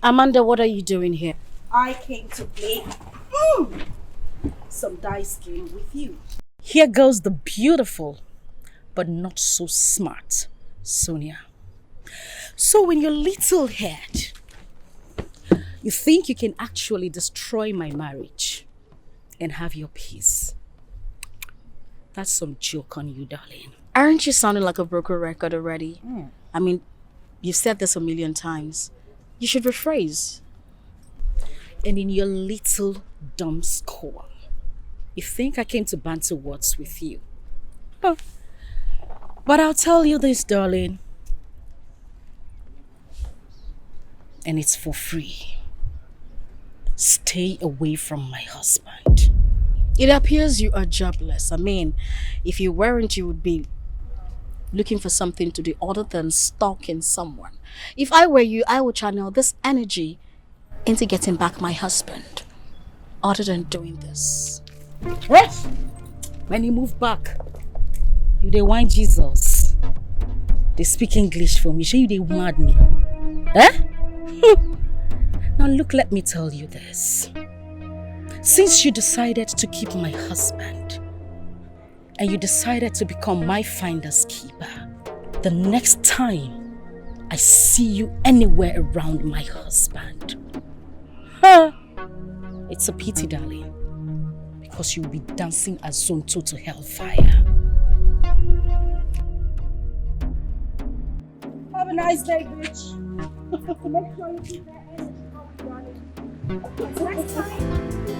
Amanda, what are you doing here? I came to play some dice game with you. Here goes the beautiful, but not so smart, Sonia. So in your little head, you think you can actually destroy my marriage and have your peace. That's some joke on you, darling. Aren't you sounding like a broken record already? I mean, you've said this a million times. You should rephrase. And in your little dumb skull, you think I came to banter words with you. Huh. But I'll tell you this, darling. And it's for free. Stay away from my husband. It appears you are jobless. I mean, if you weren't, you would be looking for something to do other than stalking someone. If I were you, I would channel this energy into getting back my husband, other than doing this. Yes. When you move back, you dey whine Jesus. They speak English for me. Sure you dey mad me? Eh? Now look, let me tell you this. Since you decided to keep my husband and you decided to become my finder's keeper, the next time I see you anywhere around my husband, it's a pity, darling, because you'll be dancing as Tonto to hellfire. Have a nice day, bitch. Make sure you keep that energy up, darling. Until next time.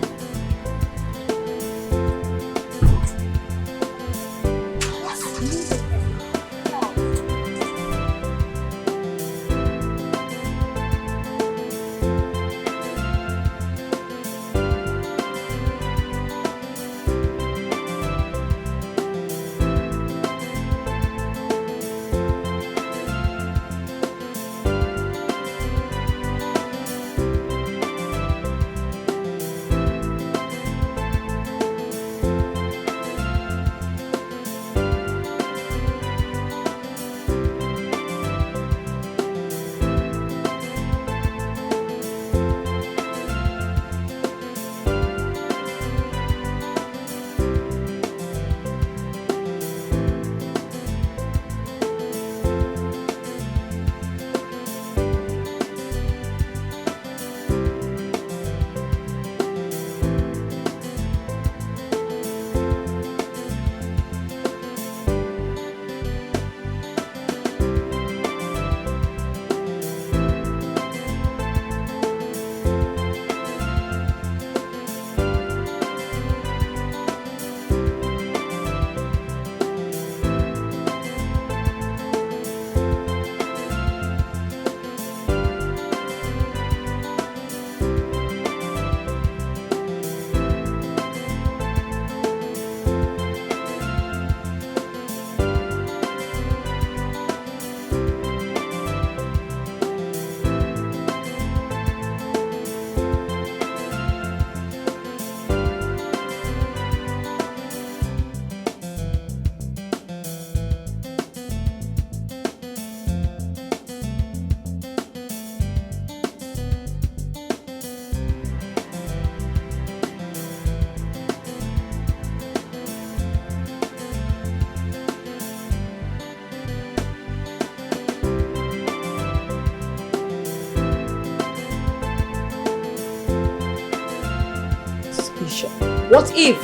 What if?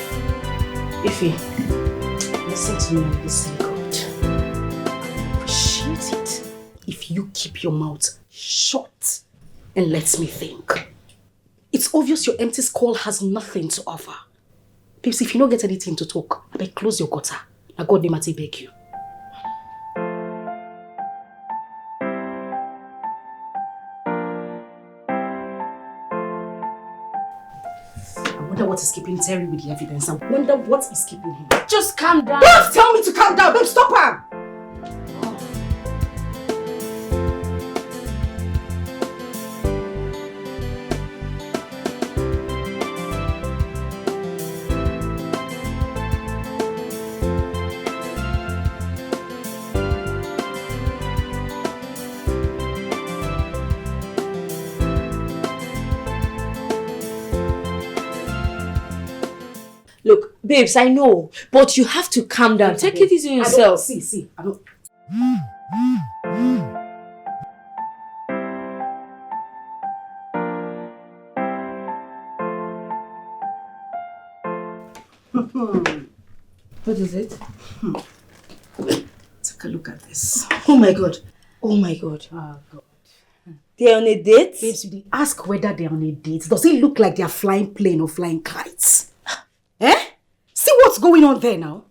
Ify, listen to me and listen good. I would appreciate it if you keep your mouth shut and let me think. It's obvious your empty skull has nothing to offer. Babes, if you don't get anything to talk, I beg close your gutter. Now God name I beg you. I wonder what is keeping Terry with the evidence. I wonder what is keeping him. Just calm down. Don't tell me to calm down. Babe, stop her. Babes, I know, but you have to calm down. Take it easy on yourself. See, I don't... What is it? Take a look at this. Oh my god. Oh my god. Oh God. They're on a date? Babes, you didn't ask whether they're on a date. Does it look like they're flying plane or flying kites? Eh? See what's going on there now?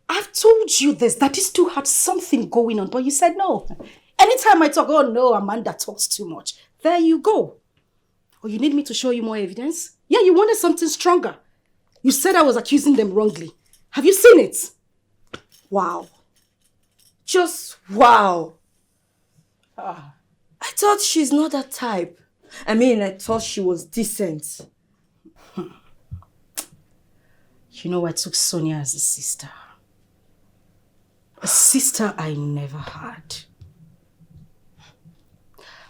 I've told you this, that these two had something going on, but you said no. Anytime I talk, oh no, Amanda talks too much. There you go. Or you need me to show you more evidence? Yeah, you wanted something stronger. You said I was accusing them wrongly. Have you seen it? Wow. Just wow. I thought she's not that type. I mean, I thought she was decent. You know, I took Sonia as a sister. A sister I never had.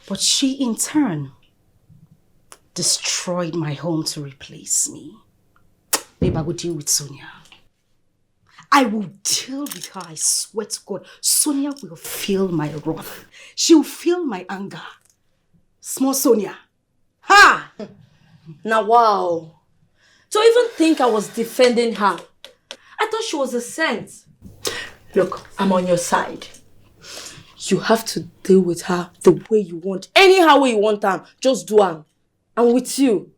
But she, in turn, destroyed my home to replace me. Babe, I will deal with Sonia. I will deal with her, I swear to God. Sonia will feel my wrath. She'll feel my anger. Small Sonia. Ha! Now, wow. To even think I was defending her. I thought she was a saint. Look, I'm on your side. You have to deal with her the way you want. Anyhow way you want her. Just do her. I'm with you.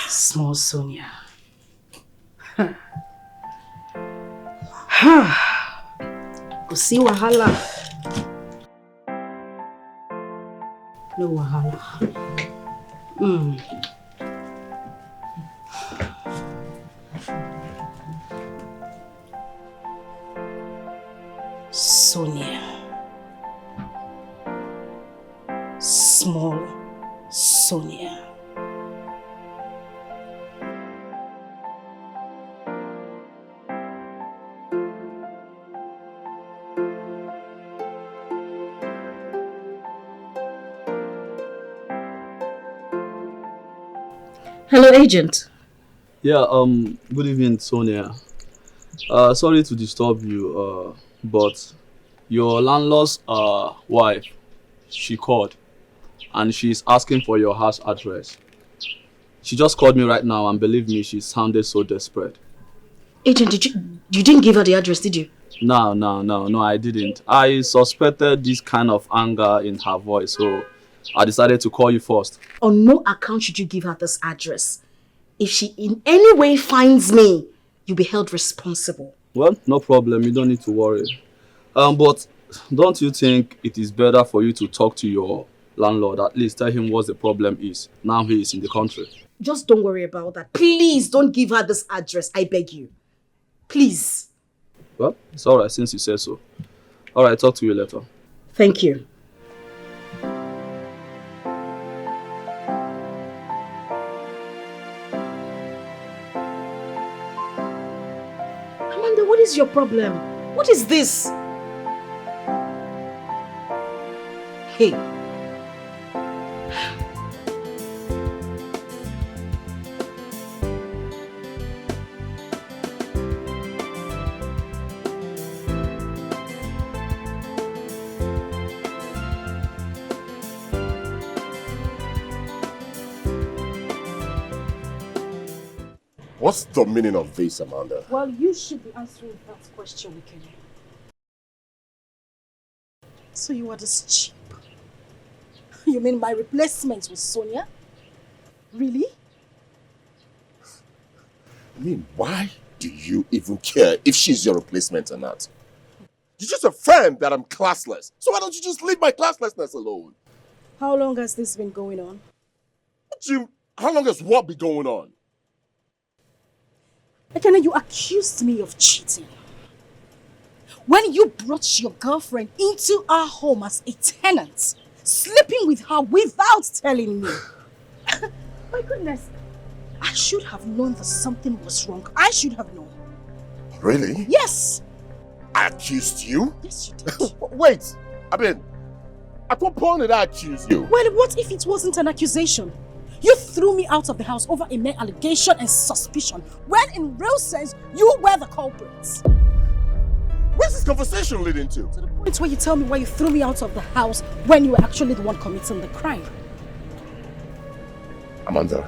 Small Sonia. Go see wahala. No wahala. Sonia. Small Sonia. Hello, agent. Yeah, good evening, Sonia. Sorry to disturb you, but your landlord's wife, she called and she's asking for your house address. She just called me right now and believe me, she sounded so desperate. Agent, you didn't give her the address, did you? No, I didn't. I suspected this kind of anger in her voice, so I decided to call you first. On no account should you give her this address. If she in any way finds me, you'll be held responsible. Well, no problem. You don't need to worry. But don't you think it is better for you to talk to your landlord? At least tell him what the problem is. Now he is in the country. Just don't worry about that. Please don't give her this address. I beg you. Please. Well, it's alright since you said so. Alright, talk to you later. Thank you. Amanda, what is your problem? What is this? Hey. What's the meaning of this, Amanda? Well, you should be answering that question, Kenny. So you are this cheap? You mean my replacement was Sonia? Really? I mean, why do you even care if she's your replacement or not? You just affirmed that I'm classless. So why don't you just leave my classlessness alone? How long has this been going on? Jim, how long has what been going on? Ekene, you accused me of cheating. When you brought your girlfriend into our home as a tenant, sleeping with her without telling me. My goodness. I should have known that something was wrong. I should have known. Really? Yes. I accused you? Yes, you did. Wait, I mean, at what point did I accuse you? Well, what if it wasn't an accusation? You threw me out of the house over a mere allegation and suspicion, when in real sense, you were the culprits. Where's this conversation leading to? To the point where you tell me why you threw me out of the house when you were actually the one committing the crime. Amanda,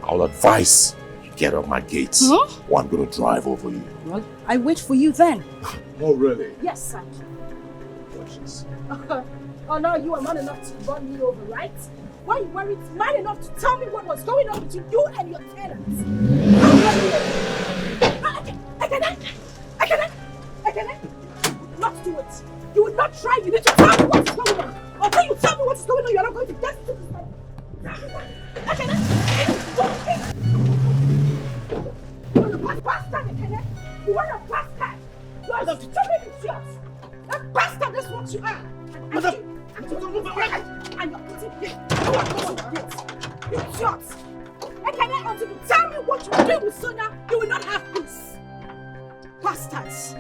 I'll advise you get off my gates, or I'm going to drive over you. Well, I wait for you then. Oh, really? Yes, sir. Watch this. Oh, now you are man enough to run me over, right? Why you weren't man enough to tell me what was going on between you and your tenants? I cannot. Not do it. You will not try. You need to tell me what is going on. Until you tell me what is going on, you are not going to get to this man. I cannot. You are a bastard, Ekene. You are a bastard. You are a stupid idiot. A bastard, that's what you are. And you're putting here. You are going to get. Idiot. Ekene, until you tell me what you are doing with Sonia, you will not have peace. Bastards.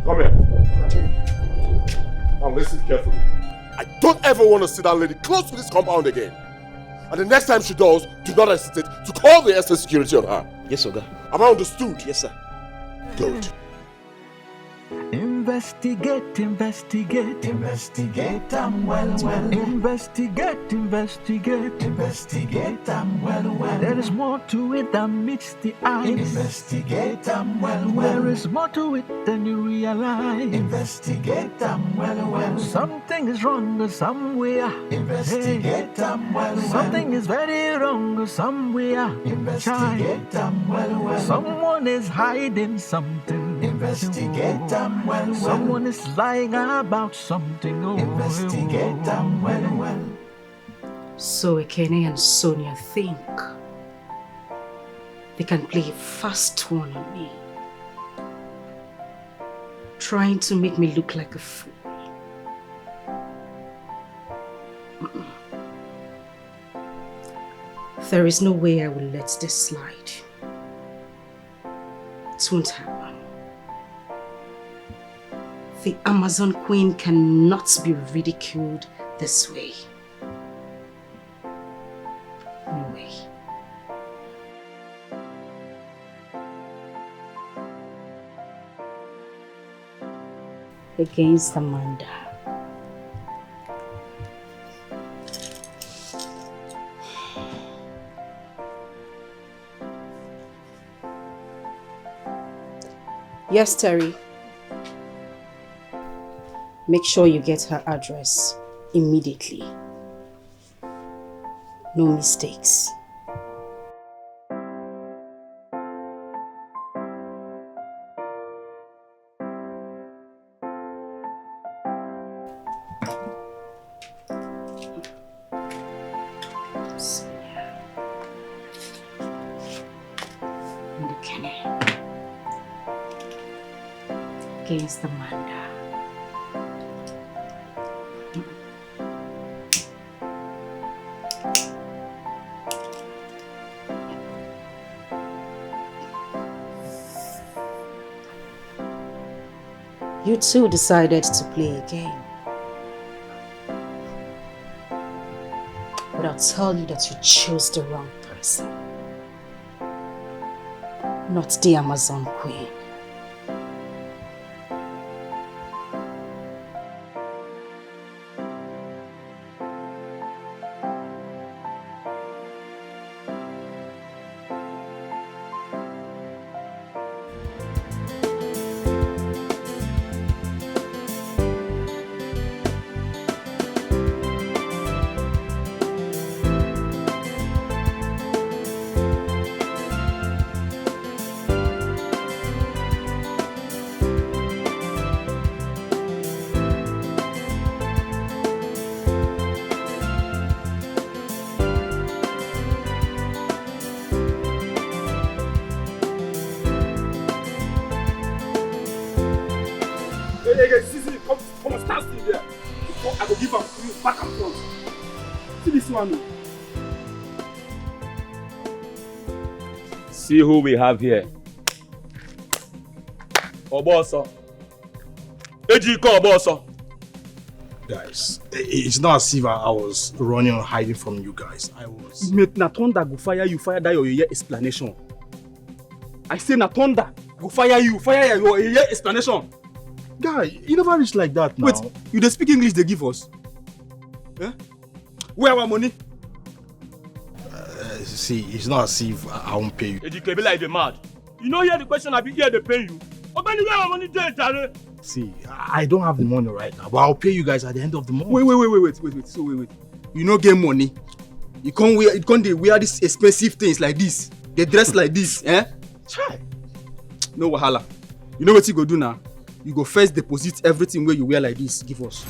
Come here. Now listen carefully. I don't ever want to see that lady close to this compound again. And the next time she does, do not hesitate to call the SS security on her. Yes, Oga. Am I understood? Yes, sir. Good. Investigate, investigate, investigate, I'm well. Investigate, investigate, I'm well. There is more to it than meets the eye. Investigate, I'm well. There is more to it than you realize. Investigate, I'm well. Something is wrong somewhere. Investigate, I'm well. Something is very wrong somewhere. Investigate, I'm well. Someone is hiding something. Investigate, I'm well. Someone is lying about something. Investigate, I'm well. So Ekene and Sonia think they can play a fast one on me, trying to make me look like a fool. There is no way I will let this slide. It won't happen. The Amazon Queen cannot be ridiculed this way. No way. Against Amanda. Yes, Terry. Make sure you get her address immediately. No mistakes. Against Amanda. You two decided to play a game. But I'll tell you that you chose the wrong person. Not the Amazon Queen. Come and stand still there. I will give up you back and front. See this one. See who we have here. Oboso. Ejiko Oboso. Guys, it's not as if I was running or hiding from you guys. I was... Mate, na thunder go fire you, fire that your explanation. I say na thunder go fire you, fire your explanation. Guy, you never reach like that now. Wait, you dey speak English they give us? Eh? Where our money? See, it's not as if I won't pay you. Ejike be like the mad. You know hear the question I be here they pay you. Ogbeni where our money dey, Jare? See, I don't have the money right now, but I'll pay you guys at the end of the month. Wait. So wait. You no get money. You can't wear these expensive things like this. They dress like this, eh? Try. No wahala. You know what you go do now? You go first deposit everything where you wear like this. Give us.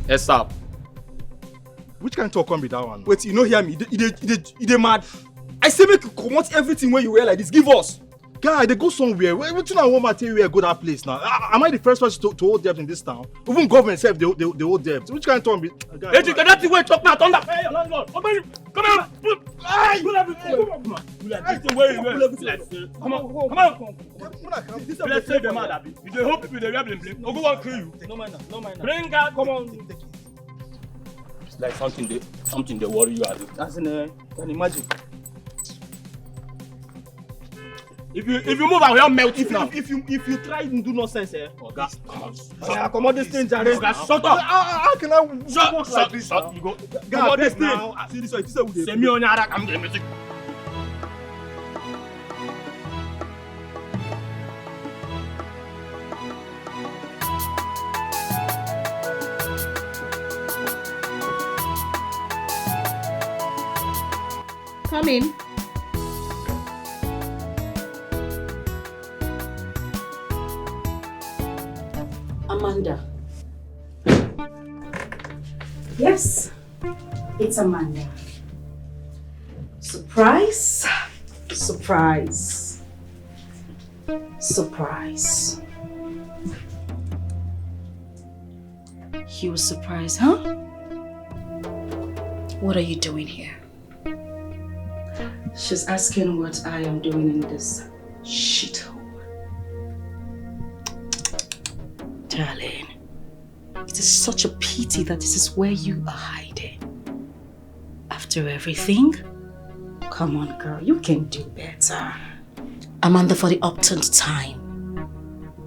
Yes, sir. Which kind of talk can be that one? Wait, you know hear me? You dey mad? I say make you comot everything where you wear like this. Give us. Guy, they go somewhere. Everything I want material go that place now. Am I the first person to hold debt in this town? Even government self, they hold debt. Which kind of talk be? Hey, you cannot see where talk now. Thunder. Hey, your landlord. Come here. Hey, pull everything. Come on. Let's save the man, Abi. You dey hope people dey wear bling. No go wan kill you. No mind. Bring out. Come on. It's like something they worry you at. That's can imagine. If you move, I will melt it now. If you try and do nonsense, Oga, come on this thing, Jare. Oga, shut up. How can I Shut like this? You go. Come on this thing. See this one. Send me on your come get music. Come in. Amanda. Yes, it's Amanda. Surprise. You were surprised, huh? What are you doing here? She's asking what I am doing in this shithole. Darling, it is such a pity that this is where you are hiding. After everything? Come on, girl, you can do better. Amanda, for the upturned time,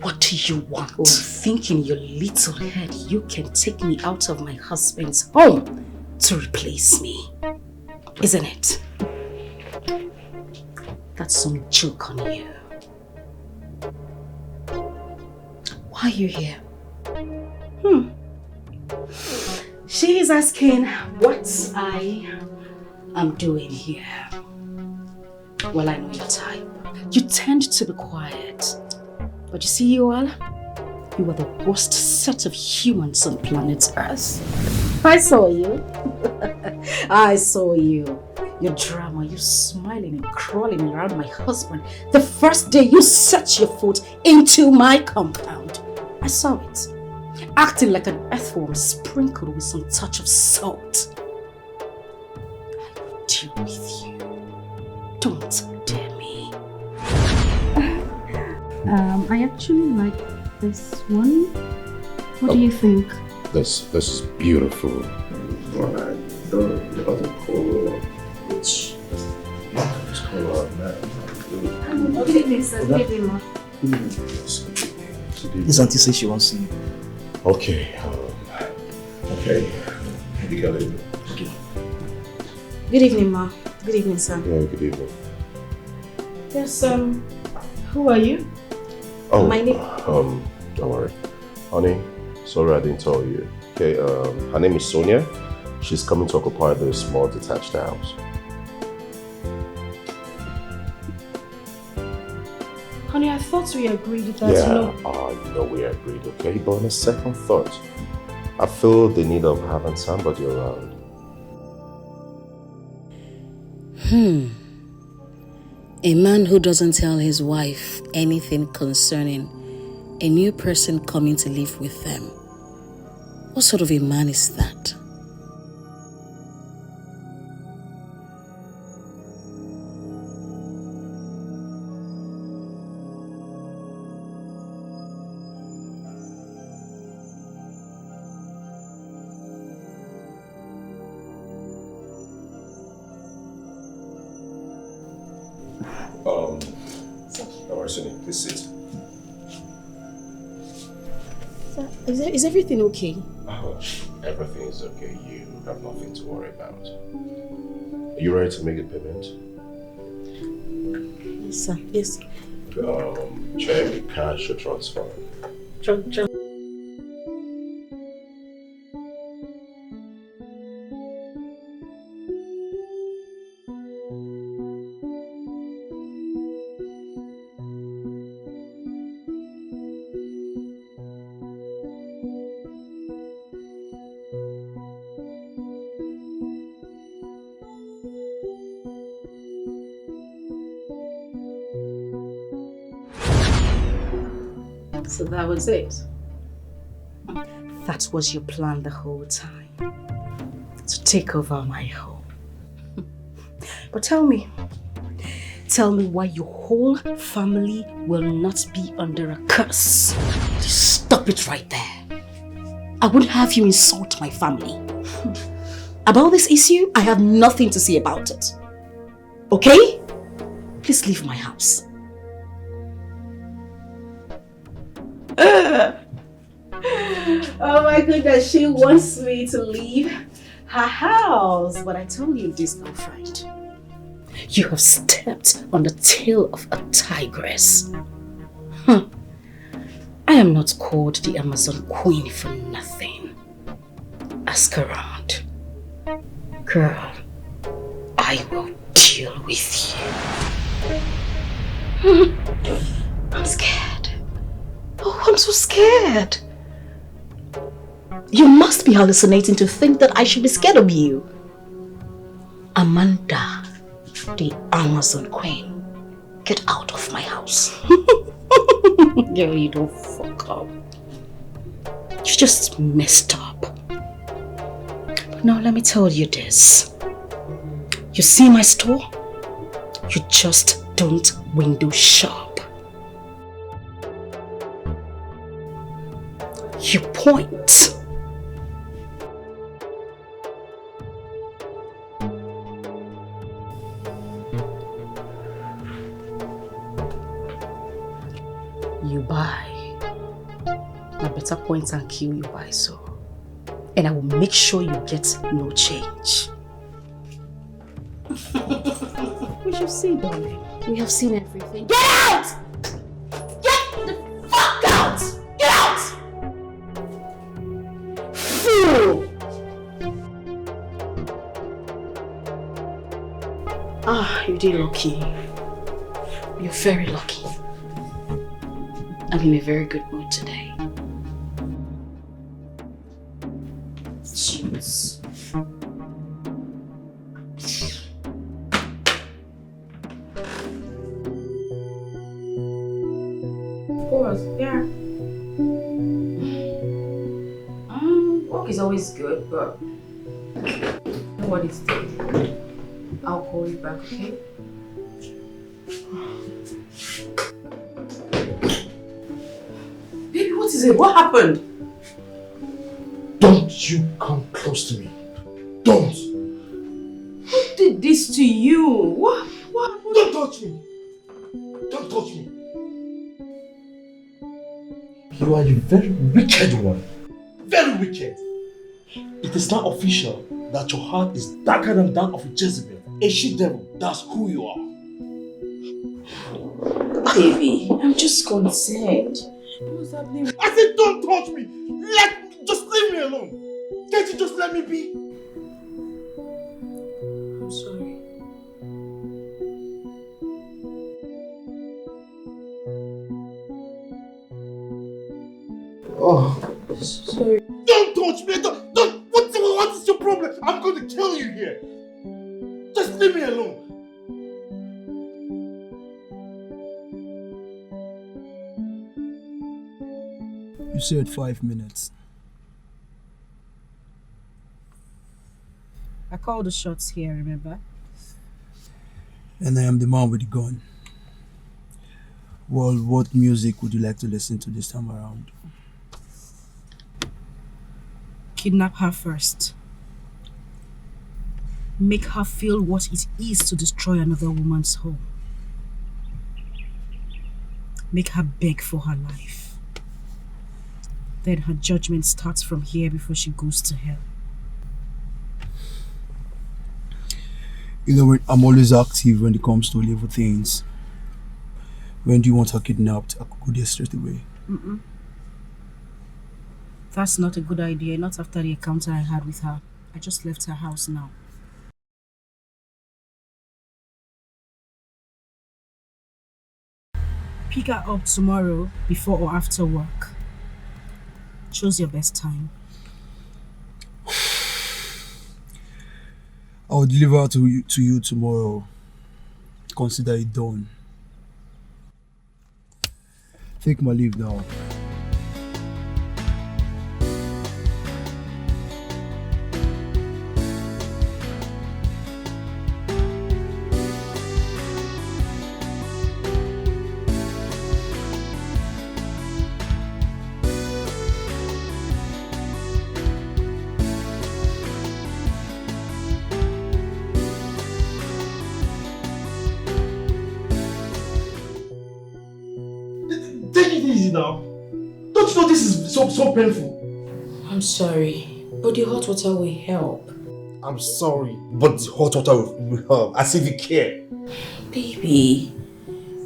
what do you want? Oh, think in your little head you can take me out of my husband's home to replace me, isn't it? That's some joke on you. Why are you here? She is asking what I am doing here. Well, I know your type. You tend to be quiet. But you see you all? You are the worst set of humans on planet Earth. I saw you. I saw you. Your drama, you smiling and crawling around my husband the first day you set your foot into my compound. I saw it. Acting like an earthworm sprinkled with some touch of salt. I will deal with you. Don't dare me. I actually like this one. What do you think? This is beautiful. Alright, the other color. Which this color, man. Good evening, sir. Good evening, ma. This auntie says she wants to see you. Okay. Okay. You got it. Okay. Good evening, ma. Good evening, sir. Yeah, good evening. Yes, who are you? Oh, my name. Don't worry. Honey, sorry I didn't tell you. Okay, her name is Sonia. She's coming to occupy this small detached house. Honey, I thought we agreed that you know we agreed, okay? But on a second thought, I feel the need of having somebody around. A man who doesn't tell his wife anything concerning a new person coming to live with them. What sort of a man is that? Arsene, please sit. Sir, is everything okay? Oh, everything is okay. You have nothing to worry about. Are you ready to make the payment? Yes, sir. Yes. Check, cash or transfer? So that was it. That was your plan the whole time. To take over my home. But tell me why your whole family will not be under a curse. Just stop it right there. I wouldn't have you insult my family. About this issue, I have nothing to say about it. Okay? Please leave my house. Oh my goodness, she wants me to leave her house. But I told you this, girlfriend. You have stepped on the tail of a tigress. I am not called the Amazon Queen for nothing. Ask around. Girl, I will deal with you. I'm scared. Oh, I'm so scared. You must be hallucinating to think that I should be scared of you. Amanda, the Amazon Queen, get out of my house. Girl, you don't fuck up. You just messed up. But now let me tell you this. You see my store? You just don't window shop. You point. You buy. I better point and kill you by so. And I will make sure you get no change. We shall see, darling. We have seen everything. Get out! Get the fuck out! Get out! Fool! Ah, you did lucky. You're very lucky. I'm in a very good mood today. Jeez. Of course, yeah. Work is always good, but nobody's dead. I'll call you back, okay? Baby, what is it? What happened? Don't you come close to me. Don't. Who did this to you? What? Don't touch me. Don't touch me. You are a very wicked one. Very wicked. It is now official that your heart is darker than that of a Jezebel. A she-devil. That's who you are. Baby, I'm just concerned. What's happening? I said don't touch me. Just leave me alone. Can't you just let me be? I'm sorry. Oh, sorry. Don't touch me. Don't. What is your problem? I'm going to kill you here. Just leave me alone. You said 5 minutes. I called the shots here, remember? And I am the man with the gun. Well, what music would you like to listen to this time around? Kidnap her first. Make her feel what it is to destroy another woman's home. Make her beg for her life. Then her judgment starts from here before she goes to hell. You know, I'm always active when it comes to little things. When do you want her kidnapped? I could go there straight away. That's not a good idea, not after the encounter I had with her. I just left her house now. Pick her up tomorrow before or after work. Choose your best time. I will deliver her to you tomorrow. Consider it done. Take my leave now. Take it easy now. Don't you know this is so painful? I'm sorry, but the hot water will help. I'm sorry, but the hot water will help. As if you care. Baby,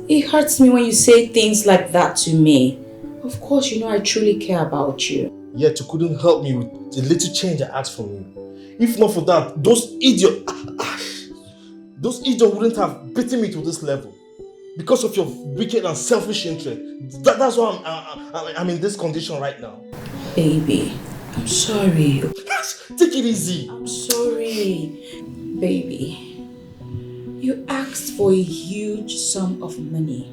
it hurts me when you say things like that to me. Of course, you know I truly care about you. Yet you couldn't help me with the little change I asked from you. If not for that, those idiots wouldn't have beaten me to this level. Because of your wicked and selfish interest. That's why I'm in this condition right now. Baby, I'm sorry. Take it easy. I'm sorry. Baby, you asked for a huge sum of money.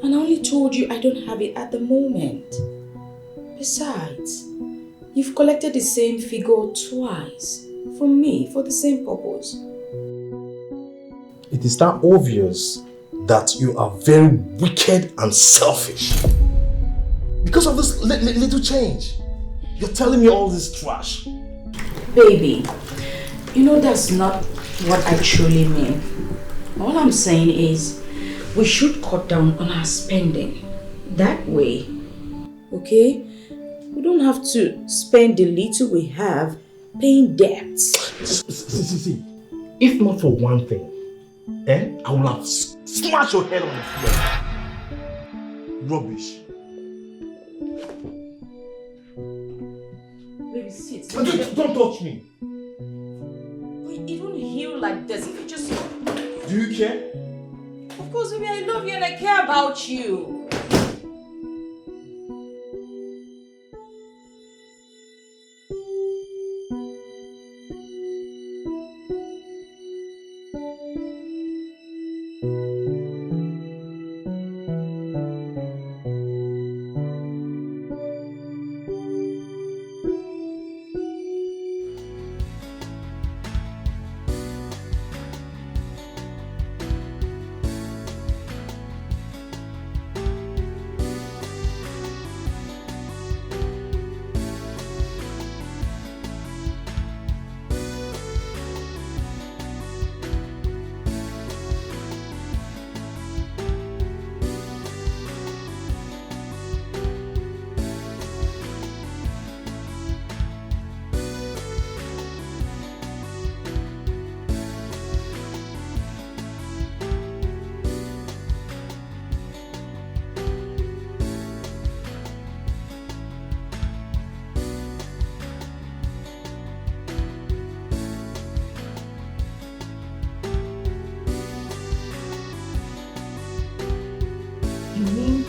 And I only told you I don't have it at the moment. Besides, you've collected the same figure twice from me for the same purpose. It is that obvious that you are very wicked and selfish. Because of this little change. You're telling me all this trash. Baby, you know that's not what I truly mean. All I'm saying is we should cut down on our spending. That way, okay? We don't have to spend the little we have paying debts. See. If not for one thing, I will have smashed your head on the floor. Rubbish. Baby, sit. Don't touch me. It won't heal like this if you just... Do you care? Of course, baby, I love you and I care about you.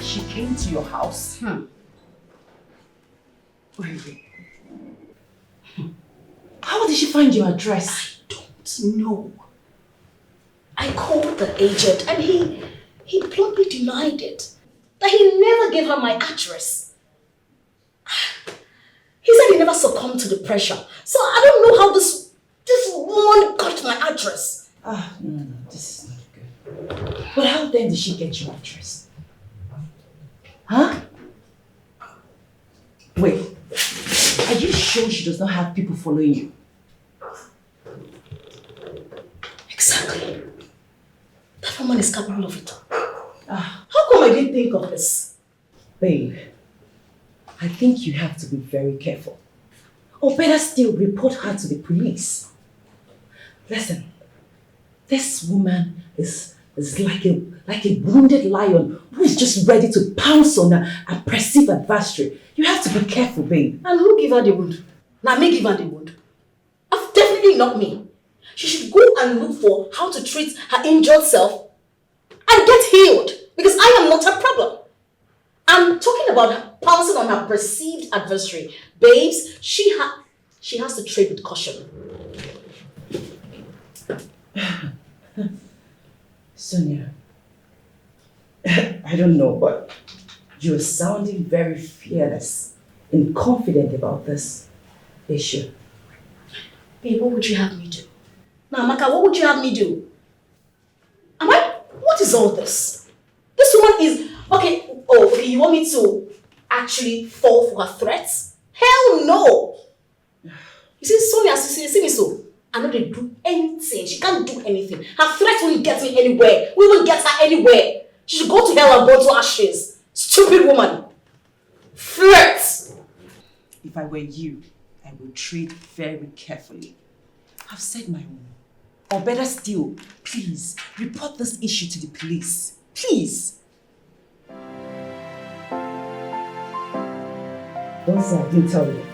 She came to your house? Really? How did she find your address? I don't know. I called the agent and he bluntly denied it. That he never gave her my address. He said he never succumbed to the pressure. So I don't know how this woman got my address. No, this is not good. But how then did she get your address? Huh? Wait, are you sure she does not have people following you? Exactly. That woman is capable of it all. How How come I didn't think of this? Babe, I think you have to be very careful. Or better still, report her to the police. Listen, this woman is like a wounded lion who is just ready to pounce on a perceived adversary. You have to be careful, babe. And who give her the wound? Now me give her the wound. Definitely not me. She should go and look for how to treat her injured self and get healed, because I am not her problem. I'm talking about her pouncing on her perceived adversary. Babes, she has to tread with caution. Sonia, I don't know, but you're sounding very fearless and confident about this issue. Babe, what would you have me do? Now, Amaka, what would you have me do? What is all this? This woman is, okay, you want me to actually fall for her threats? Hell no! You see, Sonia, you see me so? I know they do anything. She can't do anything. Her threats won't get me anywhere. We won't get her anywhere. She should go to hell and burn to ashes. Stupid woman. Threats! If I were you, I would tread very carefully. I've said my own. Or better still, please, report this issue to the police. Please. Don't say I didn't tell you.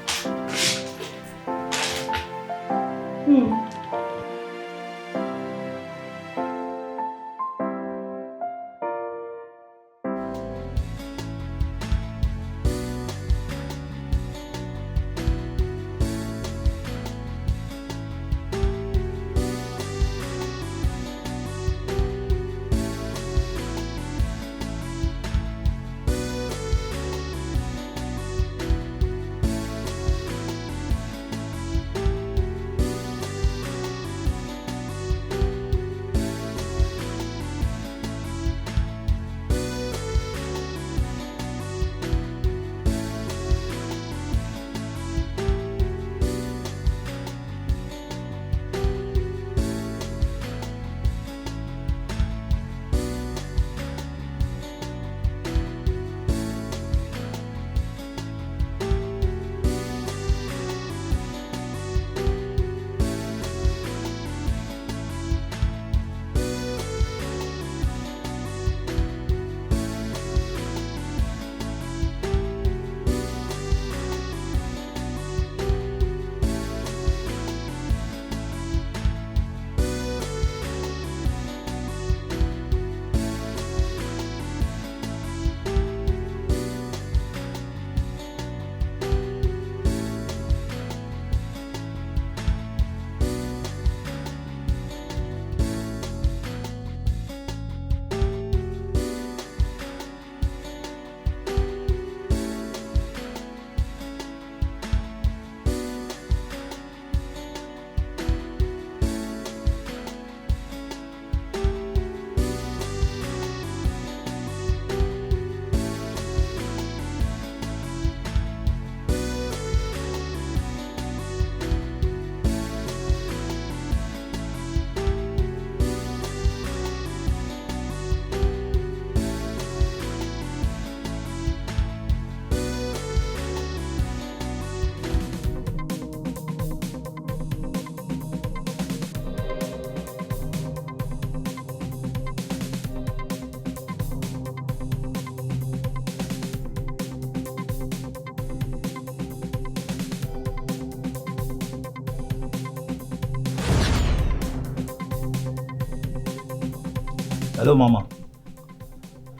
Hello, Mama.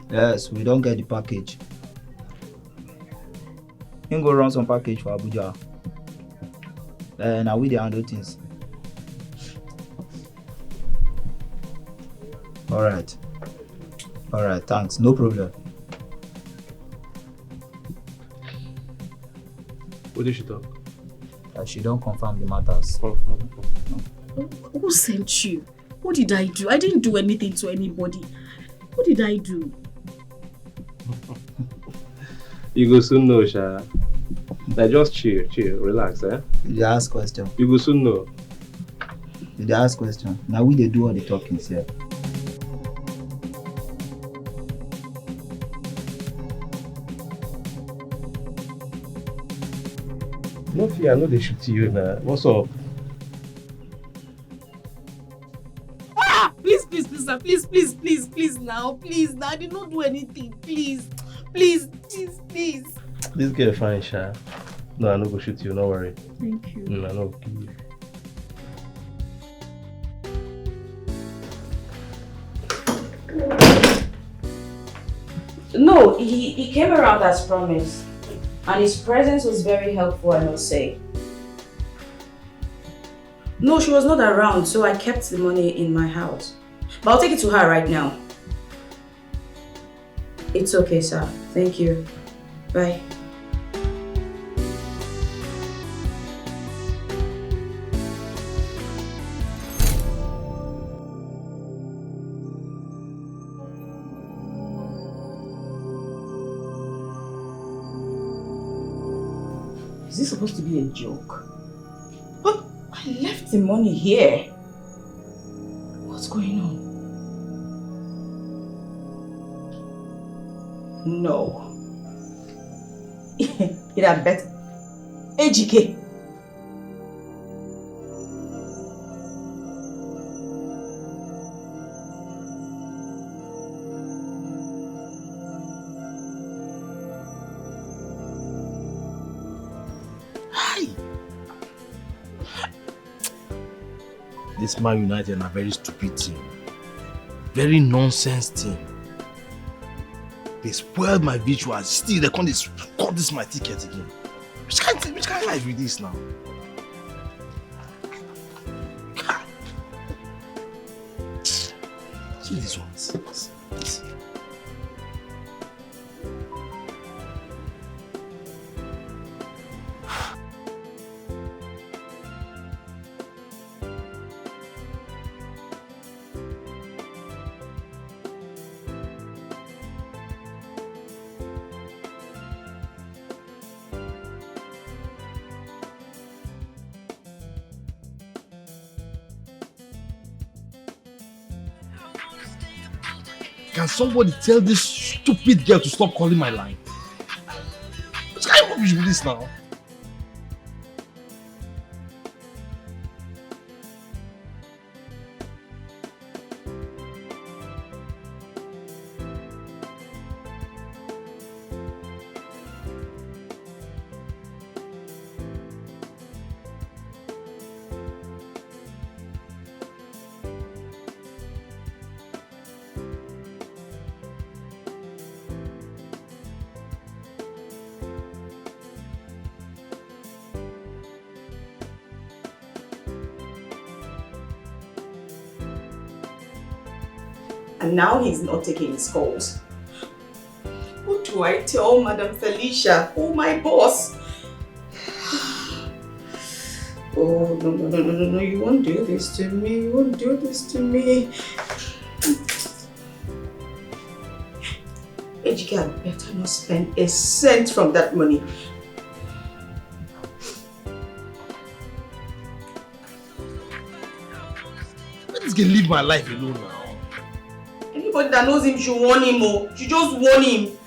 Yes, we don't get the package. You go run some package for Abuja. Now we dey handle things. Alright, thanks. No problem. What did she talk? She don't confirm the matters. Who sent you? What did I do? I didn't do anything to anybody. What did I do? You go soon know, Sha. Like, just chill, relax, eh? You ask question. You go soon know. You ask question. Now we they do all the talking here. No fear, I know they shoot you now. What's up? Please, sir. Please now. I did not do anything. Please. Please. This girl fine, Sha. No, I no go shoot you, no worry. Thank you. I no go kill you. No, he came around as promised. And his presence was very helpful, I must say. No, she was not around, so I kept the money in my house. But I'll take it to her right now. It's okay, sir. Thank you. Bye. Is this supposed to be a joke? But I left the money here. What's going on? No. It had better. Ejike. This Man United are a very stupid team. Very nonsense team. They spoiled my visuals. Still, they can't score this my ticket again. Which kind of life is this now? See this one. See. Can somebody tell this stupid girl to stop calling my line? What kind of rubbish is this now? And now he's not taking his calls. What do I tell Madam Felicia? Oh, my boss. Oh, no, you won't do this to me. You won't do this to me. Ejike had better not spend a cent from that money. Let this girl leave my life alone now. Anybody that knows him should warn him, oh. Should just warn him.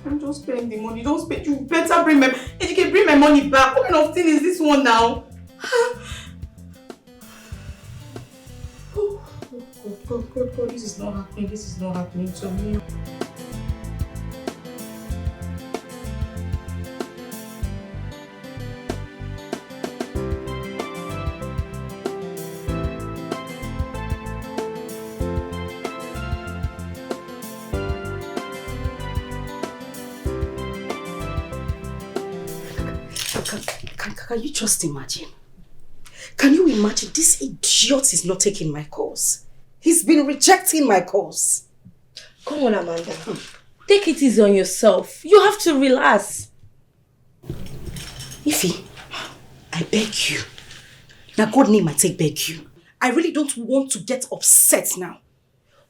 I'm just paying the money. Don't pay. You better bring my... Ejike, bring my money back. What kind of thing is this one now? God, this is not happening. This is not happening to me. Can you just imagine? Can you imagine? This idiot is not taking my calls. He's been rejecting my calls. Come on, Amanda. Take it easy on yourself. You have to relax. Ify, I beg you. Now God name I take beg you. I really don't want to get upset now.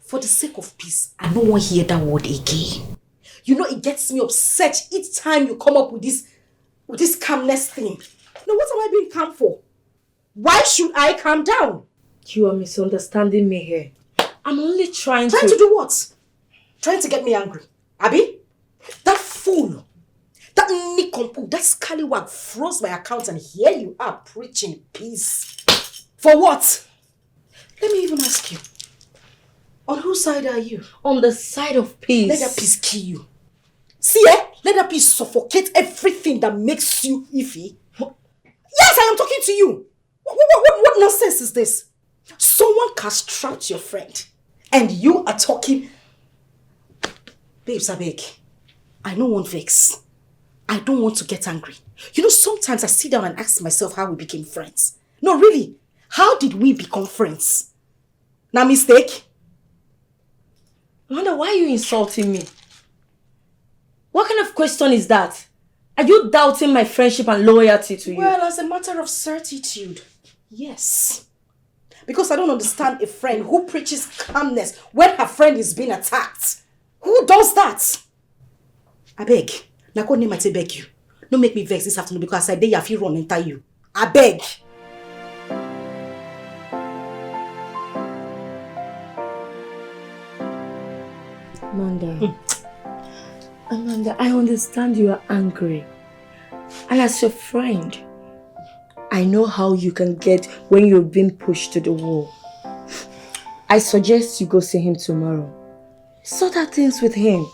For the sake of peace, I don't want to hear that word again. You know it gets me upset each time you come up with this calmness thing. Now what am I being calm for? Why should I calm down? You are misunderstanding me here. I'm only trying to do what? Trying to get me angry. Abby? That fool. That Nikompu, that scallywag froze my account and here you are preaching peace. For what? Let me even ask you. On whose side are you? On the side of peace. Let that peace kill you. See, let that peace suffocate everything that makes you iffy. Yes, I am talking to you. What nonsense is this? Someone castrated your friend and you are talking. Babes, I beg. I don't want vex. I don't want to get angry. You know, sometimes I sit down and ask myself how we became friends. No, really. How did we become friends? Now, mistake? Wanda, why are you insulting me? What kind of question is that? Are you doubting my friendship and loyalty to you? Well, as a matter of certitude, yes. Because I don't understand a friend who preaches calmness when her friend is being attacked. Who does that? I beg. Now go name I say beg you. Don't make me vex this afternoon because I dare you run enter you. I beg. Amanda, I understand you are angry. And as your friend, I know how you can get when you've been pushed to the wall. I suggest you go see him tomorrow. Sort out things with him.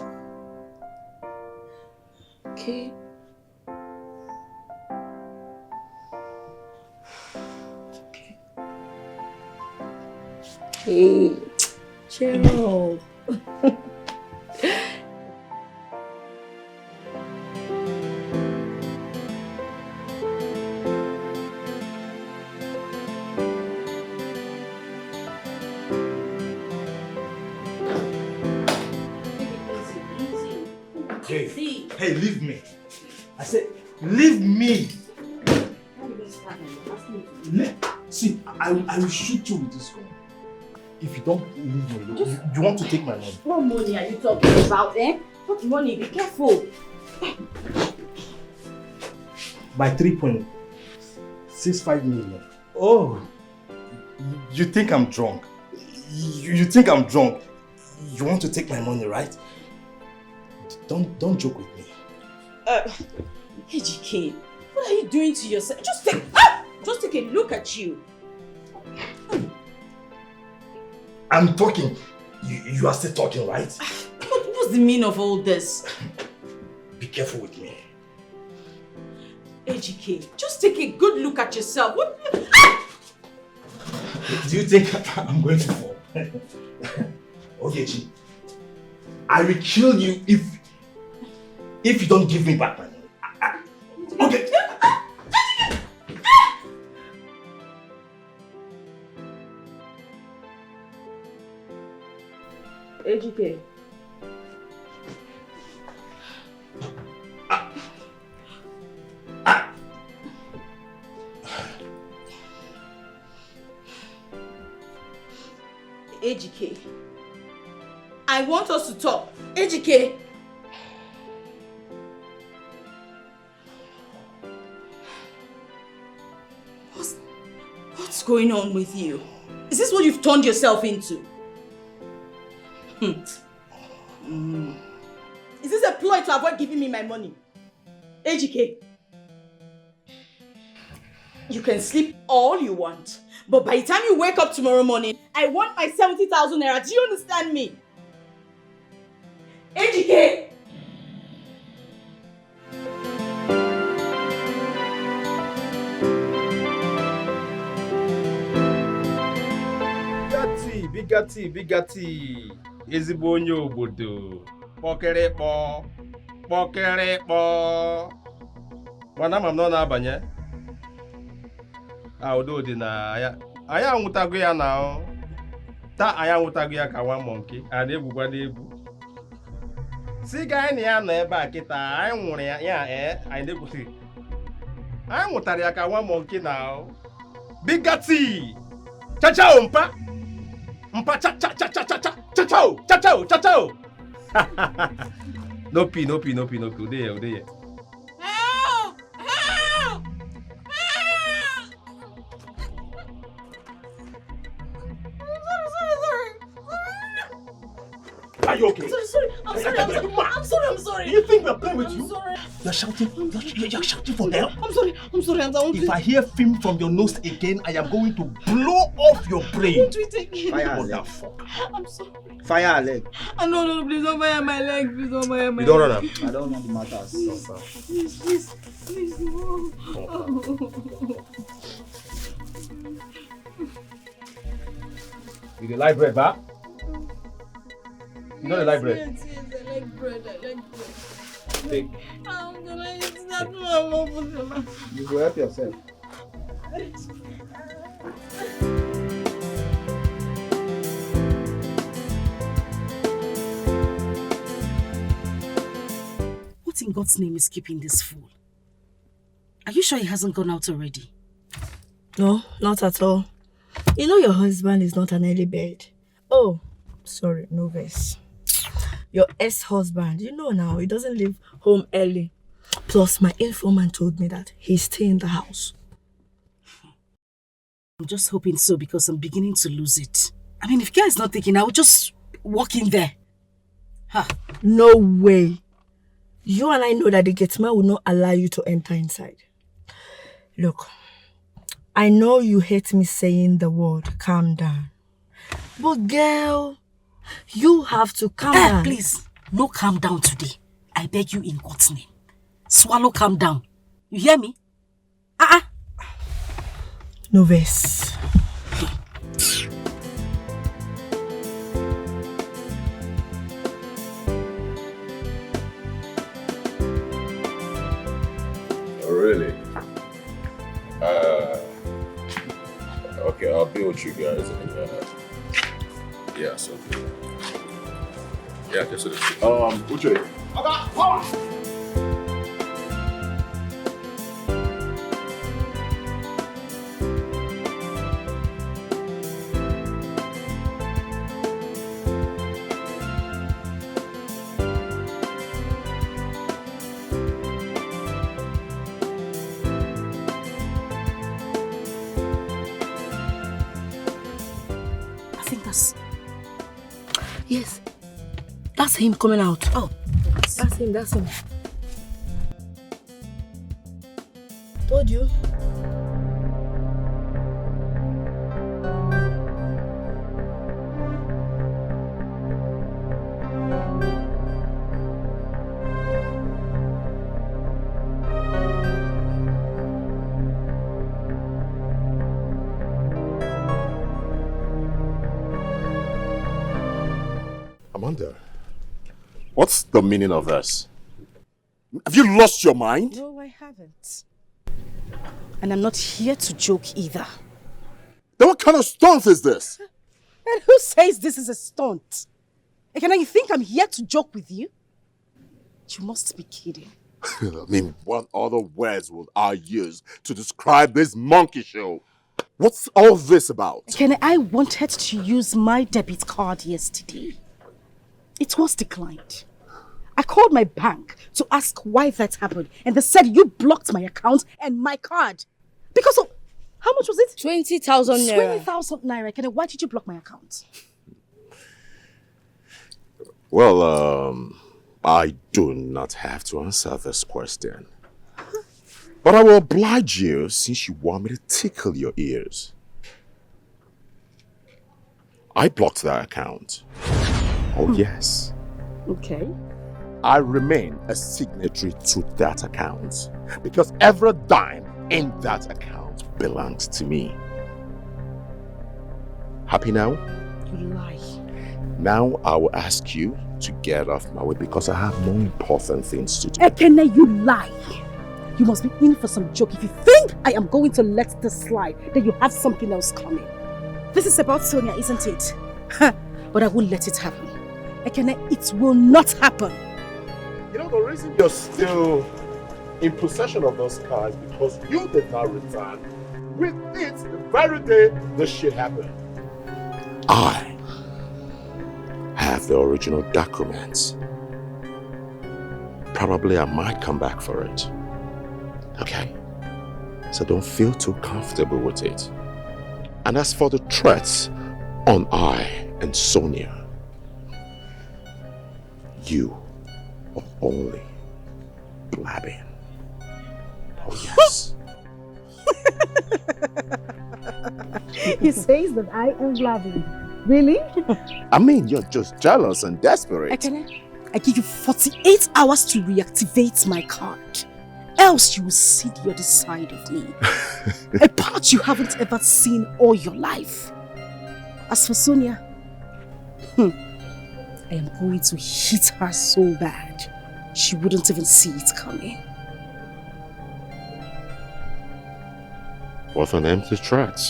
Okay? Hey, cheer up. Hey, leave me. I said, leave me. See, I will shoot you with this gun. If you don't leave me alone, you want to take my money. What money are you talking about, eh? What money? Be careful. My 3.65 million. Oh, you think I'm drunk? You think I'm drunk? You want to take my money, right? Don't joke with me. Hey, GK, what are you doing to yourself? Just take a look at you. I'm talking. You are still talking, right? What's the meaning of all this? Be careful with me. Hey, GK, just take a good look at yourself. What? Do you think I'm going to fall? Okay, Chi. I will kill you if you don't give me back my money. Okay. AGK. AGK. I want us to talk. AGK. What's going on with you? Is this what you've turned yourself into? Is this a ploy to avoid giving me my money? AGK. You can sleep all you want, but by the time you wake up tomorrow morning, I want my 70,000 naira. Do you understand me? AGK. Bigati. Ezigbo onye obodo. Kpọkịrịkpọ. Mana ama m nọ na-abanye. Udo dị na ya. Anyị anwụtago ya na taa anyị anwụtago ya ka nwa monkey. A na-egwukwa n'egwu. Si ga anyị na ya nọ ebe a kịta, anyị nwụrụ ya anyị na-egwu. Anyị nwụtara ya ka nwa monkey na Bigati. Chachao mpa. Mpa chachao. No pee. Ude. Help! Are Are you okay? I'm sorry. I'm sorry. You think we're playing with I'm you? sorry. You're shouting for help? I'm sorry, Anta. If I hear film from your nose again, I am going to blow off your brain. Won't we take it? Fire What the leg. fuck? I'm sorry. Fire her leg. No, please don't fire my leg. Please don't fire my You don't leg. run up. I don't know the matters. Please. You dey like bread, ba? You know the like bread? Yes, I like bread. Take. I'm gonna eat that one. You go help yourself. What in God's name is keeping this fool? Are you sure he hasn't gone out already? No, not at all. You know your husband is not an early bird. Oh, sorry, no verse. Your ex-husband, you know now, he doesn't leave home early. Plus, my informant told me that he's staying in the house. I'm just hoping so because I'm beginning to lose it. I mean, if Kia is not taking, I will just walk in there. Ha! No way. You and I know that the gateman will not allow you to enter inside. Look, I know you hate me saying the word calm down. But girl, you have to calm down. Please, no calm down today. I beg you in God's name. Swallow calm down. You hear me? No verse. Oh, really? Okay, I'll be with you guys. And, yeah, so. Yeah, just so Uche. Yes. That's him coming out. Oh. That's him. Told you. Amanda, what's the meaning of this? Have you lost your mind? No, I haven't. And I'm not here to joke either. Then what kind of stunt is this? And who says this is a stunt? Can you think I'm here to joke with you? You must be kidding. I mean, what other words would I use to describe this monkey show? What's all this about? I wanted to use my debit card yesterday. It was declined. I called my bank to ask why that happened, and they said you blocked my account and my card. Because of, how much was it? 20,000 naira. 20,000 naira. Why did you block my account? Well, I do not have to answer this question. But I will oblige you since you want me to tickle your ears. I blocked that account. Oh, yes. Okay. I remain a signatory to that account because every dime in that account belongs to me. Happy now? You lie. Now I will ask you to get off my way because I have more important things to do. Ekene, you lie. You must be in for some joke. If you think I am going to let this slide, then you have something else coming. This is about Sonia, isn't it? But I won't let it happen. Ekene, it will not happen. You know, the reason you're still in possession of those cards because you did not return with it the very day this shit happened. I have the original documents. Probably I might come back for it. Okay? So don't feel too comfortable with it. And as for the threats on I and Sonia, You are only blabbing. Oh, yes. He says that I am blabbing. Really? I mean, you're just jealous and desperate. I give you 48 hours to reactivate my card. Else you will see the other side of me. A part you haven't ever seen all your life. As for Sonia, I am going to hit her so bad, she wouldn't even see it coming. What an empty threat.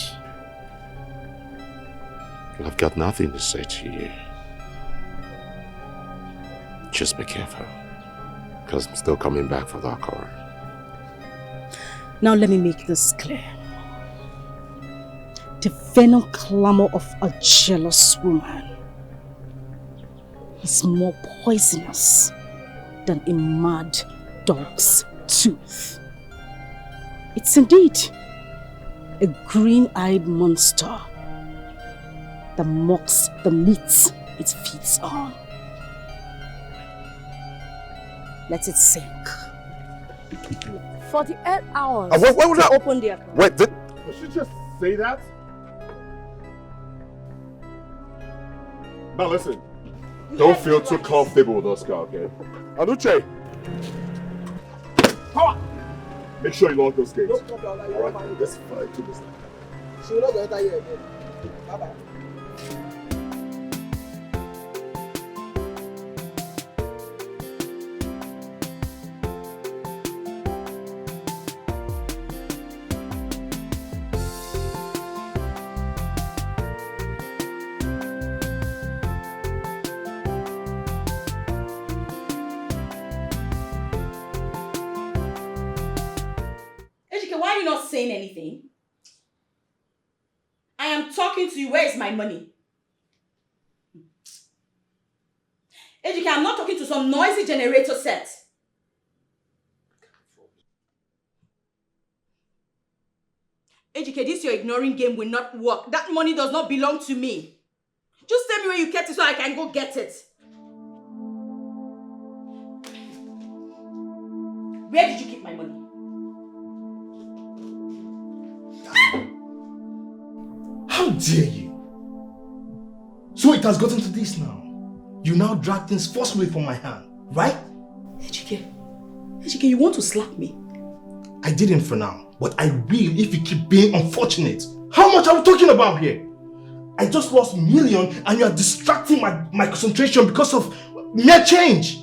I've got nothing to say to you. Just be careful, because I'm still coming back for that car. Now let me make this clear. The venom clamor of a jealous woman is more poisonous than a mad dog's tooth. It's indeed a green-eyed monster that mocks the meat it feeds on. Let it sink. 48 hours What was that? open the account. Wait, did she just say that? Now listen, don't feel too comfortable with Oscar, okay? Anuche! Power! Make sure you lock those gates. Alright, let's fight to this. She will not go enter here again. Bye-bye. Why are you not saying anything? I am talking to you. Where is my money? Ejike, I'm not talking to some noisy generator set. Ejike, this your ignoring game will not work. That money does not belong to me. Just tell me where you kept it so I can go get it. Where did you keep my money? How dare you? So it has gotten to this now. You now drag things forcefully from my hand, right? Ejike, you want to slap me? I didn't for now, but I will if you keep being unfortunate. How much are we talking about here? I just lost a million and you are distracting my concentration because of mere change.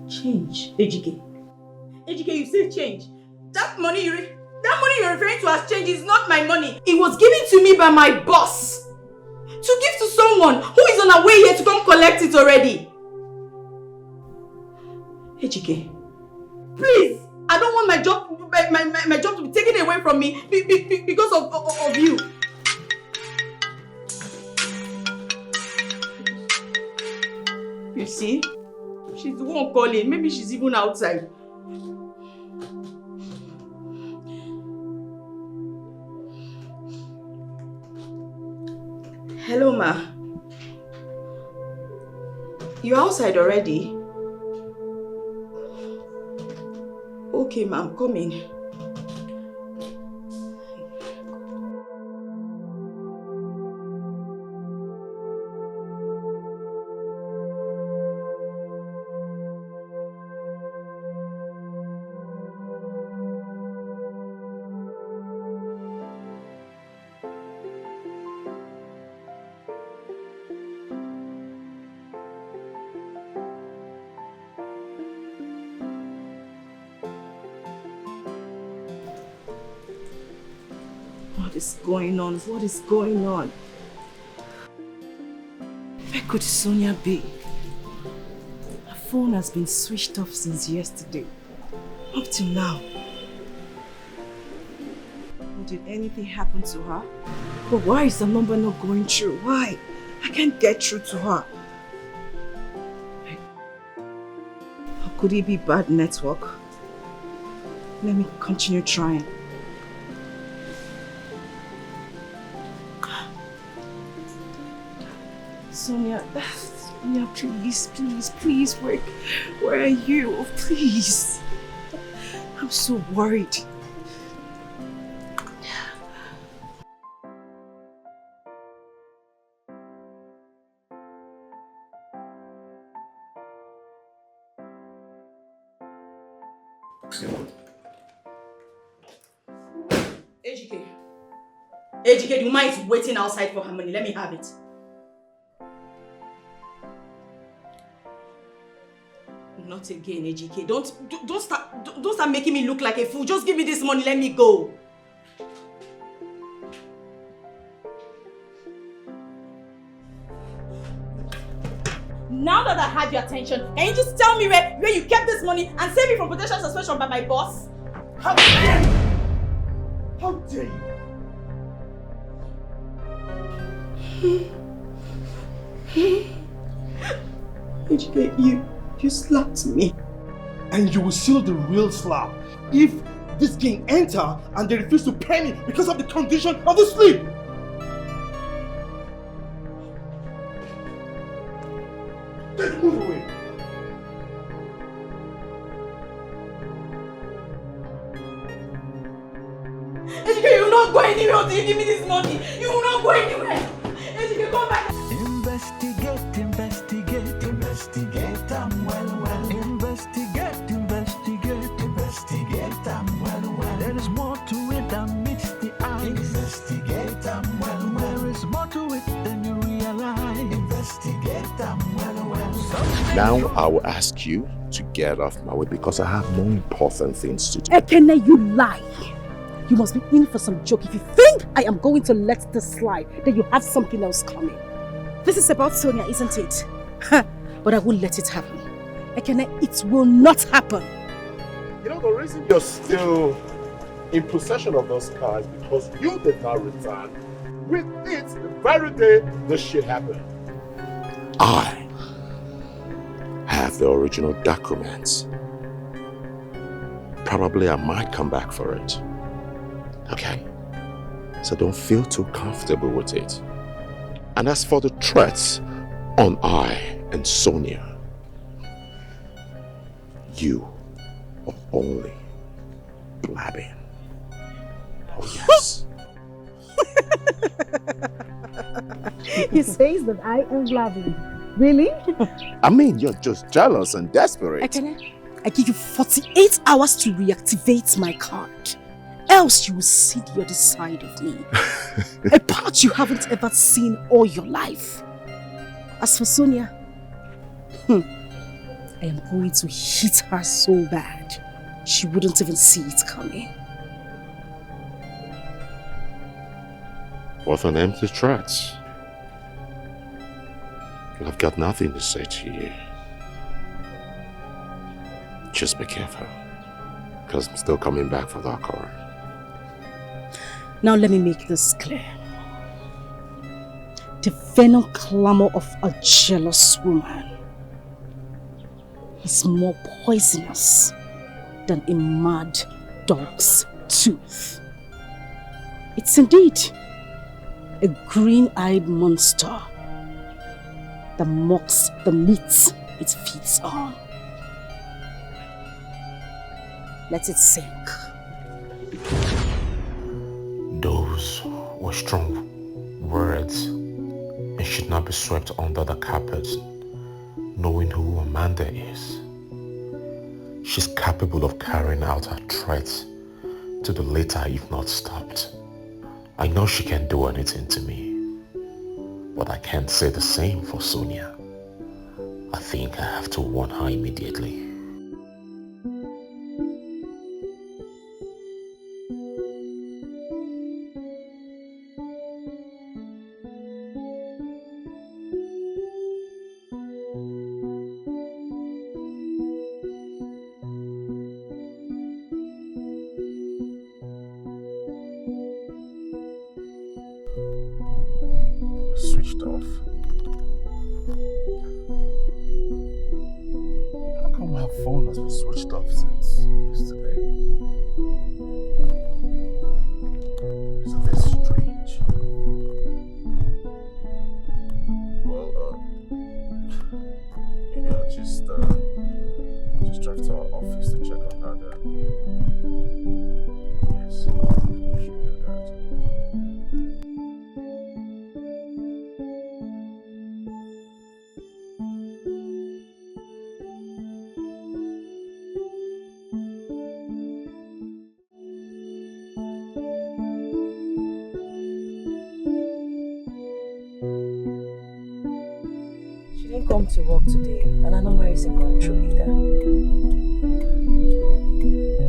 Change? Ejike, you say change. That money you're referring to as change is not my money. It was given to me by my boss to give to someone who is on her way here to come collect it already. Ejike, please, I don't want my job to be taken away from me because of you. You see, she's the one calling. Maybe she's even outside. Hello, ma. You're outside already? Okay, ma, I'm coming. What is going on? What is going on? Where could Sonia be? Her phone has been switched off since yesterday. Up to now. Did anything happen to her? But why is the number not going through? Why? I can't get through to her. How could it be bad network? Let me continue trying. Sonia, Yeah, please, where are you? Please. I'm so worried. AGK, the woman is waiting outside for her money. Let me have it. Not again, AGK. Don't start making me look like a fool. Just give me this money. Let me go. Now that I have your attention, can you just tell me where you kept this money and save me from potential suspension by my boss? How dare you? How dare you? AGK, you slapped me. And you will seal the real slap if this gang enter and they refuse to pay me because of the condition of the sleep. Just move away. AGK, you will not go anywhere until you give me this money. You will not go anywhere. AGK, come back. Investigate, I'm well. Investigate, I'm well. There is more to it than meets the eye. Investigate, I'm well. There is more to it than you realize. Investigate, I'm well. Now I will ask you to get off my way because I have more important things to do. Ekene, you lie. You must be in for some joke. If you think I am going to let this slide, then you have something else coming. This is about Sonia, isn't it? But I won't let it happen. Ekene, it will not happen. You know, the reason you're still in possession of those cars because you did not return with it the very day this shit happened. I have the original documents. Probably I might come back for it. Okay? So don't feel too comfortable with it. And as for the threats on I and Sonia, you are only blabbing. Oh yes. He says that I am blabbing. Really? I mean, you're just jealous and desperate. Ekene, I give you 48 hours to reactivate my card. Else you will see the other side of me. A part you haven't ever seen all your life. As for Sonia, I am going to hit her so bad, she wouldn't even see it coming. What an empty threat. I've got nothing to say to you. Just be careful, because I'm still coming back for that car. Now let me make this clear. The venom clamor of a jealous woman is more poisonous than a mad dog's tooth. It's indeed a green-eyed monster that mocks the meat it feeds on. Let it sink. Those were strong words and should not be swept under the carpet, knowing who Amanda is. She's capable of carrying out her threats to the letter if not stopped. I know she can do anything to me, but I can't say the same for Sonia. I think I have to warn her immediately. Switched off. How come my phone has been switched off since yesterday? It's a bit strange. Well, come to work today and our number isn't going through either.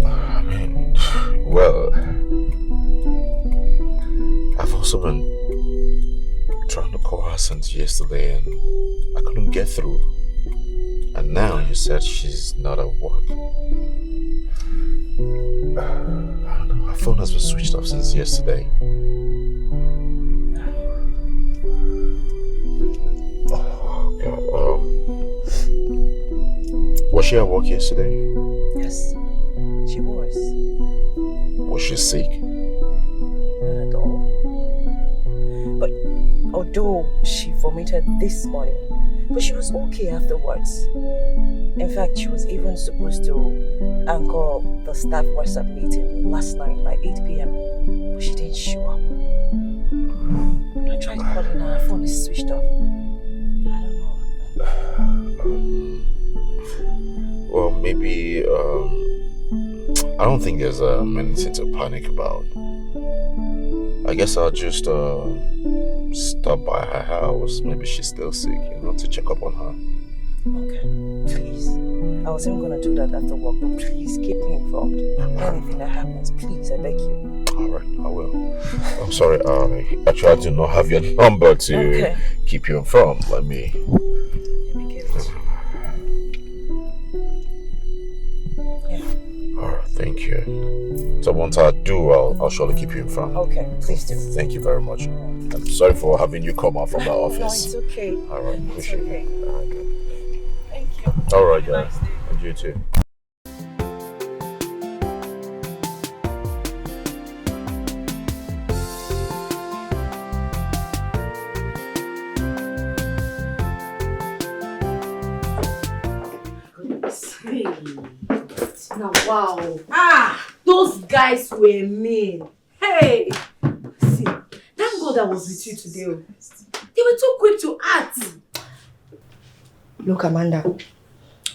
I mean, well, I've also been trying to call her since yesterday and I couldn't get through. And now you said she's not at work. I don't know, her phone has been switched off since yesterday. Oh God, was she at work yesterday? Yes, she was. Was she sick? Not at all. But although she vomited this morning, but she was okay afterwards. In fact, she was even supposed to anchor the staff WhatsApp meeting last night by 8 p.m. But she didn't show up. I tried calling her, her phone is switched off. I don't know. Well, maybe, I don't think there's anything to panic about. I guess I'll just stop by her house. Maybe she's still sick, to check up on her. Okay, please. I was even gonna do that after work, but please keep me informed. Anything that happens, please, I beg you. Alright, I will. I'm sorry, actually I do not have your number to keep you informed. Let me give it. Yeah. Alright, thank you. So once I do, I'll surely keep you informed. Okay, please do. Thank you very much. I'm sorry for having you come out from the office. No, it's okay. Alright, appreciate it. Alright, good. Thank you. Alright, guys. And you too. Now, wow. Those guys were mean. Hey! See, thank God I was with you today. They were too quick to act. Look, Amanda,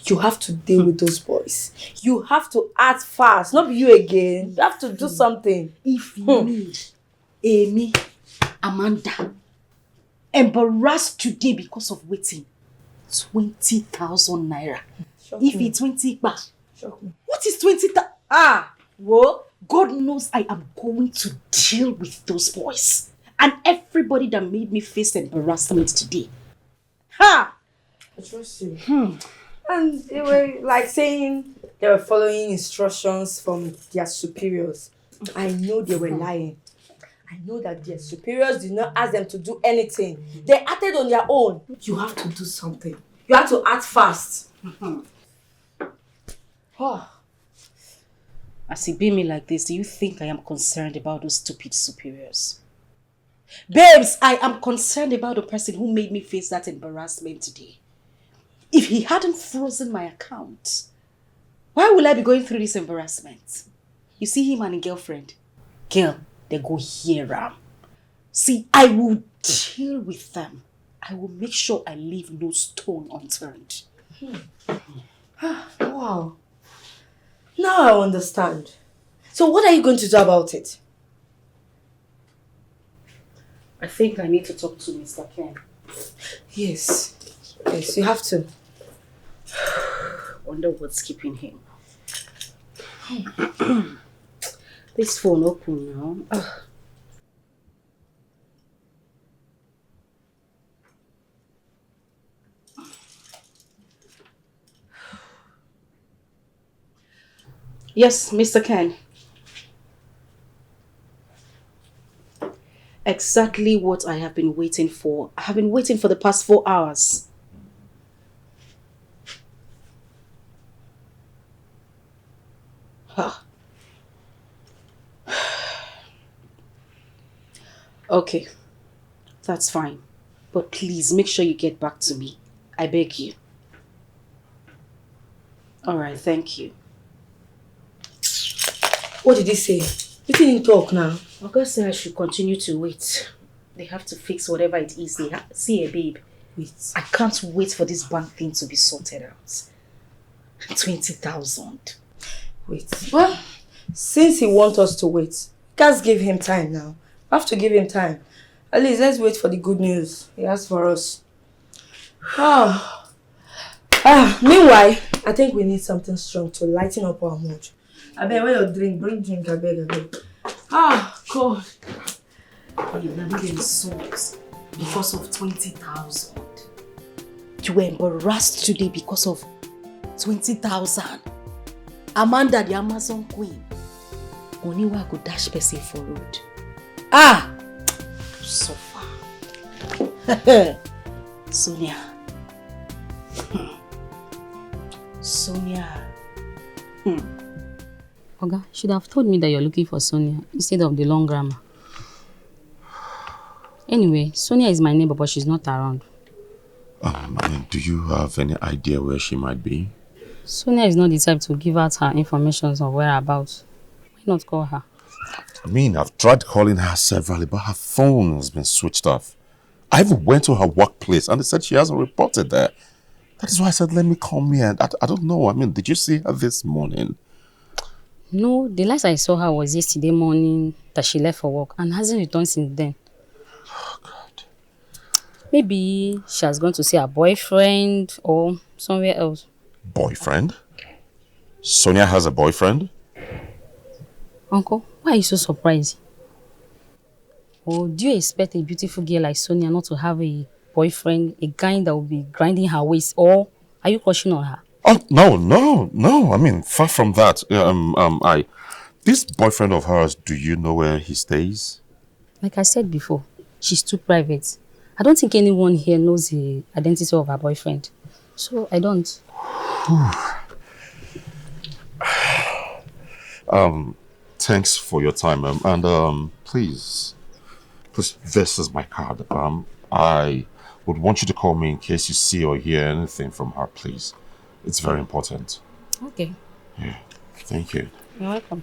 you have to deal with those boys. You have to act fast, not you again. You have to do something. If me, Amy, Amanda, embarrassed today because of waiting, 20,000 naira. If it's 20 baht. What is 20,000? Well, God knows I am going to deal with those boys and everybody that made me face embarrassment today. Ha! I trust you. And they were like saying they were following instructions from their superiors. I know they were lying. I know that their superiors did not ask them to do anything. They acted on their own. You have to do something. You have to act fast. As you beat me like this, do you think I am concerned about those stupid superiors? Babes, I am concerned about the person who made me face that embarrassment today. If he hadn't frozen my account, why will I be going through this embarrassment? You see him and his girlfriend? Girl, they go here. See, I will deal with them. I will make sure I leave no stone unturned. Wow. Now I understand. So what are you going to do about it? I think I need to talk to Mr. Ken. Yes. Yes, you have to. Wonder what's keeping him. This phone open now. Yes, Mr. Ken. Exactly what I have been waiting for. I have been waiting for the past 4 hours. Okay, that's fine. But please make sure you get back to me. I beg you. Alright, thank you. What did he say? You didn't talk now. Oga said I should continue to wait. They have to fix whatever it is they have. See, babe. Wait. I can't wait for this bank thing to be sorted out. 20,000. Wait. Well, since he wants us to wait, let's give him time now. We have to give him time. At least let's wait for the good news he has for us. Meanwhile, I think we need something strong to lighten up our mood. I beg, when you drink, bring drink, I beg. God. You never get insults because of 20,000. You were embarrassed today because of 20,000. Amanda, the Amazon queen. Only one could dash person for road. So far. Sonia. Sonia. Oga, you should have told me that you're looking for Sonia instead of the long grammar. Anyway, Sonia is my neighbor, but she's not around. Do you have any idea where she might be? Sonia is not the type to give out her information or whereabouts. Why not call her? I've tried calling her severally, but her phone has been switched off. I even went to her workplace and they said she hasn't reported there. That is why I said, let me come here. I don't know. Did you see her this morning? No, the last I saw her was yesterday morning that she left for work and hasn't returned since then. Oh, God. Maybe she has gone to see her boyfriend or somewhere else. Boyfriend? Sonia has a boyfriend? Uncle, why are you so surprised? Or do you expect a beautiful girl like Sonia not to have a boyfriend, a guy that will be grinding her waist, or are you crushing on her? Oh, no. Far from that. This boyfriend of hers, do you know where he stays? Like I said before, she's too private. I don't think anyone here knows the identity of her boyfriend. So I don't. Thanks for your time, and please, this is my card. I would want you to call me in case you see or hear anything from her, please. It's very important. Okay. Yeah, thank you. You're welcome.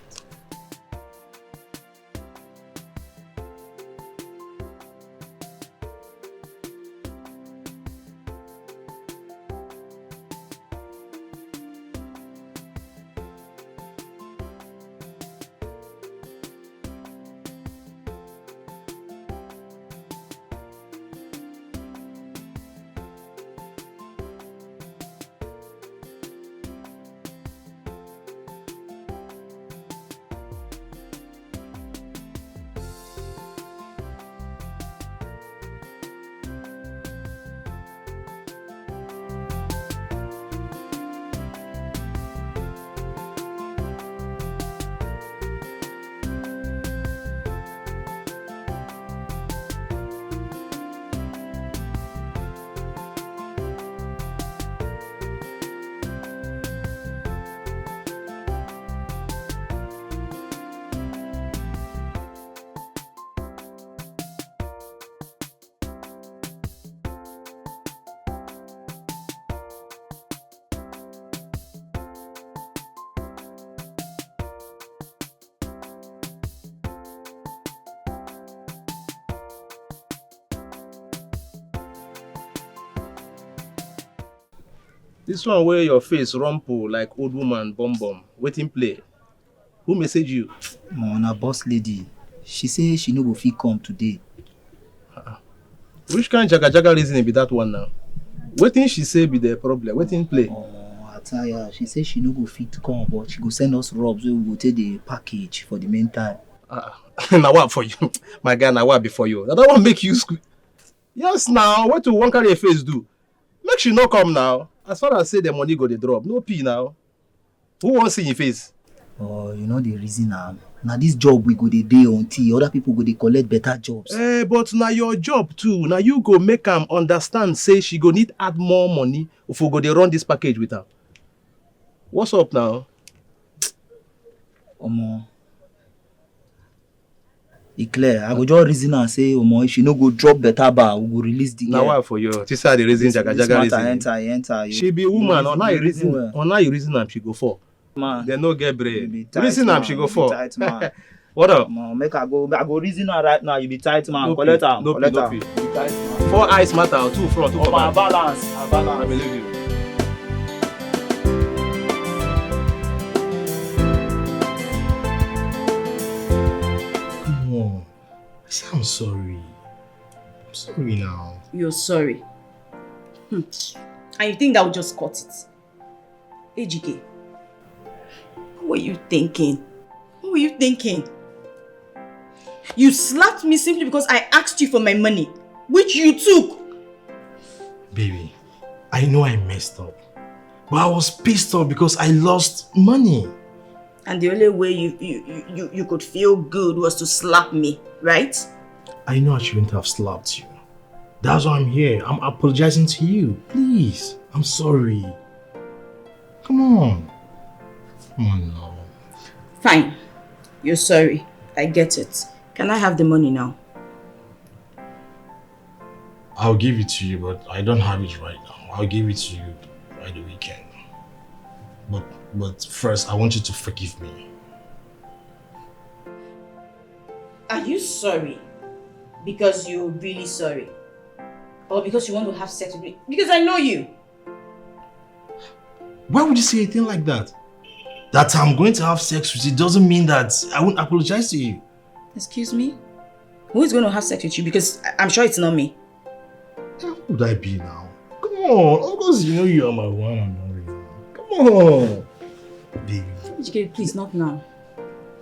This one where your face rumple like old woman bum. Waiting play. Who message you? Na boss lady. She say she no go fit come today. Which kind jaga reasoning be that one now? Waiting she say be the problem. Waiting play. I tell her, she say she no go fit come, but she go send us robs where we go take the package for the meantime. Now what for you? My guy, now what before you? That one make you squeak. Yes, now what do one carry a face do? Make she no come now. As far as say the money go the drop, no pee now. Who wants see your face? Oh, you know the reason now. Now this job we go the day until other people go they collect better jobs. But now your job too. Now you go make them understand. Say she go need add more money if we go they run this package with her. What's up now? It's clear. I go just reason and say, if she no go drop better bar, we go release the girl. Now what for you? This are the reason jaga reason. Enter. She be woman. On how you reason am she go for? Man, they no get brain. Reason am she go for. Tight, man. What up? Man, I go reason her right now. You be tight, man. Collect her. No pee. 4 eyes matter. 2 front, 2 back. Balance. I believe you. I'm sorry. I'm sorry now. You're sorry. And you think that will just cut it? Ejike, what were you thinking? What were you thinking? You slapped me simply because I asked you for my money, which you took. Baby, I know I messed up. But I was pissed off because I lost money. And the only way you could feel good was to slap me, right? I know I shouldn't have slapped you. That's why I'm here. I'm apologizing to you. Please. I'm sorry. Come on. Come on now. Fine. You're sorry. I get it. Can I have the money now? I'll give it to you, but I don't have it right now. I'll give it to you by the weekend. But first, I want you to forgive me. Are you sorry? Because you're really sorry? Or because you want to have sex with me? Because I know you. Why would you say a thing like that? That I'm going to have sex with you doesn't mean that I won't apologize to you. Excuse me? Who is going to have sex with you? Because I'm sure it's not me. How would I be now? Come on, of course you know you are my one and only. Come on. Baby. Ejike, please, not now.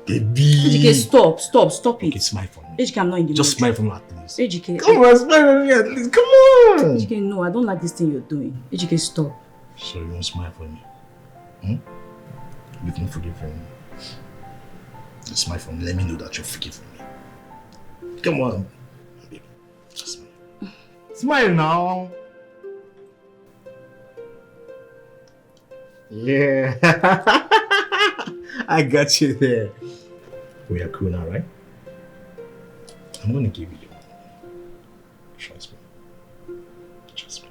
Baby. Ejike, stop it. Okay, smile for me. Ejike, I'm not in the mood. Just smile for me at least. Ejike. Come on, smile for me at least. Come on. Ejike, no, I don't like this thing you're doing. Ejike, stop. So you won't smile for me? You can forgive me. Just smile for me. Let me know that you're forgiving me. Come on. Baby. Just smile. Smile now. Yeah. I got you there. We are cool now, right? I'm gonna give you your money. Trust me. Trust me.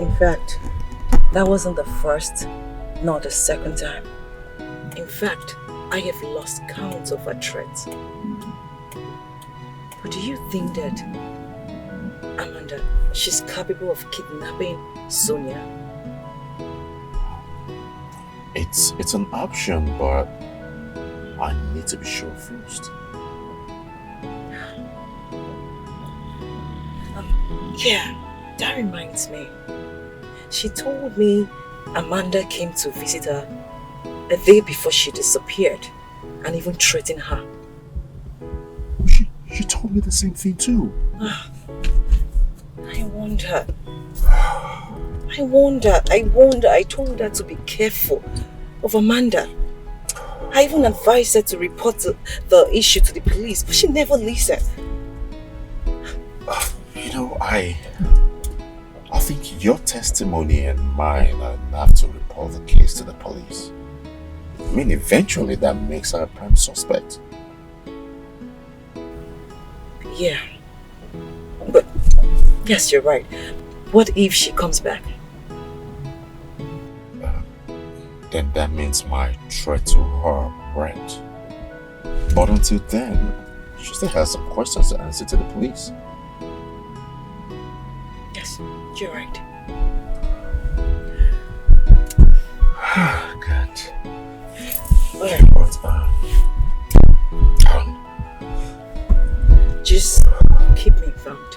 In fact, that wasn't the first, nor the second time. In fact, I have lost count of her threats. But do you think that, Amanda, she's capable of kidnapping Sonia? It's an option, but I need to be sure first. Yeah, that reminds me. She told me Amanda came to visit her a day before she disappeared and even threatened her. She told me the same thing too. I wonder. I told her to be careful of Amanda. I even advised her to report the issue to the police, but she never listened. You know, I think your testimony and mine are enough to report the case to the police. I mean, eventually that makes her a prime suspect. Yeah. But, yes, you're right. What if she comes back? Then that means my threat to her went. But until then, she still has some questions to answer to the police. Yes, you're right. Good. Okay. But, just keep me informed.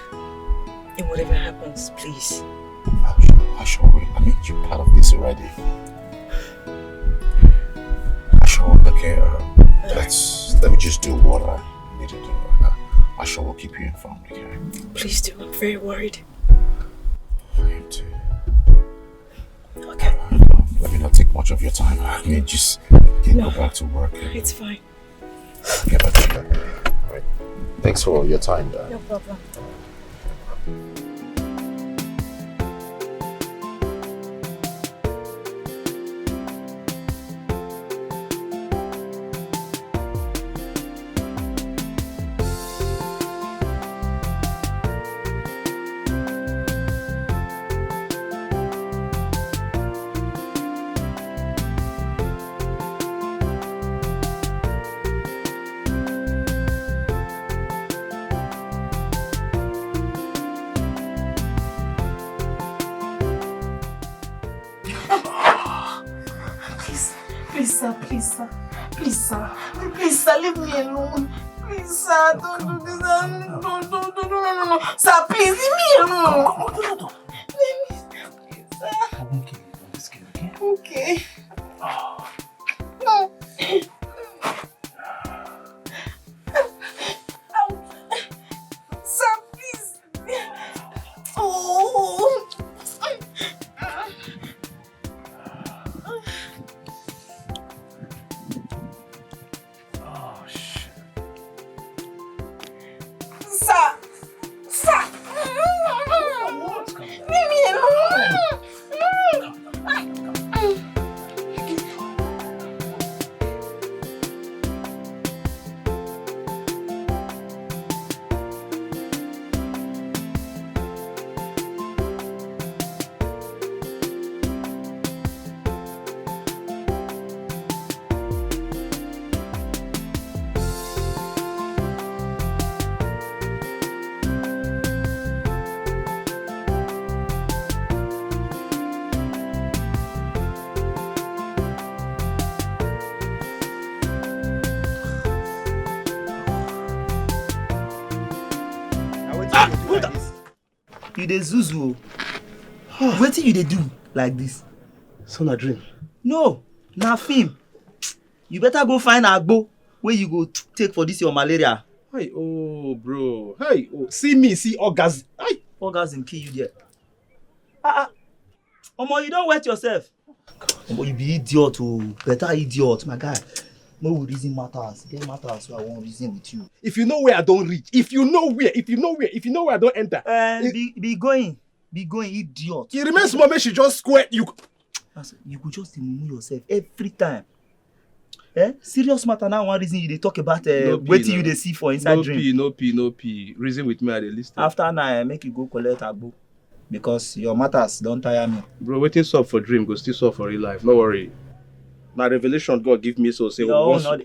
And whatever happens, please. I sure will. I made you part of this already. I sure will. Okay, let me just do what I need to do right now. I sure will keep you informed, okay? Please do. I'm very worried. I am too. Okay. Let me not take much of your time. I mean, just go back to work. It's fine. Get back to work. All right. Thanks for your time, Dan. No problem. Please, sir. Please, sir. Please, sir, leave me alone. Please, sir, don't do this. No. Sir, please, leave me alone. Please, sir. I won't kill you on this game, okay? Okay. Oh. Sir, please. Oh. Oh, shit. Sir. Leave me alone. You dey zuzu. Wetin you dey do like this? So na dream. No, na film. You better go find agbo where you go take for this your malaria. Hey, oh, bro. Hey, oh, see me, see orgasm. Hey. Orgasm kill you there. Omo, you don't wet yourself. Omo, you be idiot, oh. Better idiot, my guy. No we reason matters. Get matters, so I won't reason with you. If you know where I don't reach, if you know where I don't enter. Be going, idiot. It remains small, make she just square you. You could just remove yourself every time. Serious matter now. One reason you dey talk about waiting you dey see for inside dream. No pee. Reason with me, I dey listen. After now, make you go collect agbo because your matters don't tire me. Bro, waiting solve for dream go still solve for real life. No worry. Na revelation God give me so say you all know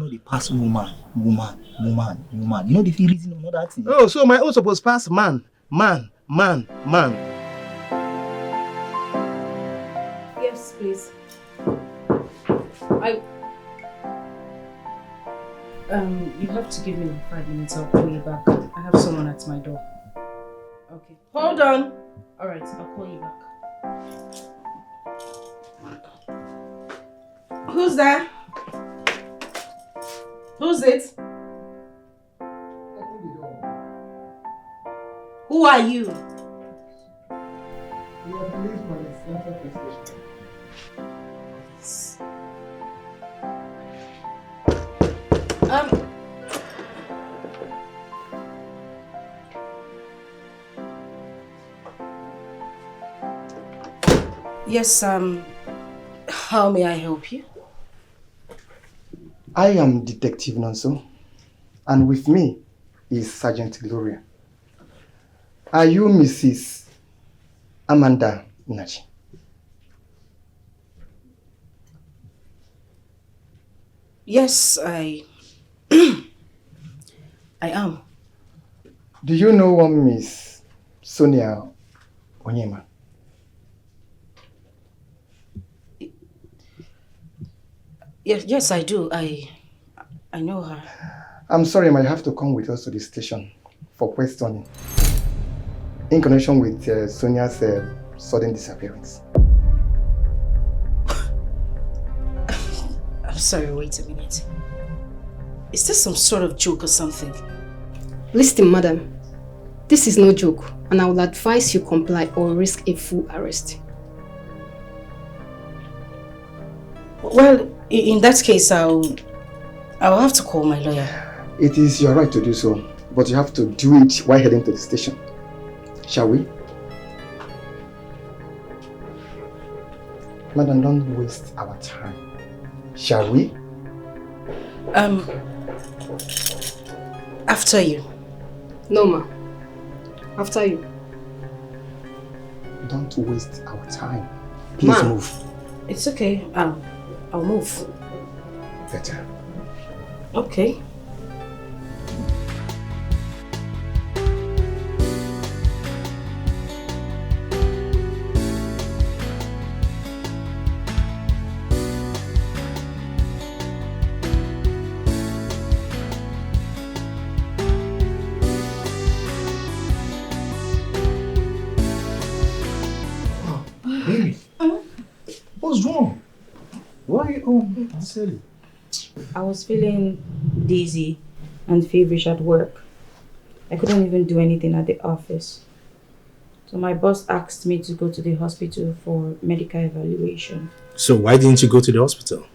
the pass woman. You know the feel reason on that thing. Oh, so my own supposed pass man. Yes, please. You have to give me 5 minutes. I'll call you back. I have someone at my door. Okay. Hold on. All right, I'll call you back. Who's there? Who's it? Who are you? We are police from the Central Police Station. Yes, how may I help you? I am Detective Nonso, and with me is Sergeant Gloria. Are you Mrs. Amanda Nachi? Yes, I am. Do you know one Miss Sonia Onyema? Yes, I do. I know her. I'm sorry, I might have to come with us to the station for questioning in connection with Sonia's sudden disappearance. I'm sorry, wait a minute. Is this some sort of joke or something? Listen, madam. This is no joke, and I would advise you comply or risk a full arrest. Well, in that case, I'll have to call my lawyer. It is your right to do so, but you have to do it while heading to the station. Shall we? Madam, don't waste our time. Shall we? After you. No, ma. After you. Don't waste our time. Please move. It's okay. I'll move. Better. Okay. What's wrong? Why are you home this early? I was feeling dizzy and feverish at work. I couldn't even do anything at the office. So my boss asked me to go to the hospital for medical evaluation. So why didn't you go to the hospital?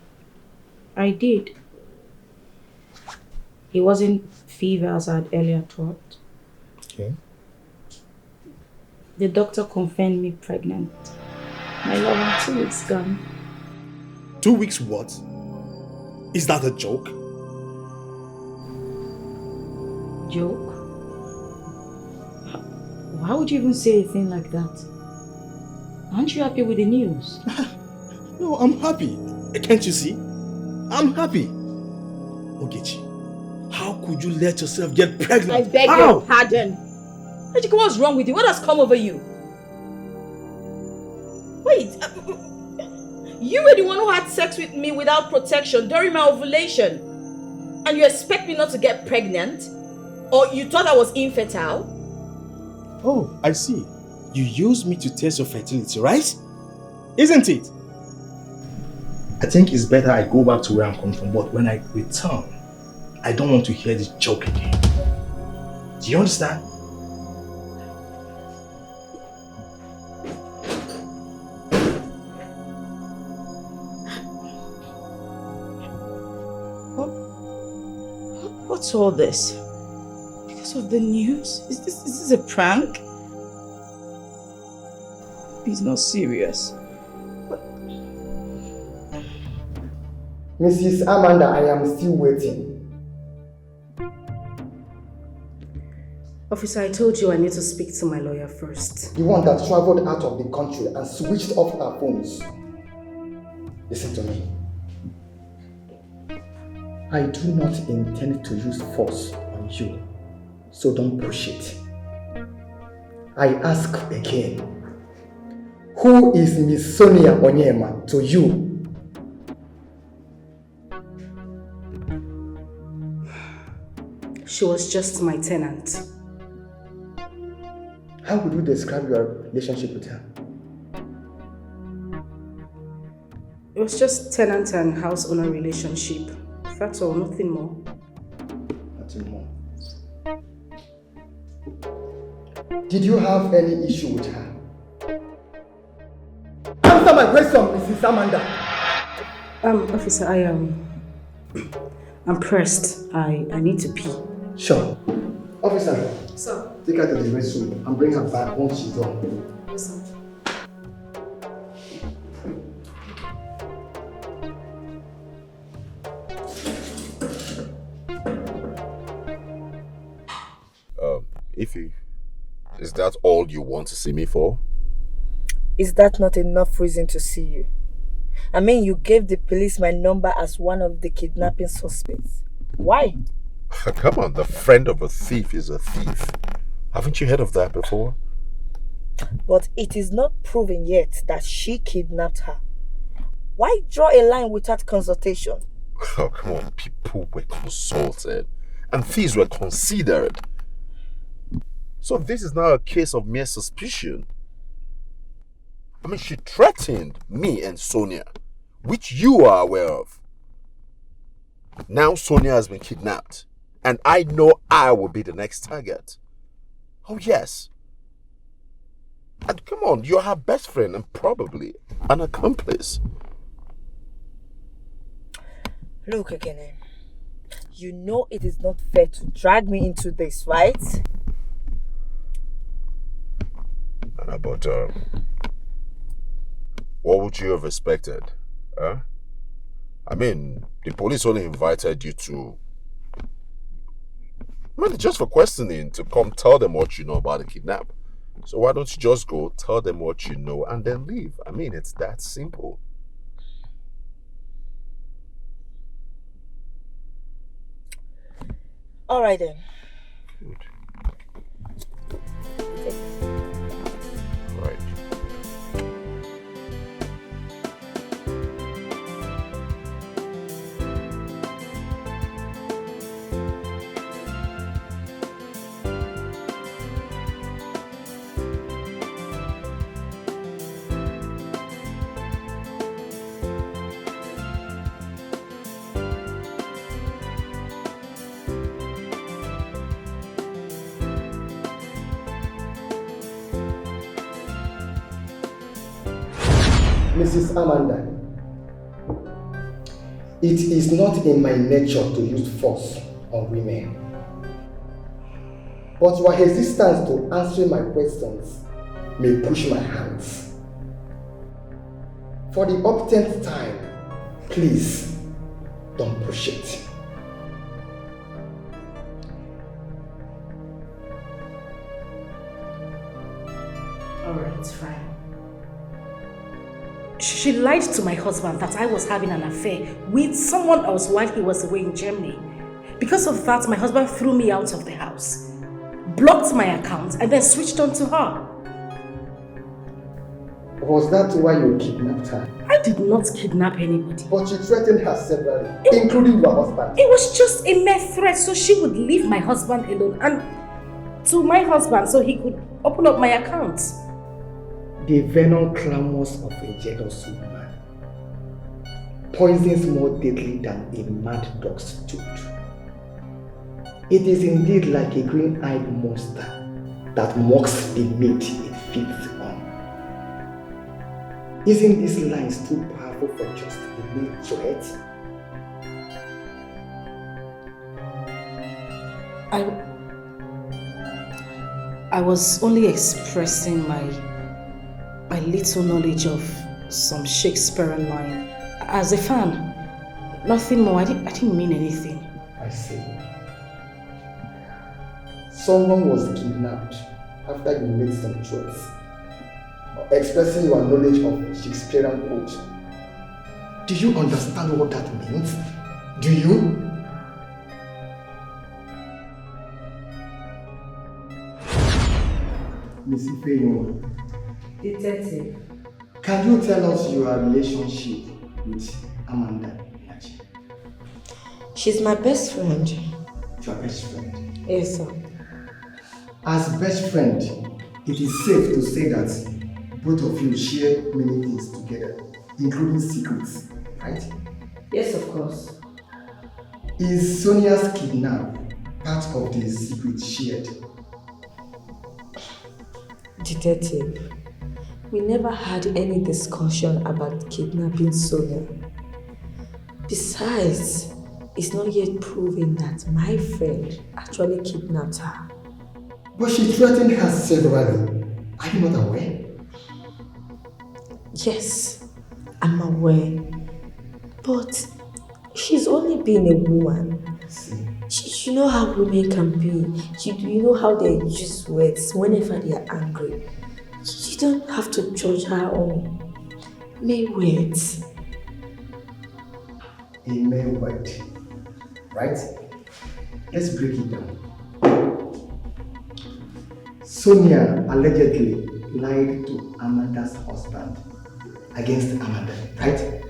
I did. It wasn't fever as I had earlier thought. Okay. The doctor confirmed me pregnant. My love, I'm 2 weeks gone. 2 weeks what? Is that a joke? Joke? Why would you even say a thing like that? Aren't you happy with the news? No, I'm happy. Can't you see? I'm happy. Ogechi, how could you let yourself get pregnant? I beg your pardon. Ejike, what's wrong with you? What has come over you? Wait, you were the one who had sex with me without protection during my ovulation. And you expect me not to get pregnant? Or you thought I was infertile? Oh, I see. You used me to test your fertility, right? Isn't it? I think it's better I go back to where I'm coming from, but when I return, I don't want to hear this joke again. Do you understand? What's all this? Because of the news? Is this a prank? He's not serious. Mrs. Amanda, I am still waiting. Officer, I told you I need to speak to my lawyer first. The one that traveled out of the country and switched off our phones. Listen to me. I do not intend to use force on you, so don't push it. I ask again, who is Miss Sonia Onyema to you? She was just my tenant. How would you describe your relationship with her? It was just tenant and house owner relationship. That's all, nothing more. Nothing more. Did you have any issue with her? Answer my question, Mrs. Amanda. Officer, I'm pressed. I need to pee. Sure. Officer, Sir. take her to the restroom and bring her back once she's done. Yes, sir. Ify, is that all you want to see me for? Is that not enough reason to see you? I mean, you gave the police my number as one of the kidnapping suspects. Why? Come on, the friend of a thief is a thief. Haven't you heard of that before? But it is not proven yet that she kidnapped her. Why draw a line without consultation? Oh, come on, people were consulted and thieves were considered. So this is now a case of mere suspicion. I mean, she threatened me and Sonia, which you are aware of. Now Sonia has been kidnapped, and I know I will be the next target. Oh yes. And come on, you're her best friend and probably an accomplice. Look again, you know it is not fair to drag me into this, right? But what would you have expected? Huh? I mean, the police only invited you to, just for questioning, to come tell them what you know about the kidnap. So why don't you just go, tell them what you know, and then leave? I mean, it's that simple. All right then. Good. Okay. Right. Mrs. Amanda, it is not in my nature to use force on women. But your resistance to answering my questions may push my hands. For the uptenth time, please don't push it. Alright, fine. She lied to my husband that I was having an affair with someone else while he was away in Germany. Because of that, my husband threw me out of the house, blocked my account, and then switched on to her. Was that why you kidnapped her? I did not kidnap anybody. But you threatened her severally, including your husband. It was just a mere threat so she would leave my husband alone and to my husband so he could open up my account. The venom clamors of a jealous woman poisons more deadly than a mad dog's tooth. It is indeed like a green-eyed monster that mocks the meat it feeds on. Isn't this line too powerful for just a mere threat? I was only expressing my little knowledge of some Shakespearean line. As a fan, nothing more. I didn't mean anything. I see. Someone was kidnapped after you made some choice, expressing your knowledge of Shakespearean quote. Do you understand what that means? Do you? Miss Philmond, Detective. can you tell us your relationship with Amanda? She's my best friend. Your best friend? Yes, sir. As best friend, it is safe to say that both of you share many things together, including secrets, right? Yes, of course. Is Sonia's kidnap part of the secret shared? Detective, we never had any discussion about kidnapping Sonia. Besides, it's not yet proven that my friend actually kidnapped her. But she threatened her severally. Are you not aware? Yes, I'm aware. But she's only been a woman. You know how women can be. You know how they use words whenever they are angry. You don't have to judge her on mere words. A mere word, right? Let's break it down. Sonia allegedly lied to Amanda's husband against Amanda, right?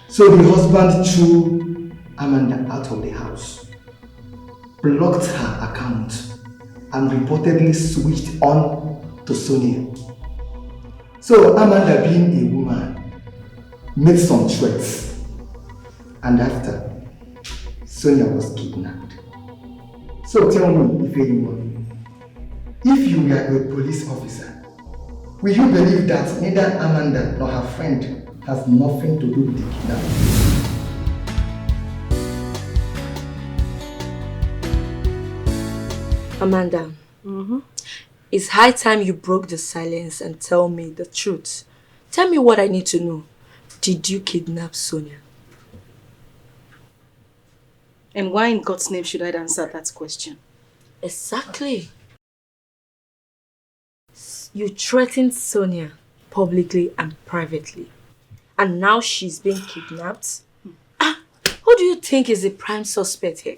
So the husband threw Amanda out of the house, blocked her account, and reportedly switched on to Sonia. So Amanda, being a woman, made some threats, and after, Sonia was kidnapped. So tell me, if you were a police officer, will you believe that neither Amanda nor her friend has nothing to do with the kidnapping? Amanda, it's high time you broke the silence and tell me the truth. Tell me what I need to know. Did you kidnap Sonia? And why in God's name should I answer that question? Exactly. You threatened Sonia publicly and privately. And now she's being kidnapped? Who do you think is the prime suspect here?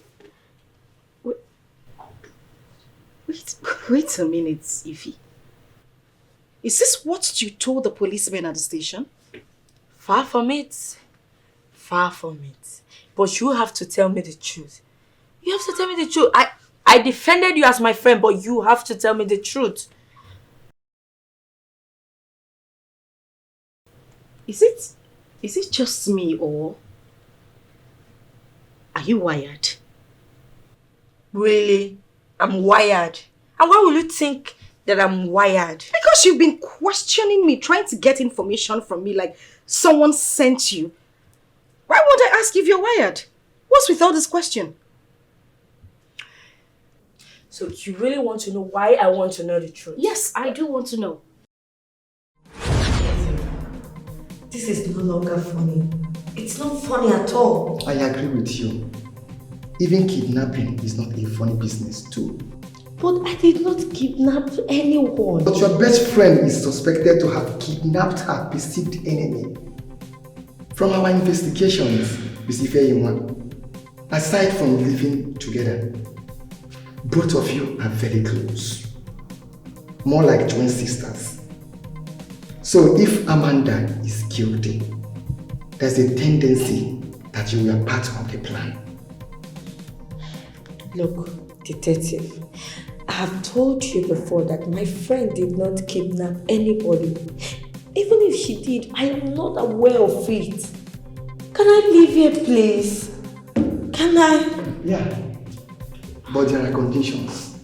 Wait a minute, Ify. Is this what you told the policemen at the station? Far from it. Far from it. But you have to tell me the truth. You have to tell me the truth. I defended you as my friend, but you have to tell me the truth. Is it just me, or are you wired? Really? I'm wired. And why will you think that I'm wired? Because you've been questioning me, trying to get information from me like someone sent you. Why won't I ask if you're wired? What's with all this question? So you really want to know why I want to know the truth? Yes, I do want to know. This is no longer funny. It's not funny at all. I agree with you. Even kidnapping is not a funny business too. But I did not kidnap anyone. But your best friend is suspected to have kidnapped her perceived enemy. From our investigations, Ms. Ifeyinwa, aside from living together, both of you are very close. More like twin sisters. So if Amanda is guilty, there's a tendency that you were part of the plan. Look, detective, I have told you before that my friend did not kidnap anybody. Even if she did, I am not aware of it. Can I leave here, please? Can I? Yeah, but there are conditions.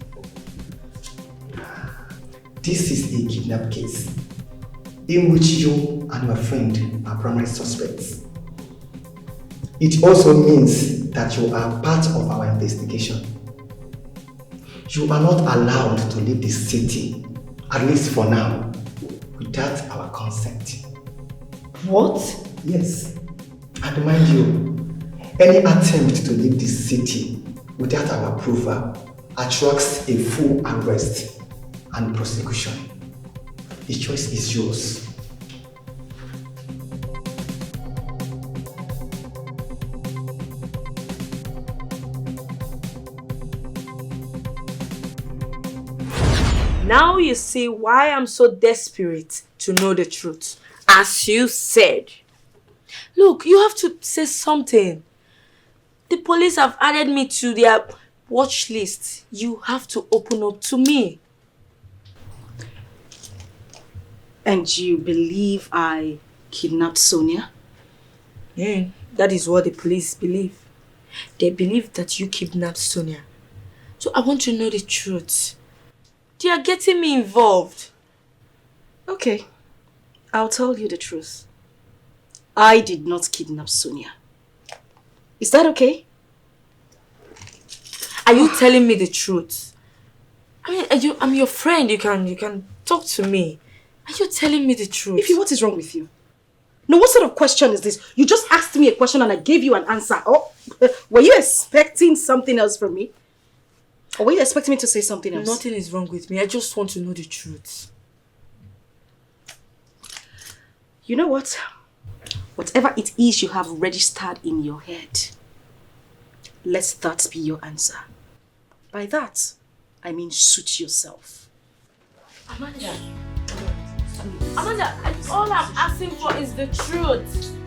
This is a kidnap case in which you and your friend are primary suspects. It also means that you are part of our investigation. You are not allowed to leave the city, at least for now, without our consent. What? Yes. And mind you, any attempt to leave the city without our approval attracts a full arrest and prosecution. The choice is yours. Now you see why I'm so desperate to know the truth. As you said. Look, you have to say something. The police have added me to their watch list. You have to open up to me. And you believe I kidnapped Sonia? Yeah, that is what the police believe. They believe that you kidnapped Sonia. So I want to know the truth. They are getting me involved. Okay, I'll tell you the truth. I did not kidnap Sonia. Is that okay? Are you telling me the truth? I mean, I'm your friend. You can talk to me. Are you telling me the truth? Ify, what is wrong with you? No, what sort of question is this? You just asked me a question and I gave you an answer. Oh, were you expecting something else from me? Or were you expecting me to say something else? Nothing is wrong with me. I just want to know the truth. You know what? Whatever it is you have registered in your head, let that be your answer. By that, I mean suit yourself. Amanda, all I'm asking for is the truth.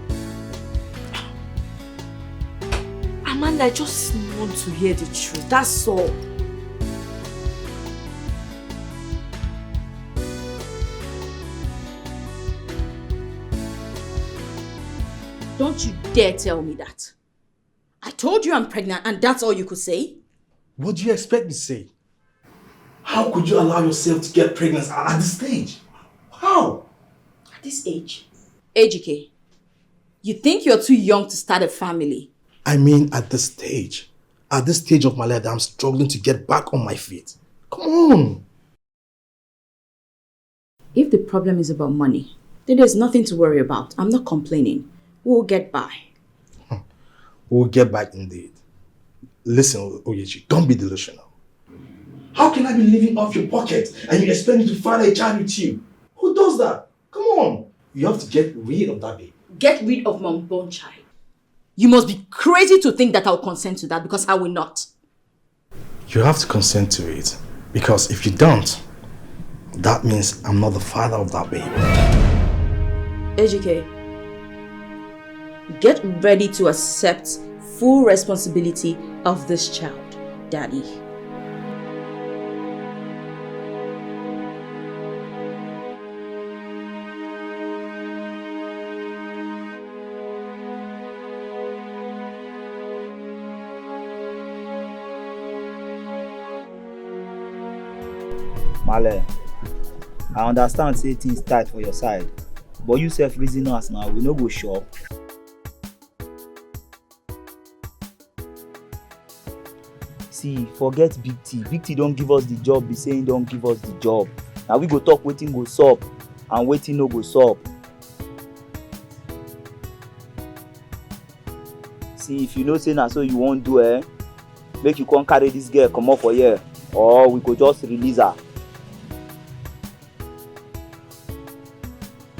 Amanda, I just want to hear the truth. That's all. Don't you dare tell me that. I told you I'm pregnant and that's all you could say? What do you expect me to say? How could you allow yourself to get pregnant at this stage? How? At this age? Ejike, you think you're too young to start a family? I mean at this stage. At this stage of my life, I'm struggling to get back on my feet. Come on. If the problem is about money, then there's nothing to worry about. I'm not complaining. We'll get by. We'll get back indeed. Listen, Oyechi, don't be delusional. How can I be living off your pocket and you expect me to father a child with you? Who does that? Come on. You have to get rid of that baby. Get rid of my unborn child. You must be crazy to think that I'll consent to that because I will not. You have to consent to it. Because if you don't, that means I'm not the father of that baby. Ejike, get ready to accept full responsibility of this child, Daddy. Male, I understand say things tight for your side, but you self reason us now, we no go shop. See, forget Big T. Big T don't give us the job, be saying don't give us the job. Now we go talk wetin go sup and wetin no go sup. See, if you know say na so you won't do, make you come carry this girl come up for here, or we go just release her.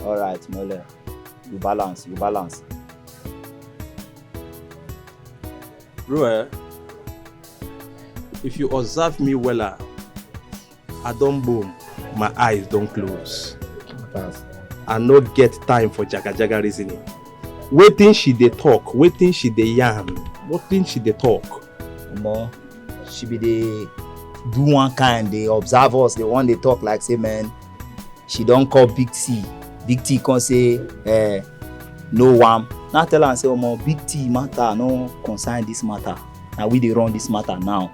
Alright, Mole. You balance. Bro, if you observe me well, I don't boom, my eyes don't close. I no get time for jaga reasoning. Waiting she dey talk, waiting she dey yarn, waiting she dey talk. Omo, she be dey do one kind, dey observe us, dey one dey talk like say man, she don call Big T. Big T come say, no wam. Now tell her say, omo, Big T matter no concern this matter. Now we dey run this matter now.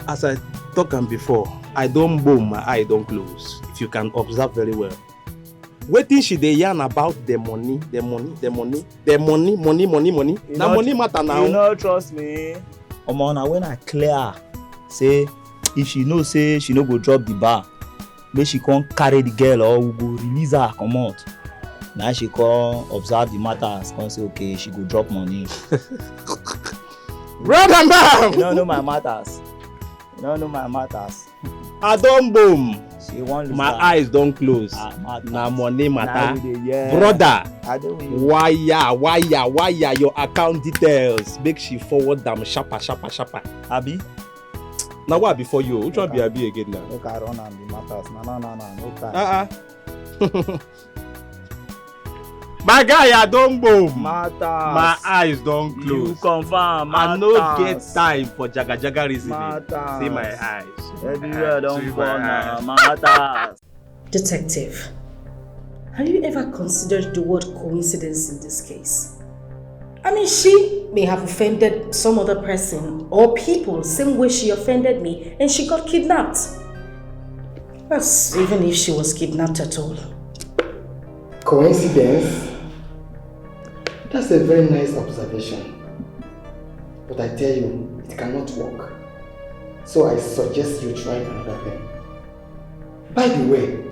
As I talk am before, I don't boom, my eye don't close. If you can observe very well. Waiting she dey yarn about the money. Now money matter now. You no trust me. Omo, na when I clear her, say if she know say she no go drop the bar, make she come carry the girl or we go release her comot. Now she come observe the matters, come say okay, she go drop money. Brother man! You don't know my matters. I don't boom. My eyes don't close. Na money matter. Brother, wire your account details. Make she forward them sharper. Abi? Now what before you? Which one be Abi again now? Look, I run and the matters. No time. My guy, I don't boom. Matters. My eyes don't close. You confirm. Matters. I no get time for jaga reasoning. Matters. See my eyes. Everywhere don't fall now. Matters. Detective, have you ever considered the word coincidence in this case? I mean, she may have offended some other person or people same way she offended me and she got kidnapped. That's even if she was kidnapped at all. Coincidence? That's a very nice observation. But I tell you, it cannot work. So I suggest you try another thing. By the way,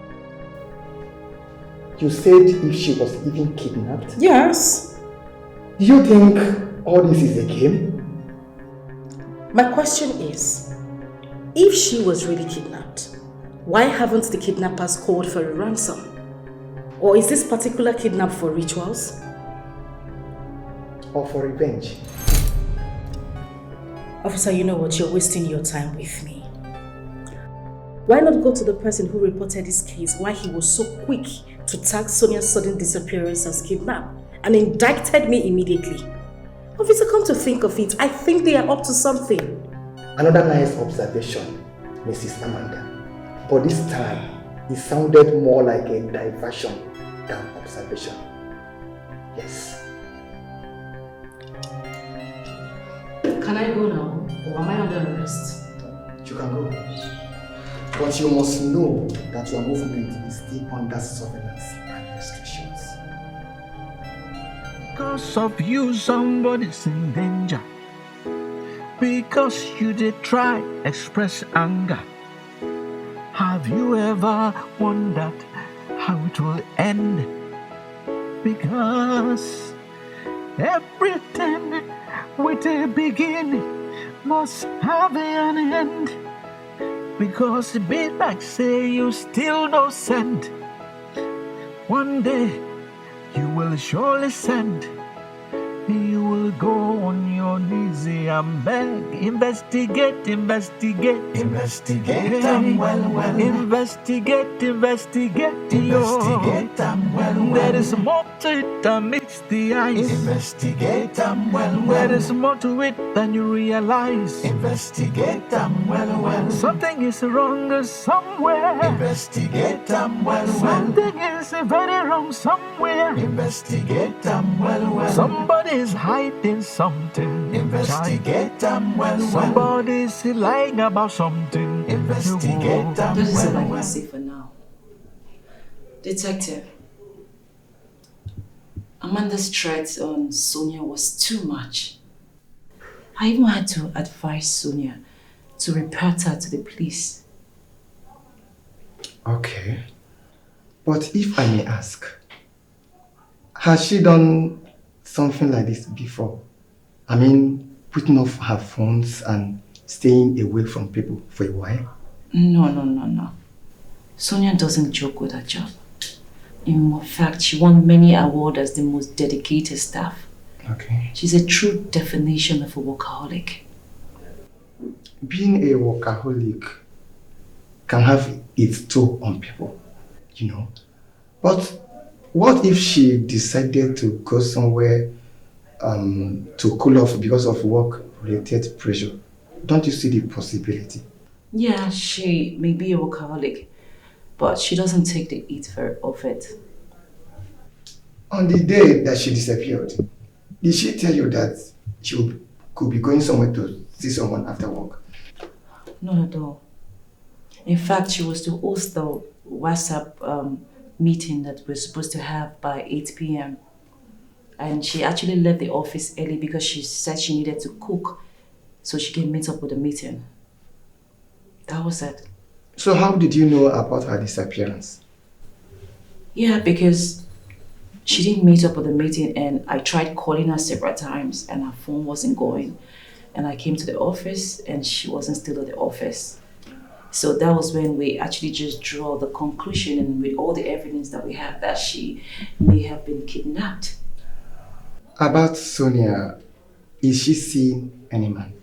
you said if she was even kidnapped? Yes. Do you think all this is a game? My question is, if she was really kidnapped, why haven't the kidnappers called for a ransom? Or is this particular kidnap for rituals? Or for revenge? Officer, you know what? You're wasting your time with me. Why not go to the person who reported this case, why he was so quick to tag Sonia's sudden disappearance as kidnap and indicted me immediately? Officer, come to think of it, I think they are up to something. Another nice observation, Mrs. Amanda. But this time, it sounded more like a diversion than observation. Yes. Can I go now? Or am I under arrest? You can go. But you must know that your movement is still under surveillance and restrictions. Because of you, somebody's in danger. Because you did try express anger. Have you ever wondered how it will end? Because everything with a beginning must have an end. Because the beat like say you still no send. One day you will surely send. You will go on your knees and beg. Investigate. Investigate them well. Investigate. Investigate them well. There is more to it than meets the eyes. Investigate them well. There is more to it than you realize. Investigate them well. Something is wrong somewhere. Investigate them well. Something is very wrong somewhere. Investigate them well. Somebody is hiding something. Investigate Investigate them well. Somebody's lying about something. Investigate them That is all I well. can say for now. Detective, Amanda's threat on Sonia was too much. I even had to advise Sonia to report her to the police. Okay. But if I may ask, has she done something like this before? I mean, putting off her phones and staying away from people for a while? No. Sonia doesn't joke with her job. In fact, she won many awards as the most dedicated staff. Okay. She's a true definition of a workaholic. Being a workaholic can have its toll on people, you know. But what if she decided to go somewhere to cool off because of work-related pressure? Don't you see the possibility? Yeah, she may be a workaholic, but she doesn't take the heat of it. On the day that she disappeared, did she tell you that she could be going somewhere to see someone after work? Not at all. In fact, she was to host the WhatsApp meeting that we're supposed to have by 8 p.m. And she actually left the office early because she said she needed to cook so she can meet up with the meeting. That was it. So how did you know about her disappearance? Yeah, because she didn't meet up with the meeting and I tried calling her several times and her phone wasn't going. And I came to the office and she wasn't still at the office. So that was when we actually just draw the conclusion, and with all the evidence that we have, that she may have been kidnapped. About Sonia, is she seeing any man?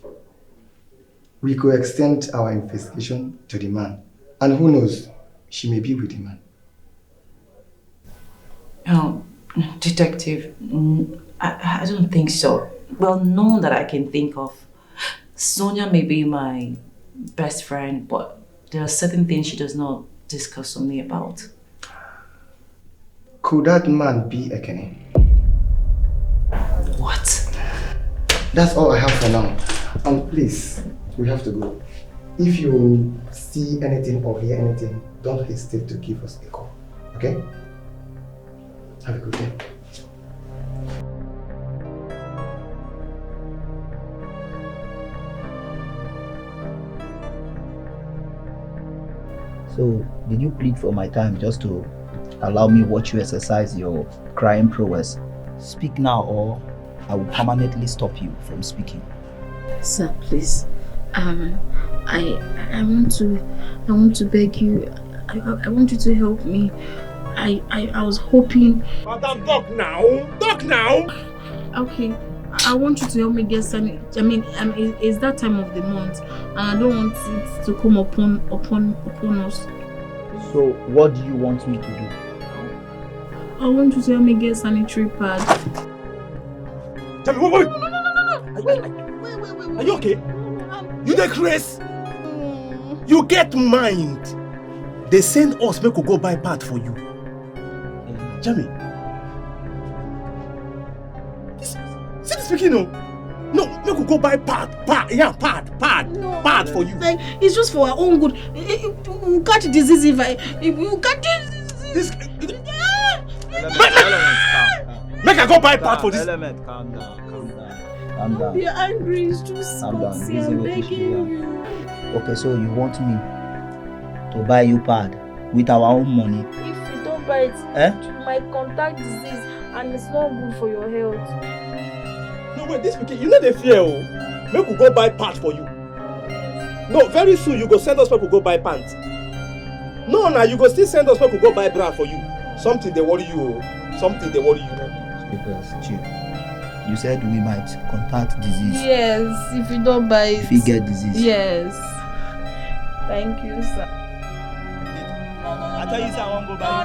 We could extend our investigation to the man. And who knows, she may be with the man. Detective, I don't think so. Well, none that I can think of. Sonia may be my best friend, but there are certain things she does not discuss with me about. Could that man be Ekene? What? That's all I have for now. Please, we have to go. If you see anything or hear anything, don't hesitate to give us a call. Okay? Have a good day. So, did you plead for my time just to allow me watch you exercise your crime prowess? Speak now or I will permanently stop you from speaking. Sir, please. I want to beg you. I want you to help me. I was hoping. Madam, talk now. Talk now. Okay. I want you to help me get some. It's that time of the month, and I don't want it to come upon us. So, what do you want me to do? I want you to help me get sanitary pads. Tell me, wait. Wait. Are you okay? You the Chris? You get mind. They send us make we go buy part for you. Jamie. See this speaking, no, make we go buy part for you. Like, it's just for our own good. You catch disease if you catch this. Make I go buy part for this. Element, calm down. You're angry, it's too spicy. I'm begging you. Okay, so you want me to buy you pad with our own money? If you don't buy it, it might contact disease and it's not good for your health. No, wait, this weekend, you know the fear, make we go buy part for you. No, very soon you go send us make we go buy pants. No, you go still send us make we go buy bra for you. Something they worry you, something they worry you. Because, Chief, you said we might contact disease. Yes, if you don't buy it. If you get disease. Yes. Thank you, sir. I tell you, sir, I won't go buy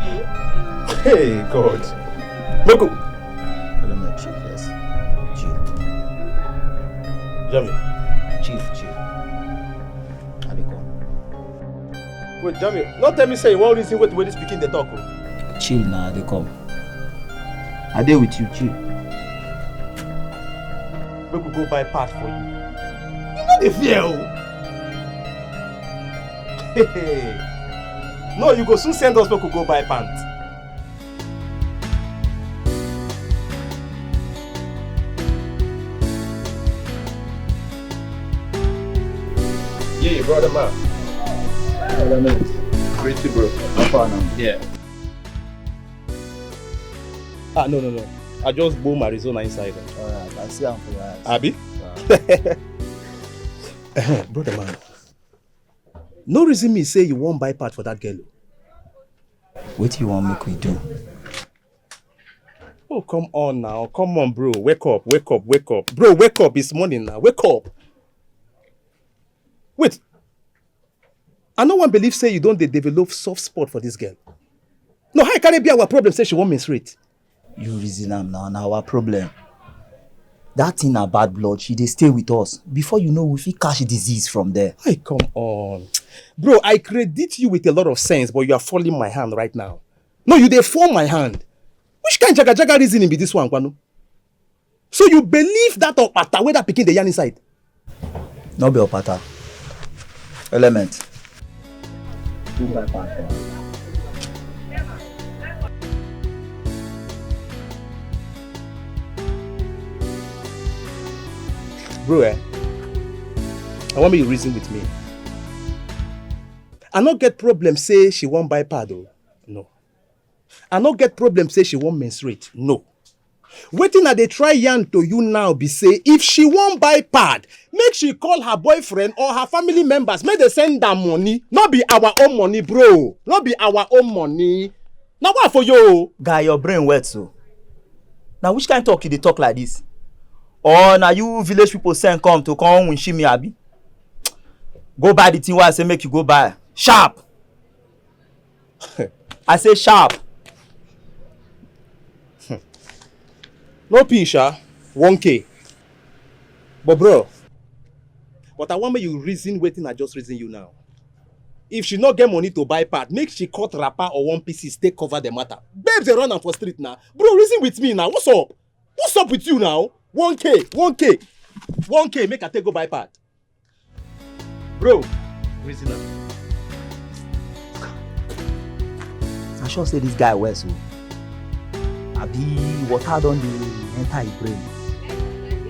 you. Hey, God. Look. Element, Chief, yes. Chief. Jamie. Chief. I be gone. Wait, Jamie, not tell me say you won't reason wait this speaking the talk. Chill now, they come. I deal with you, chill. we could go buy part for you. You know the fear. Hey. No, you go soon send us we could go buy pants. Yeah, brother man. Brother man. Pretty bro. How far now? Yeah. No. I just boom Arizona inside. Alright, I see I'm for your eyes. Abi? Brother man. No reason me say you won't buy part for that girl. What do you want me to do? Oh, come on now. Come on, bro. Wake up. Bro, wake up. It's morning now. Wake up. Wait. I no one believe say you don't develop soft spot for this girl. No, how can it be our problem say she won't menstruate? You reason am now, our problem. That thing na bad blood, she dey stay with us. Before you know, we fit catch disease from there. Hey, come on. Bro, I credit you with a lot of sense, but you are falling my hand right now. No, you dey fall my hand. Which kind jaga reasoning be this one, Kwano? So you believe that opata where that pikin dey yarn inside? No be opata. Element. Do my part. Bro, I want me to reason with me. I not get problem say she won't buy pad though. No. I not get problem say she won't menstruate. No. Waiting at they try yarn to you now be say if she won't buy pad, make she call her boyfriend or her family members. Make they send them money. Not be our own money, bro. Not be our own money. Now what for you? Guy, your brain wet so. Now which kind of talk you dey talk like this? Or now you village people send come to come win me abi? Go buy the thing where I say make you go buy. Sharp. I say sharp. No Pisha, 1K. But bro, but I want me you reason waiting, I just reason you now. If she not get money to buy part, make she cut wrapper or one pieces, take cover the matter. Babes, they run am for street now. Bro, reason with me now. What's up? What's up with you now? 1K, make I take go buy part. Bro, reason now. I sure say this guy well so. Abi water don dey enter his brain.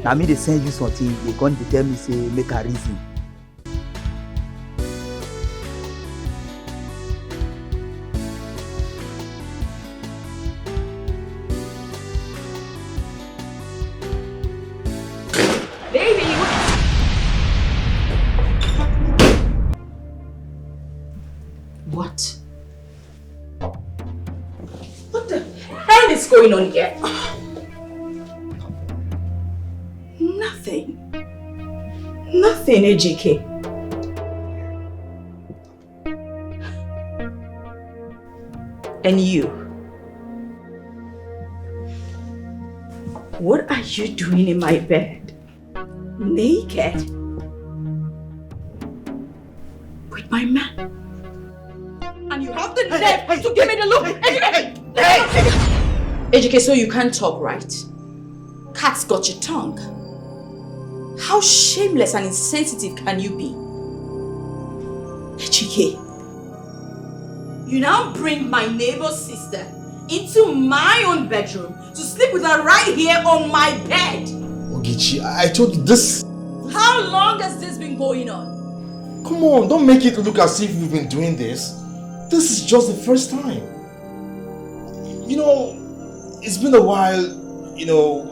Na me dey send you something, they come dey tell me say make a reason. What? What the hell is going on here? Nothing. Nothing, AJK. And you? What are you doing in my bed? Naked? With my man? And you have the nerve to give me the look. AJK, so you can't talk, right? Cat's got your tongue. How shameless and insensitive can you be? AJK, you now bring my neighbor's sister into my own bedroom to sleep with her right here on my bed. Ogechi, I told you this. How long has this been going on? Come on, don't make it look as if we've been doing this. This is just the first time. You know, it's been a while, you know,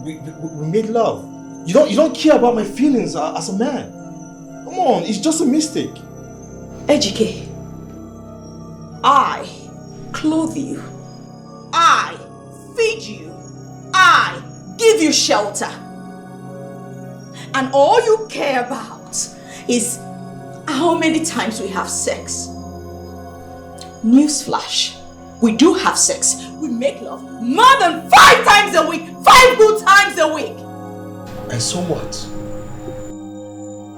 we made love. You don't care about my feelings as a man. Come on, it's just a mistake. AJK, I clothe you. I feed you. I give you shelter. And all you care about is how many times we have sex. Newsflash, we do have sex. We make love more than 5 times a week. 5 good times a week. And so what?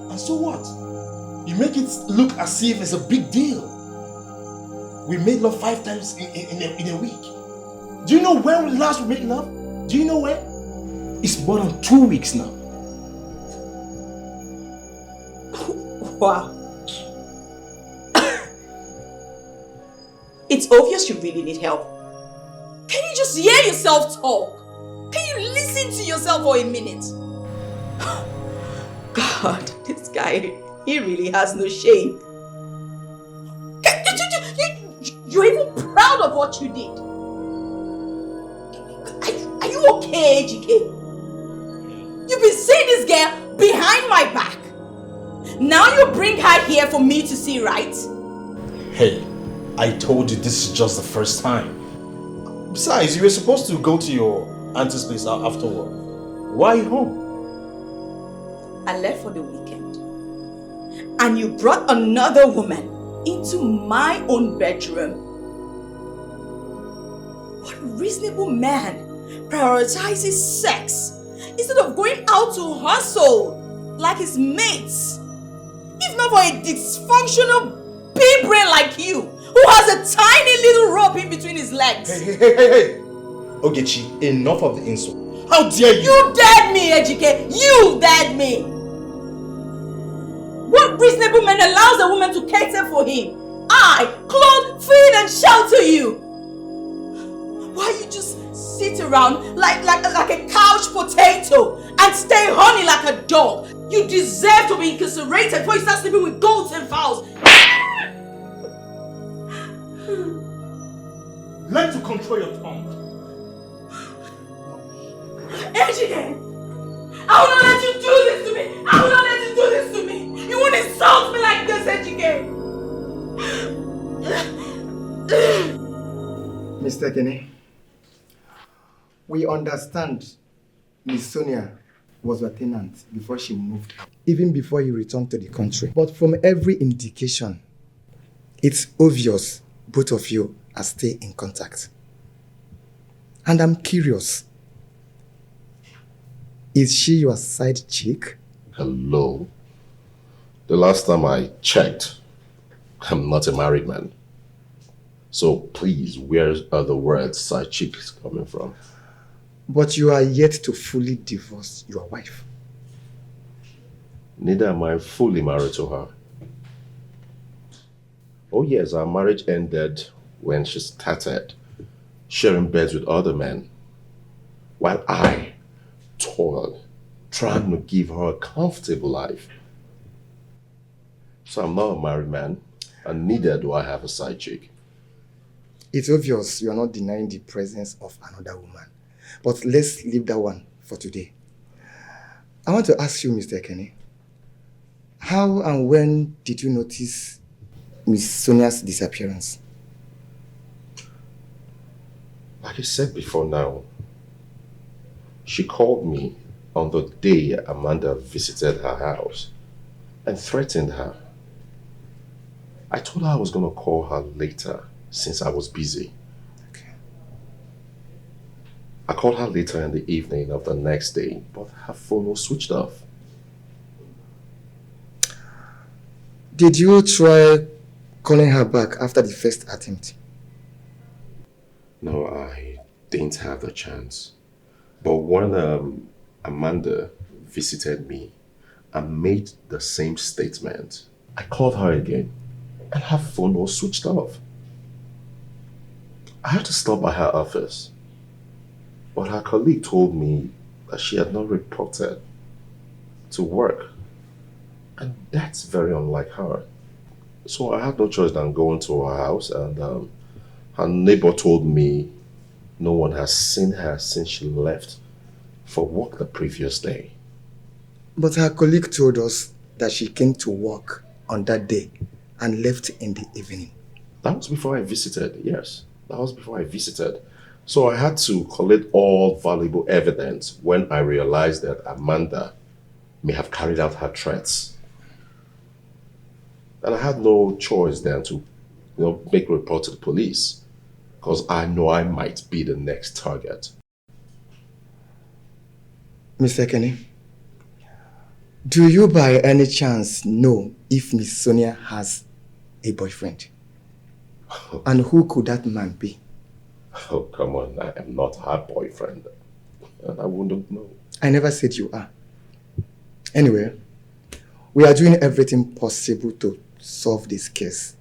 And so what? You make it look as if it's a big deal. We made love 5 times in a week. Do you know when last we made love? Do you know when? It's more than 2 weeks now. Wow. It's obvious you really need help. Can you just hear yourself talk? Can you listen to yourself for a minute? God, this guy, he really has no shame. You're even proud of what you did. Are you okay, GK? You've been seeing this girl behind my back. Now you bring her here for me to see, right? Hey, I told you this is just the first time. Besides, you were supposed to go to your auntie's place after work. Why are you home? I left for the weekend. And you brought another woman into my own bedroom. What reasonable man prioritizes sex instead of going out to hustle like his mates? If not for a dysfunctional big brain like you, who has a tiny little rope in between his legs. Hey. Ogechi, enough of the insult. How dare you? You dared me, Ejike. You dared me. What reasonable man allows a woman to cater for him? I clothe, feed and shelter you. Why you just sit around like a couch potato and stay horny like a dog? You deserve to be incarcerated before you start sleeping with goats and fowls. Learn to control your tongue. Ejike, I will not let you do this to me. I will not let you do this to me. You won't insult me like this, Ejike. Mr. Kenny, we understand Miss Sonia was a tenant before she moved, even before you returned to the country. But from every indication, it's obvious both of you are still in contact. And I'm curious, is she your side chick? Hello? The last time I checked, I'm not a married man. So please, where are the words side chick coming from? But you are yet to fully divorce your wife. Neither am I fully married to her. Oh yes, our marriage ended when she started sharing beds with other men, while I toiled, trying to give her a comfortable life. So I'm not a married man, and neither do I have a side chick. It's obvious you are not denying the presence of another woman. But let's leave that one for today. I want to ask you, Mr. Kenny, how and when did you notice Miss Sonia's disappearance? Like I said before now, she called me on the day Amanda visited her house and threatened her. I told her I was going to call her later since I was busy. Okay. I called her later in the evening of the next day, but her phone was switched off. Did you try calling her back after the first attempt? No, I didn't have the chance. But when Amanda visited me and made the same statement, I called her again and her phone was switched off. I had to stop by her office, but her colleague told me that she had not reported to work, and that's very unlike her. So I had no choice than going to her house, and her neighbor told me no one has seen her since she left for work the previous day. But her colleague told us that she came to work on that day and left in the evening. That was before I visited, yes. That was before I visited. So I had to collect all valuable evidence when I realized that Amanda may have carried out her threats. And I had no choice then to make a report to the police, because I know I might be the next target. Mr. Kenny, do you by any chance know if Miss Sonia has a boyfriend? And who could that man be? Oh, come on, I am not her boyfriend. I wouldn't know. I never said you are. Anyway, We are doing everything possible to solve this case.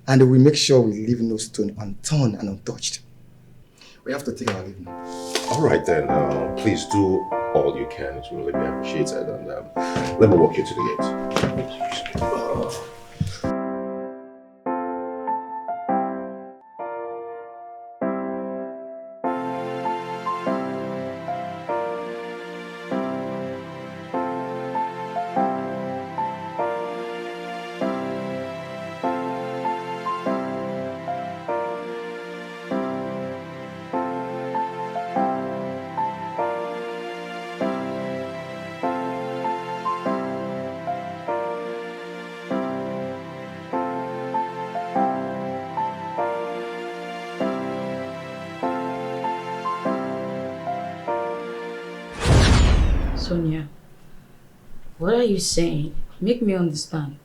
And we make sure we leave no stone unturned and untouched. We have to take our leave now. All right then, please do all you can. It's really be appreciated. And let me walk you to the gate. Sonia, what are you saying? Make me understand.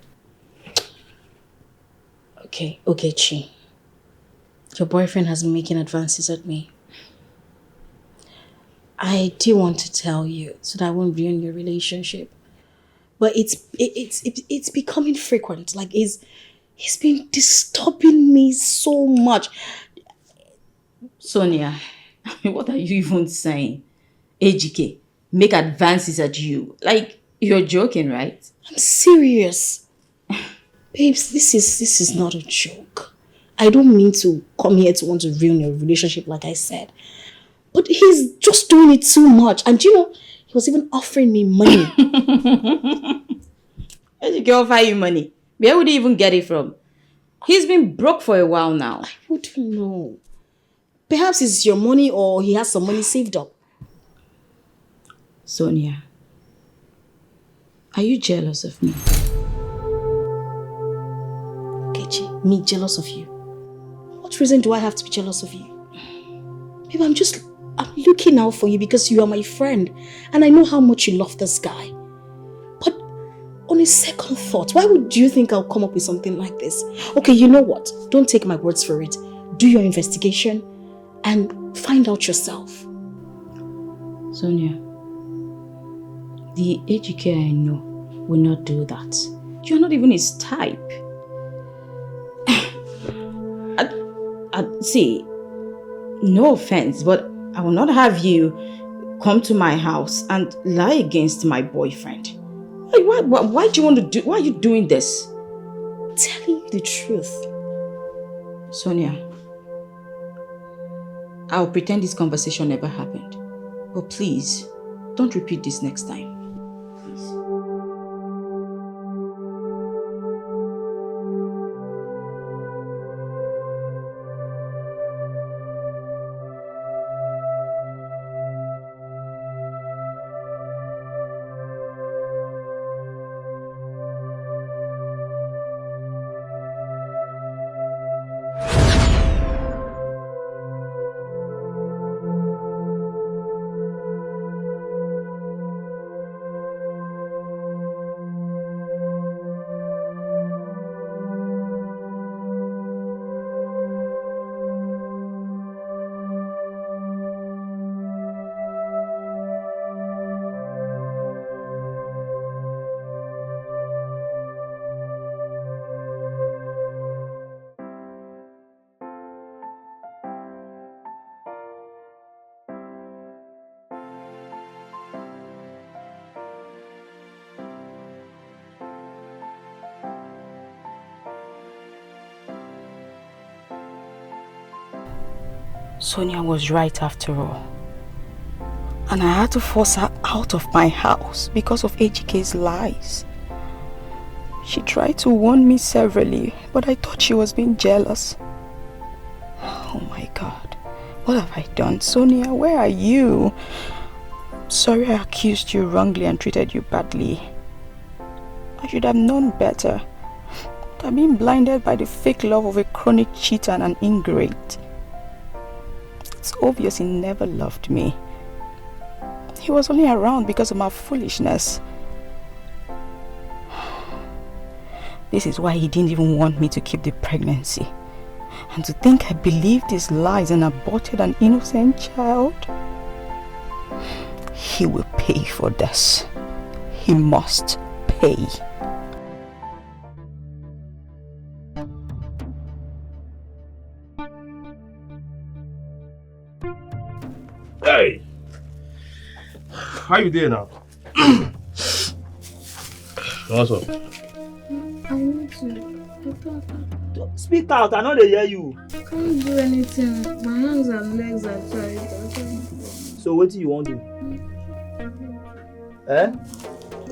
Okay, Chi. Your boyfriend has been making advances at me. I do want to tell you so that I won't ruin your relationship. But it's becoming frequent. Like he's been disturbing me so much. Sonia, what are you even saying? AGK, make advances at you. Like, you're joking, right? I'm serious. Babes, this is not a joke. I don't mean to come here to want to ruin your relationship like I said. But he's just doing it too much. And you know, he was even offering me money. Where did he offer you money? Where would he even get it from? He's been broke for a while now. I wouldn't know. Perhaps it's your money or he has some money saved up. Sonia, are you jealous of me? Kechi, me jealous of you? What reason do I have to be jealous of you? Babe, I'm looking out for you because you are my friend and I know how much you love this guy. But on a second thought, why would you think I'll come up with something like this? Okay, you know what? Don't take my words for it. Do your investigation and find out yourself. Sonia, the AGK I know will not do that. You're not even his type. See, no offense, but I will not have you come to my house and lie against my boyfriend. Why do you want to do? Why are you doing this? I'm telling you the truth. Sonia, I'll pretend this conversation never happened. But please, don't repeat this next time. Sonia was right after all. And I had to force her out of my house because of AGK's lies. She tried to warn me severally, but I thought she was being jealous. Oh my God, what have I done? Sonia, where are you? Sorry I accused you wrongly and treated you badly. I should have known better. But I've been blinded by the fake love of a chronic cheater and an ingrate. It's obvious he never loved me. He was only around because of my foolishness. This is why he didn't even want me to keep the pregnancy. And to think I believed his lies and aborted an innocent child. He will pay for this. He must pay. How you doing now? What's up? I need to. Speak out, I know they hear you. I can't do anything. My hands and legs are tired. So what do you want to do? Eh?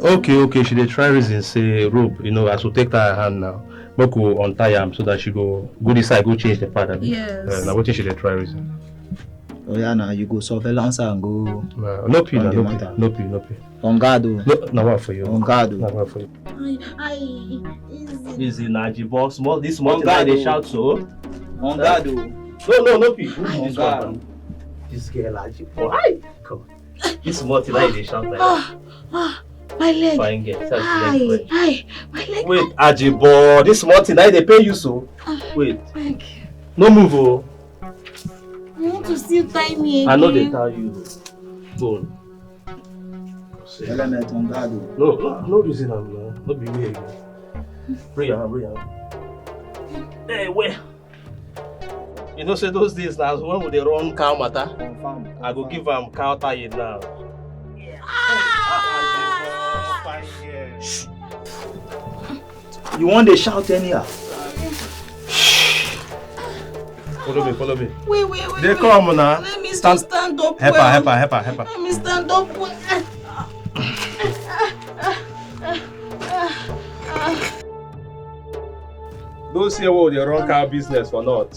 Okay, she dey try reason say rope, as we take her hand now. Make we untie am so that she go this side, go change the pad. Yes. Now what she dey try reason? Oh yeah, now you go surveillance and go. No pee. On guard, oh. No one for you. On guard, no one for you. Easy, Naji boss. This small guy they shout so. On guard, No pee. On guard. This girl, Naji boy. Hi, come on. This small guy they shout like that. My leg. Fine girl. Hi, my leg. Wait, Ajibo, this small thing they pay you so. Wait. No move, oh. You want to still tie me again? I know they tell you. Go. Element on guard. No reason I'm no be way again. Bring your hand. Hey, where? You know, say those days now, when would they run cow matter? I go give them cow tie now. You want to shout anyhow? Follow me. Wait. They come now. Let me stand up. Help her. Let me stand up. Those here will they run cow business for not.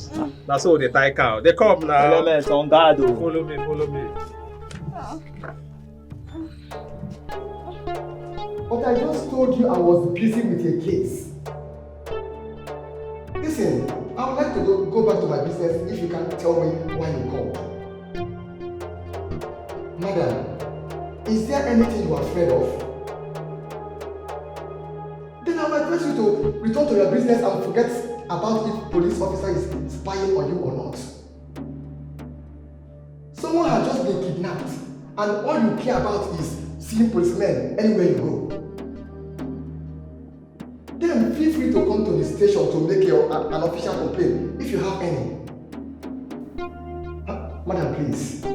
That's how they tie cow. They come now. Element on guard. Follow me. But I just told you I was busy with a case. Listen, I would like to go back to my business if you can tell me why you called. Madam, is there anything you are afraid of? Then I might advise you to return to your business and forget about if police officer is spying on you or not. Someone has just been kidnapped and all you care about is seeing policemen anywhere you go. Then feel free to come to the station to make an official complaint if you have any. Madam, please.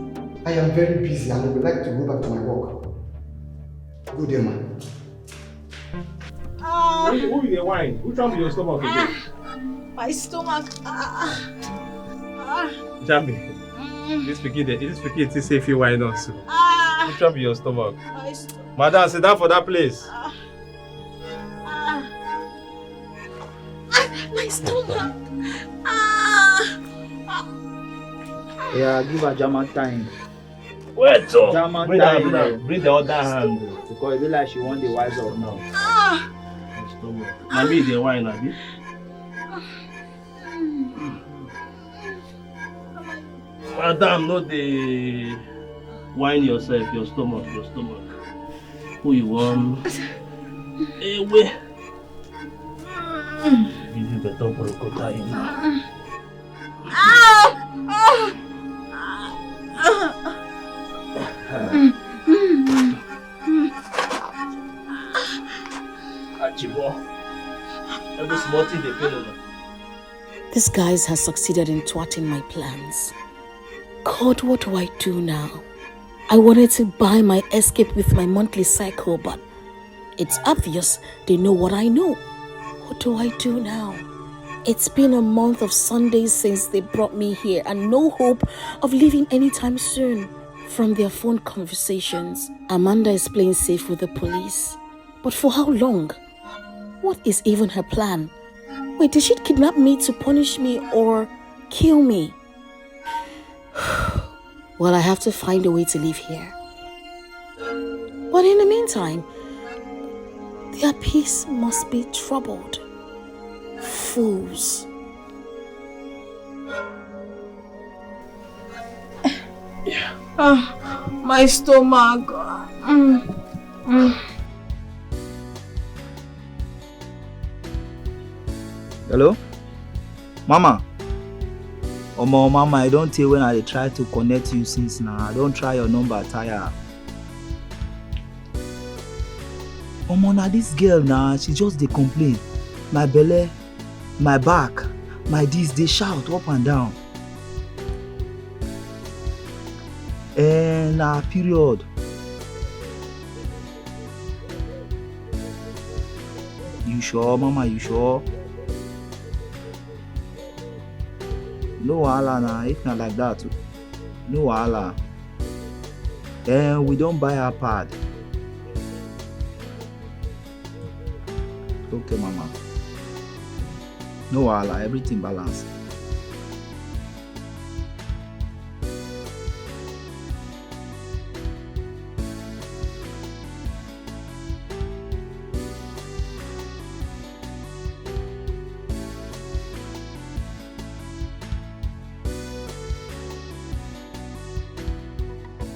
I am very busy and I would like to go back to my work. Good day, man. Who is the wine? Who trampled your stomach again? My stomach. Jambi. This speaking to say if you wine also. Who trampled your stomach? My stomach. Madam, sit down for that place. My stomach. Yeah, give her German time. Wait, so. German Bring time. the other hand. Because it be like she want the wise up now. Maybe the wine, Abi. Madam, no dey wine yourself, your stomach. Who you want? Hey, wait. Give you better crocodile now. Every small thing they pay over. This guy has succeeded in thwarting my plans. God, what do I do now? I wanted to buy my escape with my monthly cycle, but it's obvious they know what I know. What do I do now? It's been a month of Sundays since they brought me here and no hope of leaving anytime soon. From their phone conversations, Amanda is playing safe with the police. But for how long? What is even her plan? Wait, did she kidnap me to punish me or kill me? Well, I have to find a way to leave here. But in the meantime, their peace must be troubled. Fools. My stomach. Hello? Mama? Mama, I don't tell when I try to connect you since now. I don't try your number, tire. Now this girl now, she just dey complain. My belly, my back, my this, they shout up and down. And period. You sure, Mama? You sure? No wahala na, if not like that. No wahala. We don't buy her pad. Okay, Mama. No wahala, everything balanced.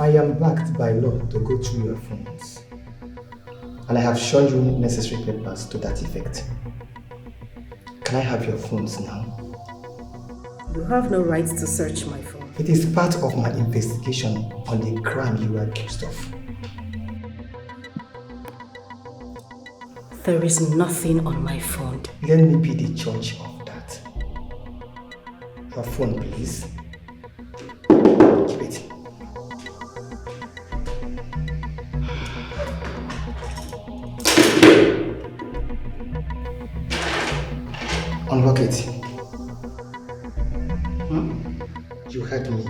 I am backed by law to go through your phones. And I have shown you necessary papers to that effect. Can I have your phones now? You have no right to search my phone. It is part of my investigation on the crime you are accused of. There is nothing on my phone. Let me be the judge of that. Your phone, please. Keep it. Unlock it. You heard me.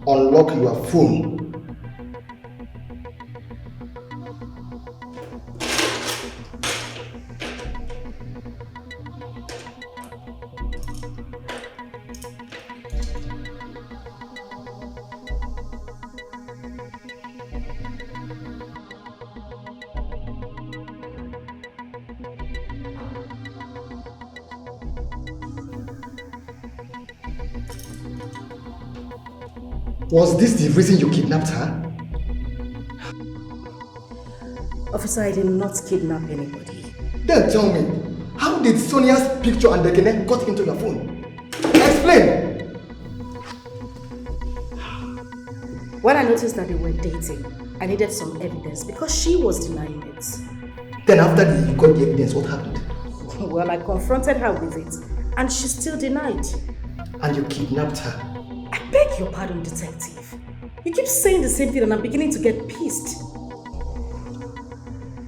Unlock your phone. Was this the reason you kidnapped her? Officer, I did not kidnap anybody. Then tell me, how did Sonia's picture and Dikeh got into your phone? Explain! When I noticed that they were dating, I needed some evidence because she was denying it. Then after you got the evidence, what happened? Well, I confronted her with it and she still denied. And you kidnapped her? I beg your pardon, detective. You keep saying the same thing and I'm beginning to get pissed.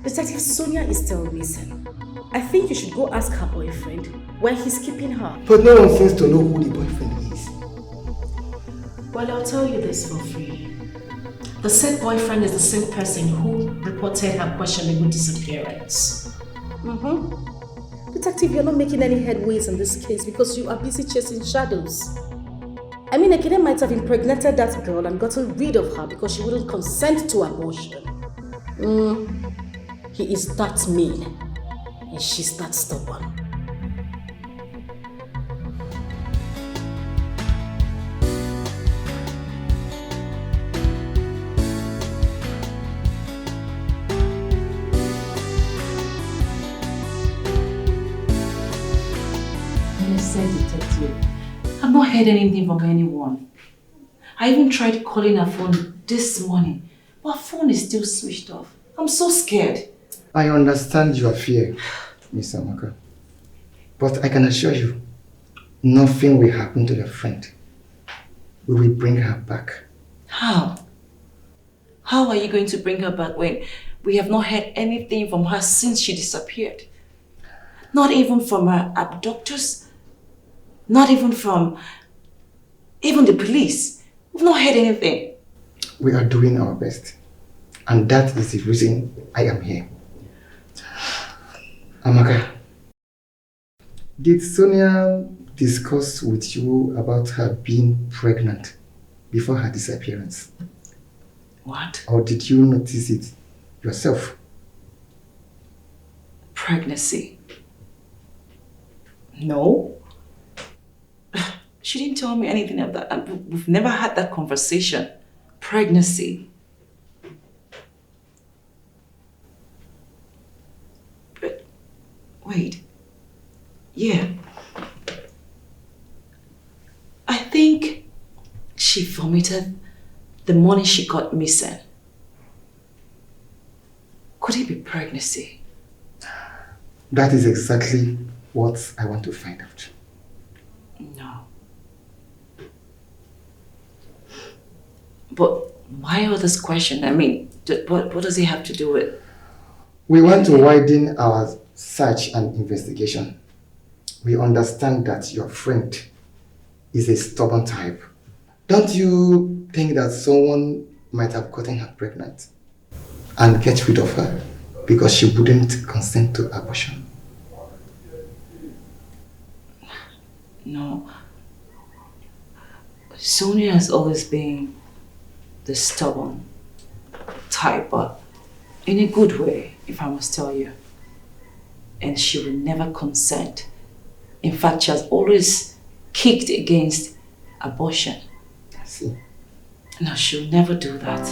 Detective, Sonia is still missing. I think you should go ask her boyfriend where he's keeping her. But no one seems to know who the boyfriend is. Well, I'll tell you this for free. The said boyfriend is the same person who reported her questionable disappearance. Detective, you're not making any headways in this case because you are busy chasing shadows. I mean, Ekene might have impregnated that girl and gotten rid of her because she wouldn't consent to abortion. He is that mean and she's that stubborn. Detective, I've not heard anything from anyone. I even tried calling her phone this morning, but her phone is still switched off. I'm so scared. I understand your fear, Miss Amaka. But I can assure you, nothing will happen to your friend. We will bring her back. How? How are you going to bring her back when we have not heard anything from her since she disappeared? Not even from her abductors? Not even from the police? We've not heard anything. We are doing our best. And that is the reason I am here. Amaka, did Sonia discuss with you about her being pregnant before her disappearance? What? Or did you notice it yourself? Pregnancy? No. She didn't tell me anything of that. We've never had that conversation. Pregnancy. But, wait. Yeah. I think she vomited the morning she got missing. Could it be pregnancy? That is exactly what I want to find out. No. But why all this question? I mean, what does it have to do with? We want to widen our such an investigation, we understand that your friend is a stubborn type. Don't you think that someone might have gotten her pregnant and get rid of her because she wouldn't consent to abortion? No. Sonia has always been the stubborn type, but in a good way, if I must tell you. And she will never consent. In fact, she has always kicked against abortion. I see. No, she'll never do that.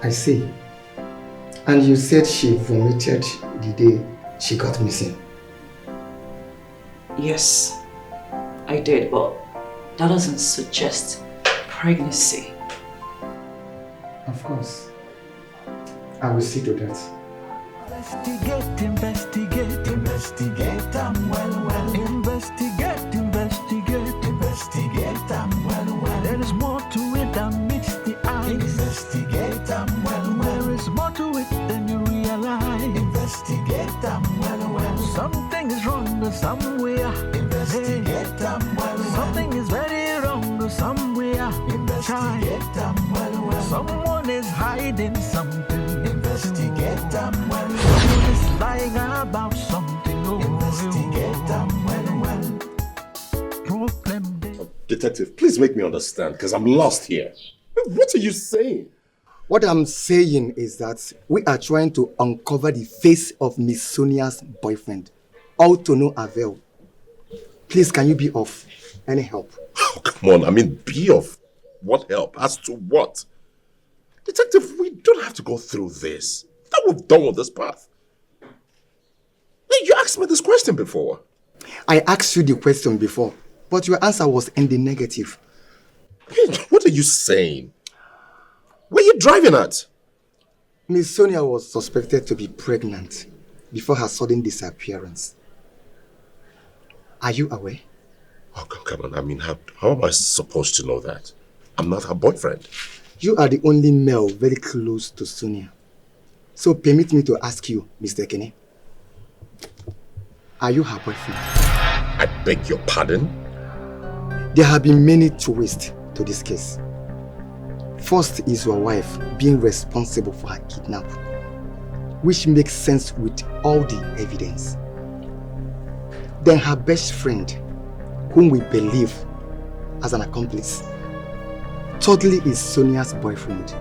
I see. And you said she vomited the day she got missing. Yes, I did, but that doesn't suggest pregnancy. Of course. I will see to that. Investigate, investigate, investigate, well. Investigate, investigate, investigate, well. There is more to it than meets the eye. Investigate, well. There is more to it than you realize. Investigate, well. Something is wrong somewhere. Investigate, well. Something is very wrong somewhere. Investigate, well. Someone is hiding something. Investigate, well. Someone is lying about something. Investigate, well. Problem. Detective, please make me understand, because I'm lost here. What are you saying? What I'm saying is that we are trying to uncover the face of Miss Sonia's boyfriend, all to no avail. Please, can you be of any help? Oh, come on, I mean, be of what help? As to what? Detective, we don't have to go through this. That we've done with this path. You asked me this question before. I asked you the question before, but your answer was in the negative. What are you saying? Where are you driving at? Miss Sonia was suspected to be pregnant before her sudden disappearance. Are you aware? Oh, come on. I mean, how am I supposed to know that? I'm not her boyfriend. You are the only male very close to Sonia. So permit me to ask you, Mr. Kenny. Are you her boyfriend? I beg your pardon? There have been many twists to this case. First is your wife being responsible for her kidnap, which makes sense with all the evidence. Then her best friend, whom we believe as an accomplice. Thirdly is Sonia's boyfriend,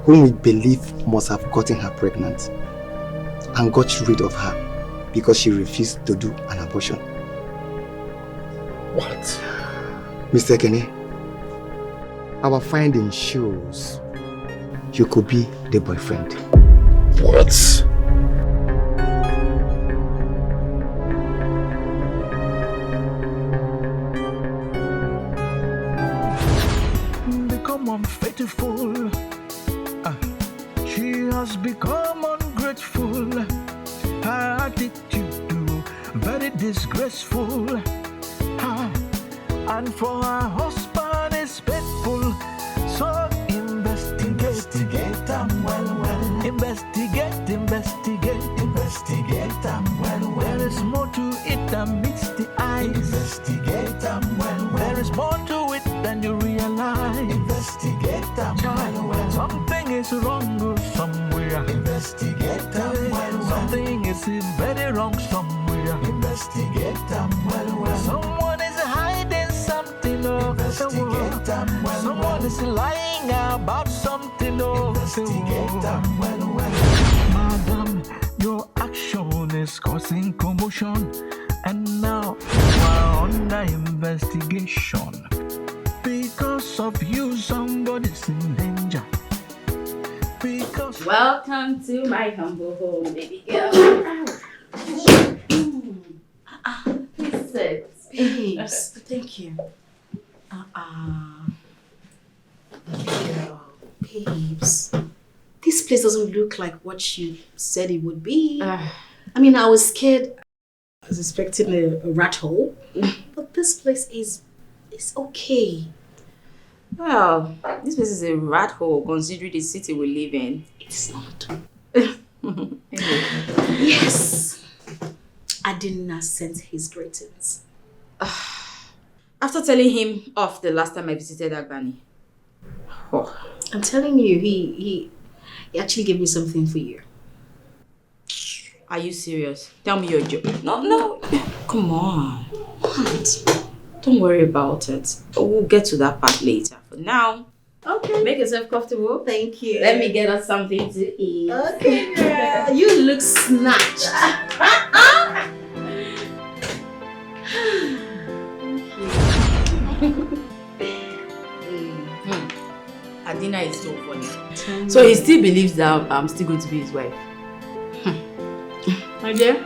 whom we believe must have gotten her pregnant and got rid of her because she refused to do an abortion. What? Mr. Kenny, our finding shows you could be the boyfriend. What? Become unfaithful. She has become ungrateful. Her attitude very disgraceful. And for her husband is faithful. So investigate them well. Investigate, investigate them well. There is more to it than meets the eye. Investigate them well. There is more to it than you realize. Investigate them well. Something is wrong somewhere. Investigate them well. Something is very wrong somewhere. Investigate them well. Someone is hiding something. Investigate them well. Someone is lying about something. Investigate them well. Madam, your action is causing commotion, and now you are under investigation. Because of you, somebody's in danger. Because welcome to my humble home, baby girl. Please sit. Babes, thank you. Girl, babes. This place doesn't look like what you said it would be. I mean, I was scared. I was expecting a rat hole. But this place is okay. Well, this place is a rat hole considering the city we live in. It's not. Anyway. Yes. Adina sent his greetings. After telling him off the last time I visited Agbani. Oh. I'm telling you, he actually gave me something for you. Are you serious? Tell me your joke. No. Come on. What? Don't worry about it. We'll get to that part later. For now, okay. Make yourself comfortable. Thank you. Let me get us something to eat. Okay, girl. You look snatched. Adina is so funny. So he still believes that I'm still going to be his wife. My dear,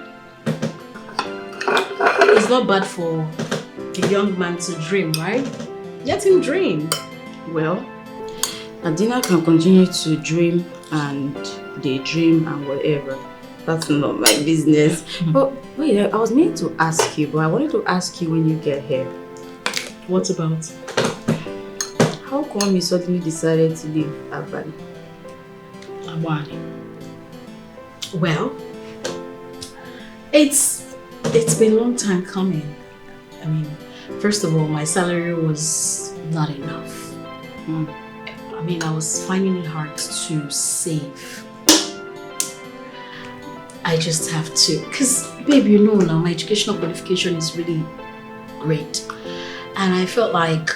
it's not bad for a young man to dream, right? Let him dream. Well, Adina can continue to dream and daydream and whatever. That's not my business. But wait, I was meant to ask you, but I wanted to ask you when you get here. What about? How come you suddenly decided to leave Agbani? Agbani? Well, it's been a long time coming. I mean, first of all, my salary was not enough. I mean, I was finding it hard to save. I just have to, because babe, you know now, my educational qualification is really great. And I felt like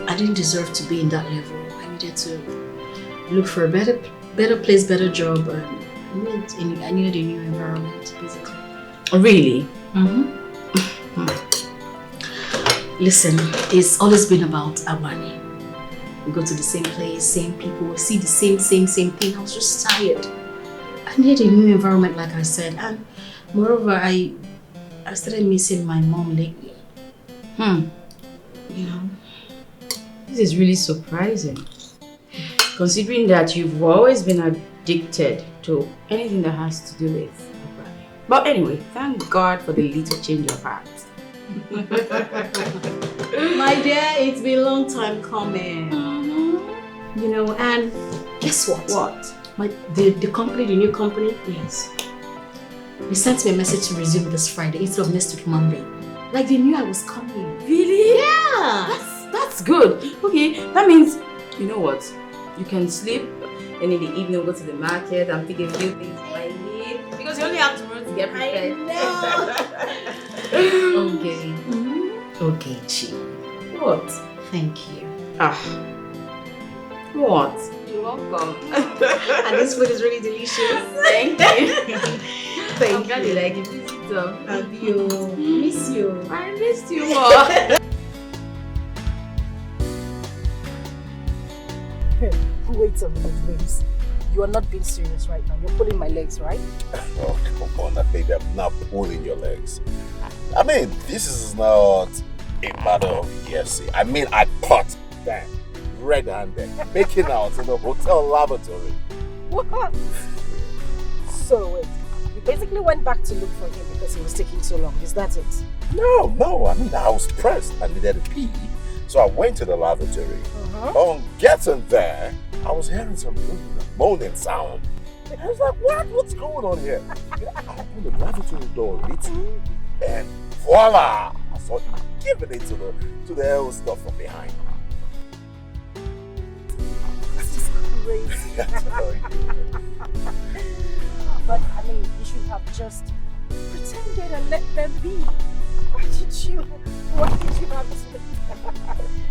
I didn't deserve to be in that level. I needed to look for a better place, better job, and I needed a new environment, basically. Really? Listen, it's always been about Agbani. We go to the same place, same people, see the same thing. I was just tired. I needed a new environment, like I said, and moreover, I started missing my mom lately. You know, this is really surprising, considering that you've always been addicted to anything that has to do with Agbani. But anyway, thank God for the little change of heart. My dear, it's been a long time coming. You know, and guess what? What? The company, the new company, yes. They sent me a message to resume this Friday instead of next week Monday. Like they knew I was coming. Really? Yeah. That's good. Okay, that means, you know what? You can sleep and in the evening go to the market and pick a few things you might need. Because you only have tomorrow to get prepared. Okay. Okay, Chi. What? Thank you. What? You're welcome. And this food is really delicious. Thank you. Thank I'm glad you like it. Visitor. Love you. Miss you. I missed you more. Wait a minute, babes. You are not being serious right now. You're pulling my legs, right? Oh, come on, baby. I'm not pulling your legs. I mean, this is not a matter of hearsay. I mean, I caught that red-handed making out in the hotel lavatory. What? So wait, you basically went back to look for him because he was taking so long. Is that it? No. I mean, I was pressed. I needed a pee. So I went to the lavatory. On getting there, I was hearing some moaning sound. I was like, what? What's going on here? I opened the lavatory door a little, and voila! I saw him giving it to the hell stuff from behind. This is crazy. But I mean, you should have just pretended and let them be. Why did you have to?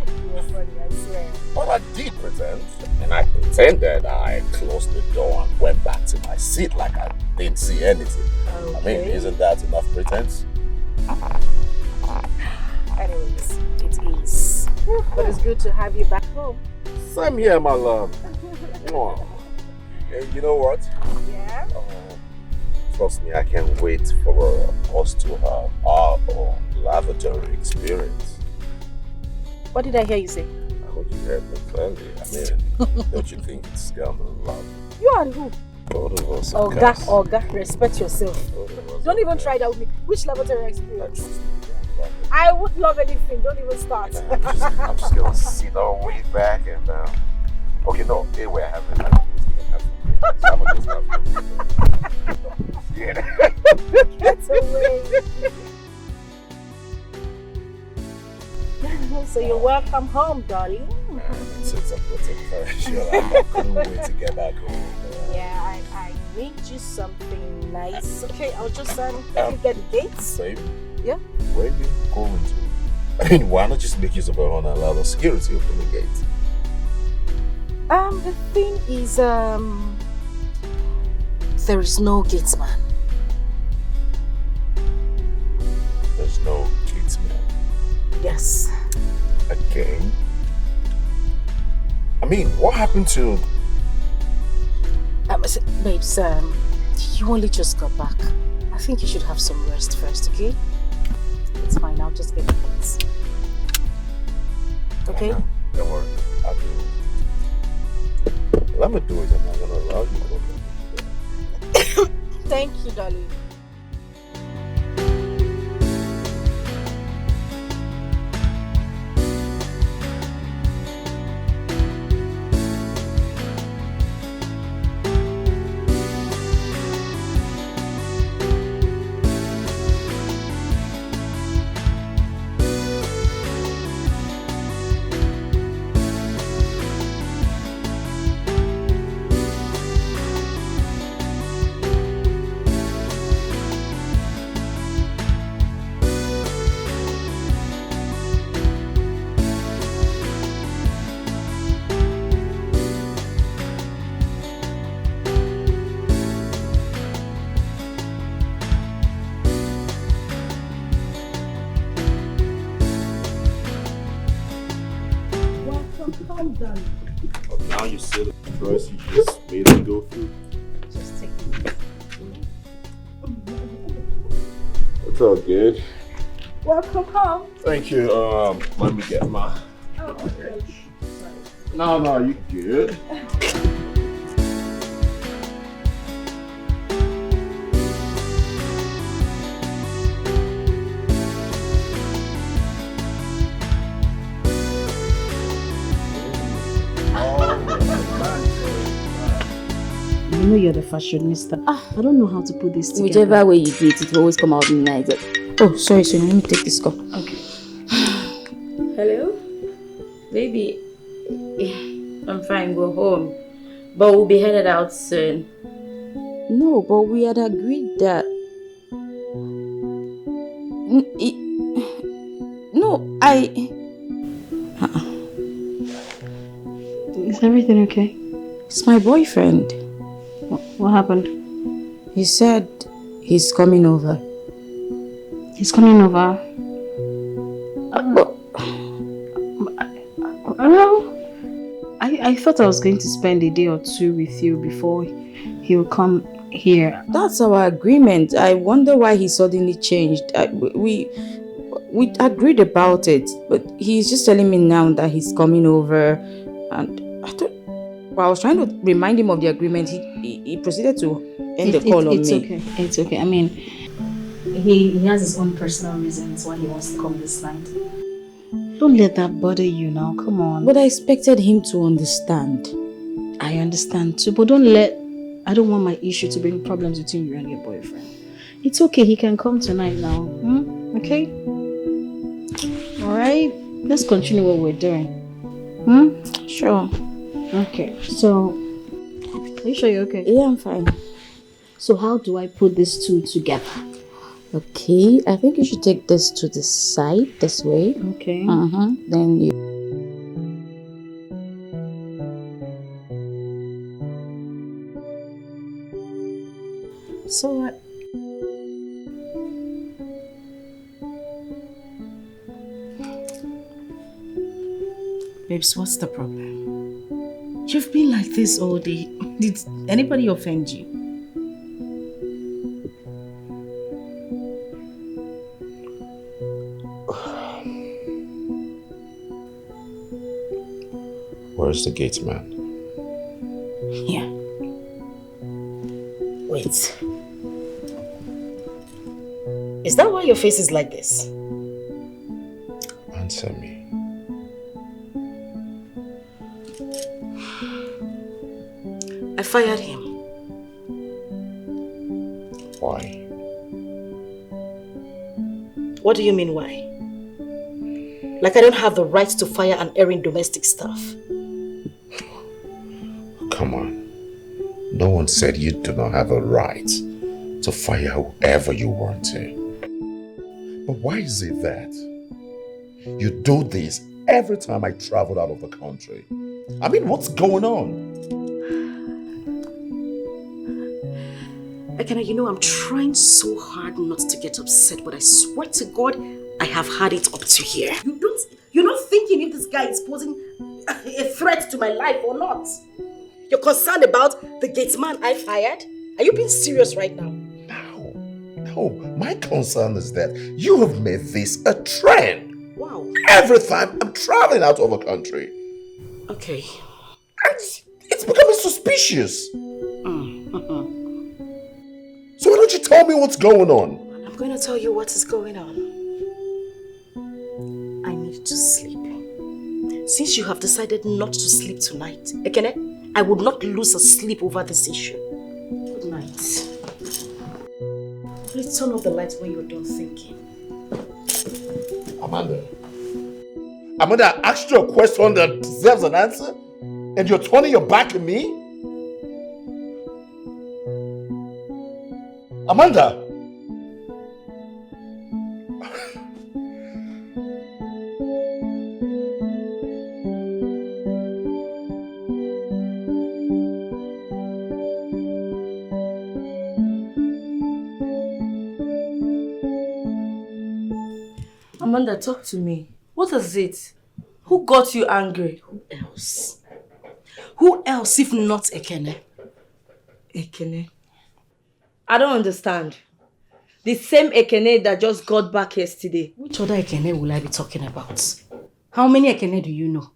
You were funny, I swear. Well, I did pretend, and I pretended I closed the door and went back to my seat like I didn't see anything. Okay. I mean, isn't that enough pretense? Anyways, it is. But it's good to have you back home. Same here, my love. And you know what? Yeah? Trust me, I can't wait for us to have our own lavatory experience. What did I hear you say? I hope you heard me clearly. I mean, don't you think it's gonna love? You and who? Both of us. Oga, respect yourself. Don't even try that with me. Which lavatory experience? I would love anything. Don't even start. I'm just gonna sit all way back and okay, no, hey, we're having so I'm gonna just have Get away. So you're welcome home, darling. Since I'm I couldn't wait to get back home. Yeah, I made you something nice. Okay, I'll just let you get the gates. Babe, yeah? Where are you going to? I mean, why not just make use of our own and allow the security open the gate? The thing is, there is no gatesman. There's no gatesman. Yes. Again? I mean, what happened to... Babes, you only just got back. I think you should have some rest first, okay? It's fine, I'll just get the plates. Okay? Don't worry, I'll do it. Let me do it, I'm not gonna allow you to go. Thank you, darling. Now you see the dress you just made him go through. Just take it. It's all good. Welcome home. Thank you. Let me get my... Okay. No, you good. You know you're the fashionista. I don't know how to put this together. Whichever way you do it, it will always come out nice. Oh, sorry, let me take this call. Okay. Hello? Baby, I'm fine, go home. But we'll be headed out soon. No, but we had agreed that... Is everything okay? It's my boyfriend. What happened? He said he's coming over. He's coming over? I thought I was going to spend a day or two with you before he'll come here. That's our agreement. I wonder why he suddenly changed. We agreed about it, but he's just telling me now that he's coming over, and I was trying to remind him of the agreement. He proceeded to end the call on me. It's okay. It's okay. I mean, he has his own personal reasons why he wants to come this night. Don't let that bother you now. Come on. But I expected him to understand. I understand too, but I don't want my issue to bring problems between you and your boyfriend. It's okay. He can come tonight now. Okay? Alright? Let's continue what we're doing. Sure. Okay, so are you sure you're okay? Yeah, I'm fine. So how do I put these two together? Okay, I think you should take this to the side, this way. Okay. Then you... So what? Babes, what's the problem? You've been like this all day. Did anybody offend you? Where's the gate man? Yeah. Wait. Is that why your face is like this? Answer me. I fired him. Why? What do you mean, why? Like I don't have the right to fire an erring domestic staff. Come on. No one said you do not have a right to fire whoever you want to. But why is it that you do this every time I travel out of the country? I mean, what's going on? Ekene, you know I'm trying so hard not to get upset, but I swear to God, I have had it up to here. You're not thinking if this guy is posing a threat to my life or not. You're concerned about the gatesman I fired? Are you being serious right now? No, my concern is that you have made this a trend. Wow. Every time I'm traveling out of a country. Okay. It's becoming suspicious. So why don't you tell me what's going on? I'm going to tell you what is going on. I need to sleep. Since you have decided not to sleep tonight, Ekene, I would not lose a sleep over this issue. Good night. Please turn off the lights when you're done thinking. Amanda, I asked you a question that deserves an answer, and you're turning your back on me? Amanda! Amanda, talk to me. What is it? Who got you angry? Who else? Who else if not Ekene? Ekene? I don't understand. The same Ekene that just got back yesterday. Which other Ekene will I be talking about? How many Ekene do you know?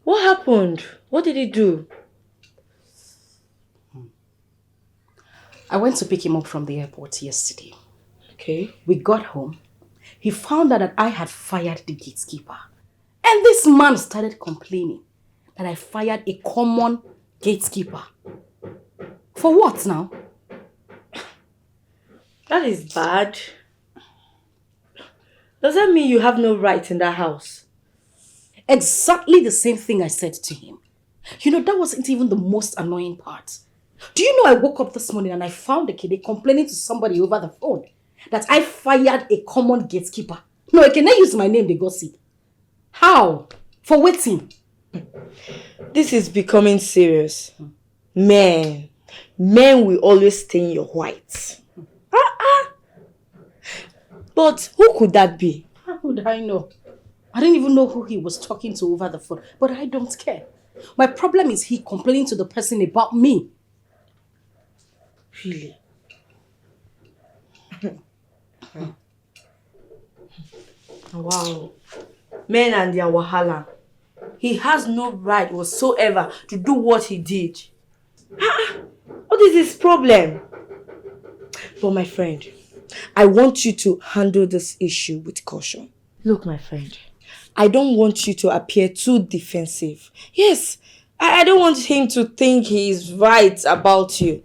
What happened? What did he do? I went to pick him up from the airport yesterday. Okay. We got home. He found out that I had fired the gatekeeper. And this man started complaining that I fired a common gatekeeper. For what now? That is bad. Does that mean you have no right in that house? Exactly the same thing I said to him. You know, that wasn't even the most annoying part. Do you know I woke up this morning and I found a kid complaining to somebody over the phone that I fired a common gatekeeper? No, I cannot use my name, they gossip. How? For waiting. This is becoming serious. Men will always stain your white. But who could that be? How would I know? I didn't even know who he was talking to over the phone. But I don't care. My problem is he complaining to the person about me. Really? Wow. Men and their wahala. He has no right whatsoever to do what he did. What is his problem? But my friend, I want you to handle this issue with caution. Look, my friend, I don't want you to appear too defensive. Yes, I don't want him to think he is right about you.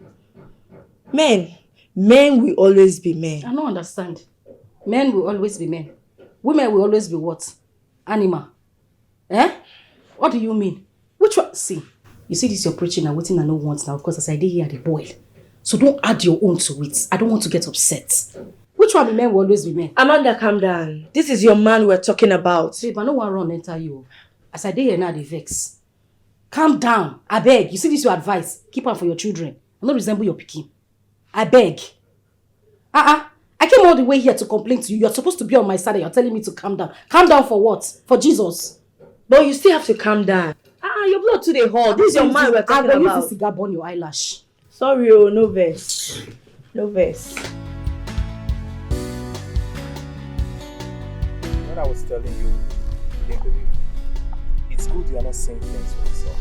Men will always be men. I don't understand. Men will always be men. Women will always be what? Animal. Eh? What do you mean? Which one? See, you see this you're preaching and waiting and no want now because as I did here the boil. So don't add your own to it. I don't want to get upset. Which one of men will always be men? Amanda, calm down. This is your man we're talking about. Babe, I no one run enter you. As I did here now, the vex. Calm down. I beg. You see this your advice. Keep on for your children. I don't resemble your pikin. I beg. I came all the way here to complain to you. You're supposed to be on my side and you're telling me to calm down. Calm down for what? For Jesus. But you still have to calm down. Your blood to the hall. This is your man we're talking about. Use the cigar burn your eyelash. Sorry, no verse. No verse. What I was telling you, you didn't believe me. It's good you are not saying things for yourself.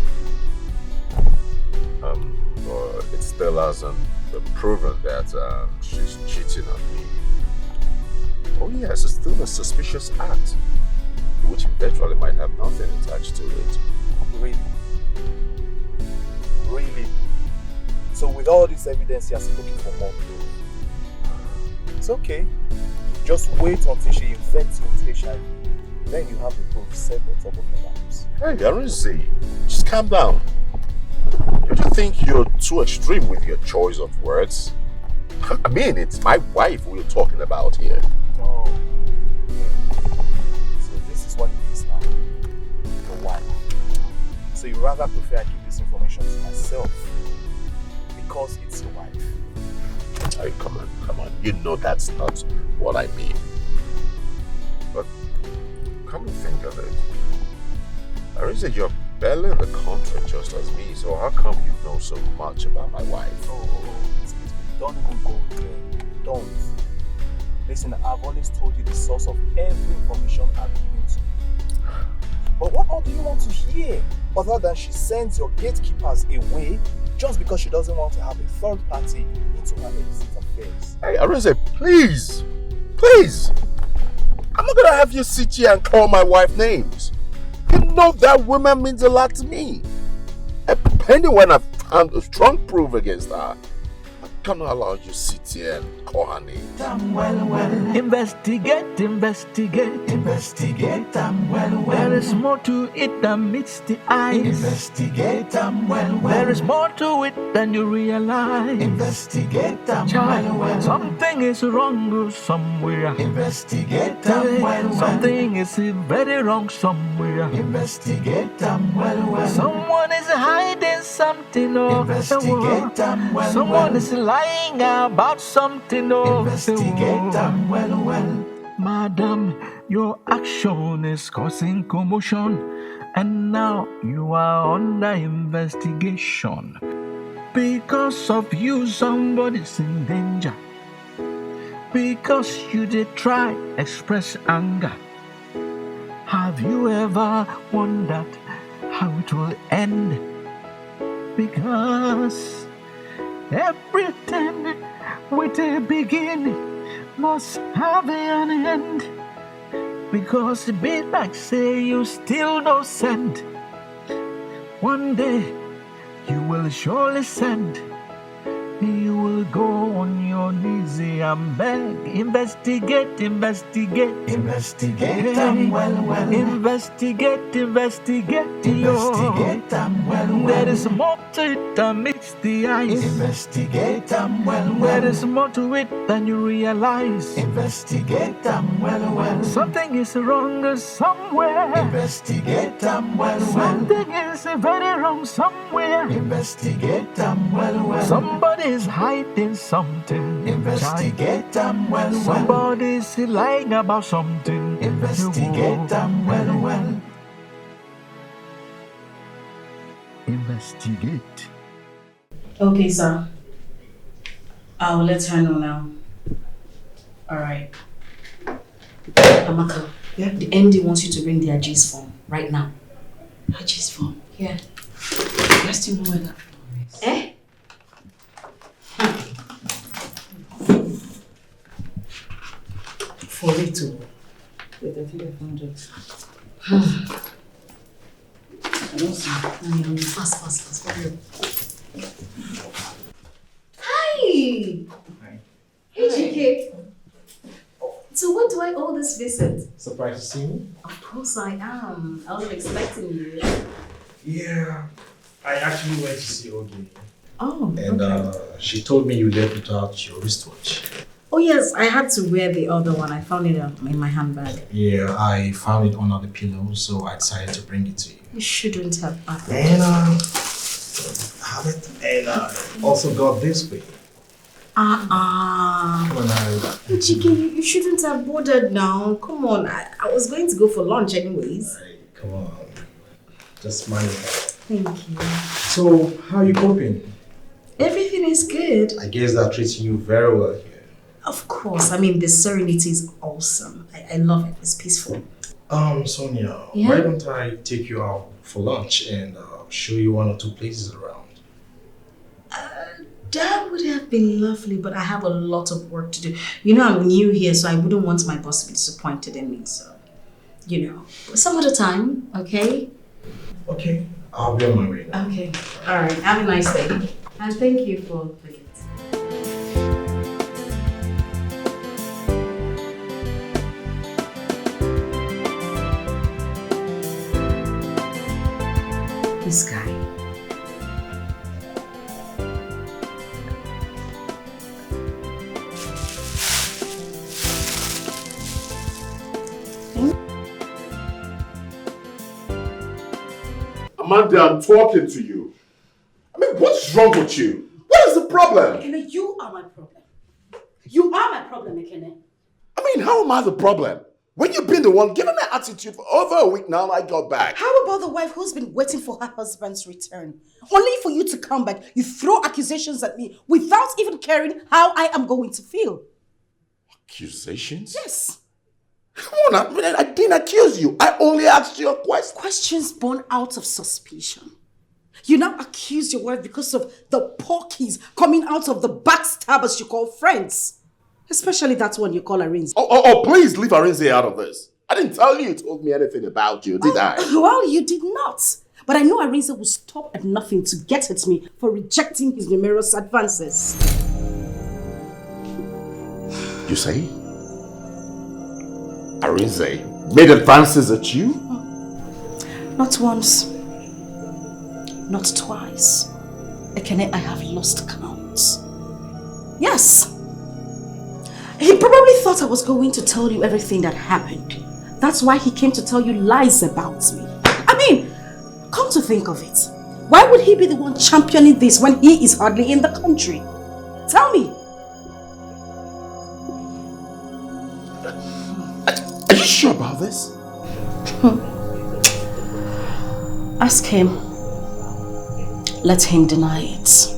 But it still hasn't been proven that she's cheating on me. Oh yes, it's still a suspicious act, which eventually might have nothing attached to it. Really? Really? So with all this evidence, you're still looking for more proof? It's okay. Just wait until she infects you with HIV. Then you have the proof set on top of your laps. Hey, Arinze, just calm down. Don't you think you're too extreme with your choice of words? I mean, it's my wife we're talking about here. Oh. So this is what it is now. Your wife. So you rather prefer I keep this information to myself because it's your wife. Hey, come on. You know that's not what I mean. But come to think of it, Arinze, you're barely in the country just as me, so how come you know so much about my wife? Excuse me, don't even go there. Don't. Listen, I've always told you the source of every information I've given to you. But what more do you want to hear? Other than she sends your gatekeepers away just because she doesn't want to have a third party into her illicit affairs. Hey, Arinze, please! Please! I'm not gonna have you sit here and call my wife names. You know that woman means a lot to me. And depending when I've found a strong proof against her, I cannot allow you to sit here and call her name. Investigate, there is more to it than meets the eyes. Investigate, there is more to it than you realize. Investigate, something is wrong somewhere. Investigate, something is very wrong somewhere. Investigate, someone is hiding something. Investigate, someone is lying about something. Investigate them well. Madam, your action is causing commotion, and now you are under investigation. Because of you, somebody's in danger. Because you did try express anger. Have you ever wondered how it will end? Because everything with a beginning must have an end. Because it be like say you still no send. One day you will surely send. You will go on your knees and beg. Investigate them well. Investigate them well. There is more to it than meets the eyes. Investigate them well. There is more to it than you realize. Investigate them well. Something is wrong somewhere. Investigate them well. Something is very wrong somewhere. Investigate them well. Somebody is hiding something. Investigate them well. Somebody's lying about something. Investigate them well. Investigate. Okay, sir. I'll let her know now. Alright. Amaka, the MD wants you to bring their G's form right now. Her G's form? Yeah. I still know where that form is. Eh? For me too. Wait, I think I found it. I don't see. Fast. Hurry up. Hi! Hey, GK. So what do I owe this visit? Surprised to see me? Of course I am. I wasn't expecting you. Yeah, I actually went to see Ogi. Oh, and okay. She told me you left without your wristwatch. Oh yes, I had to wear the other one. I found it in my handbag. Yeah, I found it under the pillow, so I decided to bring it to you. You shouldn't have happened. And have it. And also got this way. Come on now. Chiki, you shouldn't have bothered now. Come on, I was going to go for lunch anyways. Right, come on. Just smile. Thank you. So, how are you coping? Everything is good. I guess they're treating you very well here. Of course. I mean, the serenity is awesome. I love it. It's peaceful. Sonia, Yeah? why don't I take you out for lunch and show you one or two places around? That would have been lovely, but I have a lot of work to do. You know, I'm new here, so I wouldn't want my boss to be disappointed in me. So, you know, some other time, okay? Okay, I'll be on my way now. Okay, all right. Have a nice day. And thank you for the gift. This guy. Amanda, I'm talking to you. I mean, what's wrong with you? What is the problem? Ekene, you are my problem. You are my problem, Ekene. I mean, how am I the problem? When you've been the one giving me attitude for over a week now, I got back. How about the wife who's been waiting for her husband's return? Only for you to come back, you throw accusations at me without even caring how I am going to feel. Accusations? Yes. Come on, I didn't accuse you. I only asked you a question. Questions born out of suspicion. You now accuse your wife because of the porkies coming out of the backstabbers you call friends. Especially that one you call Arinze. Oh, please leave Arinze out of this. I didn't tell you told me anything about you, did I? Well, you did not. But I know Arinze will stop at nothing to get at me for rejecting his numerous advances. You say? Arinze made advances at you? Not once. Not twice. Ekene, I have lost count. Yes. He probably thought I was going to tell you everything that happened. That's why he came to tell you lies about me. I mean, come to think of it. Why would he be the one championing this when he is hardly in the country? Tell me. Are you sure about this? Ask him. Let him deny it.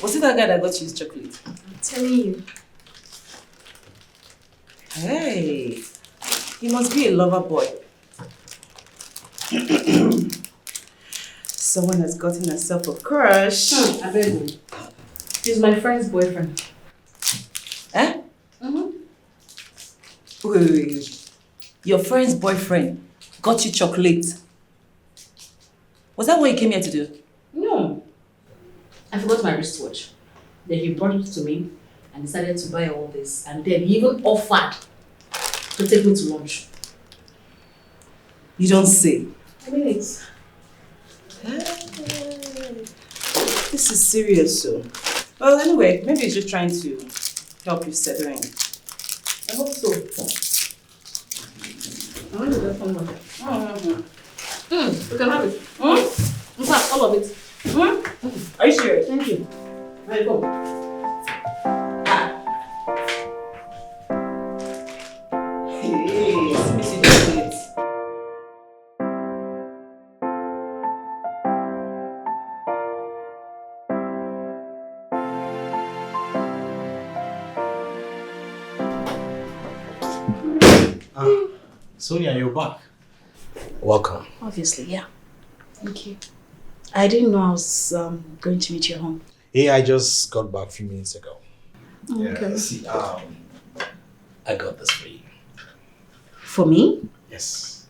Was it that guy that got you his chocolate? I'm telling you. Hey, he must be a lover boy. Someone has gotten herself a crush. I beg you. He's my friend's boyfriend. Eh? Wait. Your friend's boyfriend got you chocolate. Was that what you came here to do? No. I forgot my wristwatch. Then he brought it to me and decided to buy all this. And then he even offered to take me to lunch. You don't say. I mean it. This is serious, so. Well, anyway, maybe he's just trying to help you settle in. I hope so. I want to get some more. You can have it. In fact, all of it. Are you serious? Thank you. Right, go. Hey, miss you chocolate. Sonia, you're back. Welcome. Obviously, yeah. Thank you. I didn't know I was going to meet you at home. Hey, I just got back a few minutes ago. Okay. See, I got this for you. For me? Yes.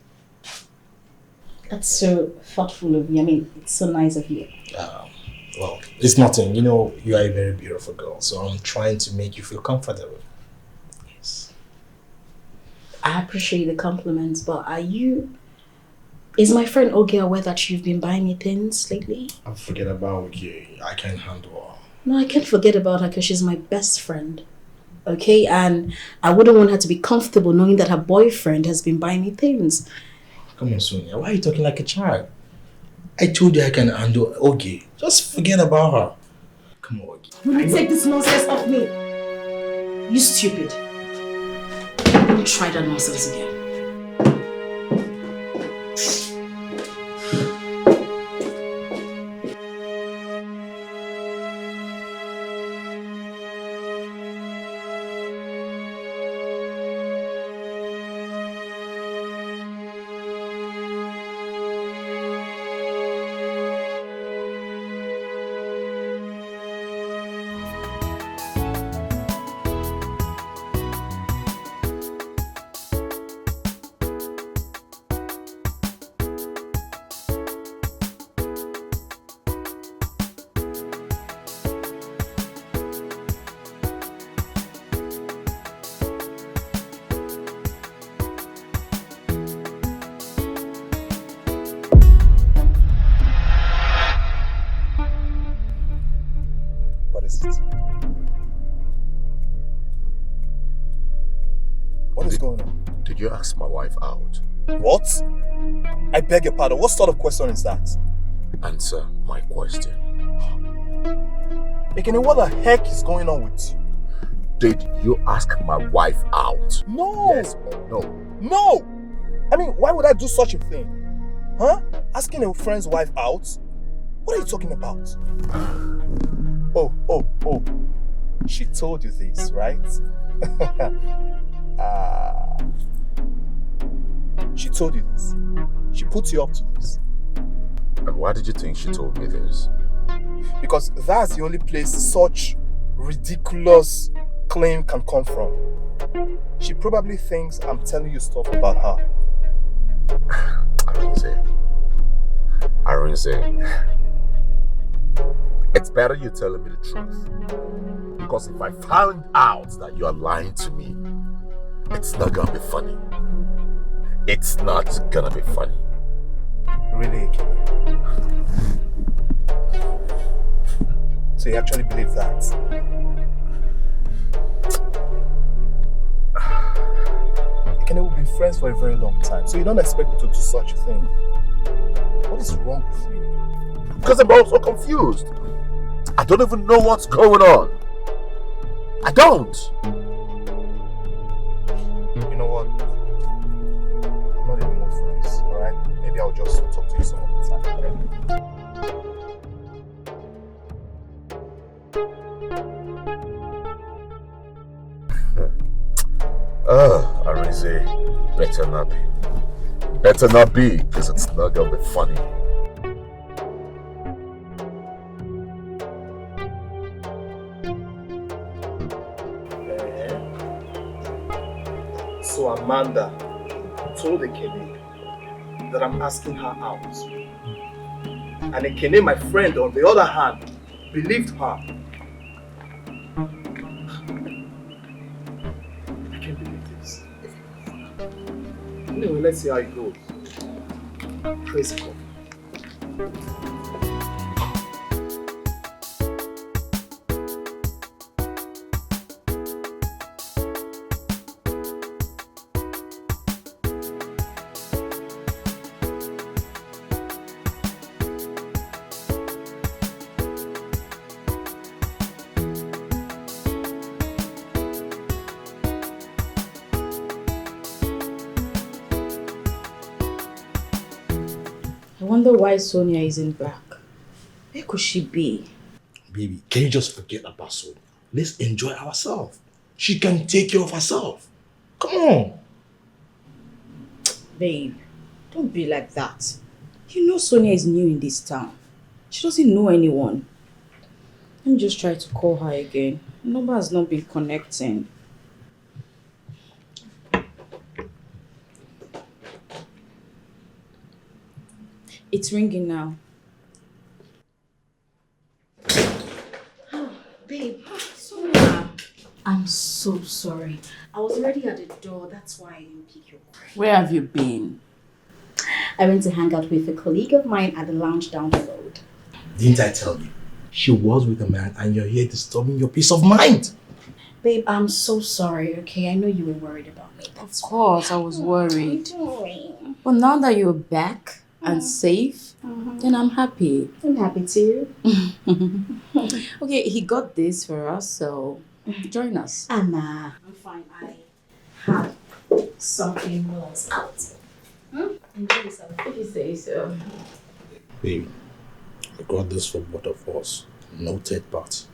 That's so thoughtful of you. I mean, it's so nice of you. Well, it's nothing. You know, you are a very beautiful girl, so I'm trying to make you feel comfortable. Yes. I appreciate the compliments, but is my friend Oge aware that you've been buying me things lately? I forget about Oge. I can't handle her. No, I can't forget about her because she's my best friend. Okay? And I wouldn't want her to be comfortable knowing that her boyfriend has been buying me things. Come on, Sonia. Why are you talking like a child? I told you I can handle Oge. Just forget about her. Come on, Oge. Will you take this nonsense off me? You stupid. Don't try that nonsense again. What is it? What is going on? Did you ask my wife out? What? I beg your pardon. What sort of question is that? Answer my question. Ekene, what the heck is going on with you? Did you ask my wife out? No! Yes or no? No! I mean, why would I do such a thing? Huh? Asking a friend's wife out? What are you talking about? Oh. She told you this, right? She told you this. She put you up to this. And why did you think she told me this? Because that's the only place such ridiculous claim can come from. She probably thinks I'm telling you stuff about her. Arinze, it's better you telling me the truth. Because if I found out that you are lying to me, it's not gonna be funny. It's not gonna be funny. Really, Ekene? So you actually believe that? Ekene, we've been friends for a very long time, so you don't expect me to do such a thing. What is wrong with you? Because I'm also confused. I don't even know what's going on. I don't. You know what? I'm not in the mood for this, alright? Maybe I'll just talk to you some other time, alright? Arinze, better not be. Better not be, because it's not gonna be funny. So Amanda told Ekene that I'm asking her out. And Ekene, my friend, on the other hand, believed her. I can't believe this. Anyway, let's see how it goes. Praise God. I wonder why Sonia isn't back. Where could she be? Baby, can you just forget about Sonia? Let's enjoy ourselves. She can take care of herself. Come on. Babe, don't be like that. You know Sonia is new in this town. She doesn't know anyone. Let me just try to call her again. The number has not been connecting. It's ringing now. Oh, babe, Sonia. I'm so sorry. I was already at the door, that's why I didn't pick your call. Where have you been? I went to hang out with a colleague of mine at the lounge down the road. Didn't I tell you? She was with a man and you're here disturbing your peace of mind. Babe, I'm so sorry, okay? I know you were worried about me. Of course, I was worried. Don't worry. But now that you're back and safe, then I'm happy. I'm happy too. Okay, he got this for us, so join us. I'm fine. I have something while I was out. Enjoy yourself. If you say so. Babe, I got this for both of us. No third party.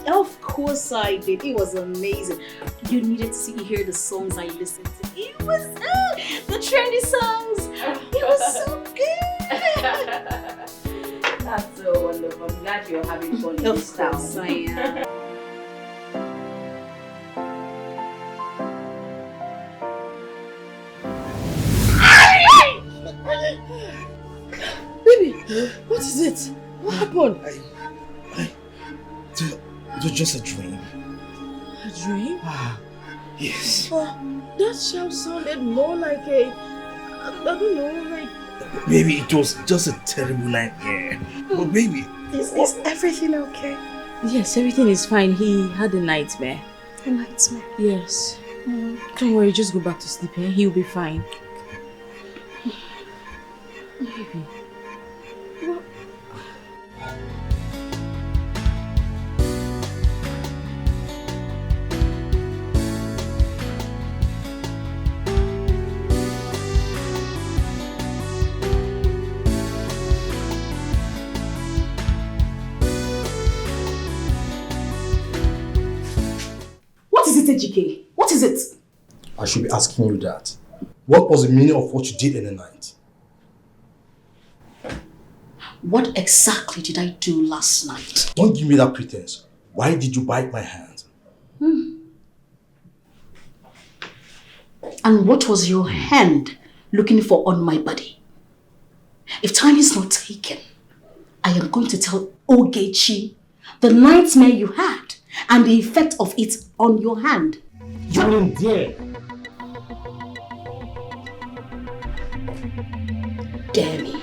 Of course I did. It was amazing. You needed to hear the songs I listened to. It was the trendy songs. It was so good. That's so wonderful. I'm glad you're having fun in this town. Of course I am. Baby, what is it? What happened? It was just a dream. A dream? Yes. That shout sounded more like I don't know, like... Maybe it was just a terrible nightmare. But baby... Is everything okay? Yes, everything is fine. He had a nightmare. A nightmare? Yes. Don't worry, just go back to sleep. He'll be fine. Baby. What? What is it, Dikeh? What is it? I should be asking you that. What was the meaning of what you did in the night? What exactly did I do last night? Don't give me that pretense. Why did you bite my hand? And what was your hand looking for on my body? If time is not taken, I am going to tell Ogechi the nightmare you had and the effect of it on your hand. You wouldn't dare. Dare me.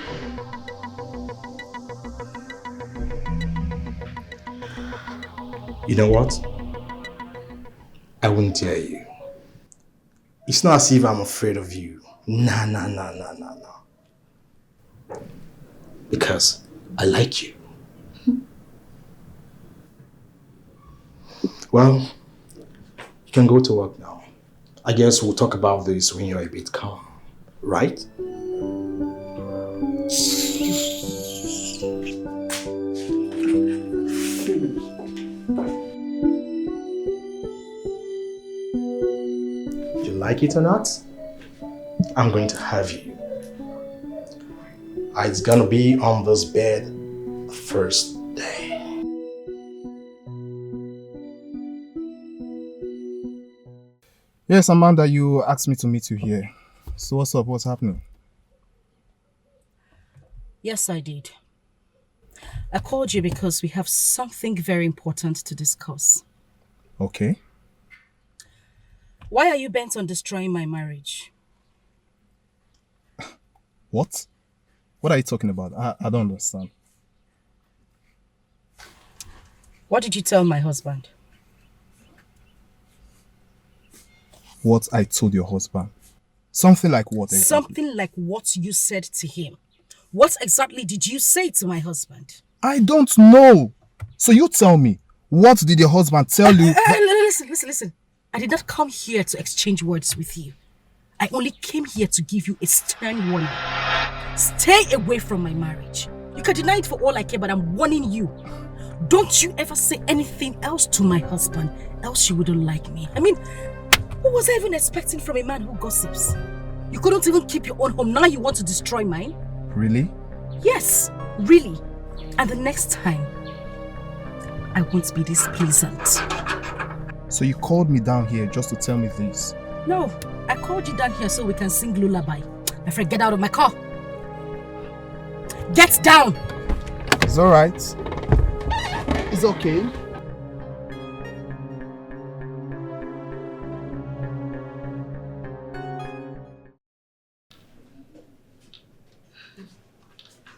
You know what? I wouldn't dare you. It's not as if I'm afraid of you. Nah. Because I like you. Well, you can go to work now. I guess we'll talk about this when you're a bit calm, right? Like it or not, I'm going to have you. It's gonna be on this bed the first day. Yes, Amanda, you asked me to meet you here. So what's up? What's happening? Yes, I did. I called you because we have something very important to discuss. Okay. Why are you bent on destroying my marriage? What? What are you talking about? I don't understand. What did you tell my husband? What I told your husband? Something like what? Exactly? Something like what you said to him. What exactly did you say to my husband? I don't know. So you tell me. What did your husband tell you? Listen. I did not come here to exchange words with you. I only came here to give you a stern warning. Stay away from my marriage. You can deny it for all I care, but I'm warning you. Don't you ever say anything else to my husband, else you wouldn't like me. I mean, what was I even expecting from a man who gossips? You couldn't even keep your own home, now you want to destroy mine? Really? Yes, really. And the next time, I won't be this pleasant. So you called me down here just to tell me this? No, I called you down here so we can sing lullaby. My friend, get out of my car. Get down! It's alright. It's okay.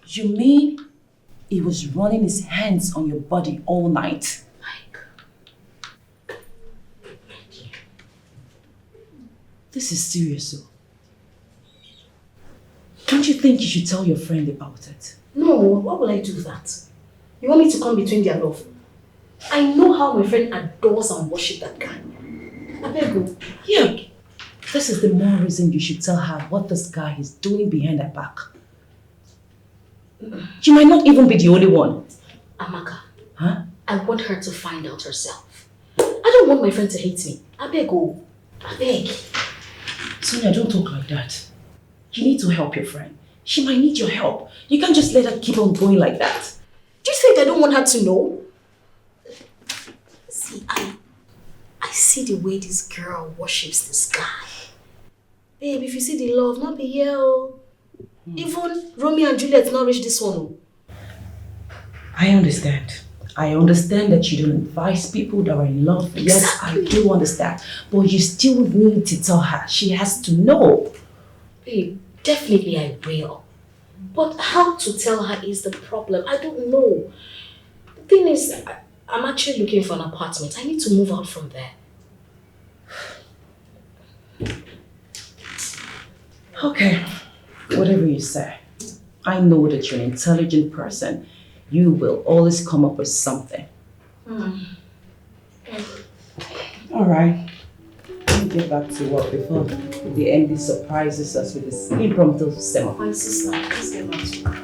You mean he was running his hands on your body all night? This is serious, though. Don't you think you should tell your friend about it? No, why would I do that? You want me to come between their love? I know how my friend adores and worships that guy. I beg you. Yeah. This is the more reason you should tell her what this guy is doing behind her back. She might not even be the only one. Amaka. Huh? I want her to find out herself. I don't want my friend to hate me. I beg you. I beg. Sonia, don't talk like that. You need to help your friend. She might need your help. You can't just let her keep on going like that. Do you think I don't want her to know? See, I see the way this girl worships this guy. Babe, if you see the love, not be here. Even Romeo and Juliet not reach this one. I understand. I understand that you don't advise people that are in love. Exactly. Yes, I do understand. But you still need to tell her. She has to know. Babe, definitely I will. But how to tell her is the problem. I don't know. The thing is, I'm actually looking for an apartment. I need to move out from there. Okay, whatever you say. I know that you're an intelligent person. You will always come up with something. All right. Let me get back to work before the MD surprises us with this impromptu seminar. My sister, please get back to work.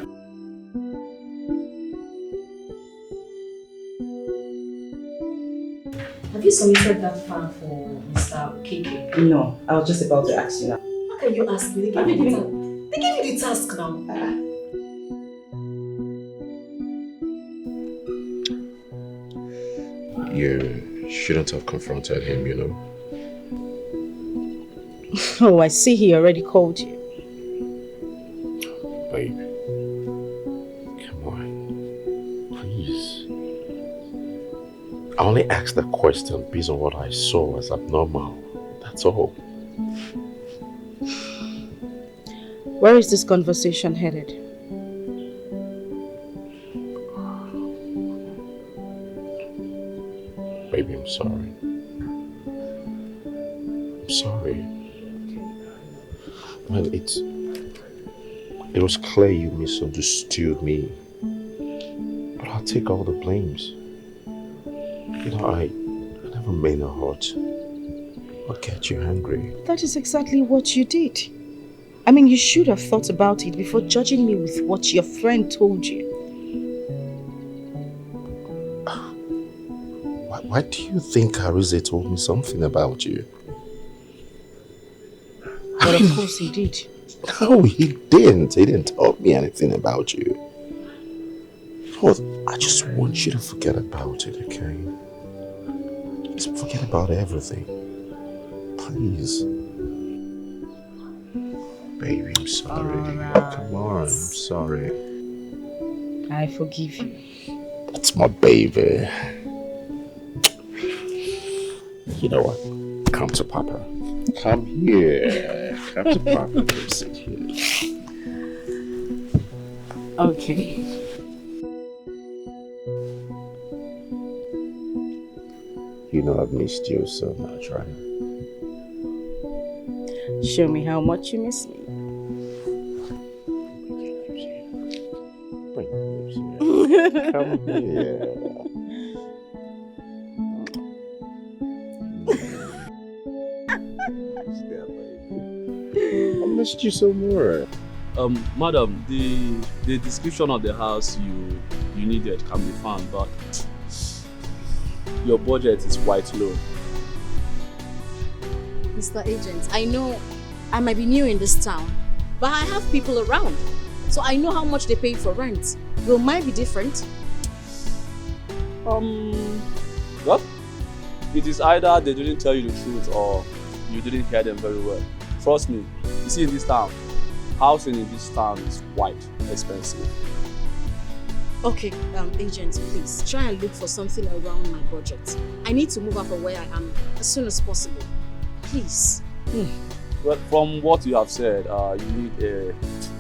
Have you submitted that file for Mr. KK? No, I was just about to ask you now. How can you ask me? They gave you the task now. You shouldn't have confronted him, you know. Oh, I see he already called you. Babe, come on, please. I only asked the question based on what I saw as abnormal. That's all. Where is this conversation headed? Baby, I'm sorry. I'm sorry. Well, it was clear you misunderstood me. But I'll take all the blames. You know, I never meant to hurt or get you angry. That is exactly what you did. I mean, you should have thought about it before judging me with what your friend told you. Why do you think Arise told me something about you? But of course he did. No, he didn't. He didn't tell me anything about you. Well, I just want you to forget about it, okay? Just forget about everything. Please. Baby, I'm sorry. Come on, I'm sorry. I forgive you. That's my baby. You know what? Come to Papa. Come here. Come to Papa. Come sit here. Okay. You know I've missed you so much, right? Show me how much you miss me. Come here. I missed you so more. Madam, the description of the house you needed can be found, but your budget is quite low. Mr. Agent, I know I might be new in this town, but I have people around, so I know how much they pay for rent. Will mine be different? Well, it is either they didn't tell you the truth or you didn't hear them very well. Trust me, you see in this town, housing in this town is quite expensive. Okay, agent, please try and look for something around my budget. I need to move out from where I am as soon as possible. Please. Well, from what you have said, you need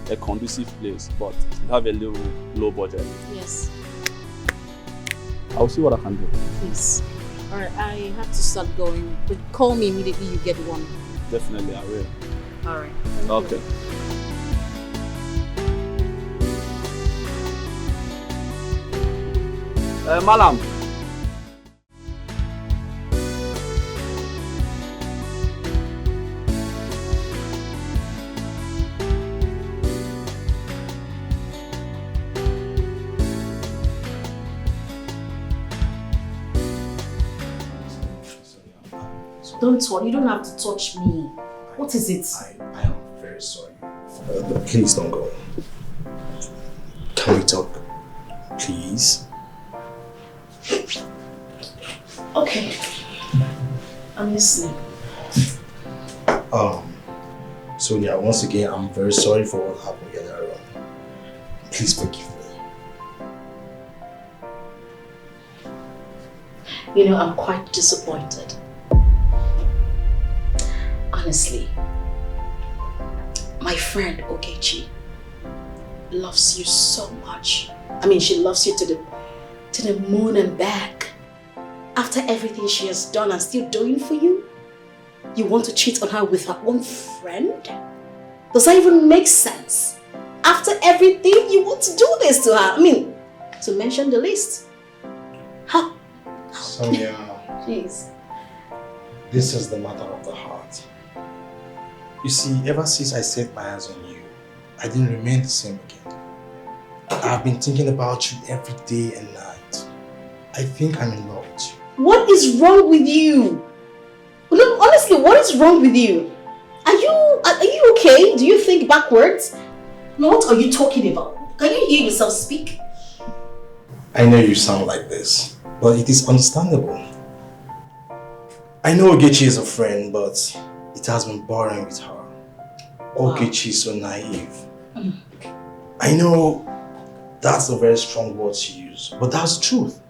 a conducive place, but you have a low budget. Yes. I'll see what I can do. Please. Alright, I have to start going, but call me immediately you get one. Definitely, I will. Alright. Okay. Malam. Don't worry, you don't have to touch me. What is it? I am very sorry. Please don't go. Can we talk? Please? Okay. I'm listening. Sonia, once again, I'm very sorry for what happened earlier on. Please forgive me. You know, I'm quite disappointed. Honestly, my friend Ogechi loves you so much. I mean, she loves you to the moon and back. After everything she has done and still doing for you, you want to cheat on her with her own friend? Does that even make sense? After everything, you want to do this to her? I mean, to mention the least. How? Sonia, Jeez. this is the matter of the heart. You see, ever since I set my eyes on you, I didn't remain the same again. I've been thinking about you every day and night. I think I'm in love with you. What is wrong with you? No, honestly, what is wrong with you? Are you okay? Do you think backwards? What are you talking about? Can you hear yourself speak? I know you sound like this, but it is understandable. I know Ogechi is a friend, but it has been boring with her. Ogechi is so naive. I know that's a very strong word to use, but that's the truth.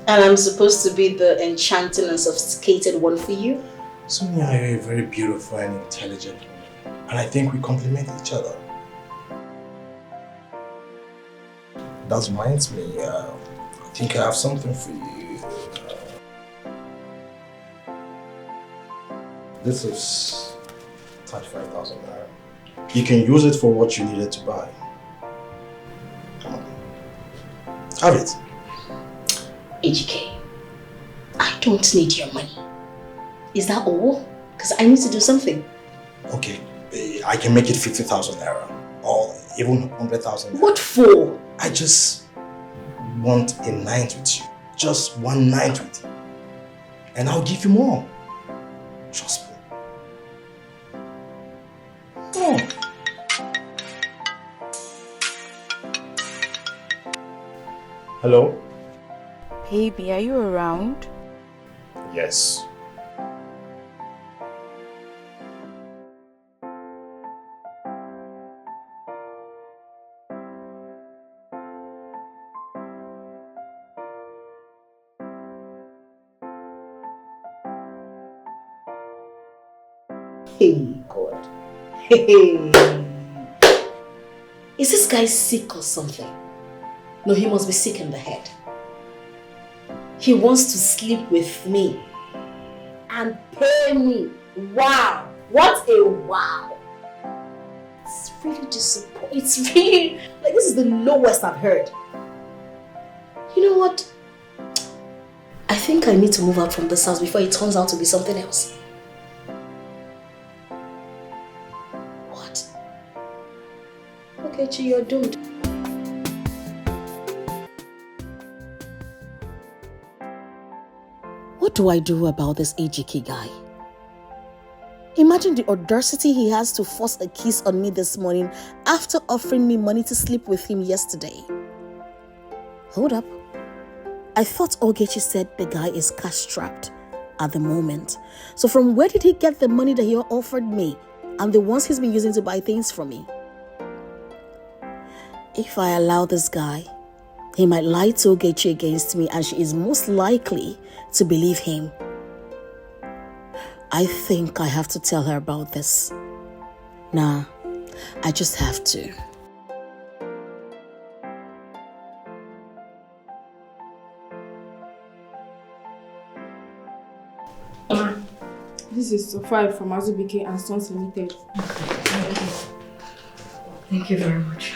And I'm supposed to be the enchanting and sophisticated one for you? Sonia, you're a very beautiful and intelligent woman, and I think we complement each other. That reminds me, I think I have something for you. This is 35,000 naira. You can use it for what you needed to buy. Come on. Have it. AGK, I don't need your money. Is that all? Because I need to do something. Okay, I can make it 50,000 naira or even 100,000 naira. What for? I just want a night with you. Just one night with you. And I'll give you more. Trust me. Oh. Hello? Baby, are you around? Yes. Hey, God. Hey. Is this guy sick or something? No, he must be sick in the head. He wants to sleep with me and pay me. Wow. What a wow. It's really disappointing. It's really, like, this is the lowest I've heard. You know what? I think I need to move out from this house before it turns out to be something else. What? Okay, Chi, you're doomed. What do I do about this AGK guy? Imagine the audacity he has to force a kiss on me this morning after offering me money to sleep with him yesterday. Hold up. I thought Ogechi said the guy is cash-strapped at the moment. So from where did he get the money that he offered me and the ones he's been using to buy things from me? If I allow this guy, he might lie to Ogechi against me and she is most likely to believe him. I think I have to tell her about this. Nah, I just have to. This is Sofia from Azubike and Sons Limited. Thank you very much.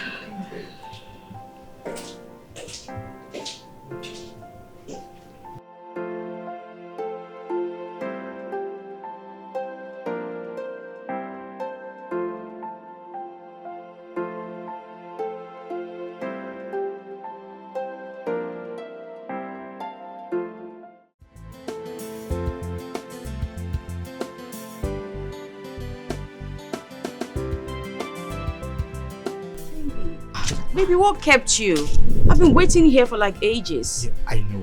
Baby, what kept you? I've been waiting here for like ages. Yeah, I know,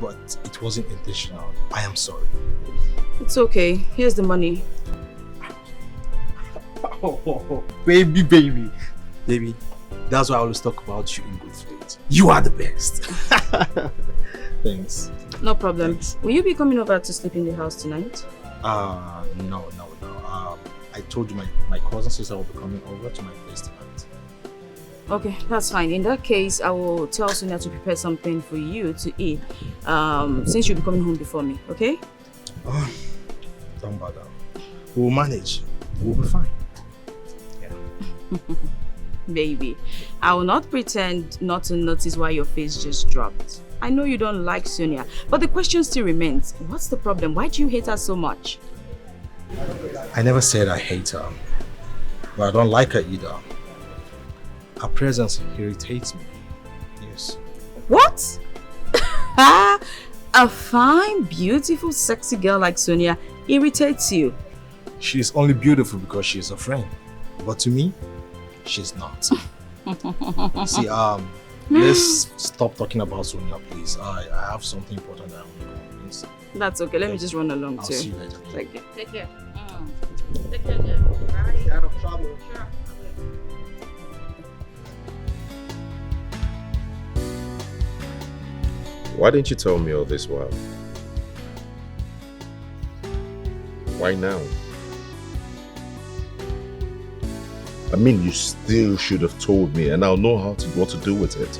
but it wasn't intentional. I am sorry. It's okay. Here's the money. Baby. Baby, that's why I always talk about you in good faith. You are the best. Thanks. No problem. Thanks. Will you be coming over to sleep in the house tonight? No. I told you my cousin sister will be coming over to my place tonight. Okay, that's fine. In that case, I will tell Sonia to prepare something for you to eat, since you'll be coming home before me, okay? Don't bother. We'll manage. We'll be fine. Yeah. Baby, I will not pretend not to notice why your face just dropped. I know you don't like Sonia, but the question still remains. What's the problem? Why do you hate her so much? I never said I hate her, but I don't like her either. Her presence irritates me. Yes. What? A fine, beautiful, sexy girl like Sonia irritates you? She's only beautiful because she's a friend. But to me, she's not. See, let's stop talking about Sonia, please. I have something important that I want to go on. That's okay. Let me just run along I'll too. see you later. Take care. Take care. Take care, dear. Bye. Stay out of trouble. Sure. Why didn't you tell me all this while? Why now? I mean, you still should have told me and I'll know what to do with it.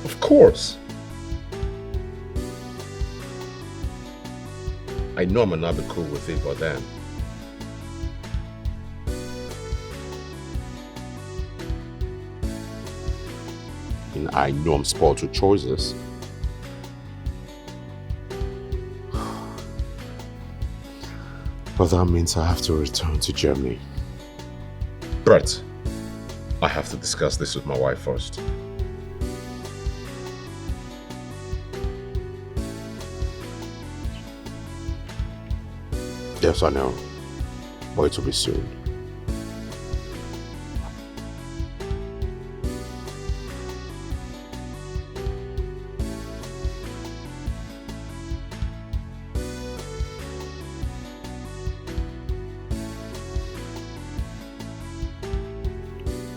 Of course. I know I might not be cool with it, but then. And I know I'm spoiled with choices. But that means I have to return to Germany. Brett, I have to discuss this with my wife first. Yes, I know. But it will be soon.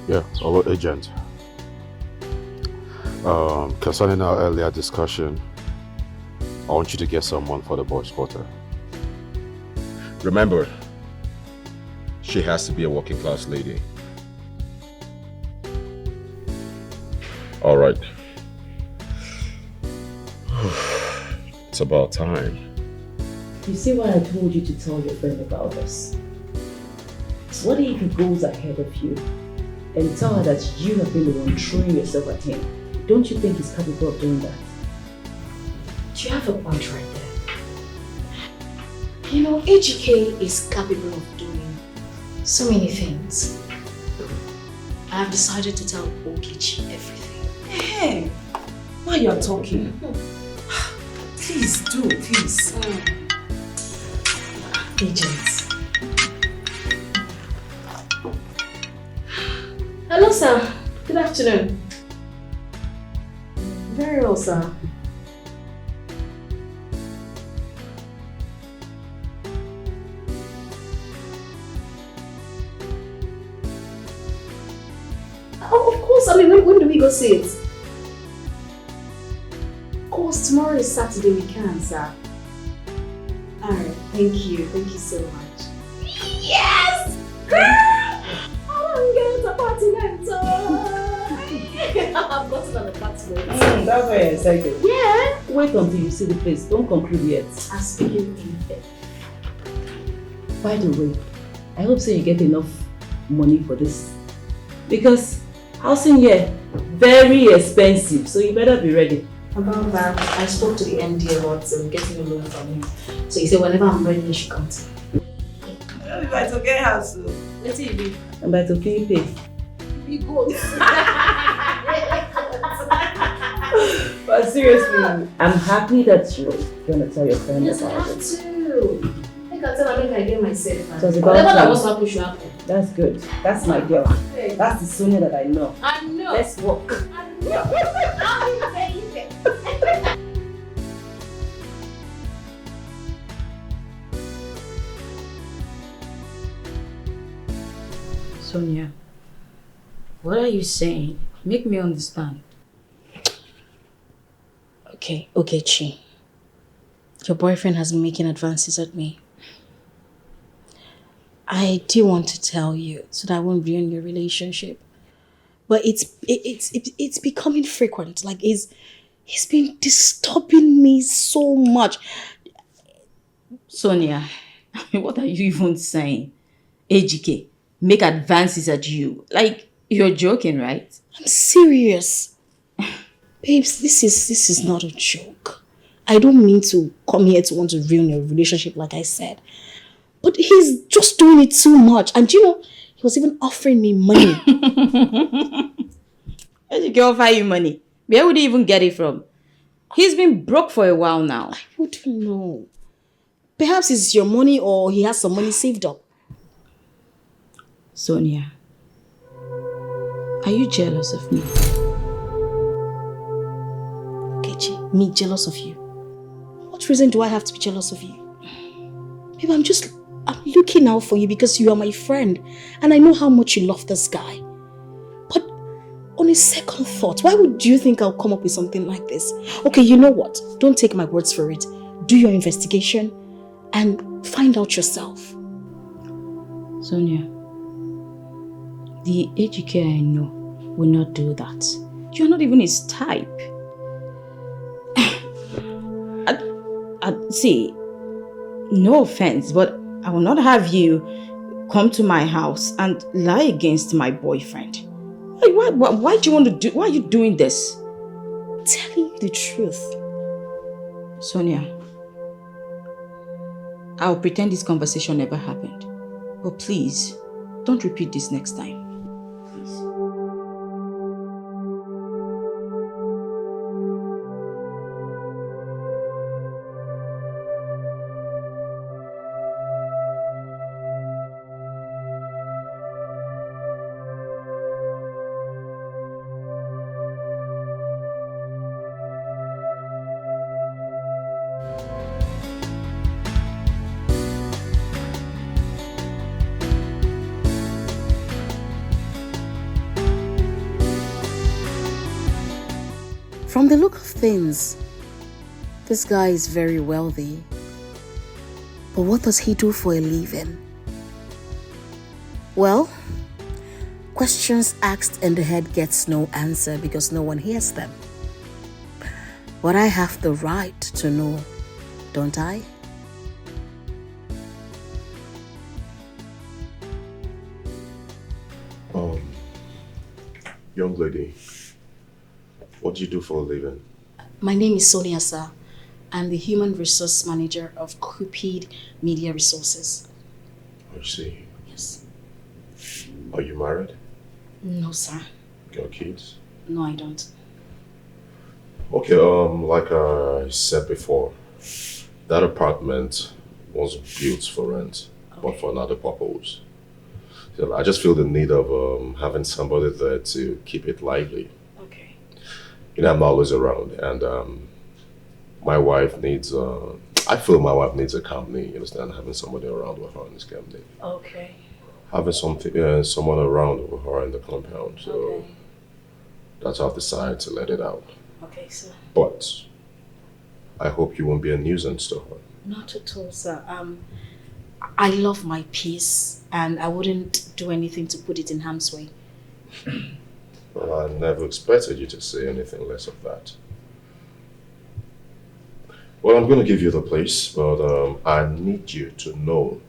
Yeah, our agent. Concerning our earlier discussion, I want you to get someone for the boys' quarter. Remember, she has to be a working class lady. All right. It's about time. You see why I told you to tell your friend about this? So what if he goes ahead of you and tell her that you have been the one throwing yourself at him? Don't you think he's capable of doing that? You have a point right there. You know, AGK is capable of doing so many things. I have decided to tell Okichi everything. Hey, while you're talking, please do, please. Agents. Hello, sir. Good afternoon. Very well, sir. Oh, of course. I mean, when do we go see it? Of course, tomorrow is Saturday. We can, sir. Alright, thank you. Thank you so much. Yes! Girl! I don't get apartment. I've gotten an apartment. That's why you're excited. Yeah. Wait until you see the place. Don't conclude yet. I'm speaking in bed. By the way, I hope so you get enough money for this. Because housing here, very expensive. So you better be ready. About that, I spoke to the MD about getting a loan from him. So he said whenever I'm ready, you should come to me. If I to get house, let's see you. And by to pay. We go. But seriously, I'm happy that you're gonna tell your friend Yes, I about have it. to. I can tell her, I get myself. So it's about Whatever that time. was happen should happen. That's good. That's my girl. That's the Sonia that I know. I know. Let's walk. I know. I'll be baby. Sonia, what are you saying? Make me understand. Okay, Chi. Your boyfriend has been making advances at me. I do want to tell you so that I won't ruin your relationship. But it's becoming frequent. Like he's been disturbing me so much. Sonia, what are you even saying? AGK, make advances at you. Like, you're joking, right? I'm serious. Babes, this is not a joke. I don't mean to come here to want to ruin your relationship like I said. But he's just doing it too much. And you know, he was even offering me money. Where did he offer you money? Where would he even get it from? He's been broke for a while now. I wouldn't know. Perhaps it's your money or he has some money saved up. Sonia, are you jealous of me? Kechi, me jealous of you? What reason do I have to be jealous of you? Babe, I'm looking out for you because you are my friend and I know how much you love this guy. But on a second thought, why would you think I'll come up with something like this? Okay, you know what? Don't take my words for it. Do your investigation and find out yourself. Sonia, the AGK I know will not do that. You're not even his type. See, no offense, but I will not have you come to my house and lie against my boyfriend. Why do you want to do? Why are you doing this? I'm telling you the truth. Sonia, I'll pretend this conversation never happened. But please, don't repeat this next time. From the look of things, this guy is very wealthy. But what does he do for a living? Well, questions asked in the head gets no answer because no one hears them. But I have the right to know, don't I? Young lady, what do you do for a living? My name is Sonia, sir. I'm the Human Resource Manager of Cupid Media Resources. I see. Yes. Are you married? No, sir. Got kids? No, I don't. Okay, like I said before, that apartment was built for rent, but for another purpose. So I just feel the need of having somebody there to keep it lively. Okay. You know, I'm always around, and my wife needs, I feel my wife needs a company, you understand, having somebody around with her in this company. Okay. Having someone around with her in the compound, so that's how I've decided to let it out. Okay, sir. But I hope you won't be a nuisance to her. Not at all, sir. I love my peace and I wouldn't do anything to put it in harm's way. Well, never expected you to say anything less of that. Well, I'm going to give you the place, but I need you to know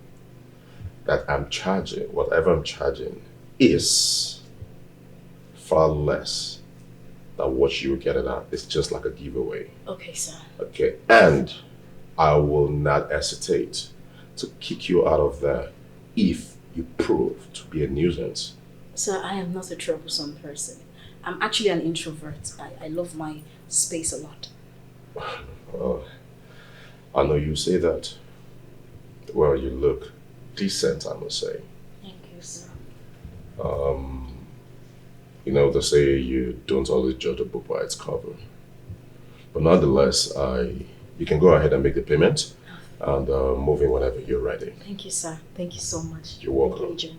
that I'm charging, whatever I'm charging, is far less than what you were getting at. It's just like a giveaway. Okay, sir. Okay, and I will not hesitate to kick you out of there if you prove to be a nuisance. Sir, I am not a troublesome person. I'm actually an introvert. I love my space a lot. Well, I know you say that. Well, you look decent, I must say. Thank you, sir. You know, they say you don't always judge a book by its cover. But nonetheless, you can go ahead and make the payment and move in whenever you're ready. Thank you, sir. Thank you so much. You're welcome. Thank you,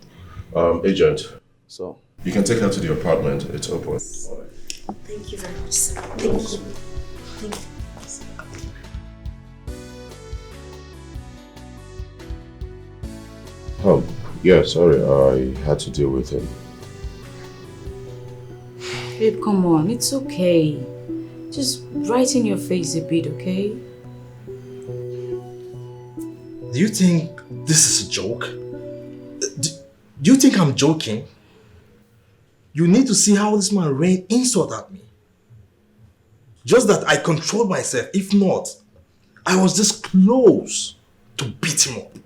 Agent. Agent. So? You can take her to the apartment. It's open. Thank you very much, sir. Thank you. Thank you. Yeah, sorry, I had to deal with him. Babe, come on, it's okay. Just brighten your face a bit, okay? Do you think this is a joke? Do you think I'm joking? You need to see how this man rained insult at me. Just that I controlled myself. If not, I was this close to beat him up.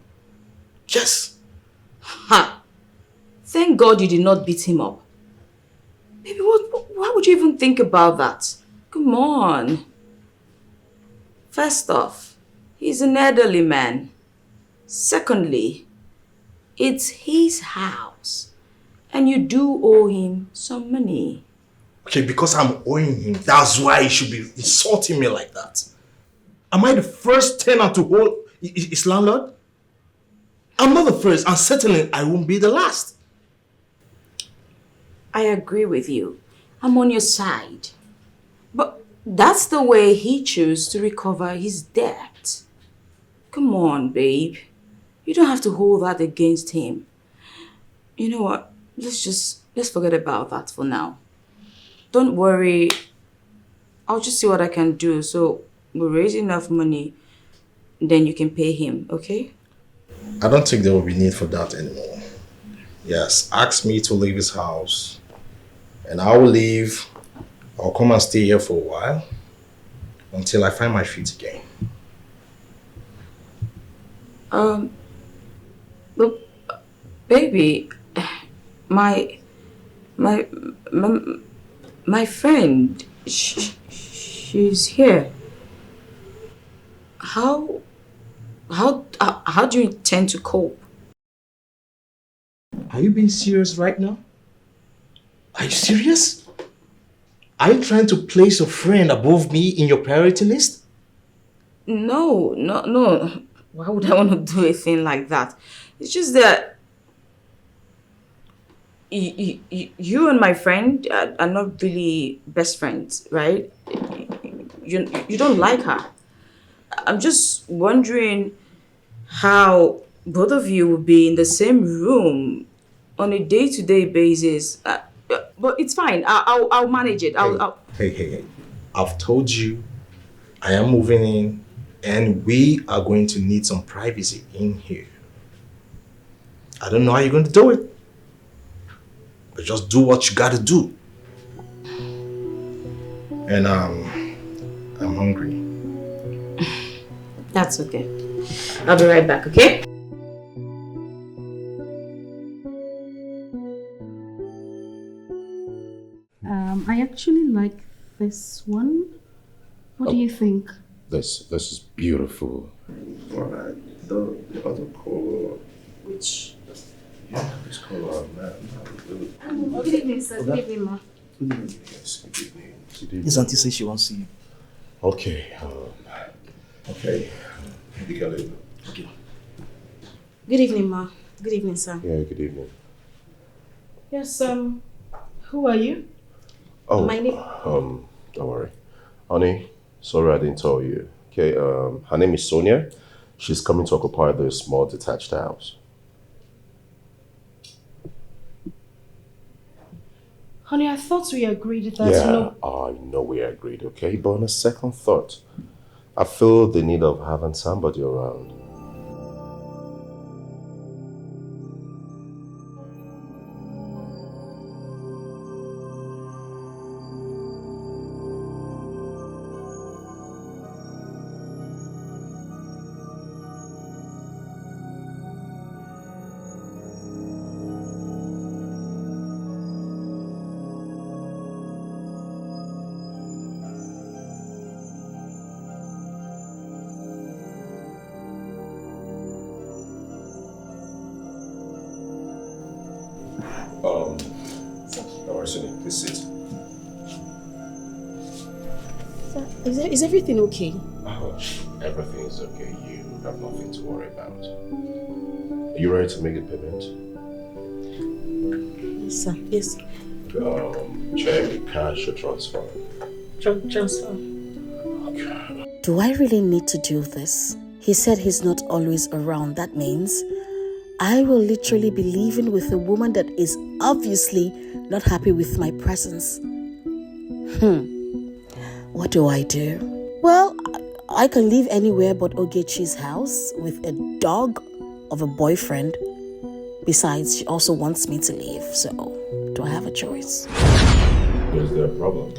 Yes. Ha! Thank God you did not beat him up. Baby, why would you even think about that? Come on. First off, he's an elderly man. Secondly, it's his house. And you do owe him some money. Okay, because I'm owing him, that's why he should be insulting me like that. Am I the first tenant to hold his landlord? I'm not the first, and certainly I won't be the last. I agree with you. I'm on your side. But that's the way he chose to recover his debt. Come on, babe. You don't have to hold that against him. You know what? Let's forget about that for now. Don't worry. I'll just see what I can do. So we'll raise enough money, then you can pay him, okay? I don't think there will be need for that anymore. Yes, ask me to leave his house. And I will leave. I'll come and stay here for a while until I find my feet again. But baby, my friend, she's here. How do you intend to cope? Are you being serious right now? Are you serious? Are you trying to place a friend above me in your priority list? No. Why would I want to do a thing like that? It's just that you and my friend are not really best friends, right? You don't like her. I'm just wondering how both of you will be in the same room on a day-to-day basis. But it's fine. I'll manage it. Hey. I've told you I am moving in and we are going to need some privacy in here. I don't know how you're going to do it. But just do what you gotta do. And I'm hungry. That's okay. I'll be right back, okay? I actually like this one. What do you think? This is beautiful. Alright, the other color. Which? Yeah, this color, man. Good evening, sir. Good evening, ma. Good evening. Yes, good evening. Good evening. His auntie says she wants to see you. Okay. Okay. You can leave. Okay. Good evening, ma. Good evening, sir. Yeah, good evening. Yes, who are you? Oh, my name. Don't worry. Honey, sorry I didn't tell you. Okay, her name is Sonia. She's coming to occupy this small detached house. Honey, I thought we agreed that, Yeah, I know we agreed, okay? But on a second thought, I feel the need of having somebody around. Please sit. Is everything okay? Oh, everything is okay. You have nothing to worry about. Are you ready to make a payment? Yes, sir. Yes. Check, cash or transfer? Transfer. Do I really need to do this? He said he's not always around. That means I will literally be living with a woman that is obviously not happy with my presence. What do I do? Well, I can live anywhere but Ogechi's house with a dog of a boyfriend. Besides, she also wants me to leave, so do I have a choice? Is there a problem?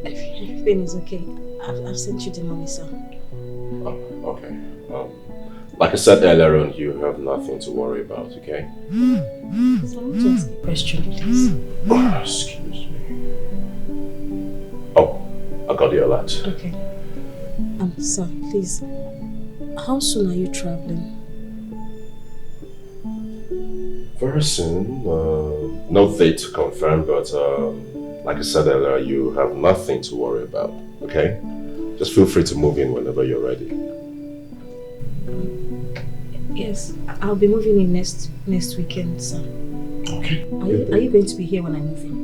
Everything is okay. I've sent you the money, sir. Oh, okay. Like I said earlier on, you have nothing to worry about, okay? So I want to ask a question, please. Oh, excuse me. Oh, I got the alert. Okay. Sir, please. How soon are you traveling? Very soon. No date confirmed, but like I said earlier, you have nothing to worry about, okay? Just feel free to move in whenever you're ready. Yes, I'll be moving in next weekend, sir. Okay. Are you going to be here when I move in?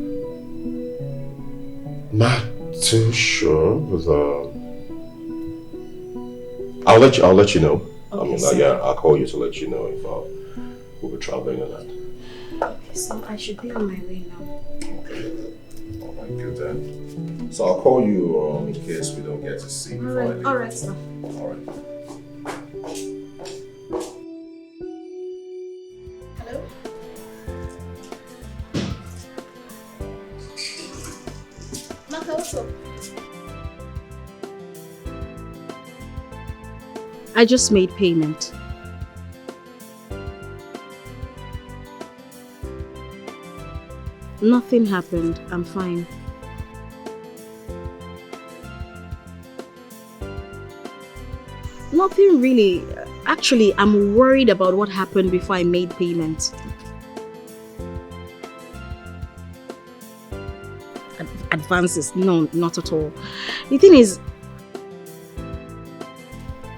Not too sure, but I'll let you know. Okay, I'll call you to let you know if we'll be traveling or not. Okay, so I should be on my way now. Okay. All right, good then. So I'll call you in case we don't get to see before I leave. All right, sir. All right. Hello? Maka, what's up? I just made payment. Nothing happened. I'm fine. Nothing really. Actually, I'm worried about what happened before I made payment. Advances? No, not at all. The thing is,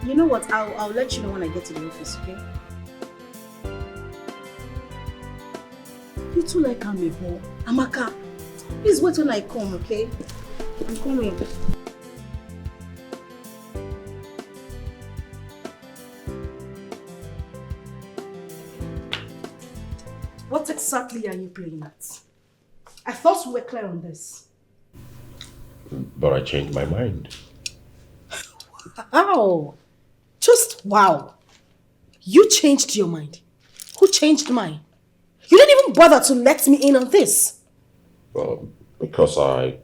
you know what? I'll let you know when I get to the office, okay? You too like Amebo. Amaka, please wait when I come, okay? I'm coming. What exactly are you playing at? I thought we were clear on this. But I changed my mind. Wow! Just wow! You changed your mind. Who changed mine? You didn't even bother to let me in on this. Well, because I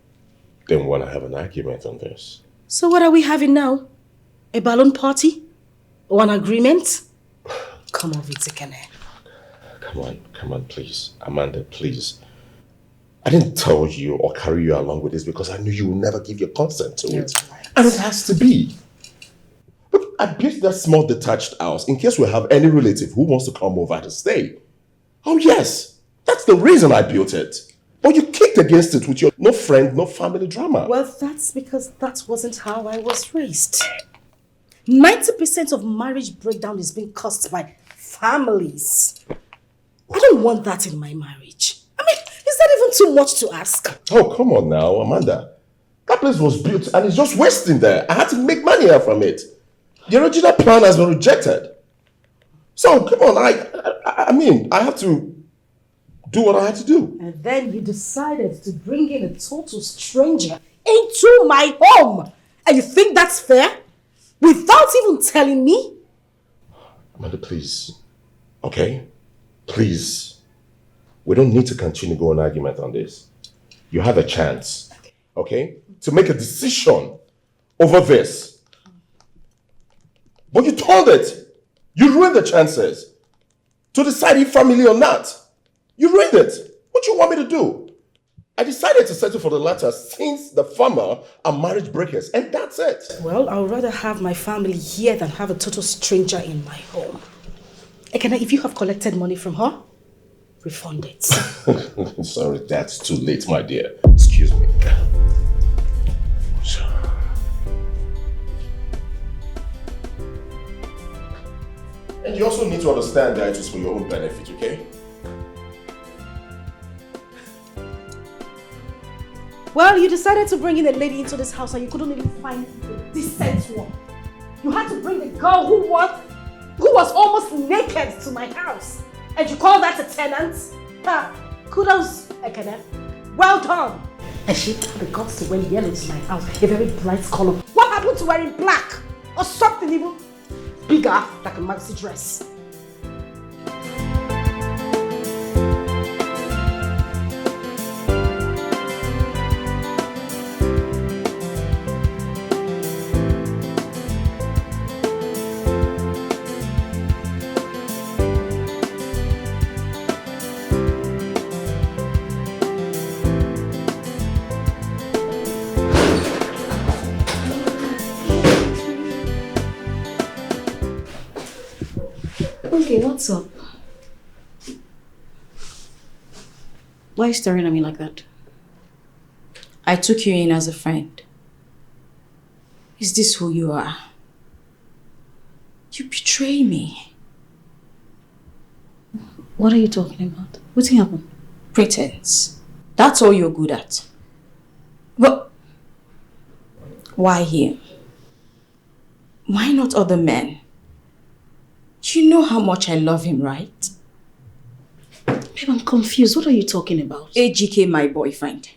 didn't want to have an argument on this. So what are we having now? A balloon party? Or an agreement? Come on, Vitikene. Come on, please. Amanda, please. I didn't tell you or carry you along with this because I knew you would never give your consent to it. Right. And it has to be. But I built that small detached house in case we have any relative who wants to come over to stay. Oh yes, that's the reason I built it. But you kicked against it with your no friend, no family drama. Well, that's because that wasn't how I was raised. 90% of marriage breakdown is being caused by families. I don't want that in my marriage. I mean, is that even too much to ask? Oh, come on now, Amanda. That place was built and it's just wasting there. I had to make money out from it. The original plan has been rejected. So, come on, I mean, I have to do what I had to do. And then you decided to bring in a total stranger into my home. And you think that's fair? Without even telling me? Amanda, please. Okay? Please. We don't need to continue going argument on this. You have a chance, okay, to make a decision over this. But you told it. You ruined the chances to decide if family or not. You ruined it. What do you want me to do? I decided to settle for the latter since the former are marriage breakers, and that's it. Well, I would rather have my family here than have a total stranger in my home. Ekene, if you have collected money from her, refund it. Sorry, that's too late, my dear. Excuse me. And you also need to understand that it was for your own benefit, okay? Well, you decided to bring in a lady into this house and you couldn't even find a decent one. You had to bring the girl who was almost naked to my house. And you call that a tenant? Kudos, Ekene. Well done. And she had the guts to wear yellow to my house, a very bright color. What happened to wearing black? Or something even bigger, like a maxi dress? Okay, what's up? Why are you staring at me like that? I took you in as a friend. Is this who you are? You betray me. What are you talking about? What's happened? Pretense. That's all you're good at. But why him? Why not other men? You know how much I love him, right? Babe, I'm confused. What are you talking about? AGK, my boyfriend.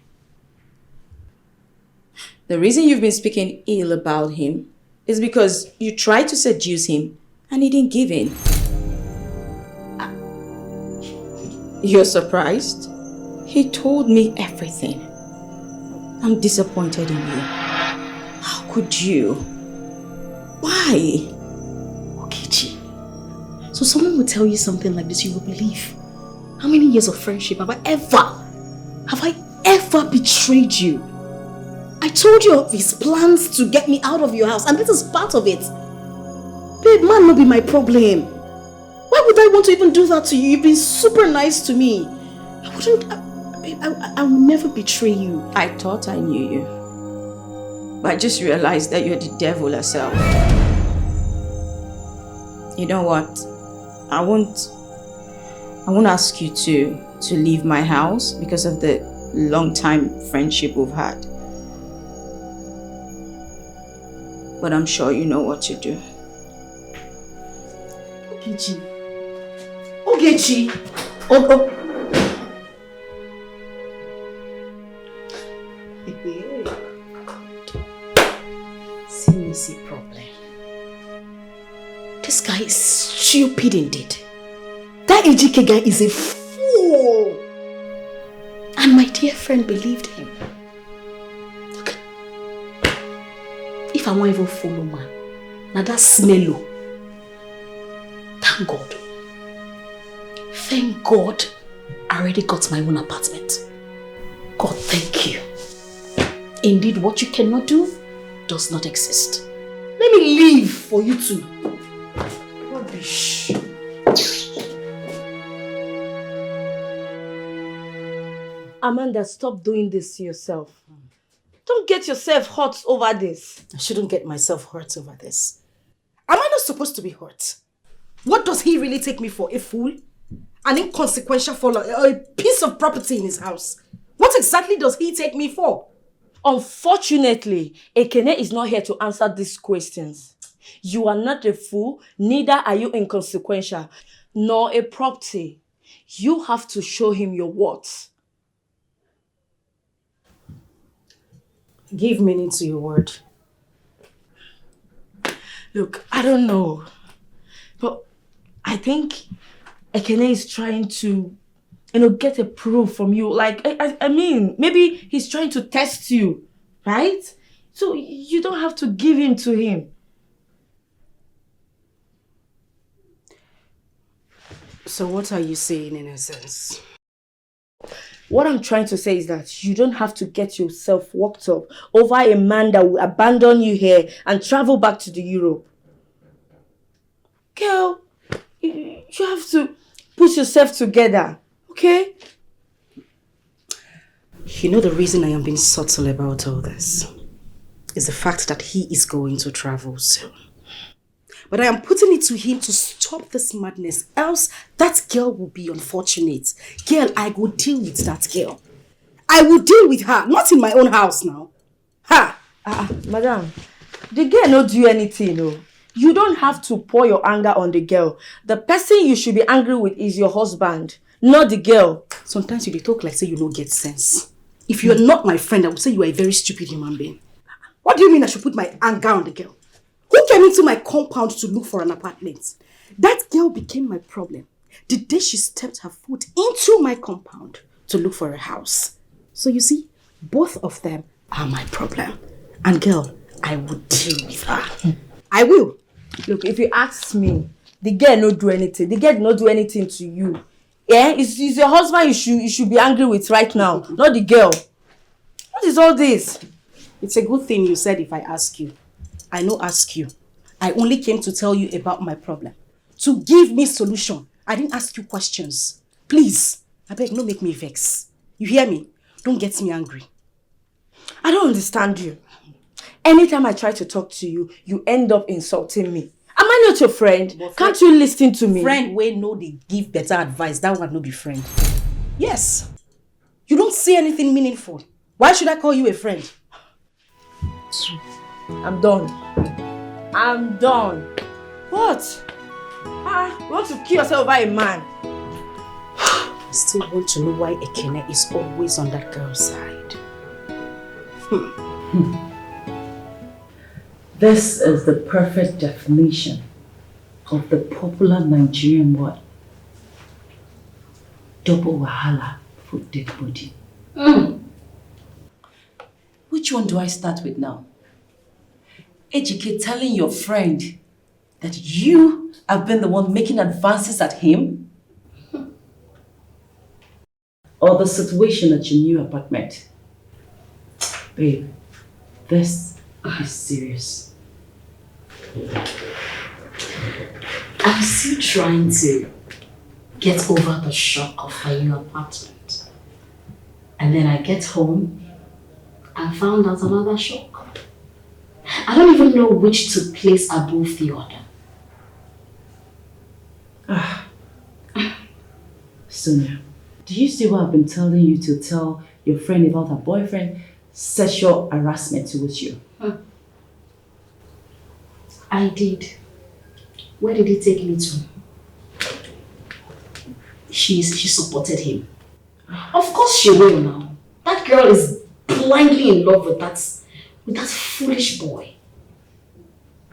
The reason you've been speaking ill about him is because you tried to seduce him and he didn't give in. You're surprised? He told me everything. I'm disappointed in you. How could you? Why? Okichi. So someone would tell you something like this, you would believe. How many years of friendship have I ever betrayed you? I told you of his plans to get me out of your house, and this is part of it. Babe, man not be my problem. Why would I want to even do that to you? You've been super nice to me. I will never betray you. I thought I knew you. But I just realized that you're the devil herself. You know what? I won't ask you to leave my house because of the long time friendship we've had. But I'm sure you know what to do. Ogechi. Ogechi. Oh. See problem. This guy is stupid indeed. That AGK guy is a fool. And my dear friend believed him. Look, if I won't even follow man, now that's smello. Thank God. Thank God I already got my own apartment. God, thank you. Indeed, what you cannot do does not exist. Let me leave for you two. Rubbish. Amanda, stop doing this to yourself. Don't get yourself hurt over this. I shouldn't get myself hurt over this. Am I not supposed to be hurt? What does he really take me for? A fool? An inconsequential follower? A piece of property in his house? What exactly does he take me for? Unfortunately, Ekene is not here to answer these questions. You are not a fool, neither are you inconsequential, nor a property. you have to show him your worth. Give meaning to your word. Look, I don't know, but I think Ekene is trying to, get a proof from you. Like, I mean, maybe he's trying to test you, right? So you don't have to give in to him. So what are you saying in essence? What I'm trying to say is that you don't have to get yourself worked up over a man that will abandon you here and travel back to the Europe. Girl, you have to put yourself together, okay? You know the reason I am being subtle about all this is the fact that he is going to travel soon. But I am putting it to him to stop this madness, else that girl will be unfortunate. Girl, I will deal with that girl. I will deal with her, not in my own house now. Ha! Madam, the girl not do anything, no. You don't have to pour your anger on the girl. The person you should be angry with is your husband, not the girl. Sometimes you talk like say you don't get sense. If you're not my friend, I would say you are a very stupid human being. What do you mean I should put my anger on the girl? Who came into my compound to look for an apartment? That girl became my problem the day she stepped her foot into my compound to look for a house. So you see, both of them are my problem. And girl, I will deal with her. I will. Look, if you ask me, the girl not do anything. The girl not do anything to you. Yeah, it's your husband you should be angry with right now, not the girl. What is all this? It's a good thing you said if I ask you. I no ask you. I only came to tell you about my problem. To give me solution. I didn't ask you questions. Please, I beg, no make me vex. You hear me? Don't get me angry. I don't understand you. Anytime I try to talk to you, you end up insulting me. Am I not your friend? Can't you listen to me? Friend wey no dey give better advice, that one no be friend. Yes. You don't say anything meaningful. Why should I call you a friend? I'm done. I'm done. What? You want to kill yourself over a man? I still want to know why Ekene is always on that girl's side. This is the perfect definition of the popular Nigerian word. Double wahala for dead body. Which one do I start with now? Ejike telling your friend that you have been the one making advances at him? Or the situation at your new apartment? Babe, this is serious. I'm still trying to get over the shock of my new apartment. And then I get home and found out another shock. I don't even know which to place above the other. Sonia, do you see what I've been telling you to tell your friend about her boyfriend? Sexual harassment towards you. I did. Where did he take me to? She supported him. Of course she will now. That girl is blindly in love with that foolish boy.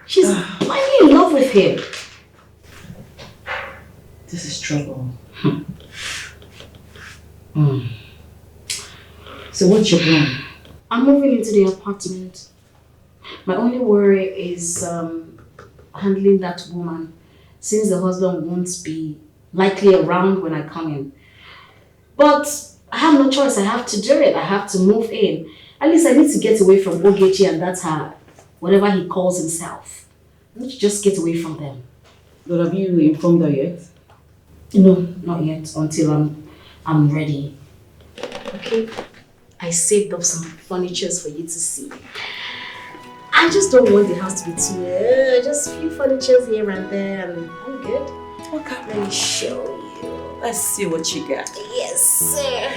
She's blindly in love with him. This is trouble. So what's your plan? I'm moving into the apartment. My only worry is handling that woman, since the husband won't be likely around when I come in. But I have no choice. I have to do it. I have to move in. At least I need to get away from Ogechi and that's her, whatever he calls himself. I need to just get away from them. But have you informed her yet? No, not yet. Until I'm ready. Okay. I saved up some furnitures for you to see. I just don't want the house to be too... just a few furnitures here and there and I'm good. Okay. Let me show you. Let's see what you got. Yes, sir.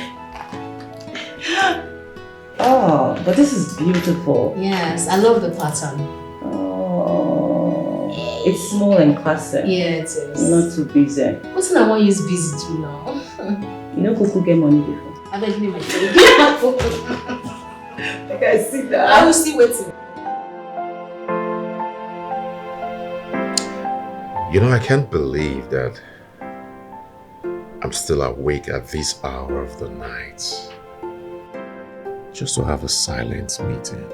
Oh, but this is beautiful. Yes, I love the pattern. Oh, it's small and classic. Yeah, it is. Not too busy. What's I want to use busy to now? You know Kuku get money before. I beg you. I can see that. I will still waiting. You know, I can't believe that I'm still awake at this hour of the night just to have a silent meeting.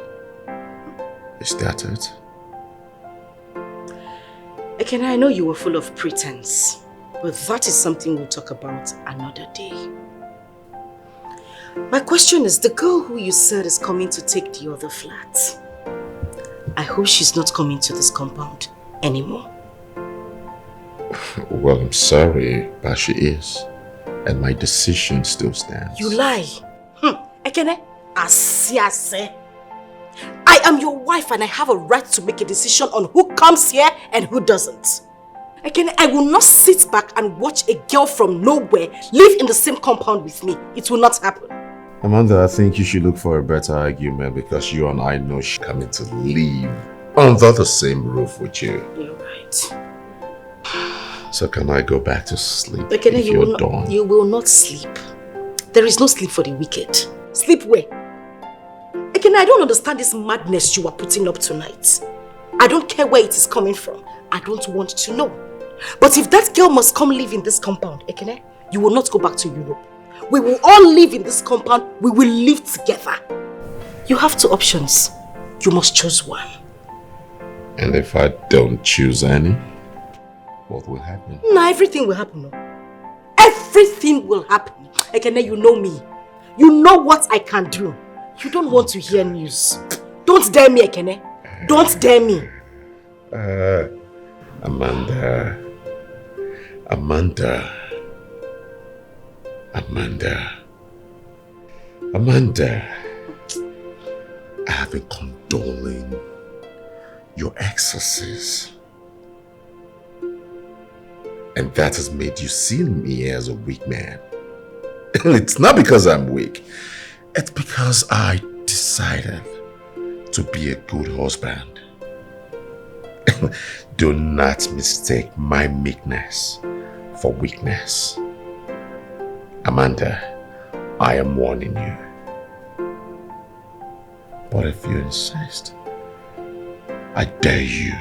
Is that it? Ekene, I know you were full of pretense, but that is something we'll talk about another day. My question is, the girl who you said is coming to take the other flat, I hope she's not coming to this compound anymore. Well, I'm sorry, but she is. And my decision still stands. You lie. Ekene, Asiase. I am your wife and I have a right to make a decision on who comes here and who doesn't. Ekene, I will not sit back and watch a girl from nowhere live in the same compound with me. It will not happen. Amanda, I think you should look for a better argument because you and I know she's coming to live under the same roof with you. You're right. So can I go back to sleep Ekene, if you're done? You will not sleep. There is no sleep for the wicked. Sleep where? Ekene, I don't understand this madness you are putting up tonight. I don't care where it is coming from. I don't want to know. But if that girl must come live in this compound, Ekene, you will not go back to Europe. We will all live in this compound. We will live together. You have two options. You must choose one. And if I don't choose any, what will happen? No, everything will happen. No. Everything will happen. Ekene, you know me. You know what I can do. You don't want to hear news. Don't dare me, Ekene. Don't dare me. Amanda. I have been condoling your excesses. And that has made you see me as a weak man. And it's not because I'm weak. It's because I decided to be a good husband. Do not mistake my meekness for weakness. Amanda, I am warning you. But if you insist, I dare you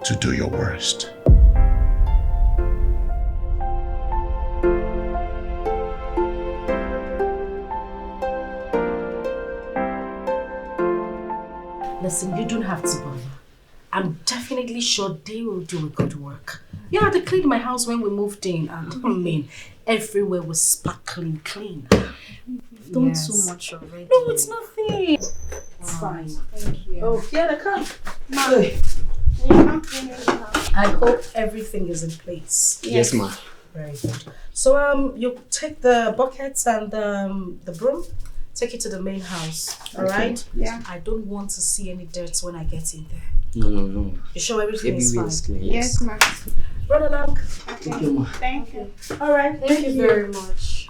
to do your worst. Listen, you don't have to bother. I'm definitely sure they will do a good work. Yeah, they cleaned my house when we moved in, and I mean, everywhere was sparkling clean. You've done so much already. No, it's nothing. It's fine. Thank you. Oh, yeah, they come. Ma. I hope everything is in place. Yes, ma. Very good. So, you take the buckets and the broom, take it to the main house. All right? Yeah. I don't want to see any dirt when I get in there. No. You sure everything is fine? Clean. Yes, ma. Run along. Okay. Thank you, ma. Thank you. All right. Thank you very much.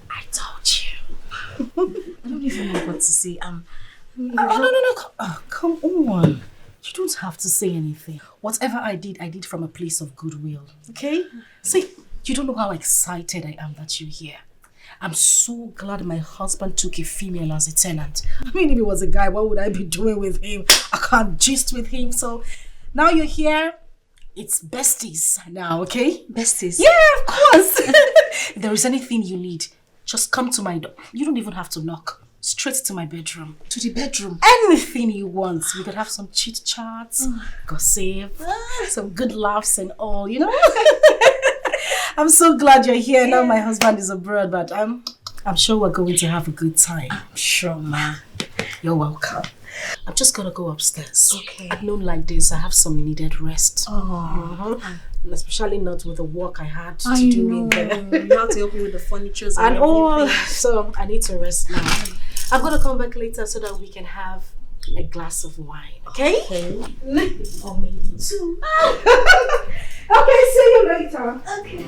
I told you. I don't even know what to say. No. Come on. You don't have to say anything. Whatever I did from a place of goodwill. Okay? See, you don't know how excited I am that you're here. I'm so glad my husband took a female as a tenant. I mean, if it was a guy, what would I be doing with him? I can't gist with him. So now you're here. It's besties now, okay? Besties? Yeah, of course. If there is anything you need, just come to my door. You don't even have to knock. Straight to my bedroom. To the bedroom? Anything you want. We could have some chit chats, gossip, some good laughs and all, you know? I'm so glad you're here. Now my husband is abroad, but I'm sure we're going to have a good time. I'm sure, ma. You're welcome. I'm just gonna go upstairs. Okay. At noon like this, I have some needed rest. Oh. Especially not with the work I had to I do know. in there. You have to help me with the furniture and all. So I need to rest now. I'm gonna come back later so that we can have a glass of wine. Okay? Or maybe two. Okay, see you later. Okay.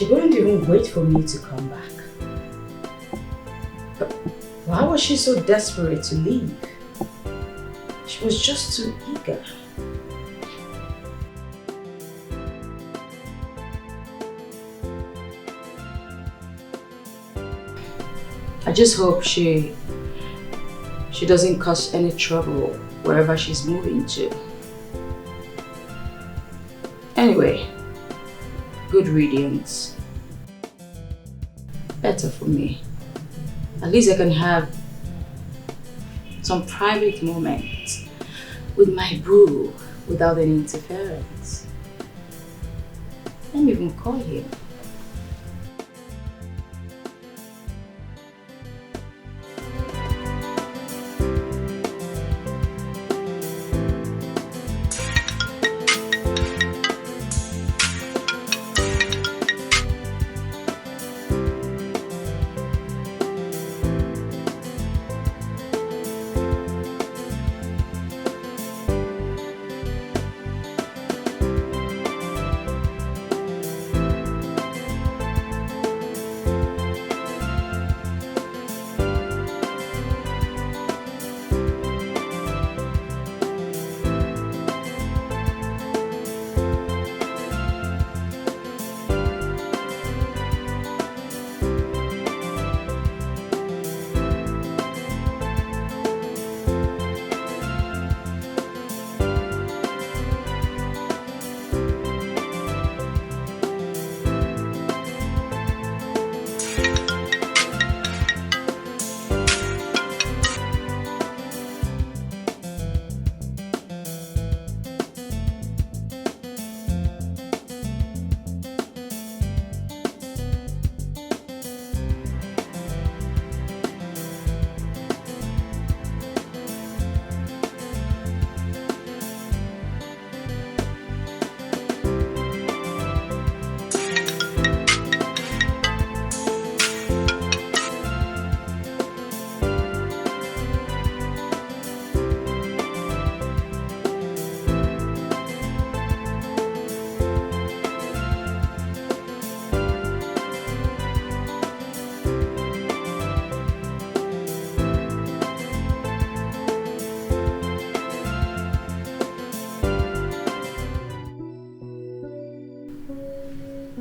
She wouldn't even wait for me to come back. But why was she so desperate to leave? She was just too eager. I just hope she doesn't cause any trouble wherever she's moving to. Anyway, good riddance. Better for me. At least I can have some private moments with my boo without any interference. Let me even call him.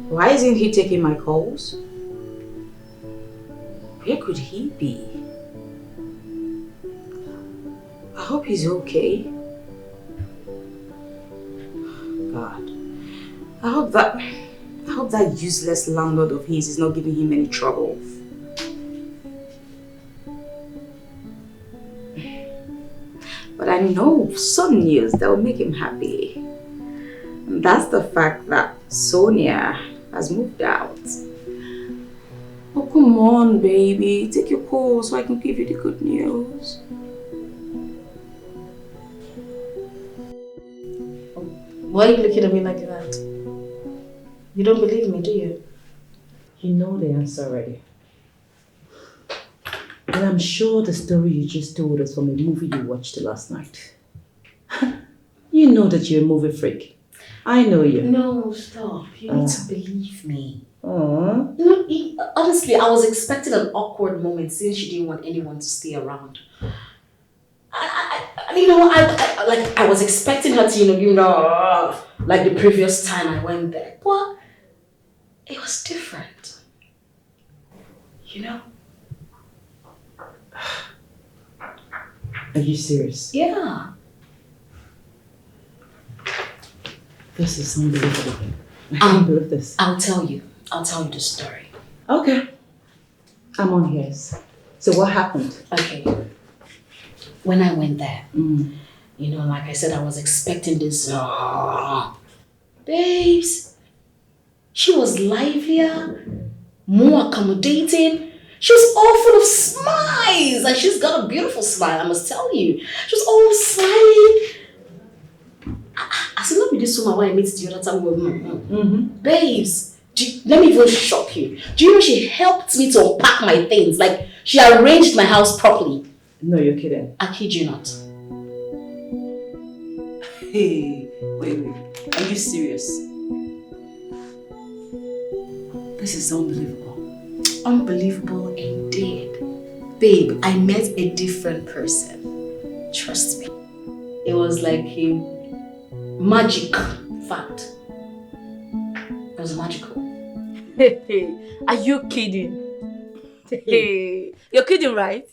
Why isn't he taking my calls? Where could he be? I hope he's okay. God. I hope that useless landlord of his is not giving him any trouble. But I know some news that will make him happy. And that's the fact that Sonia has moved out. Oh, come on, baby. Take your call so I can give you the good news. Why are you looking at me like that? You don't believe me, do you? You know the answer already. And I'm sure the story you just told us from a movie you watched last night. You know that you're a movie freak. I know you. No, stop. You need to believe me. Aww. No, honestly, I was expecting an awkward moment since she didn't want anyone to stay around. I was expecting her to, like the previous time I went there. But it was different. You know? Are you serious? Yeah. This is unbelievable. I can't believe this. I'll tell you the story. Okay. I'm on his. So what happened? Okay. When I went there, like I said, I was expecting this. Babes, she was livelier, more accommodating. She was all full of smiles. And she's got a beautiful smile, I must tell you. She was all smiling. I said, not be this woman when I met the other time. Babes, let me even shock you. Do you know she helped me to unpack my things? Like, she arranged my house properly. No, you're kidding. I kid you not. Hey, wait. Are you serious? This is unbelievable. Unbelievable indeed. Babe, I met a different person. Trust me. It was like a magic fact. It was magical. Are you kidding? Hey, you're kidding, right?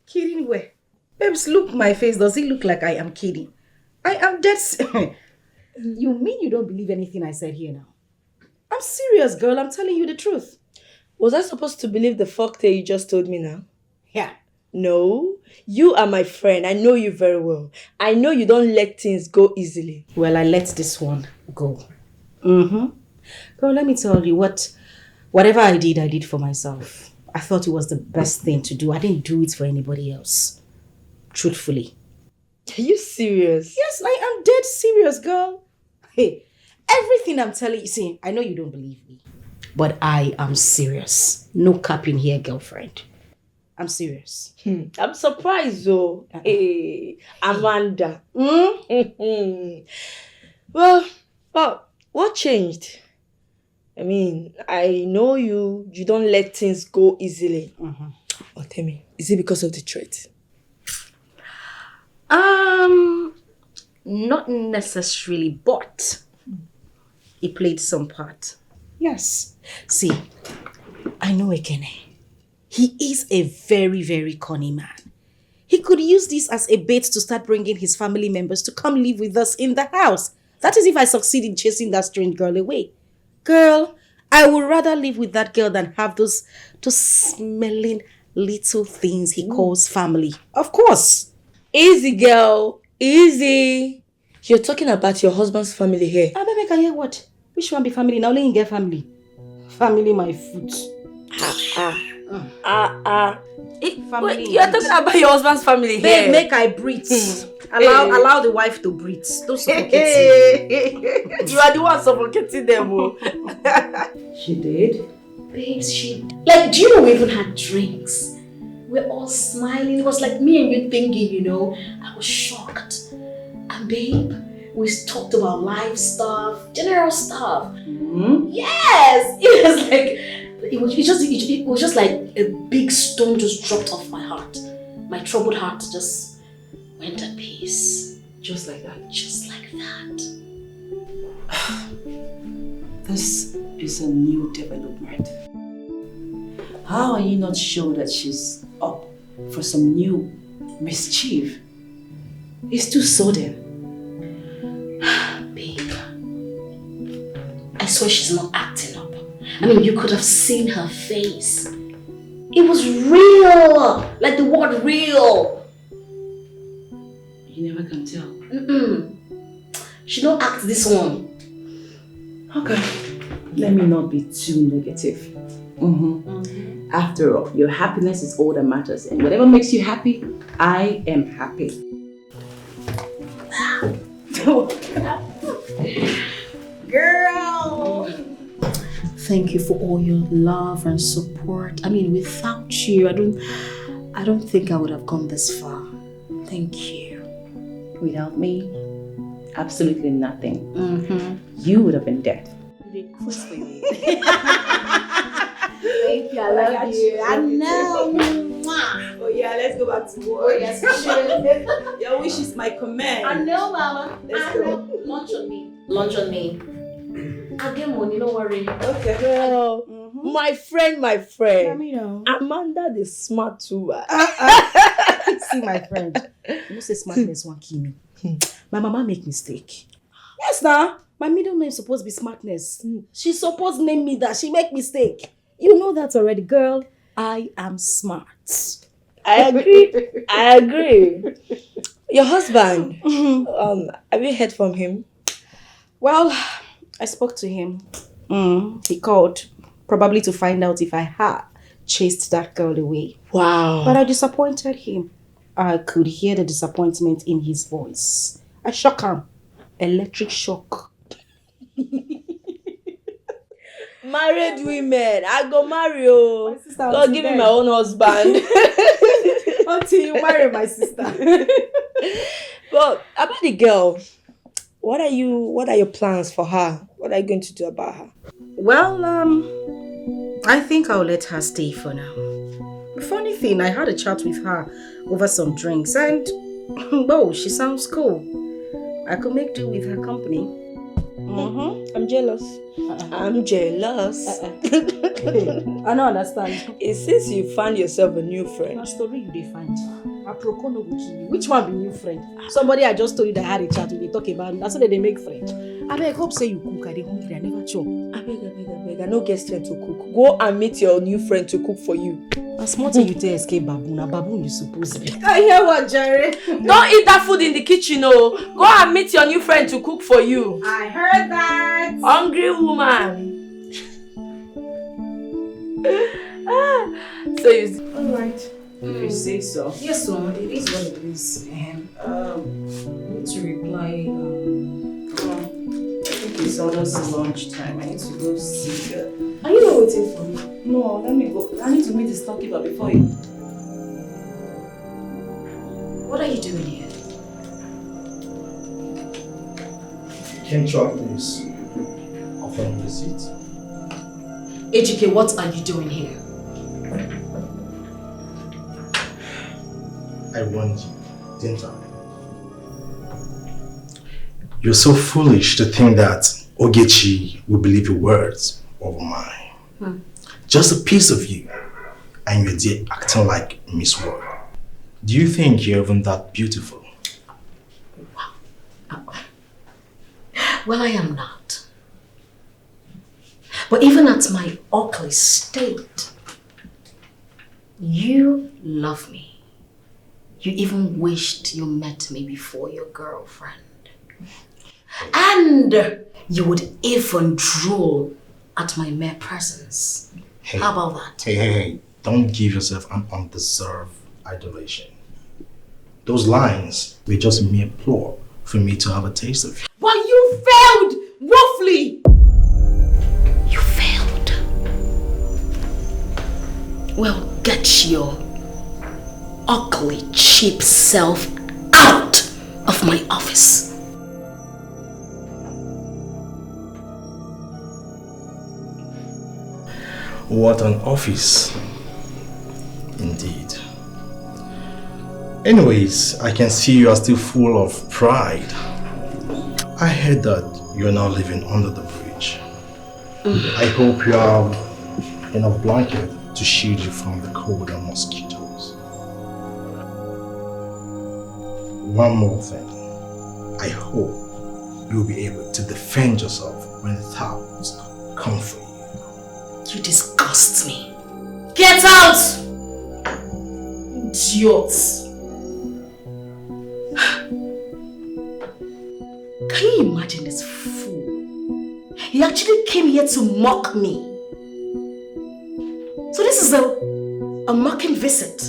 Kidding where? Babes, look my face. Does it look like I am kidding? I am dead. You mean you don't believe anything I said here now? I'm serious, girl. I'm telling you the truth. Was I supposed to believe the fuck that you just told me now? Yeah. No, you are my friend. I know you very well. I know you don't let things go easily. Well, I let this one go. Girl, let me tell you whatever I did for myself. I thought it was the best thing to do. I didn't do it for anybody else. Truthfully. Are you serious? Yes, I am dead serious, girl. Hey, everything I'm telling you, see, I know you don't believe me, but I am serious. No capping here, girlfriend. I'm serious. I'm surprised though. Hey, Amanda. Well, what changed? I mean, I know you don't let things go easily. Oh, tell me, is it because of the threat? Not necessarily, but it played some part. Yes. See, I know Ekene. He is a very, very cunning man. He could use this as a bait to start bringing his family members to come live with us in the house. That is if I succeed in chasing that strange girl away. Girl, I would rather live with that girl than have those smelling little things he calls family. Of course. Easy, girl. Easy. You're talking about your husband's family here. Baby, can you hear what? Which one be family? Now let him get family. Family my foot. Wait, you're talking about your husband's family here. Babe, make I breathe. Allow the wife to breathe. Don't suffocate me. You are the one suffocating them. She did? Babes, like, do you know we even had drinks? We're all smiling. It was like me and you thinking, you know. I was shocked. And babe, we talked about life stuff, general stuff. Yes! It was like, it was just like a big stone just dropped off my heart. My troubled heart just went at peace. Just like that. Just like that. This is a new development. How are you not sure that she's up for some new mischief? It's too sudden. Babe, I swear she's not acting up. I mean, you could have seen her face. It was real! Like the word real. You never can tell. She don't act this one. Okay. Let me not be too negative. After all, your happiness is all that matters, and whatever makes you happy, I am happy. Girl! Thank you for all your love and support. I mean, without you, I don't think I would have gone this far. Thank you. Without me, absolutely nothing. You would have been dead. Thank you, I love you. I know. Oh yeah, let's go back to work. Oh yes, we should. Your wish is my command. I know, Mama. Let's go. Lunch on me. Lunch on me. I'll get money, don't worry. Okay. Girl, my friend. Let me know. Amanda the smart too. See, my friend. You know, say smartness won't kill me. My mama make mistake. Yes, now. My middle name supposed to be smartness. She supposed to name me that. She make mistake. You know that already, girl. I am smart. I agree. Your husband, have you heard from him? Well, I spoke to him. He called, probably to find out if I had chased that girl away. Wow. But I disappointed him. I could hear the disappointment in his voice. I shocked him. Electric shock. Married women, I go marry you. God give me my own husband. Until you marry my sister. But about the girl, what are your plans for her? What are you going to do about her? Well, I think I'll let her stay for now. Funny thing, I had a chat with her over some drinks and, whoa, she sounds cool. I could make do with her company. I'm jealous. I'm jealous. I don't understand. It's since you found yourself a new friend. Story you dey find. Which one be new friend? Somebody I just told you that I had a chat with, they talk about it. That's how they make friends. I beg, hope say you cook. I dey hungry. I never chop. I beg. I no get strength to cook. Go and meet your new friend to cook for you. A small thing you tell escape baboon. A baboon you supposed to be. I hear what, Jerry? Don't eat that food in the kitchen, oh. Go and meet your new friend to cook for you. I heard that. Hungry woman. So you. All right. If you say so. Yes, so it is what it is. Need to reply. I think it's almost lunchtime. I need to go see her. Are you not waiting for me? No, let me go. I need to meet the storekeeper before you. What are you doing here? Can you try please? Offer me the seat. Ejike, what are you doing here? I warned you, didn't I? You're so foolish to think that Ogechi will believe your words over mine. Just a piece of you, and you're there acting like Miss World. Do you think you're even that beautiful? Well, I am not. But even at my ugly state, you love me. You even wished you met me before your girlfriend. And you would even drool at my mere presence. Hey, how about that? Hey, don't give yourself an undeserved adulation. Those lines were just mere ploy for me to have a taste of you. But you failed woefully! You failed. Well, get your ugly, cheap self out of my office. What an office, indeed. Anyways, I can see you are still full of pride. I heard that you're now living under the bridge. I hope you have enough blanket to shield you from the cold and mosquitoes. One more thing. I hope you'll be able to defend yourself when the thoughts come for you. You disgust me. Get out! Idiots! Can you imagine this fool? He actually came here to mock me. So this is a mocking visit.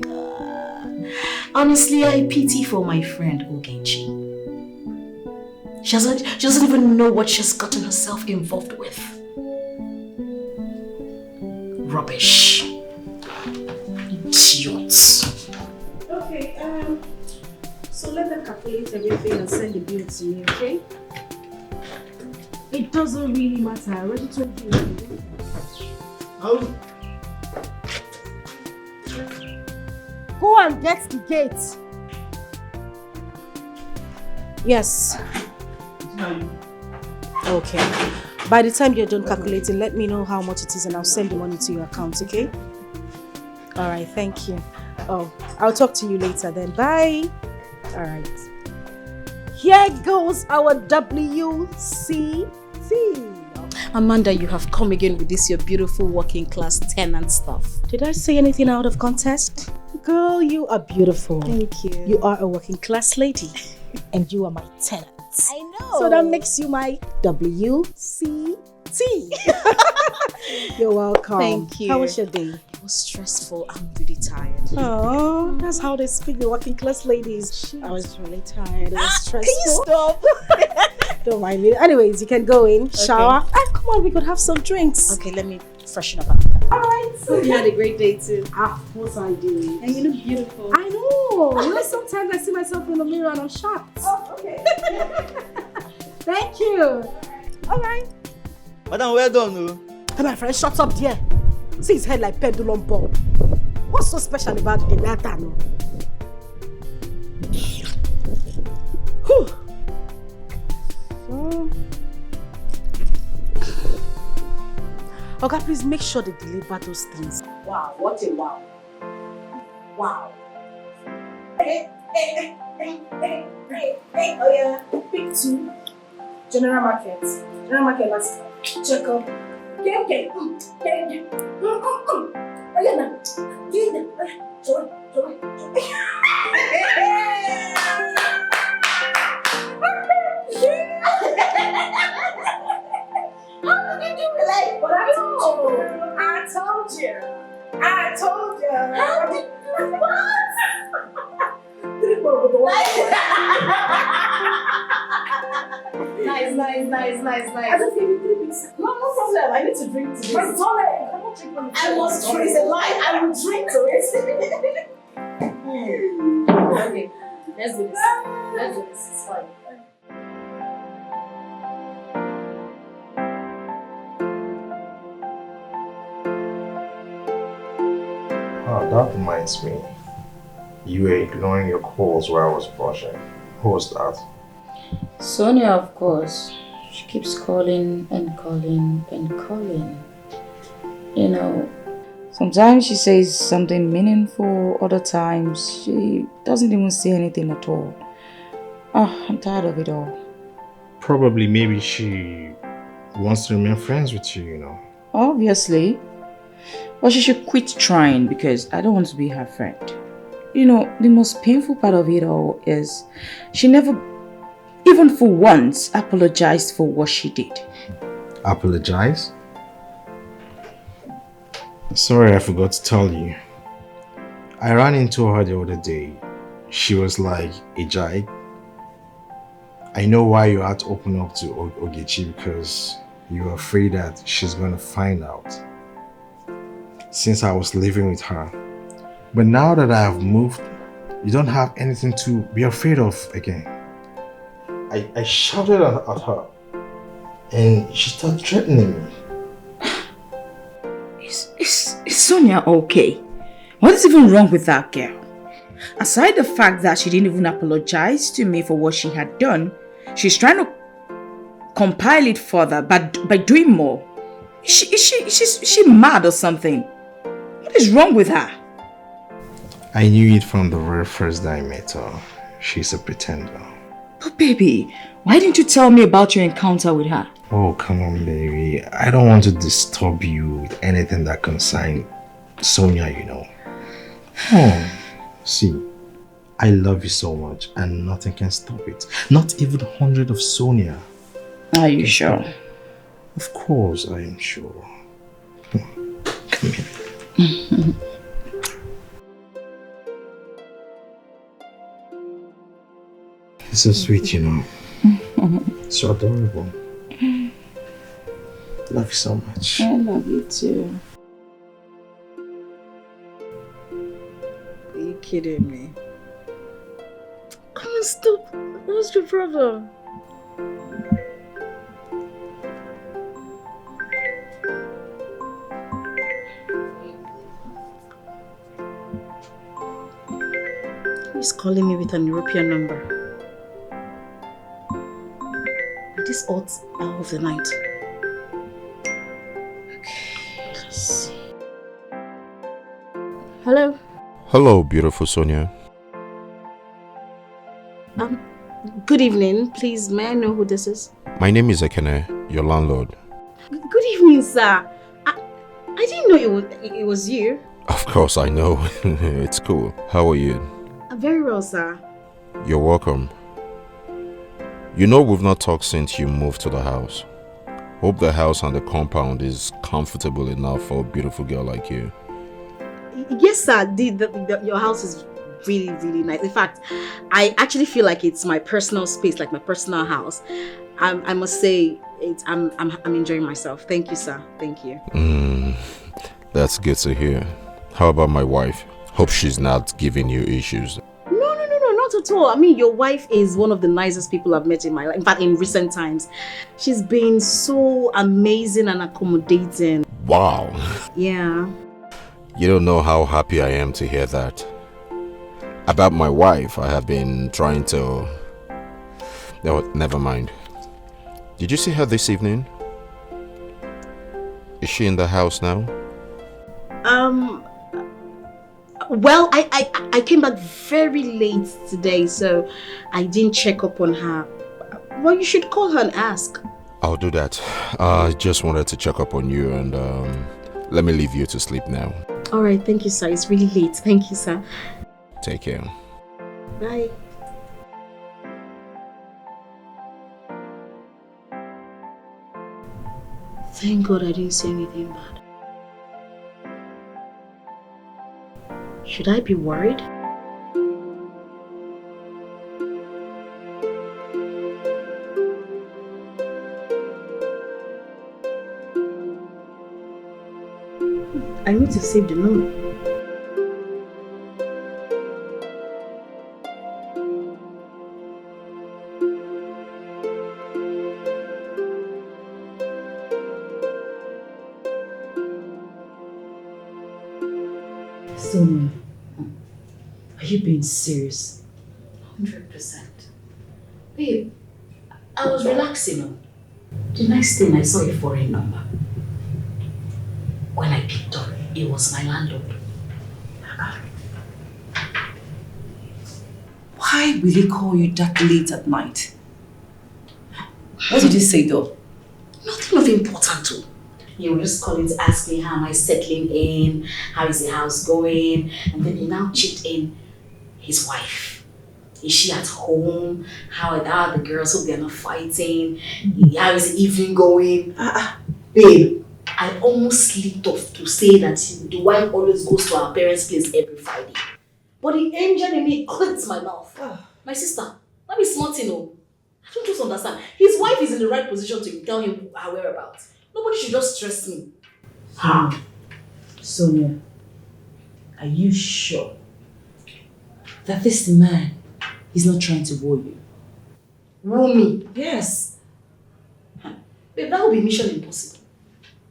God. Honestly, I pity for my friend Ogechi. She doesn't even know what she's gotten herself involved with. Rubbish. Idiots. Okay, so let them calculate everything and send the bill to me, okay? It doesn't really matter. I already told you. Go and get the gate. Yes. Okay. By the time you're done calculating, let me know how much it is and I'll send the money to your account, okay? Alright, thank you. Oh, I'll talk to you later then. Bye. Alright. Here goes our WCT. Amanda, you have come again with this your beautiful working class tenant stuff. Did I say anything out of context? Girl, you are beautiful. Thank you. You are a working class lady. And you are my tenant. I know. So that makes you my WCT. You're welcome. Thank you. How was your day? It was stressful. I'm really tired. Oh, that's how they speak, the working class ladies. I was really tired. It was stressful. Can you stop? Don't mind me. Anyways, you can go in, shower. And come on, we could have some drinks. Okay, let me freshen up after. Alright. So you had a great day too. Of course I did. And you look beautiful. I know. You know, sometimes I see myself in the mirror and I'm shocked. Oh, okay. Thank you. Alright. Madam, well done. Hey, my friend, shut up there. See his head like pendulum ball. What's so special about the latter? Whew. Okay, please make sure they deliver those things. Wow, what a wow. Wow. Hey, oh yeah. Pick 2. General Market. General Market, let's check up. Okay. Oh yeah, now. Joy. How did you do it? But I told you. How did you do Nice. I just gave you 3 pieces. No problem. I need to drink to this. My tonic. I cannot drink when I must drink. It's a lie. I will drink to it. Okay, let's do this. It's fine. Oh, that reminds me. You were ignoring your calls while I was brushing. Who was that? Sonia, of course. She keeps calling and calling and calling. You know, sometimes she says something meaningful, other times she doesn't even say anything at all. Oh, I'm tired of it all. Probably maybe she wants to remain friends with you, you know. Obviously. But she should quit trying because I don't want to be her friend. You know, the most painful part of it all is she never, even for once, apologized for what she did. Apologize? Sorry, I forgot to tell you. I ran into her the other day. She was like, Ejai, I know why you had to open up to Ogechi because you're afraid that she's going to find out. Since I was living with her. But now that I have moved, you don't have anything to be afraid of again. I shouted at her and she started threatening me. Is Sonia okay? What is even wrong with that girl? Aside the fact that she didn't even apologize to me for what she had done, she's trying to compile it further by doing more. Is she mad or something? What is wrong with her? I knew it from the very first day I met her. She's a pretender. But baby, why didn't you tell me about your encounter with her? Oh, come on, baby. I don't want to disturb you with anything that concerns Sonia, you know. Oh, see, I love you so much and nothing can stop it. Not even 100 of Sonia. Are you sure? Of course, I am sure. Come here. It's so sweet, you know. So adorable. Love you so much. I love you too. Are you kidding me? Come on, stop. What's your problem? He's calling me with an European number. At this odd hour of the night. Okay, let's see. Hello? Hello, beautiful Sonia. Good evening. Please, may I know who this is? My name is Ekene, your landlord. Good evening, sir. I didn't know it was you. Of course, I know. It's cool. How are you? Very well, sir. You're welcome. You know we've not talked since you moved to the house. Hope the house and the compound is comfortable enough for a beautiful girl like you. Yes, sir. Your house is really, really nice. In fact, I actually feel like it's my personal space, like my personal house. I must say, I'm enjoying myself. Thank you, sir. Thank you. That's good to hear. How about my wife? Hope she's not giving you issues. No, not at all. I mean, your wife is one of the nicest people I've met in my life. In fact, in recent times, she's been so amazing and accommodating. Wow. Yeah. You don't know how happy I am to hear that. About my wife, I have been trying to... No, never mind. Did you see her this evening? Is she in the house now? Well, I came back very late today, so I didn't check up on her. Well, you should call her and ask. I'll do that. I just wanted to check up on you and let me leave you to sleep now. Alright, thank you, sir. It's really late. Thank you, sir. Take care. Bye. Thank God I didn't say anything bad. Should I be worried? I need to save the number. Sonia, are you being serious? 100%. Babe, I was relaxing. The next thing I saw a foreign number. When I picked up, it was my landlord. Why will he call you that late at night? What did he say though? Nothing of importance too. He will just call in to ask me how am I settling in, how is the house going, and then he now chipped in his wife. Is she at home? How are the girls? Hope they're not fighting. How is the evening going? Babe, I almost slipped off to say that the wife always goes to our parents' place every Friday. But the angel in me clipped my mouth. My sister, let me smart, you know. I don't just understand. His wife is in the right position to tell him her whereabouts. Nobody should just stress me. Sonia, are you sure that this man is not trying to woo you? Woo me? Yes. Babe, that would be mission impossible.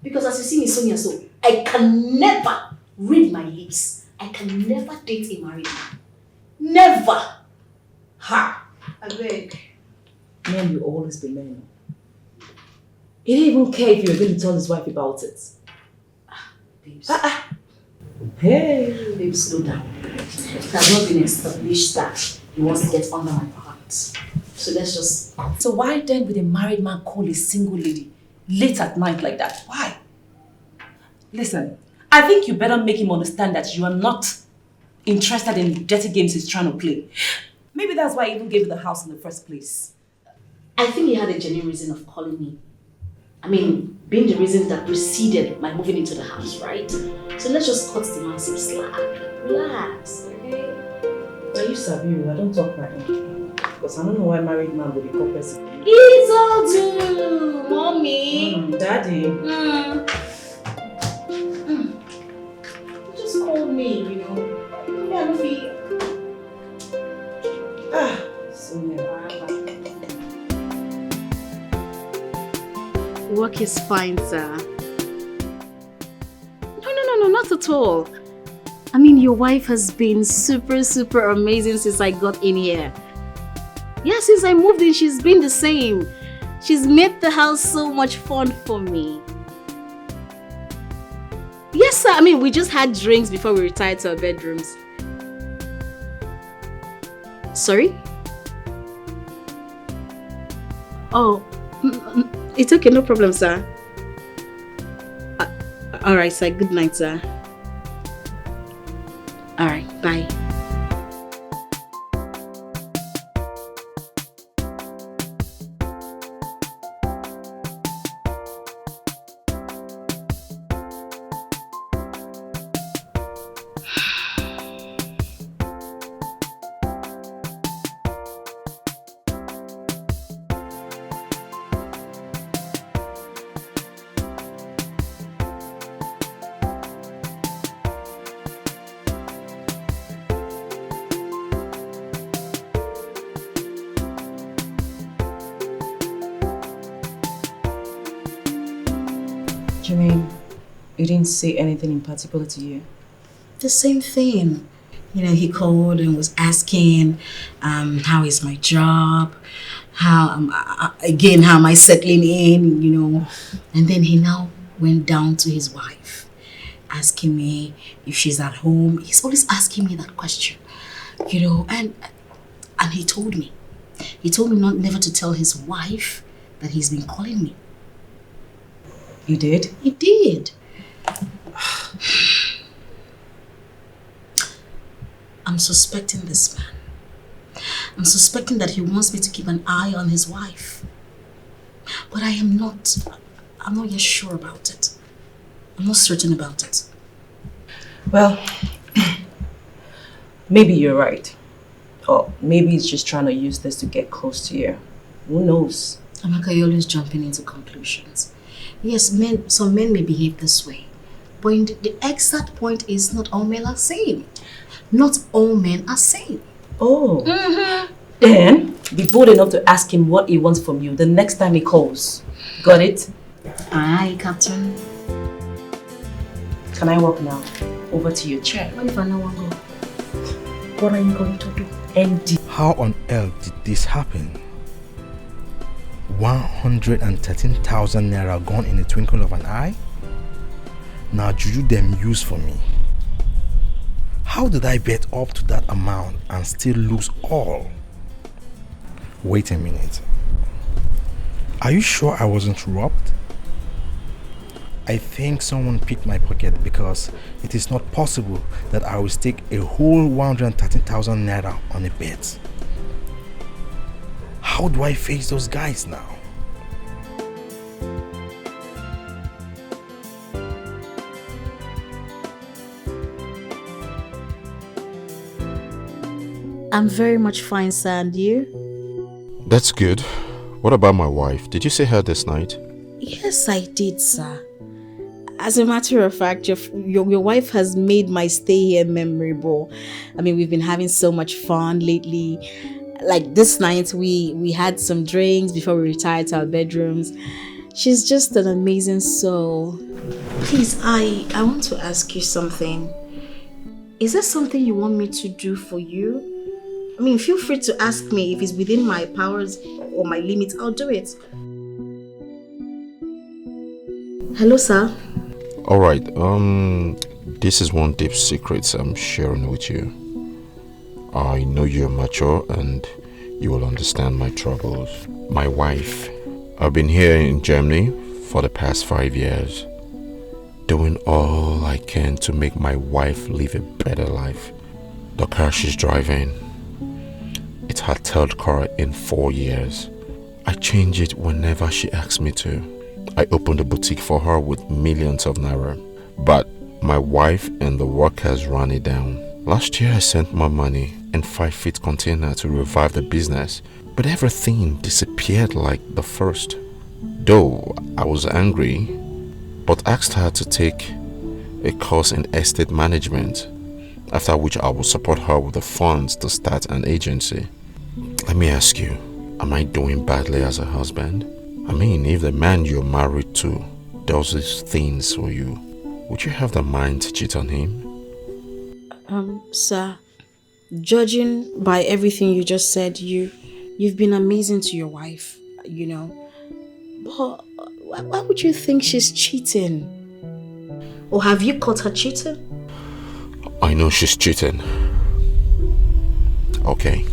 Because as you see me, Sonia, so I can never read my lips. I can never date a married man. Never. Ha! I beg. Men will always be men. He didn't even care if you were going to tell his wife about it. Babes. Hey. Babe, slow down. It has not been established that he wants to get under my pants. So let's just... So why then would a married man call a single lady late at night like that? Why? Listen, I think you better make him understand that you are not interested in the dirty games he's trying to play. Maybe that's why he even gave you the house in the first place. I think he had a genuine reason of calling me. I mean, being the reason that preceded my moving into the house, right? So let's just cut the man some slack. Relax, okay? Are you Sabiru? I don't talk like him. Because I don't know why married man would be called person. It's all due, mommy. Daddy. You just called me, you know. Maybe I don't feel... Sonia. Work is fine, sir. No, not at all. I mean, your wife has been super amazing since I got in here. Yeah, since I moved in, she's been the same. She's made the house so much fun for me. Yes, sir. I mean, we just had drinks before we retired to our bedrooms. Sorry? Oh, it's okay, no problem, sir. Alright, sir. Good night, sir. Alright, bye. Jermaine, He didn't say anything in particular to you? The same thing. He called and was asking, how is my job? How am I settling in, And then he now went down to his wife, asking me if she's at home. He's always asking me that question, and he told me. He told me never to tell his wife that he's been calling me. You did? He did. I'm suspecting this man. I'm suspecting that he wants me to keep an eye on his wife. But I'm not yet sure about it. I'm not certain about it. Well, maybe you're right. Or maybe he's just trying to use this to get close to you. Who knows? Amaka, you're always jumping into conclusions. Yes, some men may behave this way. But the exact point is not all men are same. Not all men are same. Oh. Then, be bold enough to ask him what he wants from you the next time he calls. Got it? Aye, Captain. Can I walk now? Over to your chair. What if I now want to go? What are you going to do? Andy. How on earth did this happen? 113,000 naira gone in the twinkle of an eye? Now juju them use for me. How did I bet up to that amount and still lose all? Wait a minute. Are you sure I wasn't robbed? I think someone picked my pocket because it is not possible that I will stake a whole 113,000 naira on a bet. How do I face those guys now? I'm very much fine, sir, and you? That's good. What about my wife? Did you see her this night? Yes, I did, sir. As a matter of fact, your wife has made my stay here memorable. I mean, we've been having so much fun lately. Like this night, we had some drinks before we retired to our bedrooms. She's just an amazing soul. Please, I want to ask you something. Is there something you want me to do for you? I mean, feel free to ask me. If it's within my powers or my limits, I'll do it. Hello, sir. Alright, this is one deep secret I'm sharing with you. I know you're mature and you will understand my troubles. My wife, I've been here in Germany for the past 5 years, doing all I can to make my wife live a better life. The car she's driving, it's her third car in 4 years. I change it whenever she asks me to. I opened a boutique for her with millions of naira, but my wife and the workers ran it down. Last year I sent more money and 5-feet container to revive the business, but everything disappeared like the first. Though I was angry, but asked her to take a course in estate management, after which I will support her with the funds to start an agency. Let me ask you, am I doing badly as a husband? I mean, if the man you're married to does these things for you, would you have the mind to cheat on him? Sir, judging by everything you just said, you've been amazing to your wife, But why would you think she's cheating? Or have you caught her cheating? I know she's cheating. Okay.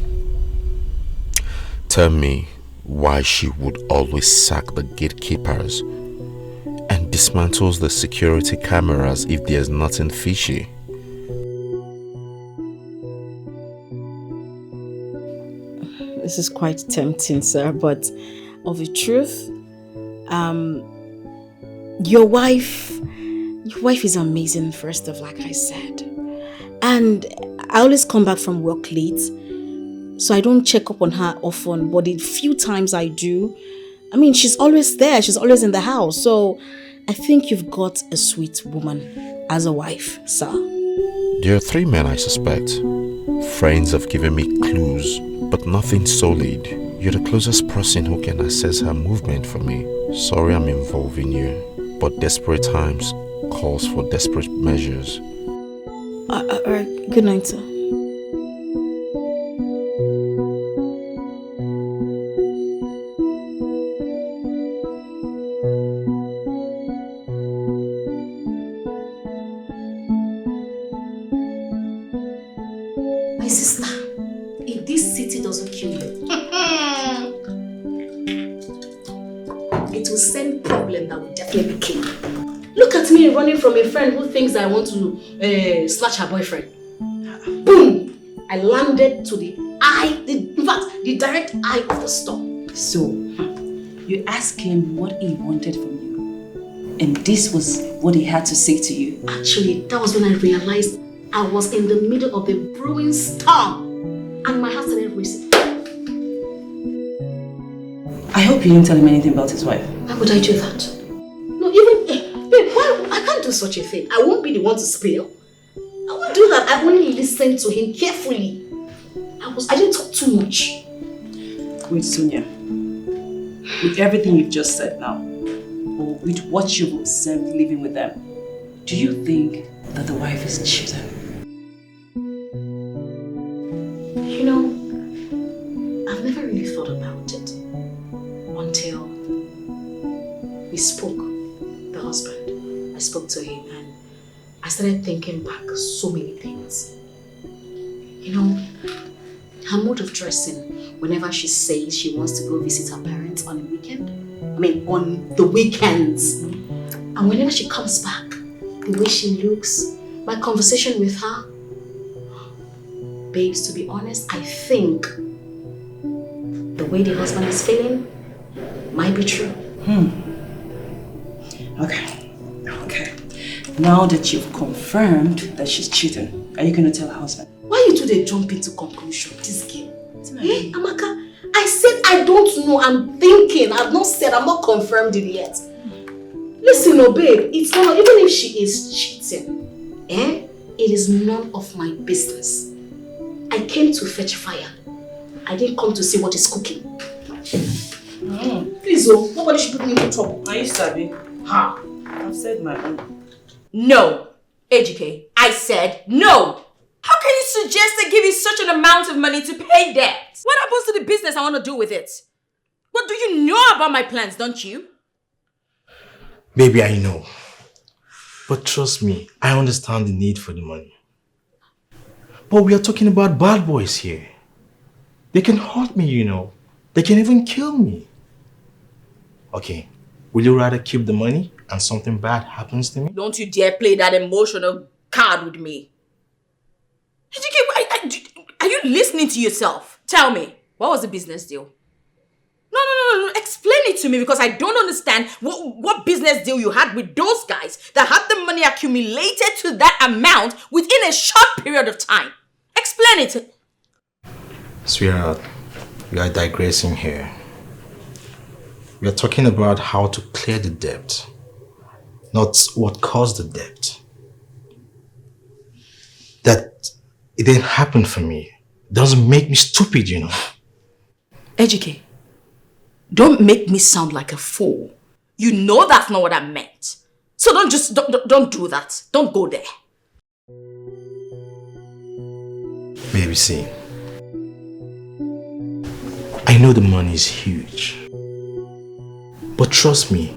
Tell me why she would always sack the gatekeepers and dismantles the security cameras if there's nothing fishy. This is quite tempting, sir, but of the truth, your wife is amazing, first of, like I said. And I always come back from work late, so I don't check up on her often, but the few times I do, I mean, she's always there, she's always in the house. So I think you've got a sweet woman as a wife, sir. There are 3 men I suspect. Friends have given me clues, but nothing solid. You're the closest person who can assess her movement for me. Sorry I'm involving you, but desperate times calls for desperate measures. Alright, good night, sir. My sister, if this city doesn't kill you, it will send problem that will definitely kill you. Look at me running from a friend who thinks I want to snatch her boyfriend. Boom! I landed to the direct eye of the storm. So, you asked him what he wanted from you, and this was what he had to say to you. Actually, that was when I realized I was in the middle of a brewing storm, and my heart started racing. I hope you didn't tell him anything about his wife. Why would I do that? No, even babe, why? I can't do such a thing. I won't be the one to spill. I won't do that. I only listened to him carefully. I didn't talk too much. Wait, Sonia. With everything you've just said now, or with what you've observed living with them, do you think that the wife is cheating? You know, I've never really thought about it until we spoke, the husband. I spoke to him and I started thinking back so many things. You know, her mode of dressing whenever she says she wants to go visit her parents on a weekend. I mean, on the weekends. And whenever she comes back, the way she looks, my conversation with her. Babes, to be honest, I think the way the husband is feeling might be true. Okay. Now that you've confirmed that she's cheating, are you going to tell her husband? Why you two they jump into conclusion, this girl? Hey, Amaka, I said I don't know, I'm thinking. I've not said, I'm not confirmed it yet. Listen, oh babe, it's not, even if she is cheating, it is none of my business. I came to fetch fire. I didn't come to see what is cooking. Please, oh, nobody should put me into trouble. Are you sabi? Ha! I've said my own. No, Dikeh, I said no. How can you suggest I give you such an amount of money to pay debt? What happens to the business I want to do with it? What do you know about my plans, don't you? Baby, I know. But trust me, I understand the need for the money. But we are talking about bad boys here. They can hurt me, you know. They can even kill me. Okay, will you rather keep the money and something bad happens to me? Don't you dare play that emotional card with me. Are you listening to yourself? Tell me, what was the business deal? No. Explain it to me because I don't understand what business deal you had with those guys that had the money accumulated to that amount within a short period of time. Explain it. Sweetheart, we are digressing here. We are talking about how to clear the debt, not what caused the debt. That it didn't happen for me doesn't make me stupid, you know. Dikeh, don't make me sound like a fool. You know that's not what I meant. So don't do that. Don't go there. Baby, see, I know the money is huge, but trust me,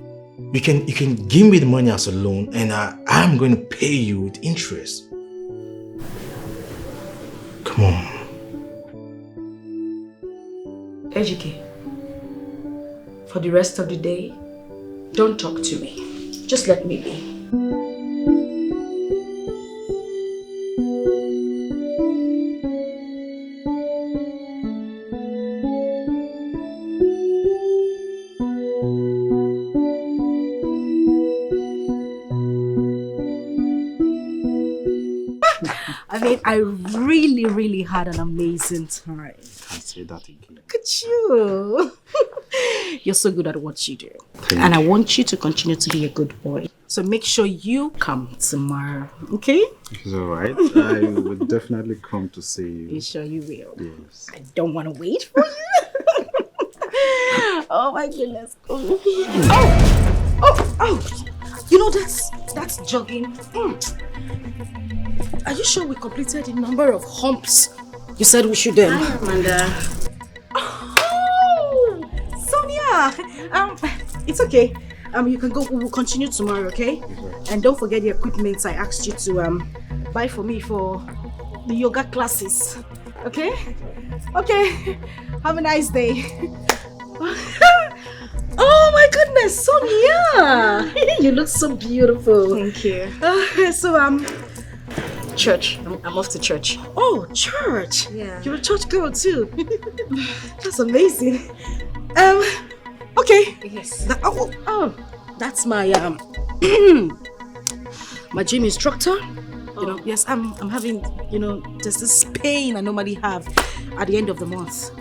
you can give me the money as a loan and I'm going to pay you with interest. Come on. Dikeh, for the rest of the day, don't talk to me. Just let me be. I mean, I really had an amazing time. Can't say that again. Look at you. You're so good at what you do. Thank I want you to continue to be a good boy. So make sure you come tomorrow, okay? It's alright. I will definitely come to see you. You sure you will? Yes. I don't want to wait for you. Oh my goodness. Oh. You know, that's jogging. Are you sure we completed the number of humps you said we should? Hi, Amanda. Oh, Sonia. It's okay. You can go. We'll continue tomorrow, okay? And don't forget the equipment I asked you to buy for me for the yoga classes. Okay? Okay. Have a nice day. Oh my goodness, Sonia! You look so beautiful. Thank you. Church. I'm off to church. Oh, church. Yeah. You're a church girl too. That's amazing. Okay. Yes. That's my my gym instructor. You know, yes, I'm having, there's this pain I normally have at the end of the month.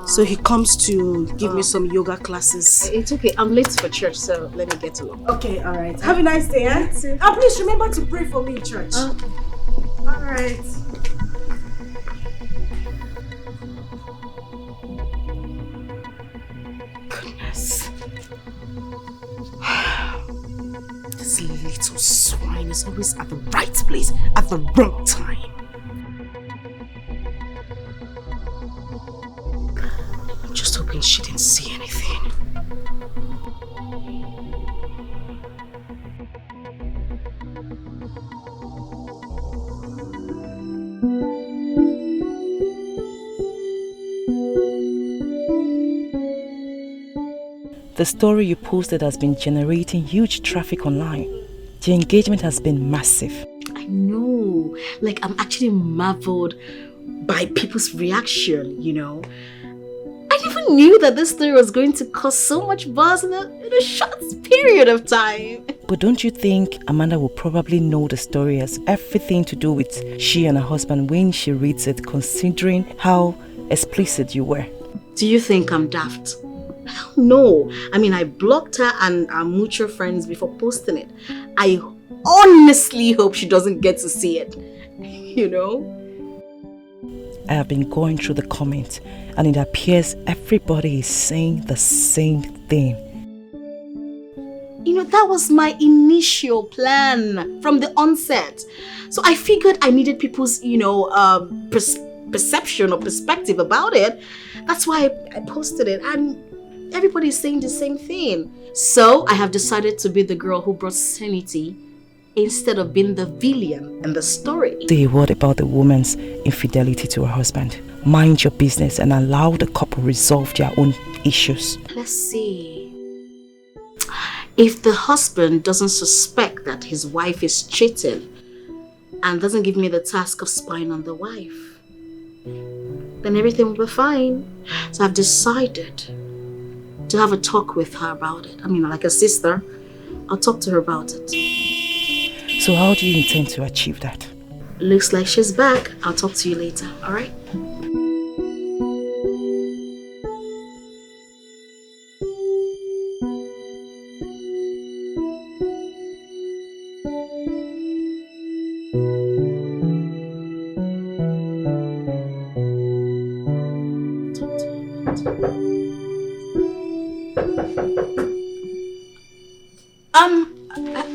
So he comes to give me some yoga classes. It's okay. I'm late for church, so let me get along. Okay, all right. Have a nice day, eh? Please remember to pray for me in church. Okay. All right. Goodness. This little swine is always at the right place at the wrong time. I'm just hoping she didn't see anything. The story you posted has been generating huge traffic online. The engagement has been massive. I know. Like, I'm actually marveled by people's reaction, I never knew that this story was going to cause so much buzz in a short period of time. But don't you think Amanda will probably know the story has everything to do with she and her husband when she reads it, considering how explicit you were? Do you think I'm daft? Hell no. I blocked her and our mutual friends before posting it. I honestly hope she doesn't get to see it. I have been going through the comments and it appears everybody is saying the same thing. That was my initial plan from the onset. So I figured I needed people's, perception or perspective about it. That's why I posted it. And everybody's saying the same thing. So I have decided to be the girl who brought sanity instead of being the villain in the story. Say a word about the woman's infidelity to her husband. Mind your business and allow the couple resolve their own issues. Let's see. If the husband doesn't suspect that his wife is cheating and doesn't give me the task of spying on the wife, then everything will be fine. So I've decided to have a talk with her about it. Like a sister, I'll talk to her about it. So how do you intend to achieve that? Looks like she's back. I'll talk to you later, alright?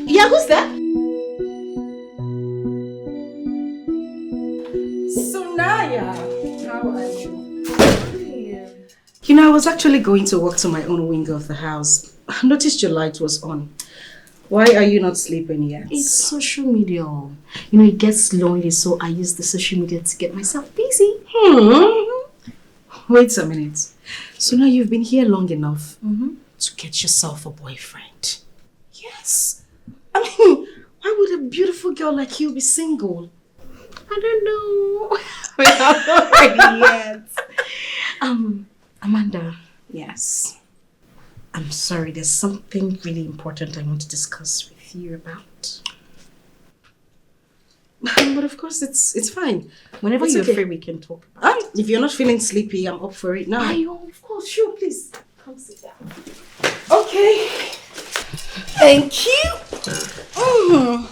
Yeah, who's that? Sonaya, how are you? I was actually going to walk to my own wing of the house. I noticed your light was on. Why are you not sleeping yet? It's social media. It gets lonely, so I use the social media to get myself busy. Wait a minute. So now you've been here long enough to get yourself a boyfriend. Yes. Why would a beautiful girl like you be single? I don't know. We're not ready yet. Amanda. Yes. I'm sorry, there's something really important I want to discuss with you about. But of course, it's fine. Whenever you're free, we can talk about it. If you're not feeling sleepy, I'm up for it now. Of course, sure, please. Come sit down. Okay. Thank you.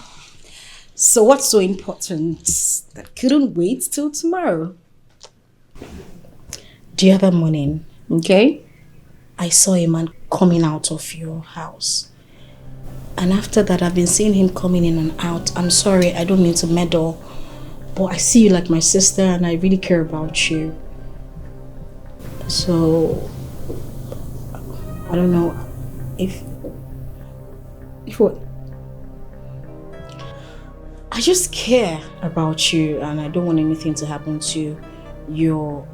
So what's so important that couldn't wait till tomorrow? The other morning, I saw a man coming out of your house. And after that, I've been seeing him coming in and out. I'm sorry, I don't mean to meddle. But I see you like my sister and I really care about you. So, I don't know if what? I just care about you and I don't want anything to happen to your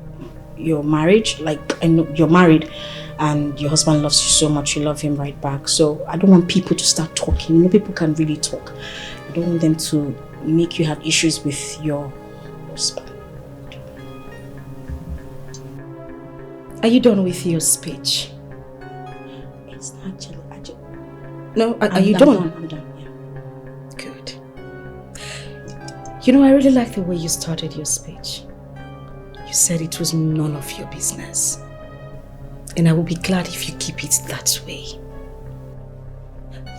marriage. Like, I know you're married and your husband loves you so much, you love him right back. So I don't want people to start talking. You know, people can really talk. I don't want them to make you have issues with your husband. Are you done with your speech? It's actually... No, are you done? I'm done, yeah. Good. You know, I really like the way you started your speech. You said it was none of your business. And I will be glad if you keep it that way.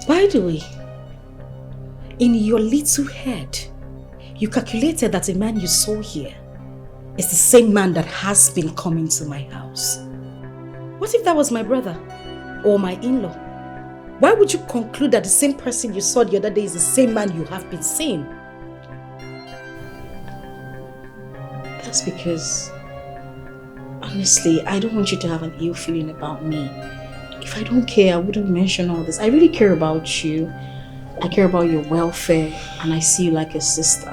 By the way, in your little head, you calculated that the man you saw here is the same man that has been coming to my house. What if that was my brother or my in-law? Why would you conclude that the same person you saw the other day is the same man you have been seeing? That's because, honestly, I don't want you to have an ill feeling about me. If I don't care, I wouldn't mention all this. I really care about you. I care about your welfare and I see you like a sister.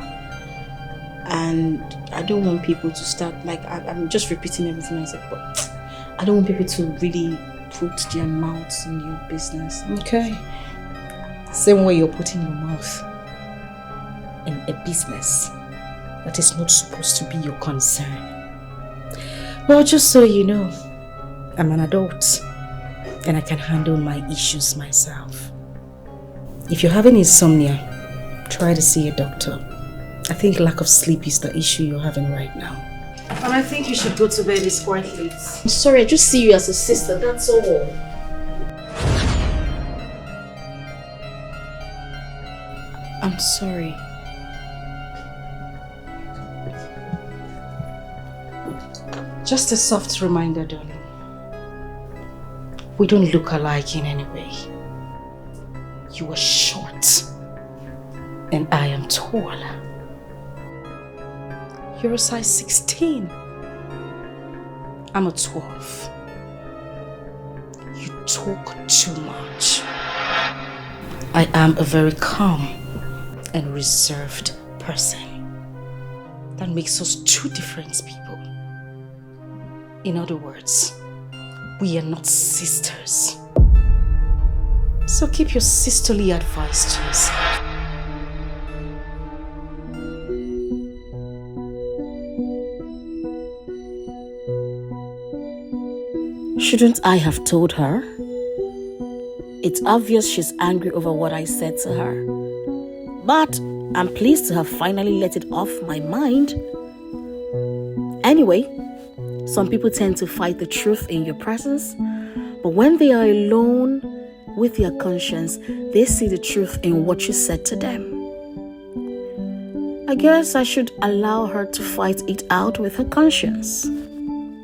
And I don't want people to start, like, I'm just repeating everything I said, but I don't want people to really put their mouths in your business. Okay. Same way you're putting your mouth in a business that is not supposed to be your concern. Well, just so you know, I'm an adult and I can handle my issues myself. If you're having insomnia, try to see a doctor. I think lack of sleep is the issue you're having right now. And I think you should go to bed. It's quite late. I'm sorry, I just see you as a sister, that's all. I'm sorry. Just a soft reminder, darling. We don't look alike in any way. You are short and I am tall. You're a size 16. I'm a 12. You talk too much. I am a very calm and reserved person. That makes us two different people. In other words, we are not sisters. So keep your sisterly advice to yourself. Shouldn't I have told her? It's obvious she's angry over what I said to her. But I'm pleased to have finally let it off my mind. Anyway, some people tend to fight the truth in your presence, but when they are alone with their conscience, they see the truth in what you said to them. I guess I should allow her to fight it out with her conscience.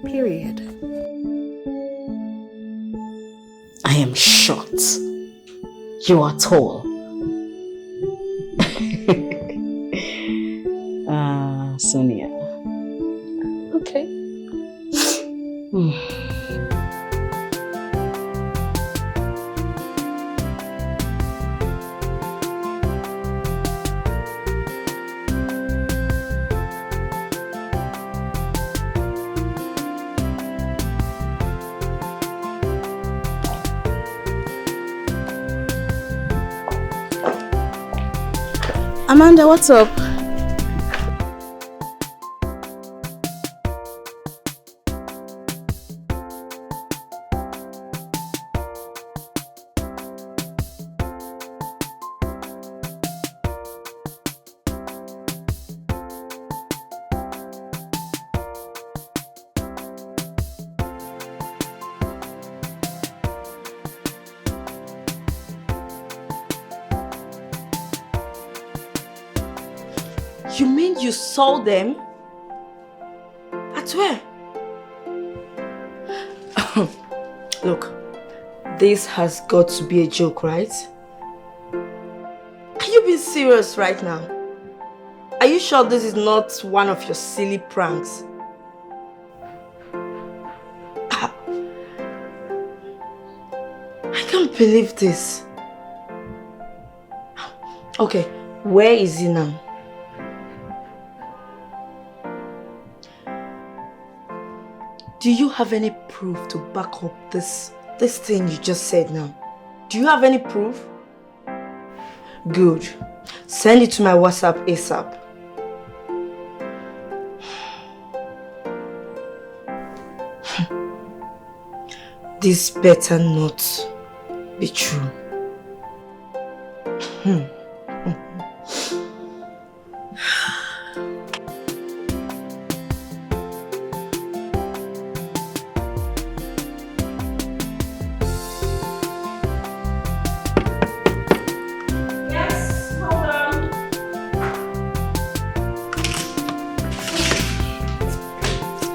Period. I am short. You are tall. Sonia. Okay. Amanda, what's up? You mean you saw them? At where? Look, this has got to be a joke, right? serious right now? Are you sure this is not one of your silly pranks? I can't believe this. Okay, where is he now? Do you have any proof to back up this thing you just said now? Do you have any proof? Good. Send it to my WhatsApp ASAP. This better not be true.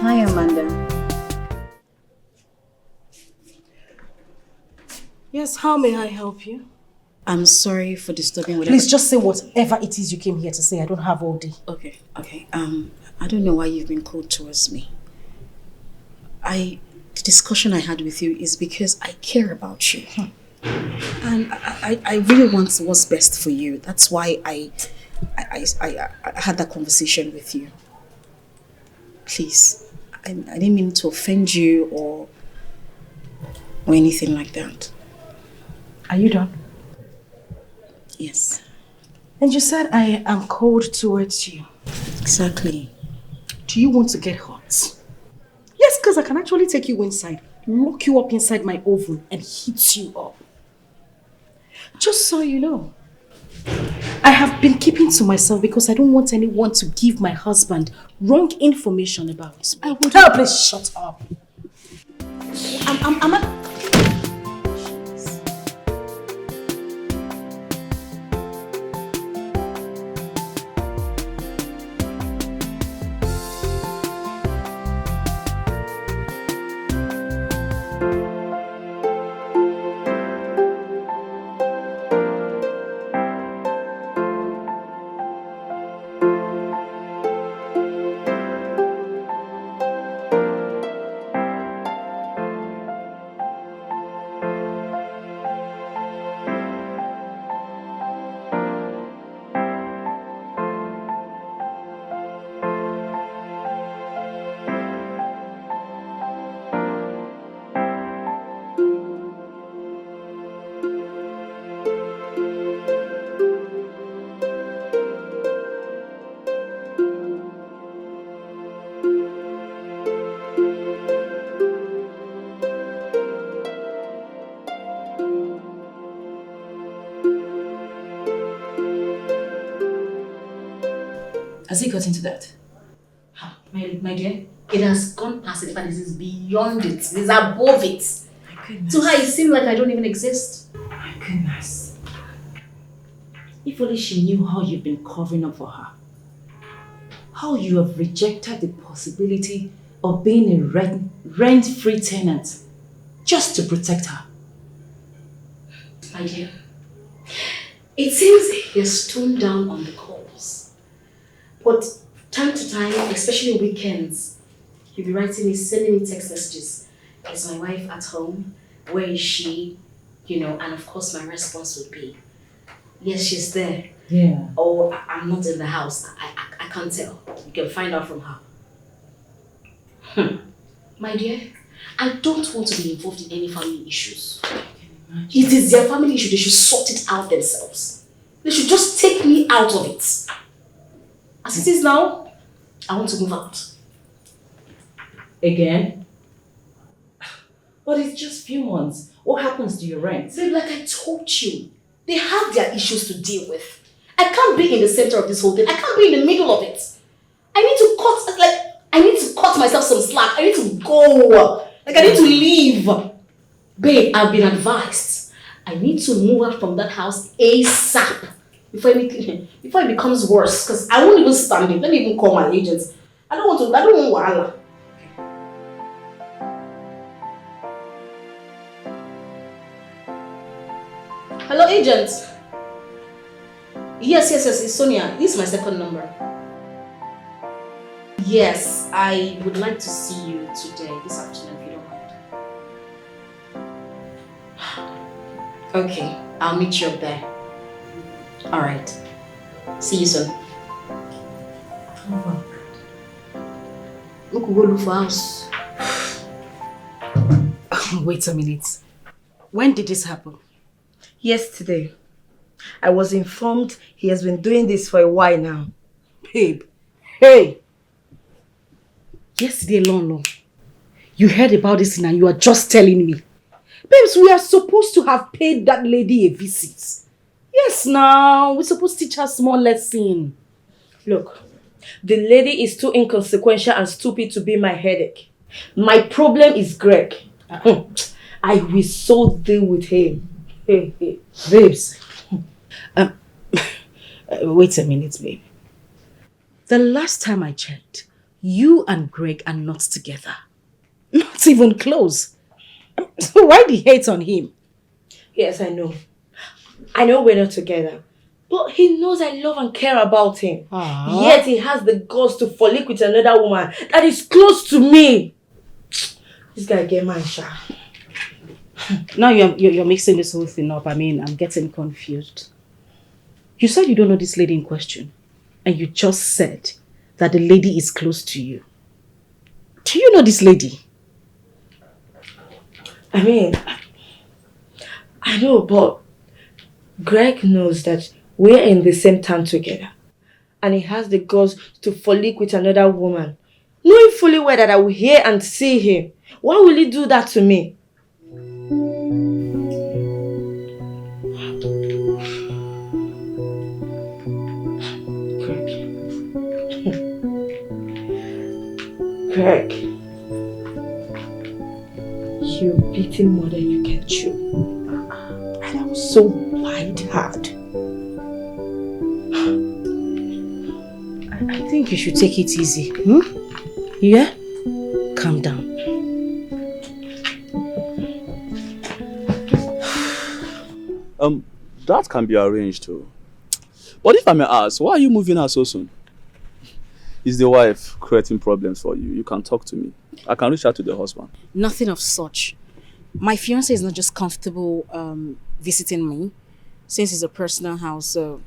Hi, Amanda. Yes, how may I help you? I'm sorry for disturbing whatever. Please just say whatever it is you came here to say. I don't have all day. Okay. I don't know why you've been cold towards me. The discussion I had with you is because I care about you. And I really want what's best for you. That's why I had that conversation with you. Please, I didn't mean to offend you or anything like that. Are you done? Yes. And you said I am cold towards you. Exactly. Do you want to get hot? Yes, because I can actually take you inside, lock you up inside my oven and heat you up. Just so you know, I have been keeping to myself because I don't want anyone to give my husband wrong information about me. I would help. Please shut up. I'm Has he got into that? My dear, it has gone past it. In fact, this is beyond it. This is above it. My goodness. To her, it seems like I don't even exist. My goodness. If only she knew how you've been covering up for her. How you have rejected the possibility of being a rent-free tenant just to protect her. My dear, it seems he's toned down on the calls. But time to time, especially weekends, he'll be writing me, sending me text messages. Is my wife at home? Where is she? You know, and of course my response would be, yes, she's there. Yeah. Or I'm not in the house. I can't tell. You can find out from her. My dear, I don't want to be involved in any family issues. It is their family issue. They should sort it out themselves. They should just take me out of it. As it is now, I want to move out. Again? But it's just few months. What happens to your rent? Babe, like I told you, they have their issues to deal with. I can't be in the center of this whole thing. I can't be in the middle of it. I need to cut myself some slack. I need to go. I need to leave. Babe, I've been advised. I need to move out from that house ASAP. Before it becomes worse, because I won't even stand it. Let me even call my agents. I don't want wahala. Hello, agent. Yes, it's Sonia. This is my second number. Yes, I would like to see you today, this afternoon, if you don't mind. Okay, I'll meet you up there. Alright. See you soon. Look, we'll go look for house. Wait a minute. When did this happen? Yesterday. I was informed he has been doing this for a while now. Babe. Hey! Yesterday, Lolo, you heard about this and you are just telling me. Babes, we are supposed to have paid that lady a visit. Yes, now. We're supposed to teach her a small lesson. Look, the lady is too inconsequential and stupid to be my headache. My problem is Greg. I will so deal with him. Babes. Wait a minute, babe. The last time I checked, you and Greg are not together. Not even close. So why the hate on him? Yes, I know. I know we're not together. But he knows I love and care about him. Yet he has the guts to frolic with another woman that is close to me. This guy get my shot. Now you're mixing this whole thing up. I mean, I'm getting confused. You said you don't know this lady in question. And you just said that the lady is close to you. Do you know this lady? I mean, I know, but Greg knows that we're in the same town together. And he has the guts to frolic with another woman. Knowing fully well that I will hear and see him. Why will he do that to me? Greg, you're beating more than you can chew. And I'm so bite hard. I think you should take it easy. Yeah? Calm down. That can be arranged too. But if I may ask, why are you moving out so soon? Is the wife creating problems for you? You can talk to me. I can reach out to the husband. Nothing of such. My fiancé is not just comfortable visiting me, since it's a personal house, so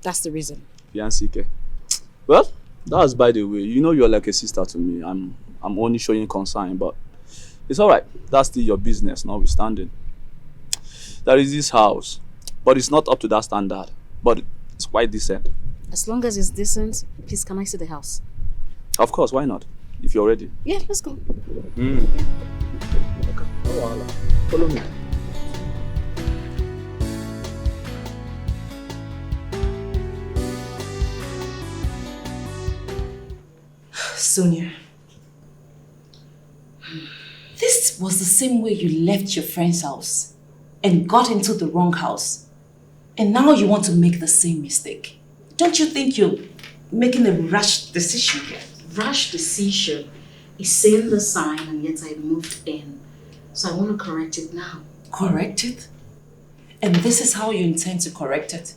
that's the reason. Fiancé. Well, that's by the way. You know you're like a sister to me. I'm only showing concern, but it's alright. That's still your business, notwithstanding. There is this house, but it's not up to that standard. But it's quite decent. As long as it's decent, please can I see the house? Of course, why not? If you're ready. Yeah, let's go. Okay. Follow me. Sonia, this was the same way you left your friend's house and got into the wrong house. And now you want to make the same mistake. Don't you think you're making a rash decision here? Rash decision is seeing the sign and yet I moved in. So I want to correct it now. Correct it? And this is how you intend to correct it?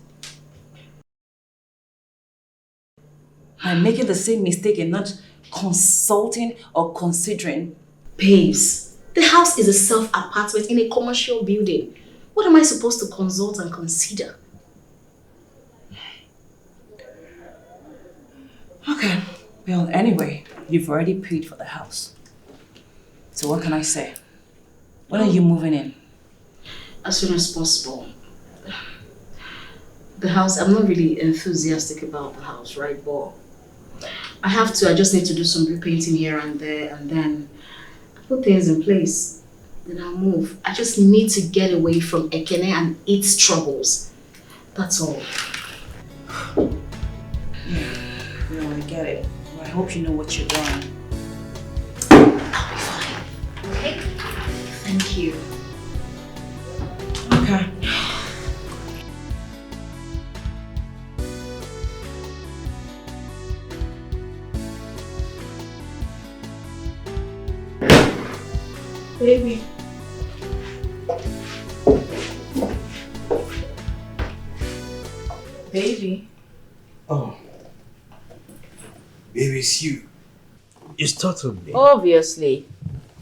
By making the same mistake and not consulting or considering? Babes, the house is a self-apartment in a commercial building. What am I supposed to consult and consider? Okay. Well, anyway, you've already paid for the house. So what can I say? When are you moving in? As soon as possible. The house, I'm not really enthusiastic about the house, right? But I have to, I just need to do some repainting here and there, and then put things in place. Then I'll move. I just need to get away from Ekene and its troubles. That's all. Yeah, no, I get it. Well, I hope you know what you're doing. I'll be fine. Okay? Thank you. Okay. Baby. Baby. Oh. Baby, it's you. You startled me. Obviously.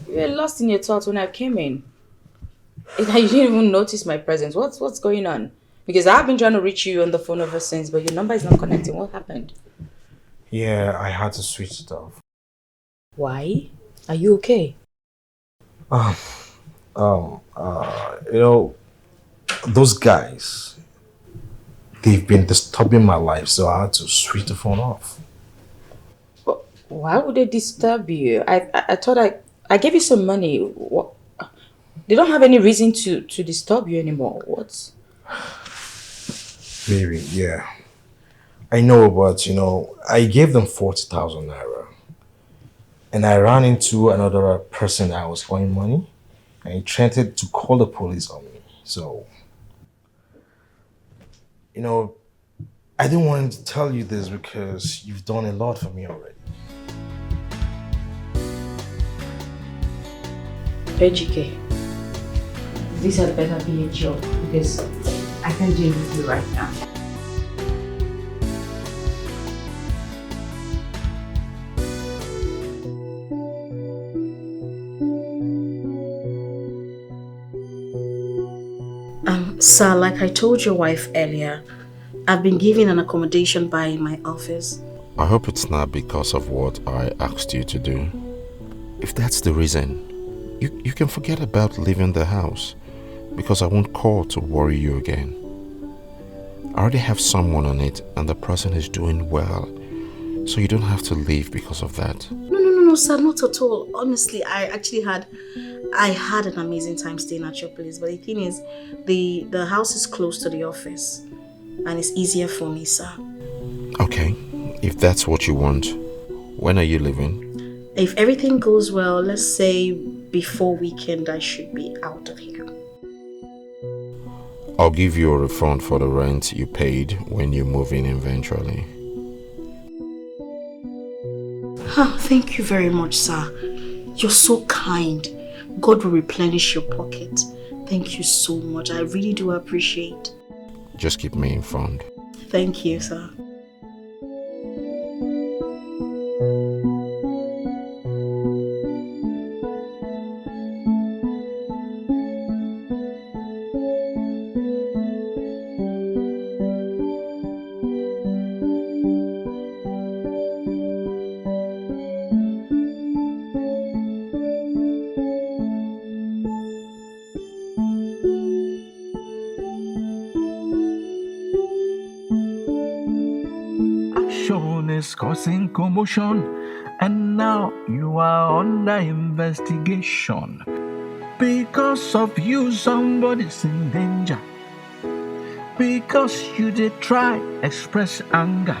You were lost in your thoughts when I came in. You didn't even notice my presence. What's going on? Because I've been trying to reach you on the phone ever since, but your number is not connecting. What happened? Yeah, I had to switch it off. Why? Are you okay? You know, those guys, they've been disturbing my life, so I had to switch the phone off. Why would they disturb you? I thought I gave you some money. What? They don't have any reason to disturb you anymore. What? Maybe, yeah. I know, but you know, I gave them 40,000 naira. And I ran into another person I was owing money. And he threatened to call the police on me. So, you know, I didn't want to tell you this because you've done a lot for me already. Dikeh, this had better be a joke because I can't deal with you right now. Sir, like I told your wife earlier, I've been given an accommodation by my office. I hope it's not because of what I asked you to do. If that's the reason, you can forget about leaving the house because I won't call to worry you again. I already have someone on it and the person is doing well, so you don't have to leave because of that. No, sir, not at all. Honestly, I had an amazing time staying at your place, but the thing is, the house is close to the office and it's easier for me, sir. Okay, if that's what you want, when are you leaving? If everything goes well, let's say before weekend, I should be out of here. I'll give you a refund for the rent you paid when you move in eventually. Thank you very much, sir. You're so kind. God will replenish your pocket. Thank you so much. I really do appreciate. Just keep me informed. Thank you, sir. Is causing commotion, and now you are under investigation. Because of you, somebody's in danger. Because you did try express anger.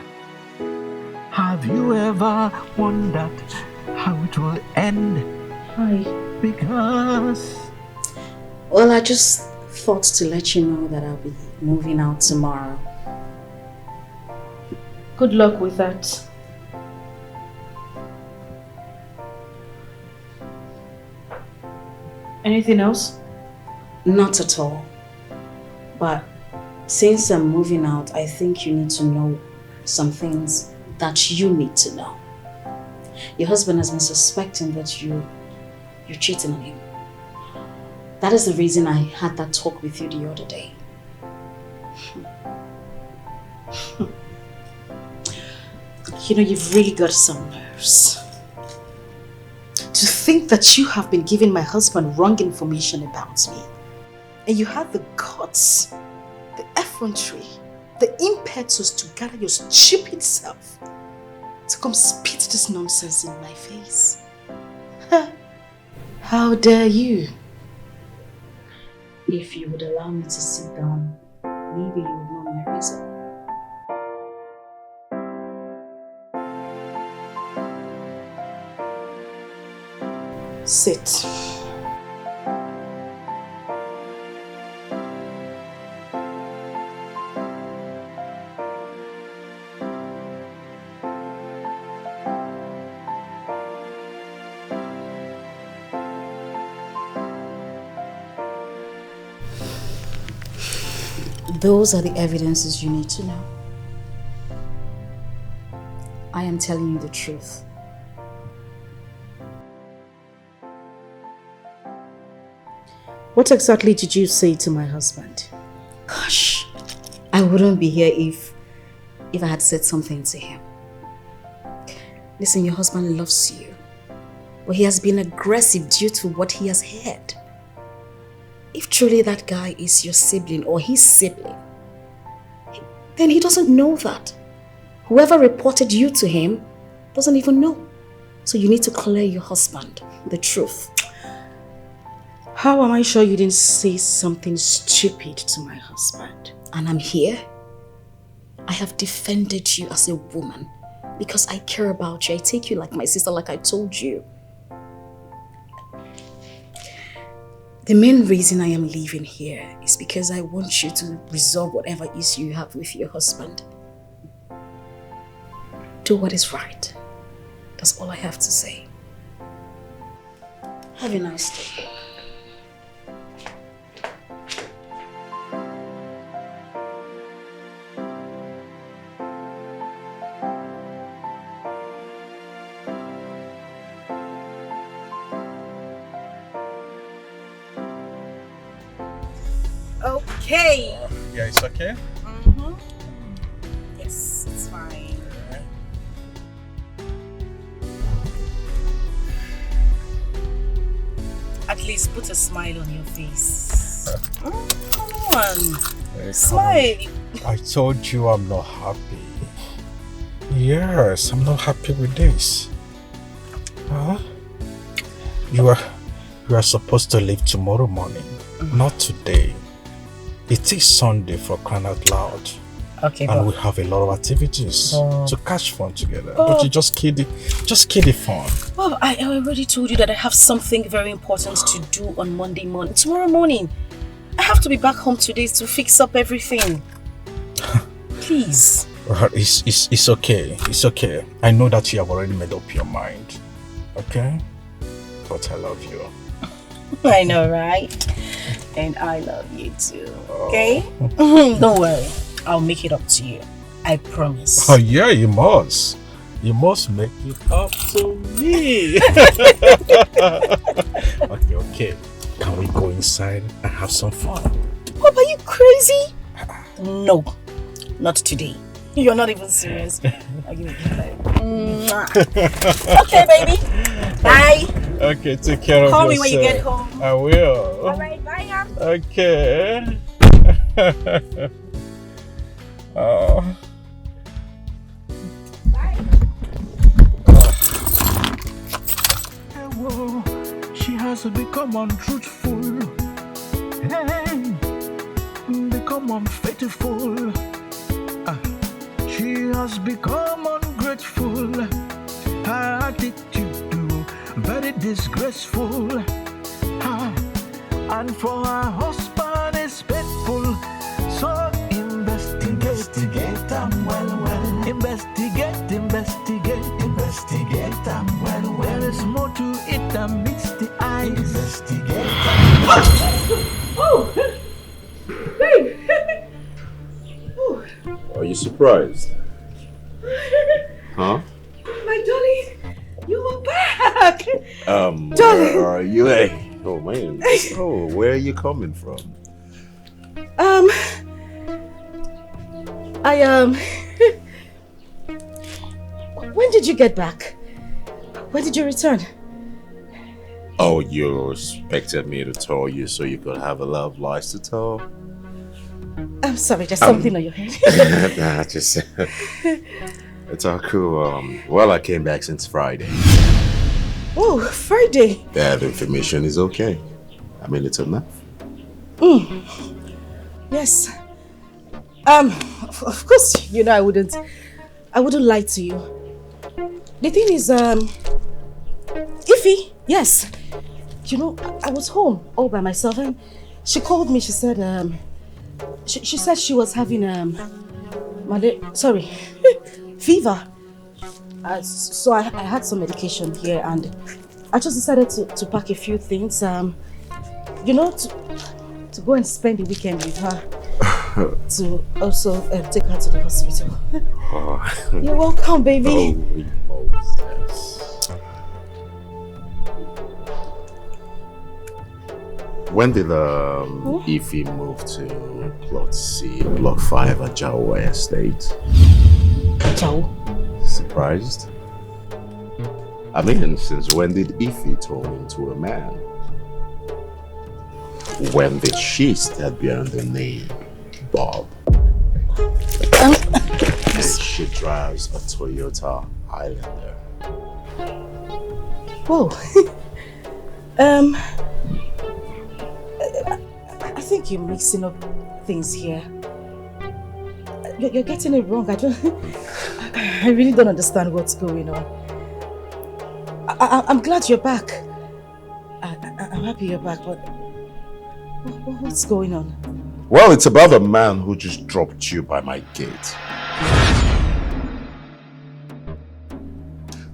Have you ever wondered how it will end? Hi. Because... Well, I just thought to let you know that I'll be moving out tomorrow. Good luck with that. Anything else? Not at all. But since I'm moving out, I think you need to know some things that you need to know. Your husband has been suspecting that you're cheating on him. That is the reason I had that talk with you the other day. You know, you've really got some nerves. To think that you have been giving my husband wrong information about me. And you had the guts, the effrontery, the impetus to gather your stupid self to come spit this nonsense in my face. How dare you? If you would allow me to sit down, maybe you would know my reason. Sit. Those are the evidences you need to know. am telling you the truth. What exactly did you say to my husband? Gosh, I wouldn't be here if I had said something to him. Listen, your husband loves you, but he has been aggressive due to what he has heard. If truly that guy is your sibling or his sibling, then he doesn't know that. Whoever reported you to him doesn't even know. So you need to clear your husband the truth. How am I sure you didn't say something stupid to my husband? And I'm here. I have defended you as a woman because I care about you. I take you like my sister, like I told you. The main reason I am leaving here is because I want you to resolve whatever issue you have with your husband. Do what is right. That's all I have to say. Have a nice day. Okay. Yeah, it's okay? Yes, it's fine. At least put a smile on your face. Come on. Hey, Smile. I told you I'm not happy. Yes, I'm not happy with this. Huh? You are supposed to leave tomorrow morning, not today. It is Sunday, for crying out loud. Okay, and we have a lot of activities to catch fun together. Bob. But you just kill the fun. Well, I already told you that I have something very important to do on Monday morning. Tomorrow morning. I have to be back home today to fix up everything. Please. It's okay. It's okay. I know that you have already made up your mind. Okay? But I love you. I know, right? And I love you too. Okay? Don't worry. I'll make it up to you. I promise. Oh yeah, you must. You must make it up to me. Okay. Can we go inside and have some fun? Bob, are you crazy? No, not today. You're not even serious. I'll give you a Mwah. Okay, baby. Bye. Okay, take care of yourself. Call me when you get home. I will. Alright, bye now. Okay. Whoa, she has become untruthful, and become unfaithful. She has become ungrateful. Her attitude very disgraceful. And for her husband is faithful. So investigate them well. Investigate them well. There is more to it than meets the eyes. Investigate them Oh! Babe! Are you surprised? Huh? My darling, you are back! Darling! Where are you? Hey. Oh man. Oh, where are you coming from? When did you get back? When did you return? Oh, you expected me to tell you so you could have a lot of lies to tell? I'm sorry, there's something on your head. Nah, just... it's all cool. Well, I came back since Friday. Oh, Friday. Yeah, the information is okay. I mean, it's enough. Yes. Of course, you know I wouldn't lie to you. The thing is, Ify, yes. You know, I was home all by myself and she called me, she said, she said she was having, fever. So I had some medication here and I just decided to pack a few things, you know, to go and spend the weekend with her. to also take her to the hospital. Oh. You're welcome, baby. Holy Moses. When did Ife move to Plot C, Block 5 at Jawa Estate? Jawa? Surprised? I mean, since when did Ife turn into a man? When did she start bearing the name Bob? And she drives a Toyota Highlander. Whoa. I think you're mixing up things here. You're getting it wrong. I really don't understand what's going on. I'm glad you're back. I'm happy you're back, but what's going on? Well, it's about the man who just dropped you by my gate.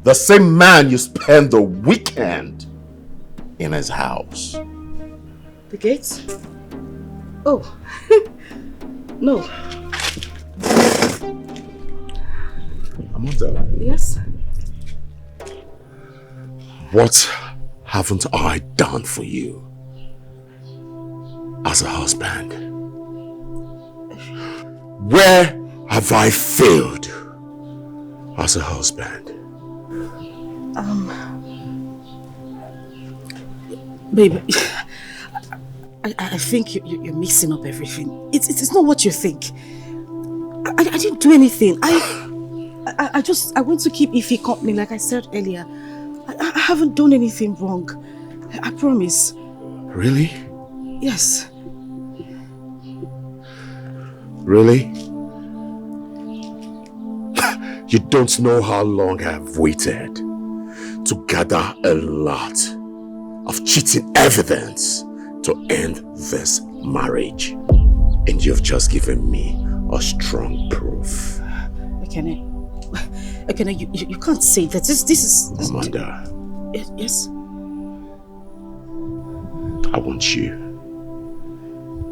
The same man you spent the weekend in his house. The gates? Oh, no. Amanda. Yes? What haven't I done for you as a husband? Where have I failed as a husband? Babe, I think you're mixing up everything. It's not what you think. I didn't do anything. I went to keep Ife company like I said earlier. I haven't done anything wrong. I promise. Really? Yes. Really? You don't know how long I've waited to gather a lot of cheating evidence to end this marriage. And you've just given me a strong proof. Ekene, you can't say that. This is... Amanda. Yes? I want you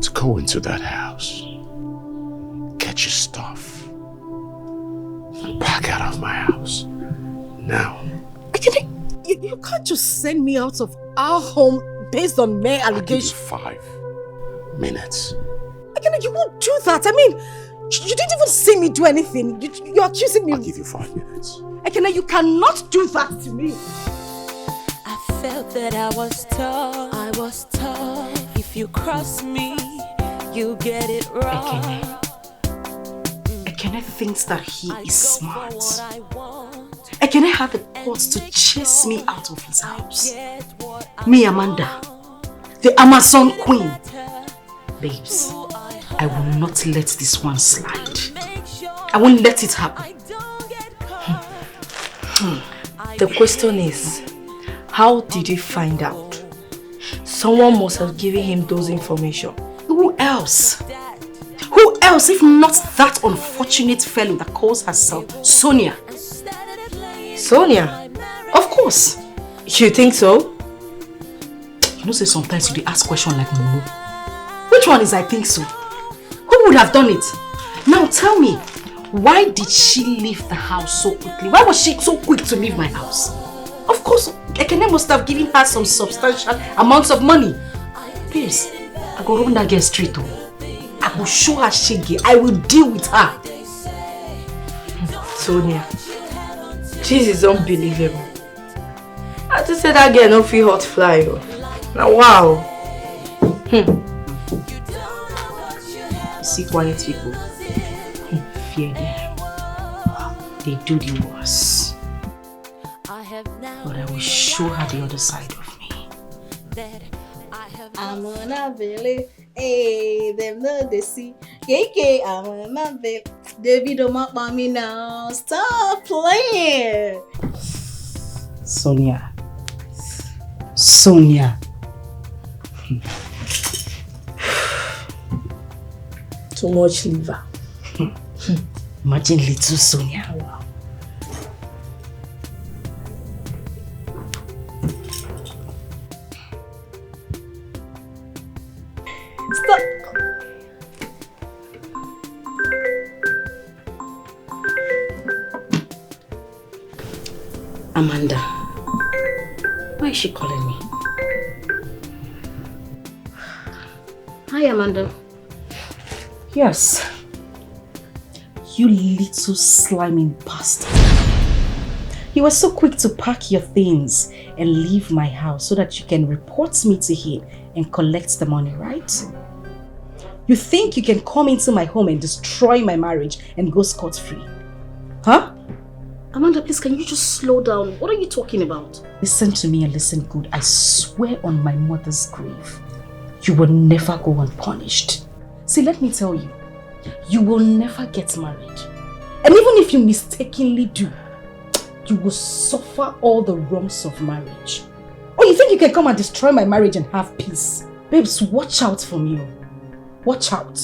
to go into that house, get your stuff, and pack out of my house. Now. Ekene, you can't just send me out of our home based on mere allegations. 5 minutes. Ekene, you won't do that. I mean, you didn't even see me do anything. You're accusing me. I'll give you 5 minutes. Ekene, you cannot do that to me. I felt that I was taught. If you cross me, you get it wrong. Ekene thinks that he is smart. Ekene had the guts to chase me out of his house. Me, Amanda, the Amazon Queen. Babes, I will not let this one slide. I won't let it happen. The question is, how did you find out? Someone must have given him those information. Who else? Who else if not that unfortunate fellow that calls herself Sonia? Sonia? Of course. You think so? You know, say sometimes you ask questions like Momo. Which one is I think so? Who would have done it? Now tell me, why did she leave the house so quickly? Why was she so quick to leave my house? Of course, Ekene must have given her some substantial amounts of money. Please, I go run that girl straight to. I will show her shege. I will deal with her. Sonia, this is unbelievable. I just said that girl no feel hot fly. Now wow. You see quiet people. Fear them. They do the worst. But I will show her the other side of me. I'm on a belly. Hey, them know they see. KK, I'm on a belly. David, don't mock me now. Stop playing. Sonia. Sonia. Too much liver. Imagine little Sonia. Wow. Stop. Amanda. Why is she calling me? Hi, Amanda. Yes. You little slimy bastard. You were so quick to pack your things and leave my house so that you can report me to him and collect the money, right? You think you can come into my home and destroy my marriage and go scot-free? Huh? Amanda, please, can you just slow down? What are you talking about? Listen to me and listen good. I swear on my mother's grave, you will never go unpunished. See, let me tell you, you will never get married. And even if you mistakenly do, you will suffer all the wrongs of marriage. Oh, you think you can come and destroy my marriage and have peace? Babes, watch out for me. Watch out.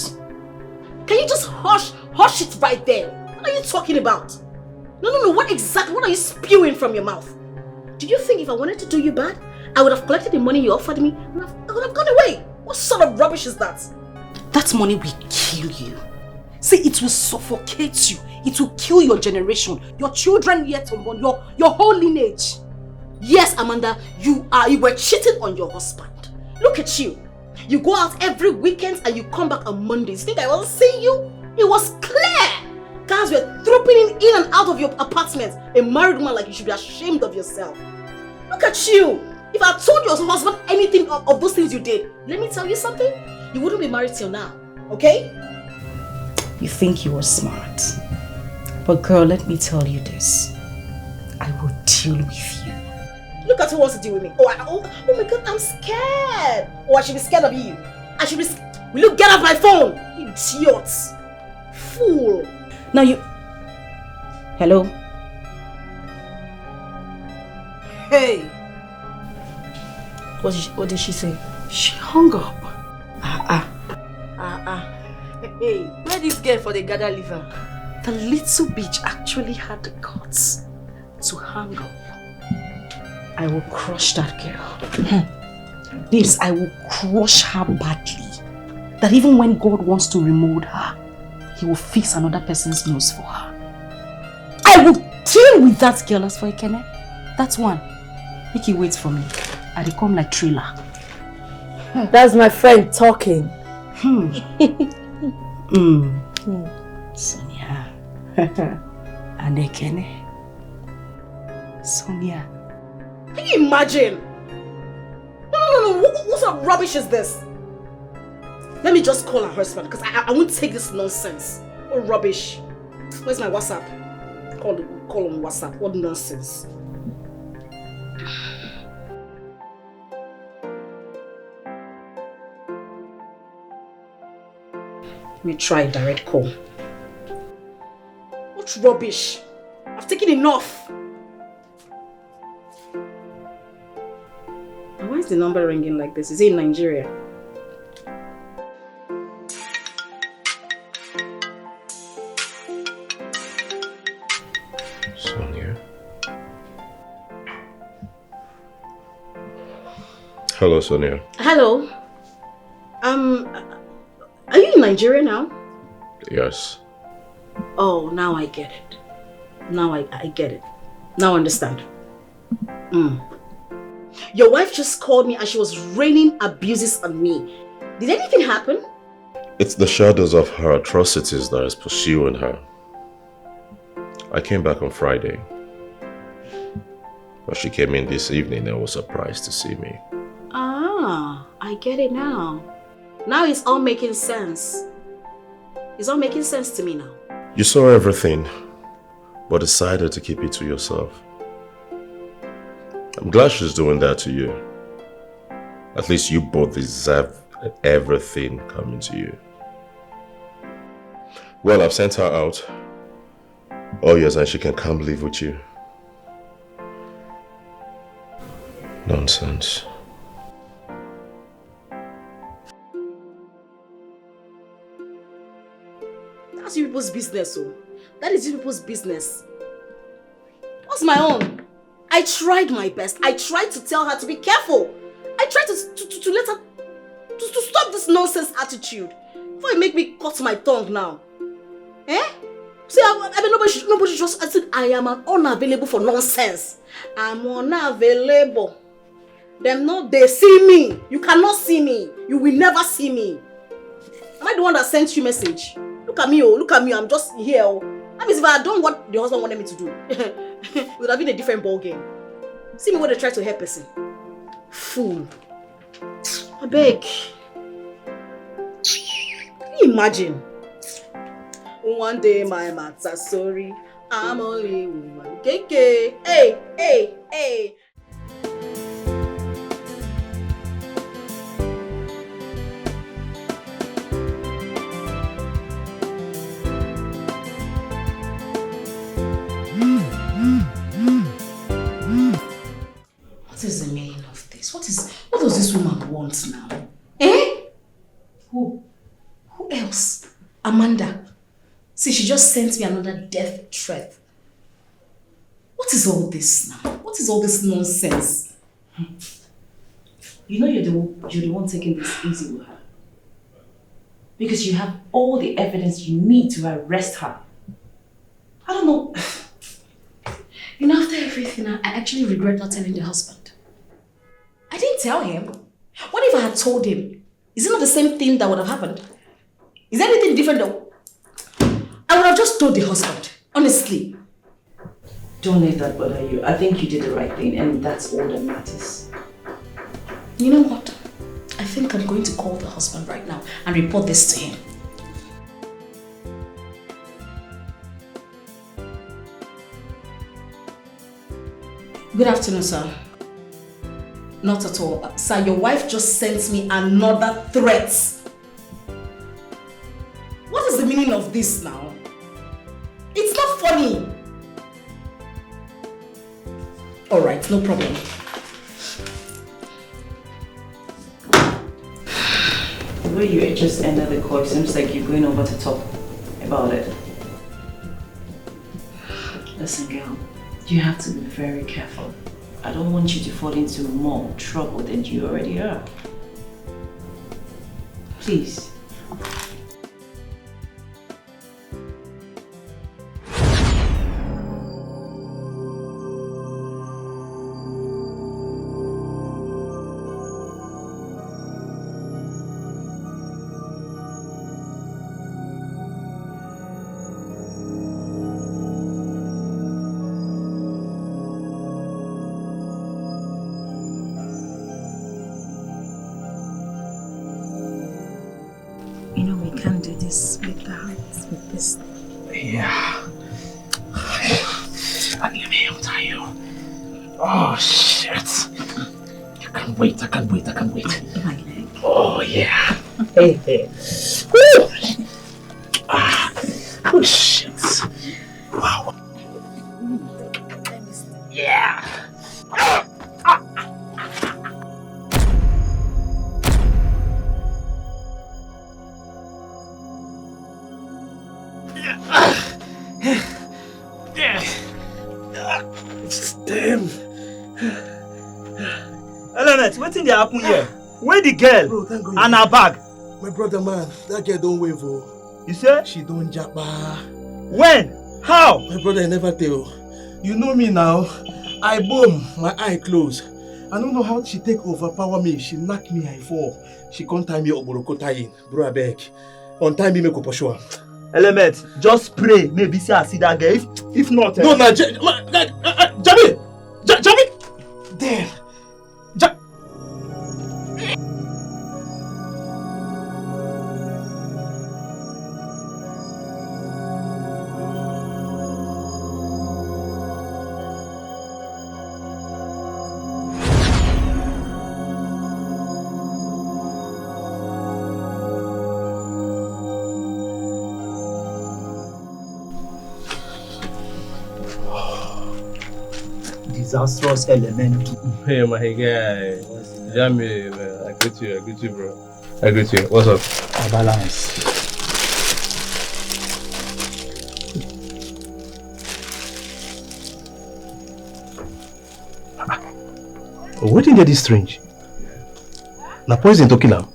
Can you just hush it right there? What are you talking about? No, what are you spewing from your mouth? Do you think if I wanted to do you bad, I would have collected the money you offered me and I would have gone away? What sort of rubbish is that? That money will kill you. See, it will suffocate you. It will kill your generation, your children yet unborn, your whole lineage. Yes, Amanda, you were cheating on your husband. Look at you. You go out every weekend and you come back on Mondays. You think I wasn't seeing you? It was clear. Guys were trooping in and out of your apartment. A married woman like you should be ashamed of yourself. Look at you. If I told your husband anything of those things you did, let me tell you something. You wouldn't be married till now, okay? You think you were smart. But girl, let me tell you this. I will deal with you. Look at who wants to deal with me. Oh my God, I'm scared. Oh, I should be scared of you. Will you get off my phone? Idiot. Fool. Now you... Hello? Hey. What did she say? She hung up. Hey, where this girl for the gather liver? The little bitch actually had the guts to hang up. I will crush that girl. Babes, I will crush her badly. That even when God wants to remold her, he will fix another person's nose for her. I will deal with that girl. As for Ekene, that's one. Make you wait for me. I will come like trailer. That's my friend talking. Sonia. And Ekene. Sonia. Can you imagine? No. What sort of rubbish is this? Let me just call her husband because I won't take this nonsense. What rubbish? Where's my WhatsApp? Call on WhatsApp. What nonsense. Let me try a direct call. What rubbish? I've taken enough. Why is the number ringing like this? Is it in Nigeria? Sonia. Hello, Sonia. Hello. Are you in Nigeria now? Yes. Oh, now I get it. Now I get it. Now I understand. Your wife just called me and she was raining abuses on me. Did anything happen? It's the shadows of her atrocities that is pursuing her. I came back on Friday. But she came in this evening and was surprised to see me. Ah, I get it now. Now it's all making sense. It's all making sense to me now. You saw everything, but decided to keep it to yourself. I'm glad she's doing that to you. At least you both deserve everything coming to you. Well, I've sent her out. Oh yes, and she can come live with you. Nonsense. That's you people's business, oh. That is you people's business. What's my own? I tried my best. I tried to tell her to be careful. I tried to let her to stop this nonsense attitude. Before you make me cut my tongue now. Eh? See, I mean, nobody just, I said, I am unavailable for nonsense. I'm unavailable. Them no, they see me. You cannot see me. You will never see me. Am I the one that sent you message? Look at me, oh, look at me. I'm just here. Oh. That means if I had done what the husband wanted me to do, it would have been a different ball game. See me when they try to help person. Fool. I beg. Can you imagine? One day my matter, sorry. I'm only woman. Dikeh. Hey, hey, hey. What is the meaning of this? What does this woman want now? Eh? Who else? Amanda. See, she just sent me another death threat. What is all this now? What is all this nonsense? You know you're the one taking this easy with her. Because you have all the evidence you need to arrest her. I don't know. You know, after everything, I actually regret not telling the husband. I didn't tell him. What if I had told him? Is it not the same thing that would have happened? Is there anything different though? I would have just told the husband, honestly. Don't let that bother you. I think you did the right thing and that's all that matters. You know what? I think I'm going to call the husband right now and report this to him. Good afternoon, sir. Not at all. Sir, your wife just sent me another threat. What is the meaning of this now? It's not funny. Alright, no problem. The way you just ended the call, it seems like you're going over to talk about it. Listen, girl, you have to be very careful. I don't want you to fall into more trouble than you already are. Please. Yeah. Anime, I'm tired. Oh shit. I can't wait. Oh yeah. Hey. Woo! Oh shit. Wow. Yeah. Damn. Element, what thing dey happen here? Where the girl? Bro, thank God. And her bag? My brother, man, that girl don't wave. Oh. You say? She don't japa. When? How? My brother, I never tell. You know me now. I boom, my eye close. I don't know how she take overpower me. She knock me, I fall. She can't tie me up, bro, I beg. On time, me make up sure. Element, just pray. Maybe see I see that girl. If not, no, Jabi! Damn. Disastrous element. Hey, my guy. Jamie, I greet you, bro. I greet you. What's up? A balance. What did this strange? Na poison to kill him.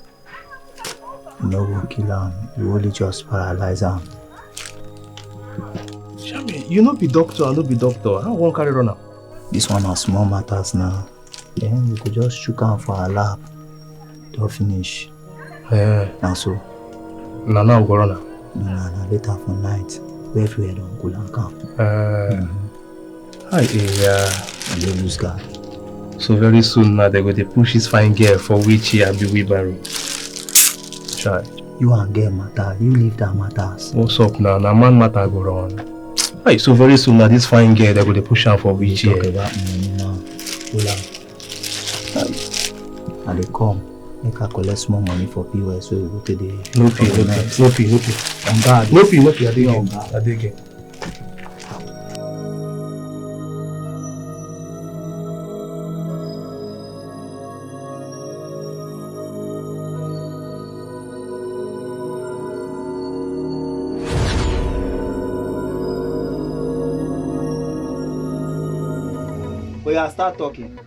No one kill him. You only just paralyze him. You no be doctor, I no be doctor. How won't carry run now? This one are small matters now. Then we could just shook am for our lab. Don't finish. Now so. Now go run now. No, later for night. We everywhere don't cool and calm. I lose God. So very soon now they go to push this fine girl for which he be wheelbarrow. Try. You and girl matter. You leave that matters. What's up now? Now man matter go run. Aye, so very soon now this fine girl they go to push her for which talk about money now. And they come. Make her collect small money for POS so we go to the... No fee. On guard. No fee. I dig it. But yeah, start talking.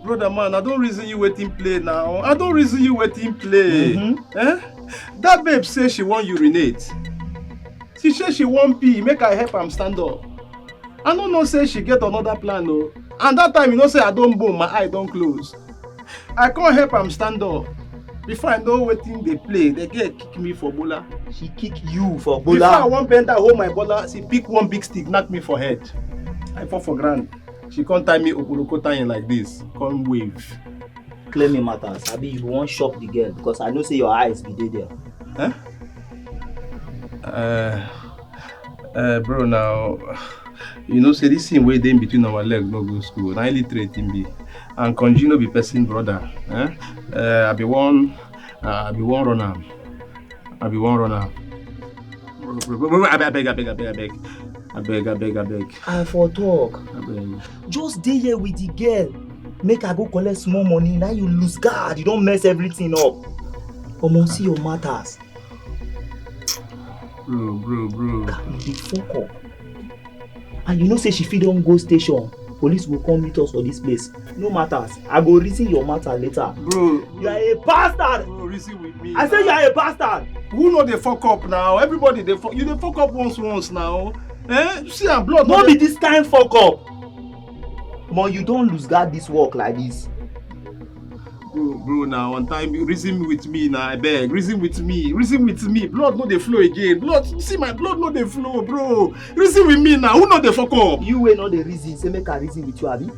Brother man, I don't reason you waiting play now. That babe say she want urinate. She say she want pee, make her help am stand up. I don't know say she get another plan though. And that time you know say I don't boom, my eye don't close. I can't help am stand up. Before I know wetin they play, the girl kick me for bola. She kick you for bola? Before I want bend her hold my bola, she pick one big stick, knock me for head. I fall for ground. She can't tie me oporoko tying like this. Come wave. Claim me matters. Abi you won't shock the girl because I know say your eyes be there. Bro, now you know say this thing way in between our legs no go school. Na illiterate him be. And Konji no be person brother. I be one runner. I beg. I for talk. Just stay here with the girl. Make her go collect small money. Now you lose guard. You don't mess everything up. Omo, see your matters. Bro. They fuck up. And you know say she fit don't go station. Police will come meet us for this place. No matters. I go reason your matter later. Bro. You are a bastard. Bro, reason with me. I say you are a bastard. Who know they fuck up now? Everybody they fuck. You they fuck up once now. See her blood. No be this kind fuck up. But you don't lose guard this work like this. Bro, now one time reason with me now, I beg. Reason with me. Blood no they flow again. See my blood no they flow, bro. Reason with me now. Who know they fuck up? You ain't not the reason. Say make a reason with you, Abi.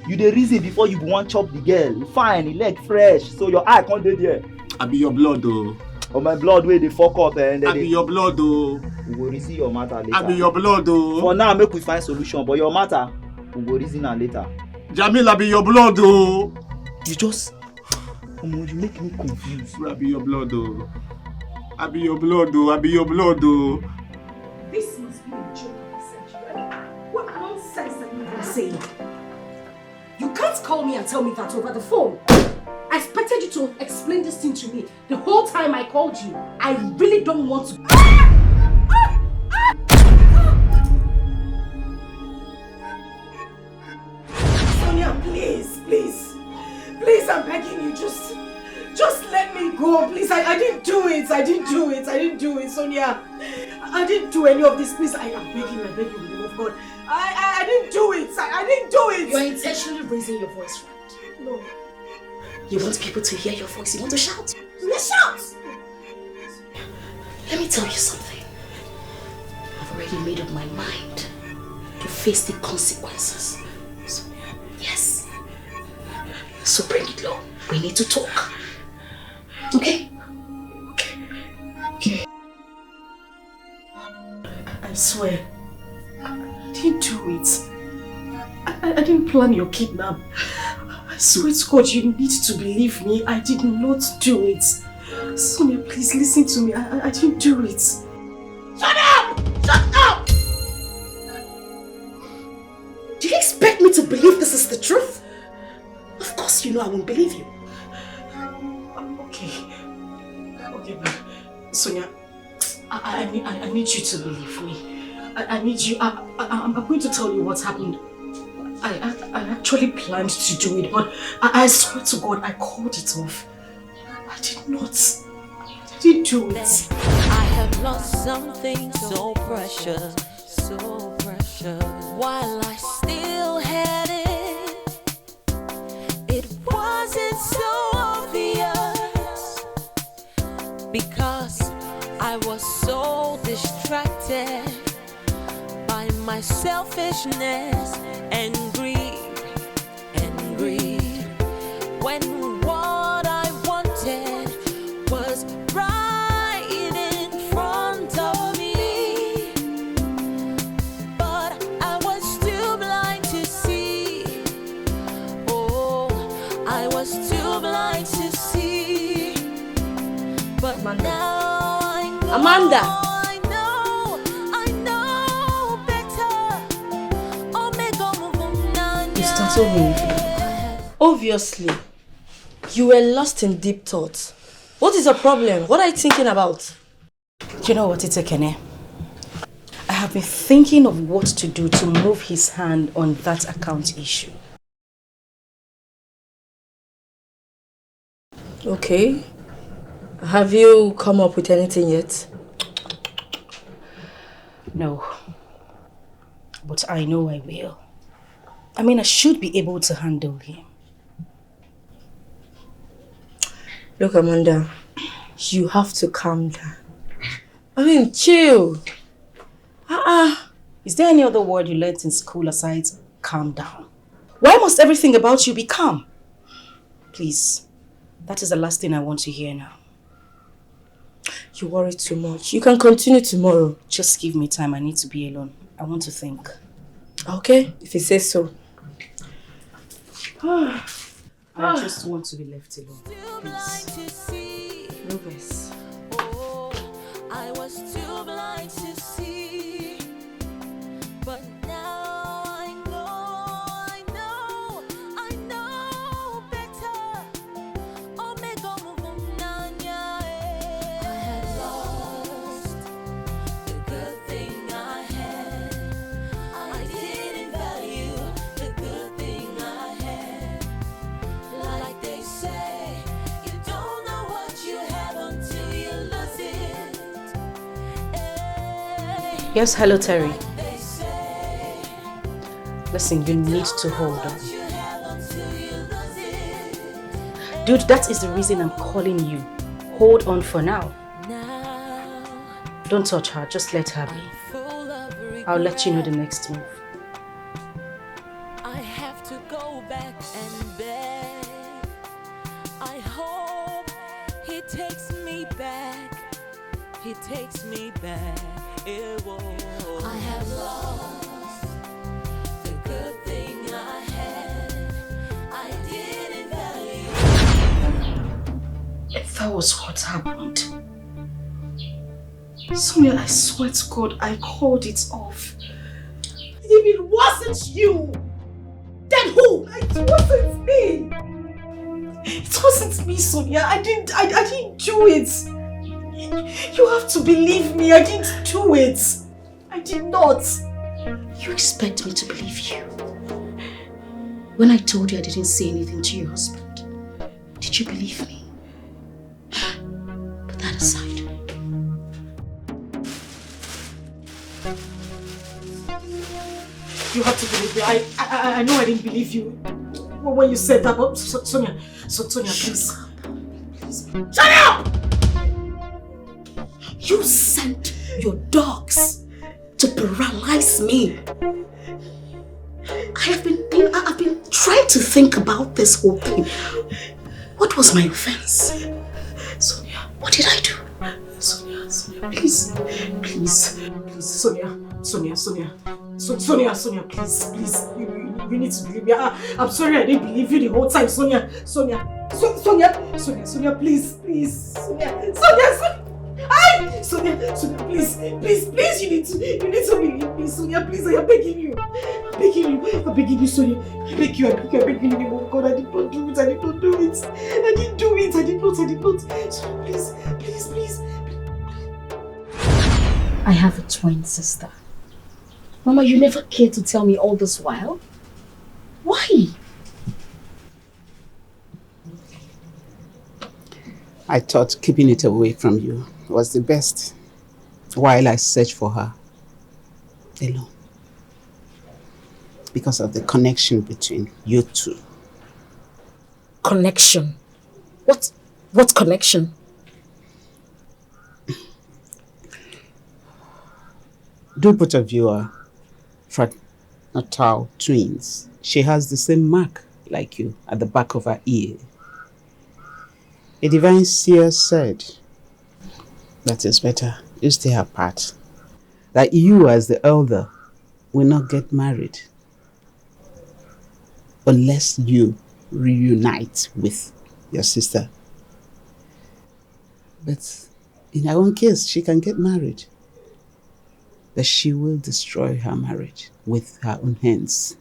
You the reason before you want chop the girl. Fine, the leg fresh, so your eye can't do there. I be your blood though. Oh my blood where they fuck up and then I be your blood though. We will reason your matter later. I be your blood though. For now, make we find solution, but your matter we will reason her later. Jamil, I be your blood though. You just you make me confused. I be your blood though. I be your blood though. This must be a joke of the century. What nonsense are you even saying? You can't call me and tell me that over the phone. I expected you to explain this thing to me the whole time I called you. I really don't want to. Sonia, please, I'm begging you, just let me go, please. I didn't do it, Sonia. I didn't do any of this, please. I am begging you, in the name of God. I didn't do it. I didn't do it. You're intentionally raising your voice, right? No. You want people to hear your voice. You want to shout. Let's shout. Let me tell you something. I've already made up my mind to face the consequences. So, yes. So bring it low. We need to talk. Okay? Okay. I swear, I didn't do it. I didn't plan your kidnap. I swear to God, you need to believe me. I did not do it. Sonia, please listen to me. I didn't do it. Shut up! Shut up! Do you expect me to believe this is the truth? Of course you know I won't believe you. Okay, but Sonia, I need you to believe me. I need you. I'm going to tell you what's happened. I actually planned to do it, but I swear to God, I called it off. I did not. I didn't do it. I have lost something so precious. so precious. While I still had it, it wasn't so obvious because I was so distracted by my selfishness and greed. When what I wanted was right in front of me, but I was too blind to see. Oh, I was too blind to see. But Amanda. now I know. Amanda. Mr. Tonto, obviously, you were lost in deep thoughts. What is the problem? What are you thinking about? You know what, Itekene? I have been thinking of what to do to move his hand on that account issue. Okay. Have you come up with anything yet? No. But I know I will. I mean, I should be able to handle him. Look, Amanda, you have to calm down. I mean, chill. Is there any other word you learned in school aside calm down? Why must everything about you be calm? Please, that is the last thing I want to hear now. You worry too much. You can continue tomorrow. Just give me time. I need to be alone. I want to think. Okay, if you say so. I just want to be left alone. Please. No verse. Oh, I was too blind to see. But now I know better. Oh, me go move nanya. I had lost the good thing I had. I didn't value the good thing I had. Like they say, you don't know what you have until you lose it. Yes, hello, Terry. Listen, you need to hold on. Dude, that is the reason I'm calling you. Hold on for now. Don't touch her, just let her be. I'll let you know the next move. I have to go back and beg. I hope he takes me back. He takes me back. I have lost the good thing I had. I didn't value. If that was what happened, Sonia, I swear to God, I called it off. If it wasn't you, then who? It wasn't me. It wasn't me, Sonia. I didn't do it. You have to believe me. I didn't do it. I did not. You expect me to believe you? When I told you I didn't say anything to your husband, did you believe me? Put that aside. You have to believe me. I know I didn't believe you when you said that, but Sonia, please. Please. Shut up! You sent your dogs to paralyze me. I've been trying to think about this whole thing. What was my offense? Sonia, what did I do? Sonia, please, Sonia, please, you need to believe me. I'm sorry I didn't believe you the whole time, Sonia, please, Sonia, please, you need to believe me, Sonia, please, I am begging you, Sonia, I beg you, in the name of God, I did not do it, I did not. Sonia, please. I have a twin sister. Mama, you never cared to tell me all this while. Why? I thought keeping it away from you was the best while I searched for her. alone. Because of the connection between you two. Connection? What connection? Do both of you are fraternal twins. She has the same mark like you at the back of her ear. A divine seer said that it's better you stay apart. That you as the elder will not get married unless you reunite with your sister. But in her own case, she can get married. But she will destroy her marriage with her own hands.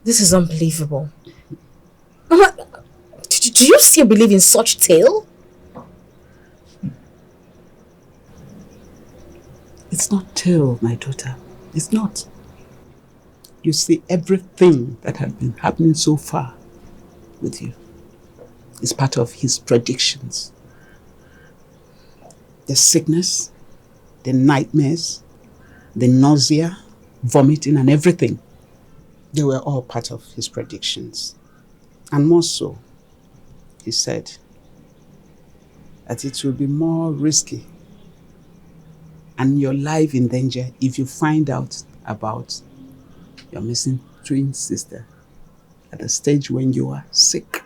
This is unbelievable. Mama, do you still believe in such tale? It's not tale, my daughter. It's not. You see, everything that has been happening so far with you is part of his predictions. The sickness, the nightmares, the nausea, vomiting and everything. They were all part of his predictions. And more so, he said that it will be more risky and your life in danger if you find out about your missing twin sister at the stage when you are sick.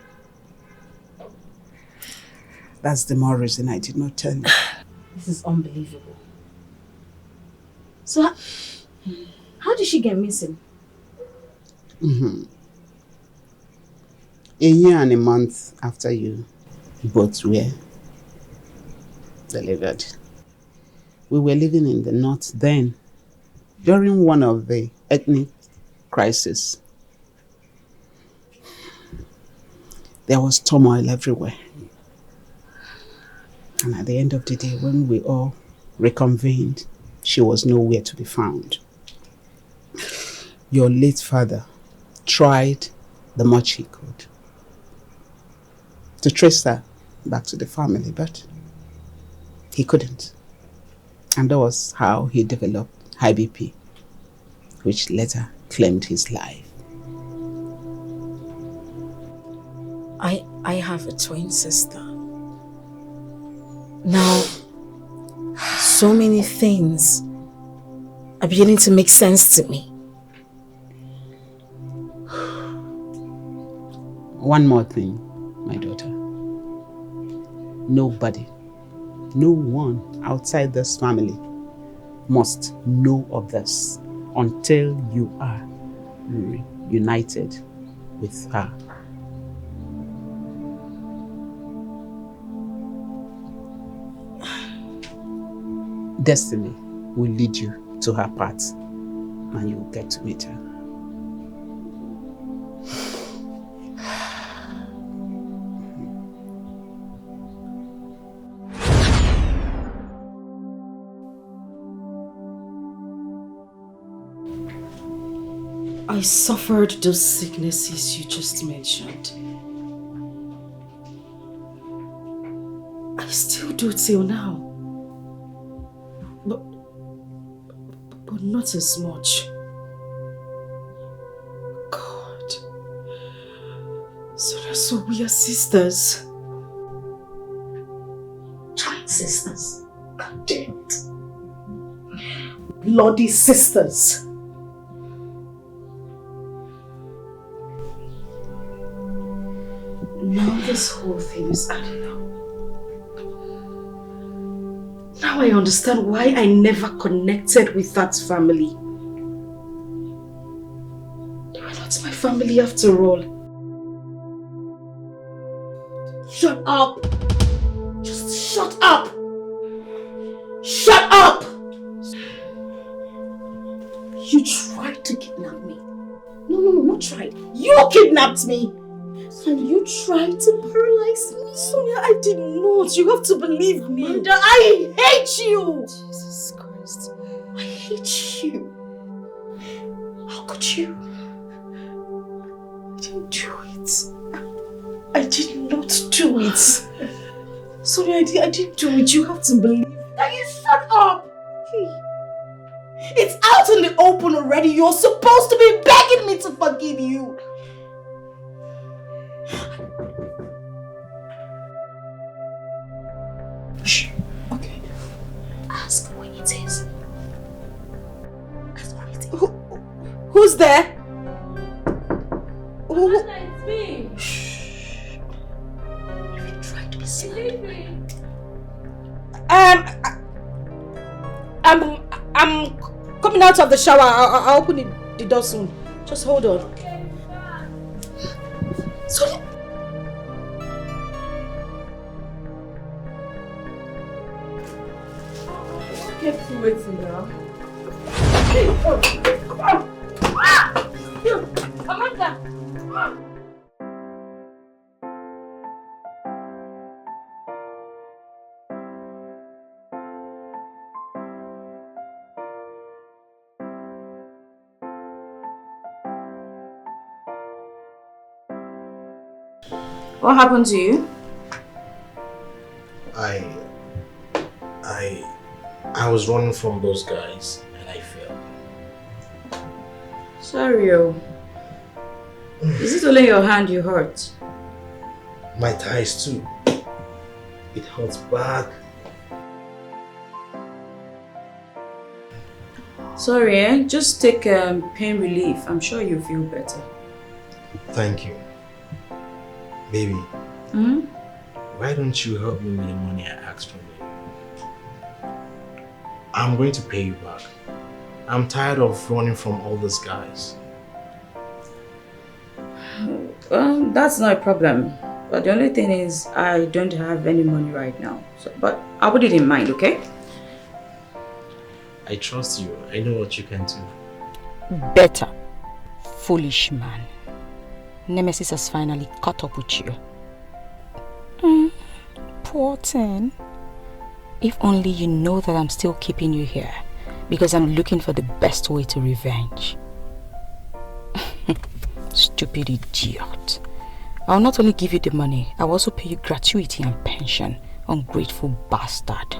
That's the more reason I did not tell you. This is unbelievable. So, how did she get missing? A year and a month after you both were delivered. We were living in the north then, during one of the ethnic crises. There was turmoil everywhere. And at the end of the day, when we all reconvened, she was nowhere to be found. Your late father tried the much he could to trace her back to the family, but he couldn't. And that was how he developed high BP, which later claimed his life. I have a twin sister. Now, so many things are beginning to make sense to me. One more thing, my daughter. Nobody, no one outside this family must know of this until you are reunited with her. Destiny will lead you to her path and you will get to meet her. I suffered those sicknesses you just mentioned. I still do till now. But not as much. God. So we are sisters. Twin sisters. God damn it. Bloody sisters. Now this whole thing is adding up. Now I understand why I never connected with that family. They were not my family after all. Shut up! Just shut up! Shut up! You tried to kidnap me. No, not tried. You kidnapped me! And you tried to paralyze me? Sonia, I did not. You have to believe me. Amanda, I hate you! Jesus Christ. I hate you. How could you? I didn't do it. I did not do it. Sonia, I didn't do it. You have to believe. Are you It's out in the open already. You're supposed to be begging me to forgive you. Shh. Okay. Ask what it is. Ask what it is. Who's there? It's me. Shh. You're trying to be smart. I'm coming out of the shower. I'll open the door soon. Just hold on. Sonia. Keep waiting now. Come on. Amanda. What happened to you? I was running from those guys and I fell. Sorry, Is it only your hand you hurt? My thighs too. It hurts bad. Sorry, just take pain relief. I'm sure you'll feel better. Thank you. Baby, why don't you help me with the money I asked from you? I'm going to pay you back. I'm tired of running from all these guys. That's not a problem. But the only thing is, I don't have any money right now. But I'll put it in mind, okay? I trust you. I know what you can do. Better. Foolish man. Nemesis has finally caught up with you. Poor thing. If only you know that I'm still keeping you here because I'm looking for the best way to revenge. Stupid idiot. I'll not only give you the money, I'll also pay you gratuity and pension. Ungrateful bastard.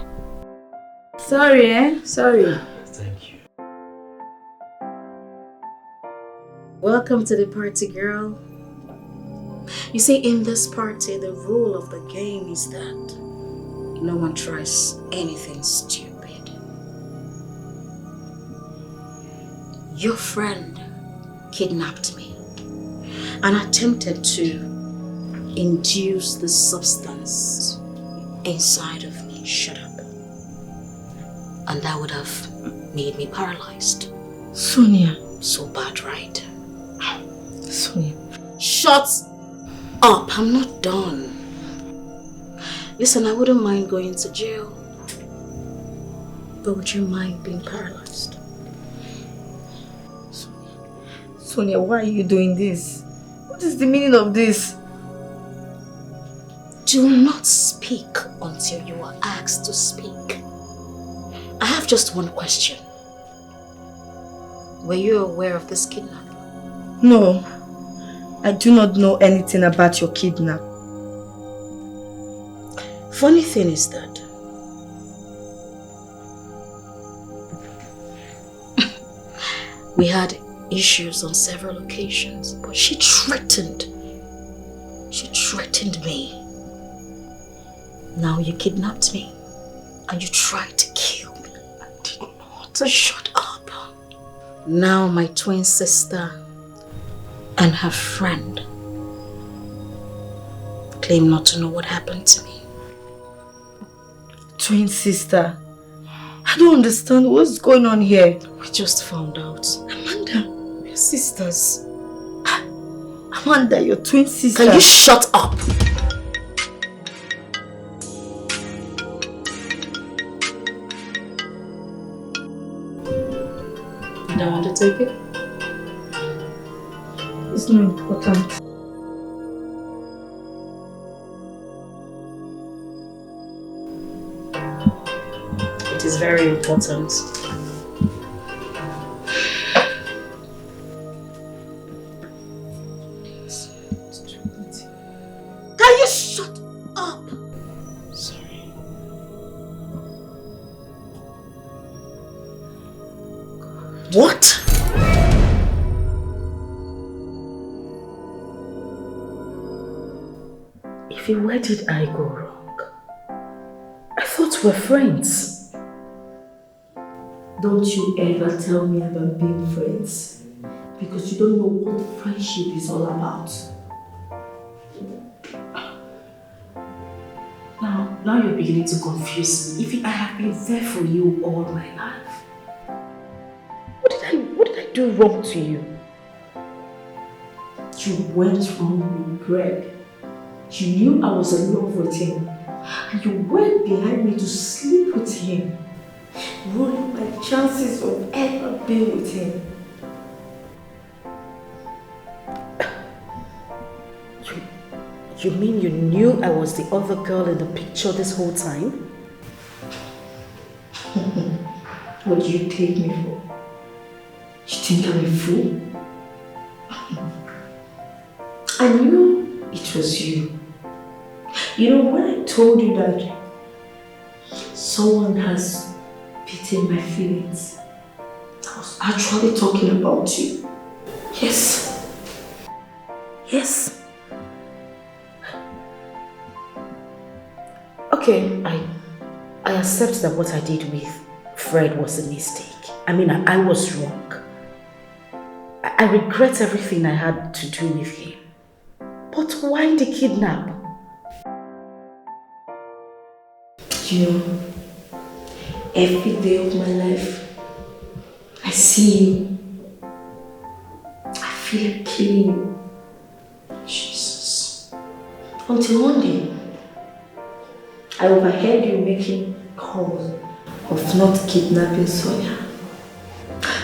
Sorry, Sorry. Thank you. Welcome to the party, girl. You see, in this party, the rule of the game is that no one tries anything stupid. Your friend kidnapped me and attempted to induce the substance inside of me. Shut up. And that would have made me paralyzed. Sonia. So bad, right? Sonia. Shut up. I'm not done. Listen, I wouldn't mind going to jail. But would you mind being paralyzed? Sonia, why are you doing this? What is the meaning of this? Do not speak until you are asked to speak. I have just one question. Were you aware of this kidnapping? No, I do not know anything about your kidnap. Funny thing is that we had issues on several occasions, but she threatened me. Now you kidnapped me and you tried to kill me. I did not. Shut up. Now my twin sister and her friend claim not to know what happened to me. Twin sister? I don't understand what's going on here. We just found out. Amanda, we're sisters. Amanda, your twin sister. Can you shut up? You don't want to take it? It's not important. It is very important. Can you shut up? Sorry. God. What? Ify, where did I go wrong? I thought we were friends. Don't you ever tell me about being friends, because you don't know what friendship is all about. Now you're beginning to confuse me. Ify, I have been there for you all my life. What did I do wrong to you? You went wrong with Greg. You knew I was in love with him, and you went behind me to sleep with him, ruining my chances of ever being with him. You mean you knew I was the other girl in the picture this whole time? What do you take me for? You think I'm a fool? I knew it was you. You know, when I told you that someone has beaten my feelings, I was actually talking about you. Yes. Yes. Okay, I accept that what I did with Fred was a mistake. I mean, I was wrong. I regret everything I had to do with him. But why the kidnap? You know, every day of my life, I see you. I feel like killing you. Jesus. Until one day, I overheard you making calls of not kidnapping Sonia.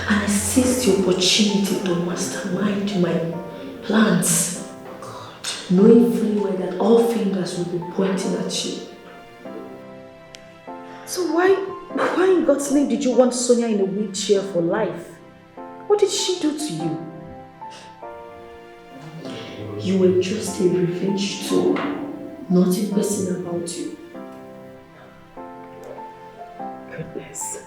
And I seized the opportunity to mastermind my plans, knowing fully well that all fingers will be pointing at you. So why in God's name did you want Sonia in a wheelchair for life? What did she do to you? You were just a revenge tool, not a person about you. Goodness.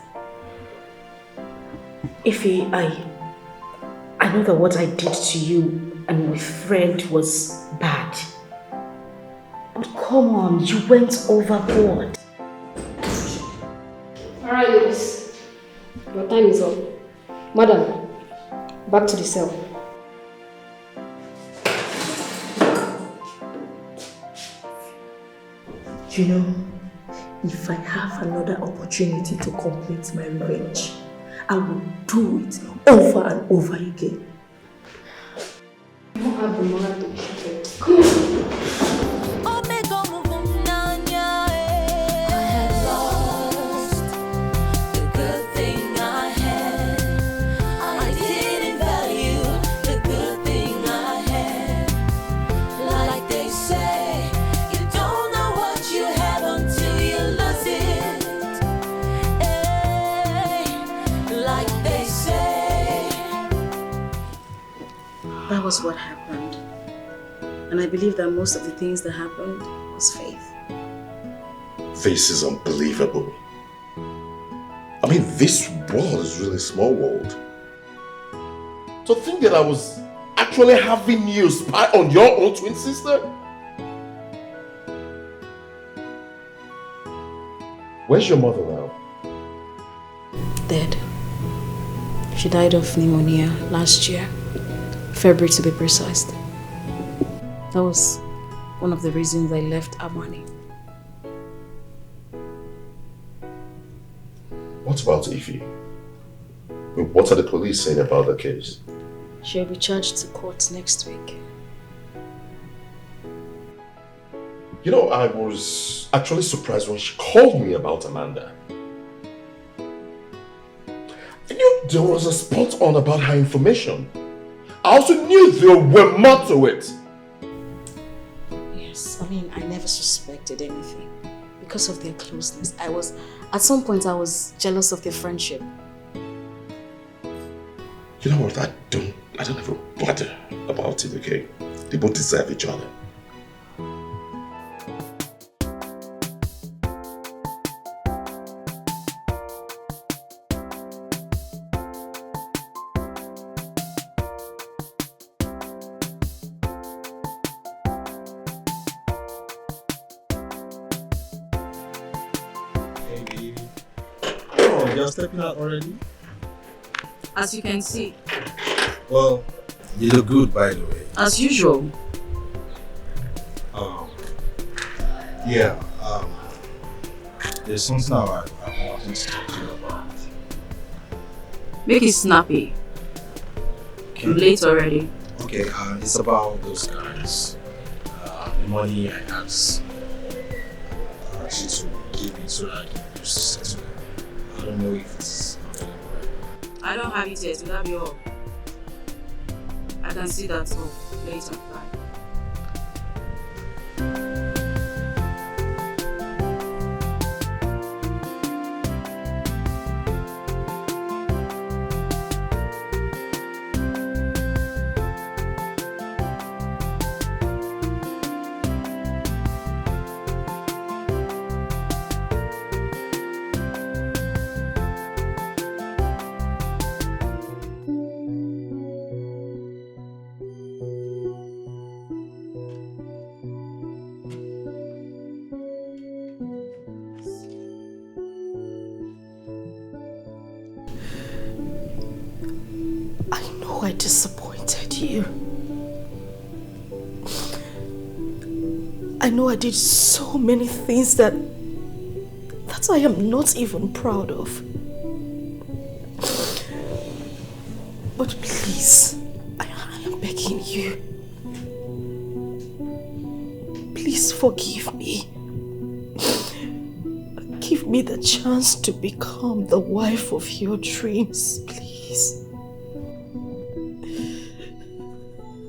Ify, I know that what I did to you and with Fred was bad. But come on, you went overboard. Alright, ladies. Your time is up. Madam, back to the cell. You know, if I have another opportunity to complete my revenge, I will do it over and over again. You don't have the money to cheat. Come on. That was what happened. And I believe that most of the things that happened was faith. This is unbelievable. I mean, this world is really a small world. To think that I was actually having you spy on your own twin sister? Where's your mother now? Dead. She died of pneumonia last year. February to be precise. That was one of the reasons I left Amani. What about Ify? I mean, what are the police saying about the case? She'll be charged to court next week. You know, I was actually surprised when she called me about Amanda. I knew there was a spot on about her information. I also knew there were more to it. Yes, I mean, I never suspected anything because of their closeness. At some point, I was jealous of their friendship. You know what? I don't ever bother about it, okay? They both deserve each other. You're stepping out already? As you can see. Well, you look good, by the way. As usual. Yeah, there's something I want to talk to you about. Make it snappy. Okay. You're late already. Okay, it's about those guys. The money I asked you to give me so that I can use to settle them. I don't know if it's available. I don't have it yet. Will that be all? I can see that all later. Bye. I disappointed you. I know I did so many things that I am not even proud of. But please, I am begging you. Please forgive me. Give me the chance to become the wife of your dreams, please.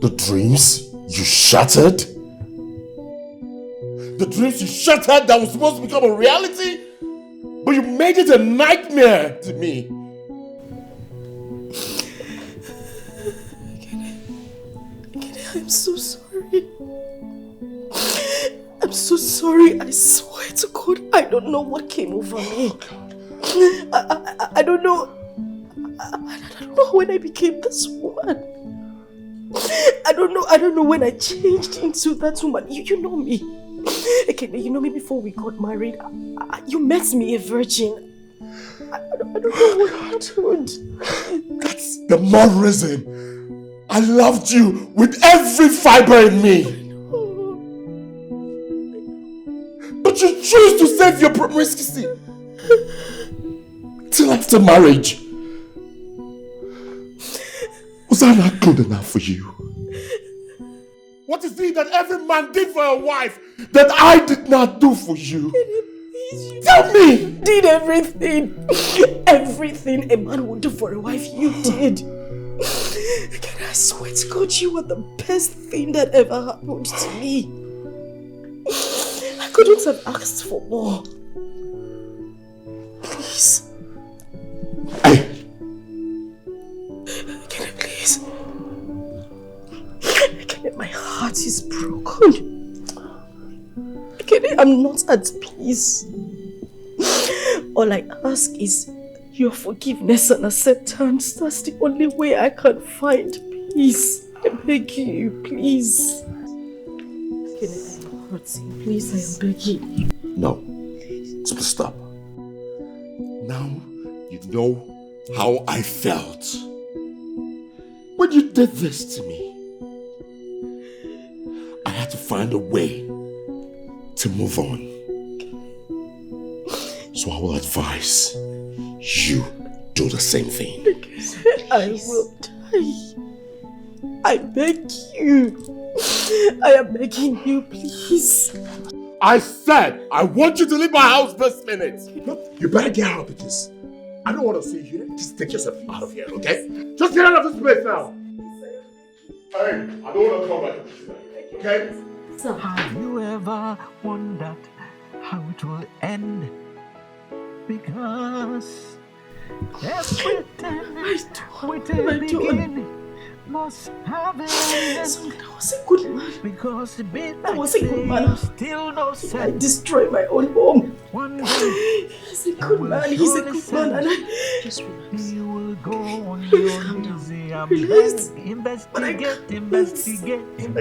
The dreams you shattered? The dreams you shattered that was supposed to become a reality? But you made it a nightmare to me. I'm so sorry. I'm so sorry. I swear to God, I don't know what came over me. I don't know. I don't know when I became this woman. I don't know when I changed into that woman. You know me. Okay, you know me before we got married. You met me a virgin. I don't know what happened. That's the more reason I loved you with every fiber in me. But you choose to save your promiscuity till after marriage. Was I not good enough for you? What is it that every man did for a wife that I did not do for you? Tell me! Did everything. Everything a man would do for a wife, you did. Can I swear to God, you were the best thing that ever happened to me. I couldn't have asked for more. Please. Can I please? My heart is broken. I'm not at peace. All I ask is your forgiveness and acceptance. That's the only way I can find peace. I beg you, please. I'm hurting. Please, I am begging you. No. Stop. Now you know how I felt when you did this to me. I had to find a way to move on. So I will advise you do the same thing. I will die. I beg you. I am begging you, please. I said I want you to leave my house this minute. Look, you better get out of this. I don't want to see you here. Just take yourself out of here, okay? Just get out of this place now. Hey, I don't want to come back to this, okay? Have you ever wondered how it will end? Because every time with a beginning must have an end. That was a good man. Because the bit that was a good man. Still no sense. I destroyed my own home. One day he's a good man. He's a good man. And I just relax. You will go on your knees. Investigate. Investigate your.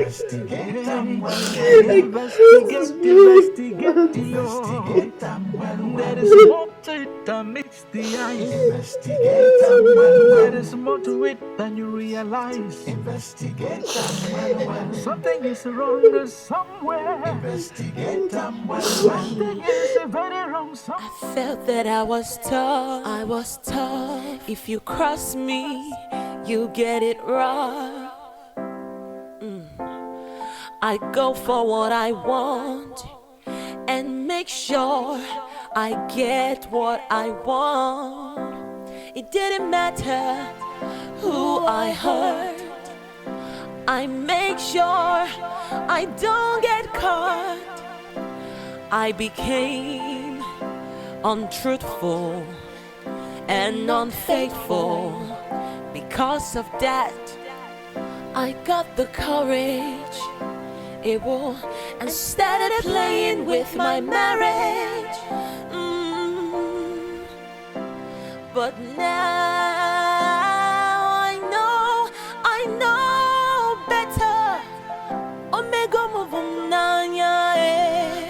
There is more to it than meets the eye. Investigate them well. There is more to it than you realize. Investigate them well. Something is wrong somewhere. Investigate them well. Something is very wrong somewhere. I felt that I was tough. If you cross me, you get it wrong. I go for what I want and make sure I get what I want. It didn't matter who I hurt. I make sure I don't get caught. I became untruthful and unfaithful. Because of that, I got the courage and started playing with my marriage. But now I know better.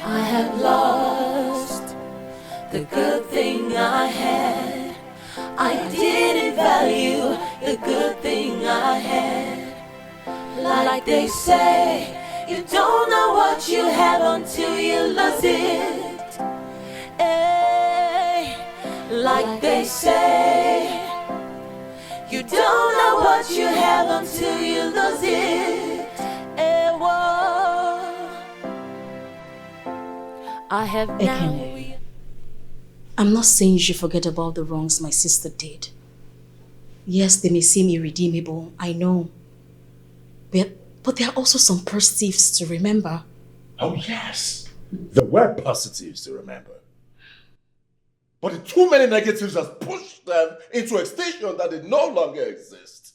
I have lost the good thing I had. I didn't value the good thing I had. Like they say, you don't know what you have until you lose it. Hey, like they say, you don't know what you have until you lose it. Hey, whoa. I have now. I'm not saying you should forget about the wrongs my sister did. Yes, they may seem irredeemable, I know. But there are also some positives to remember. Oh yes, there were positives to remember. But the too many negatives has pushed them into a station that they no longer exist.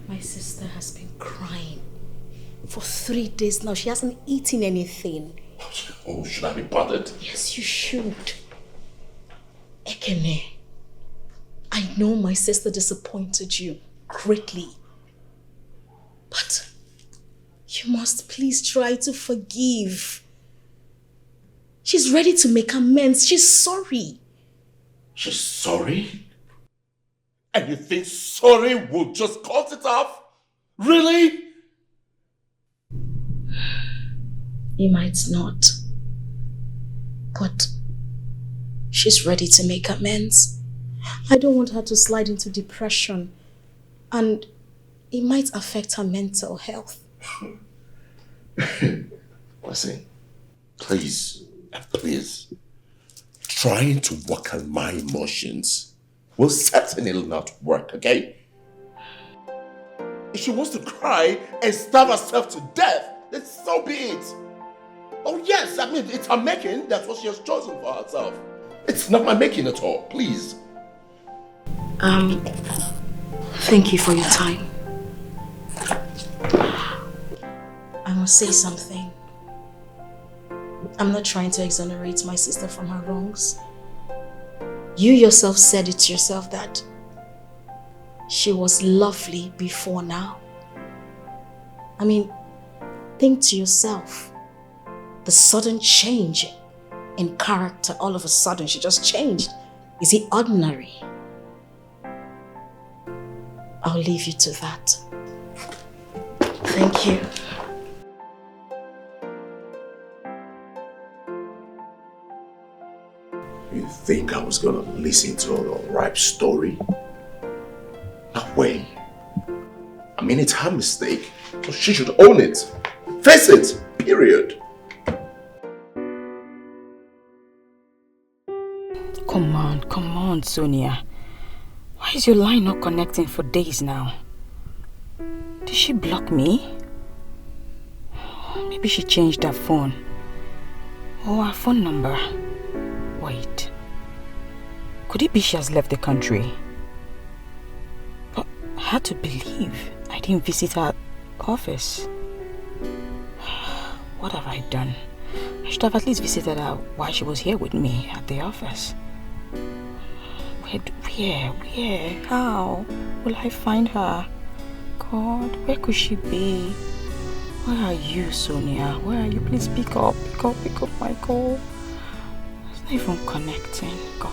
My sister has been crying for 3 days now. She hasn't eaten anything. Oh, should I be bothered? Yes, you should. Ekene, I know my sister disappointed you greatly. But you must please try to forgive. She's ready to make amends. She's sorry. She's sorry? And you think sorry will just cut it off? Really? It might not. But she's ready to make amends. I don't want her to slide into depression. And it might affect her mental health. Listen, please, trying to work on my emotions will certainly not work, okay? If she wants to cry and starve herself to death, then so be it. Oh yes, I mean, it's her making. That's what she has chosen for herself. It's not my making at all, please. Thank you for your time. I must say something. I'm not trying to exonerate my sister from her wrongs. You yourself said it yourself that she was lovely before now. I mean, think to yourself. The sudden change in character, all of a sudden she just changed. Is it ordinary? I'll leave you to that. Thank you. You think I was gonna listen to a ripe story? No way. I mean, it's her mistake. So she should own it. Face it, period. Come on, Sonia. Why is your line not connecting for days now? Did she block me? Maybe she changed her phone. Or her phone number. Wait. Could it be she has left the country? But I had to believe I didn't visit her office. What have I done? I should have at least visited her while she was here with me at the office. Where? How will I find her? God, where could she be? Where are you, Sonia? Where are you? Please pick up my call. even connecting, God.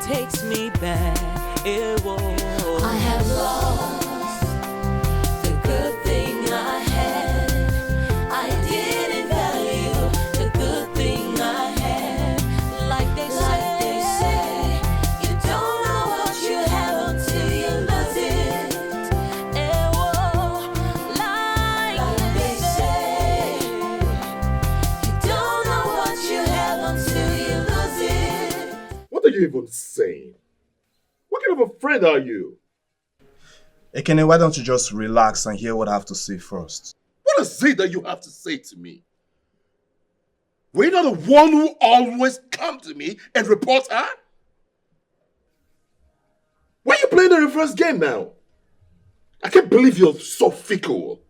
Takes me back. I have lost the good thing I had. I didn't value the good thing I had. Like they say, you don't know what you have until you lose it. Like they say, you don't know what you have until you lose it. What are you even saying? What kind of a friend are you? Ekene, why don't you just relax and hear what I have to say first? What is it that you have to say to me? Were you not the one who always come to me and report her? Why are you playing the reverse game now? I can't believe you're so fickle.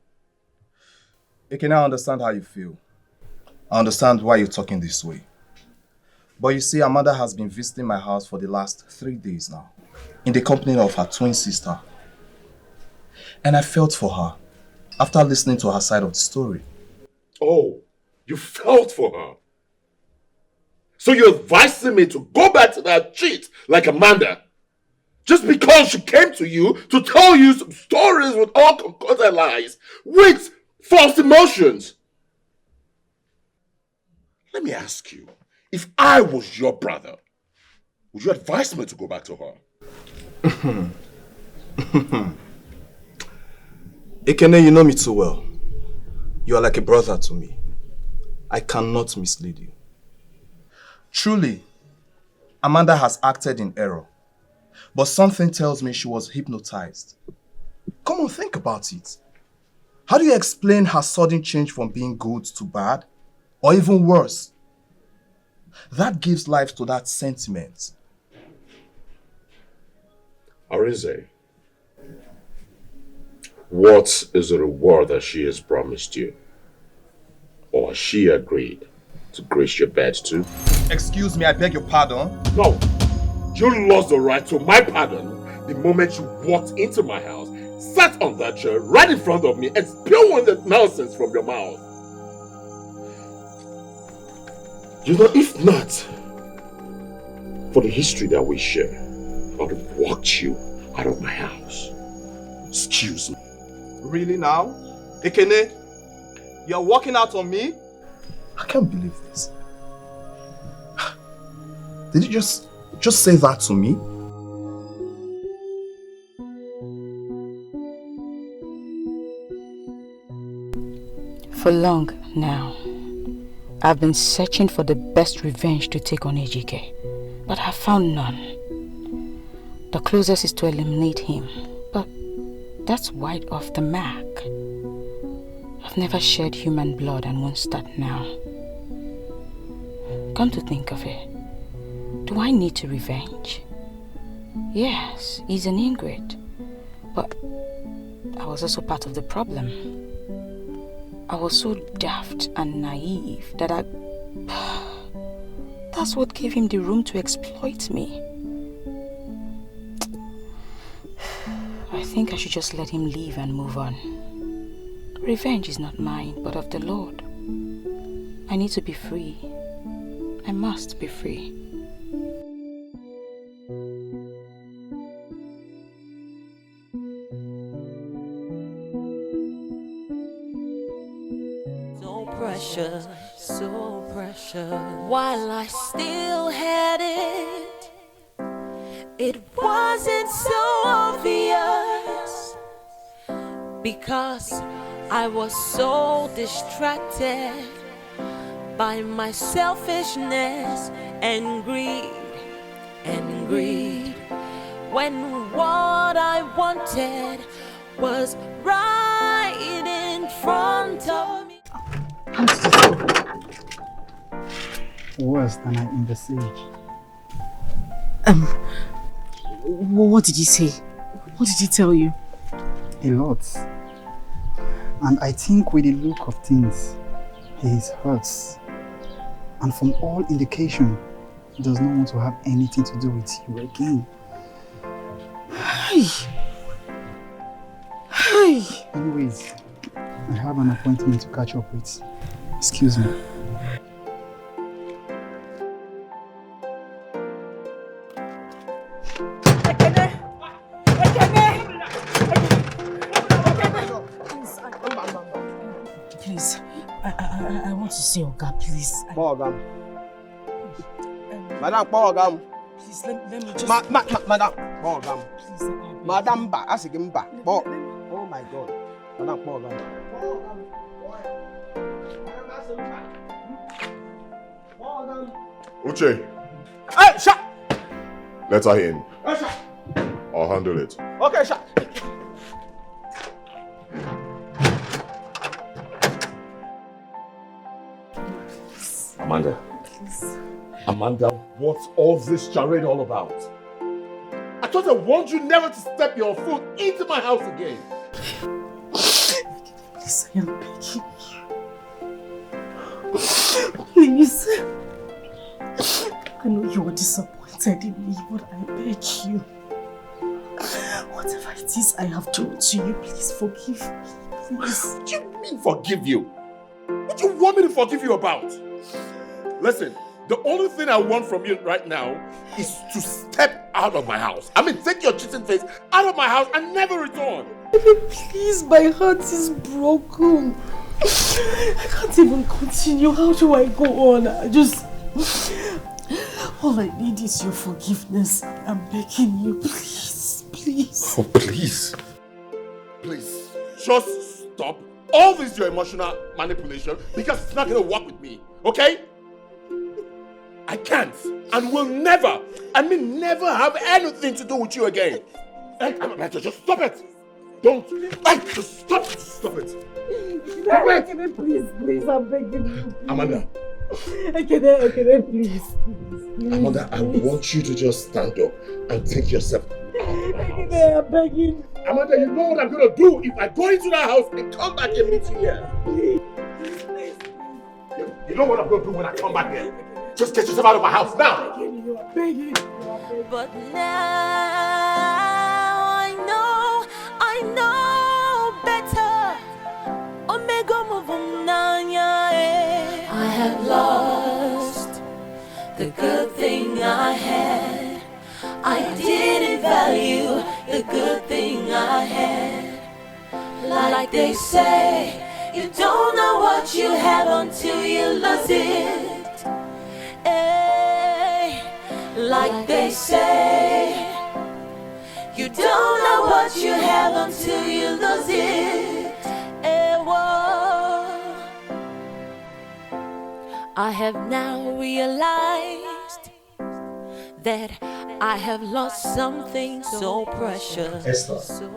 Ekene, I understand how you feel. I understand why you're talking this way. But you see, Amanda has been visiting my house for the last 3 days now, in the company of her twin sister. And I felt for her, after listening to her side of the story. Oh, you felt for her? So you're advising me to go back to that cheat like Amanda? Just because she came to you to tell you some stories with all concocted lies, with false emotions? Let me ask you. If I was your brother, would you advise me to go back to her? Ekene, you know me too well. You are like a brother to me. I cannot mislead you. Truly, Amanda has acted in error. But something tells me she was hypnotized. Come on, think about it. How do you explain her sudden change from being good to bad? Or even worse? That gives life to that sentiment. Arinze, what is the reward that she has promised you? Or has she agreed to grace your bed too? Excuse me, I beg your pardon? No, you lost the right to my pardon the moment you walked into my house, sat on that chair right in front of me and spewed that nonsense from your mouth. You know, if not for the history that we share, I would have walked you out of my house. Excuse me. Really now? Ekene, you're walking out on me? I can't believe this. Did you just say that to me? For long now, I've been searching for the best revenge to take on Ejike, but I've found none. The closest is to eliminate him, but that's wide off the mark. I've never shed human blood and won't start now. Come to think of it, do I need to revenge? Yes, he's an ingrate, but I was also part of the problem. I was so daft and naive that that's what gave him the room to exploit me. I think I should just let him leave and move on. Revenge is not mine, but of the Lord. I need to be free. I must be free. So precious. While I still had it, It wasn't so obvious because I was so distracted by my selfishness and greed. When what I wanted was right in front of me. Worse than I envisaged. What did he say? What did he tell you? A lot. And I think with the look of things, he is hurt. And from all indication, he does not want to have anything to do with you again. Hey. Anyways, I have an appointment to catch up with. Excuse me. Please, I want to see Oga, please. Madam. Madam, Please, let me just... Madam. Please, Madam, ask him back. Oh my God. Madam, Uche, hey, shut! let her in. Hey, shut! I'll handle it. Okay, shut! Amanda. Amanda, what's all this charade all about? I thought I warned you never to step your foot into my house again. Please, I am begging you. Please. I know you are disappointed in me, but I beg you. Whatever it is I have done to you, please forgive me. Please. What do you mean forgive you? What do you want me to forgive you about? Listen, the only thing I want from you right now is to step out of my house. I mean, take your cheating face out of my house and never return. Please, my heart is broken. I can't even continue. How do I go on? All I need is your forgiveness. I'm begging you, please, please. Oh, please. Please, just stop all this your emotional manipulation because it's not going to work with me, okay? I can't and will never, never have anything to do with you again. Just stop it. Don't. Just stop it. Stop it. Please, I'm begging you. Amanda. Please. Amanda, I want you to just stand up and take yourself I'm begging. Amanda, you know what I'm going to do if I go into that house and come back and meet you here. You know what I'm going to do when I come back here? Just get yourself out of my house now. But now I know better. Omega Muvunanya. I have lost the good thing I had. I didn't value the good thing I had. Like they say, you don't know what you have until you lose it. Like they say, you don't know what you have until you lose it. I have now realized that I have lost something so precious. Esther,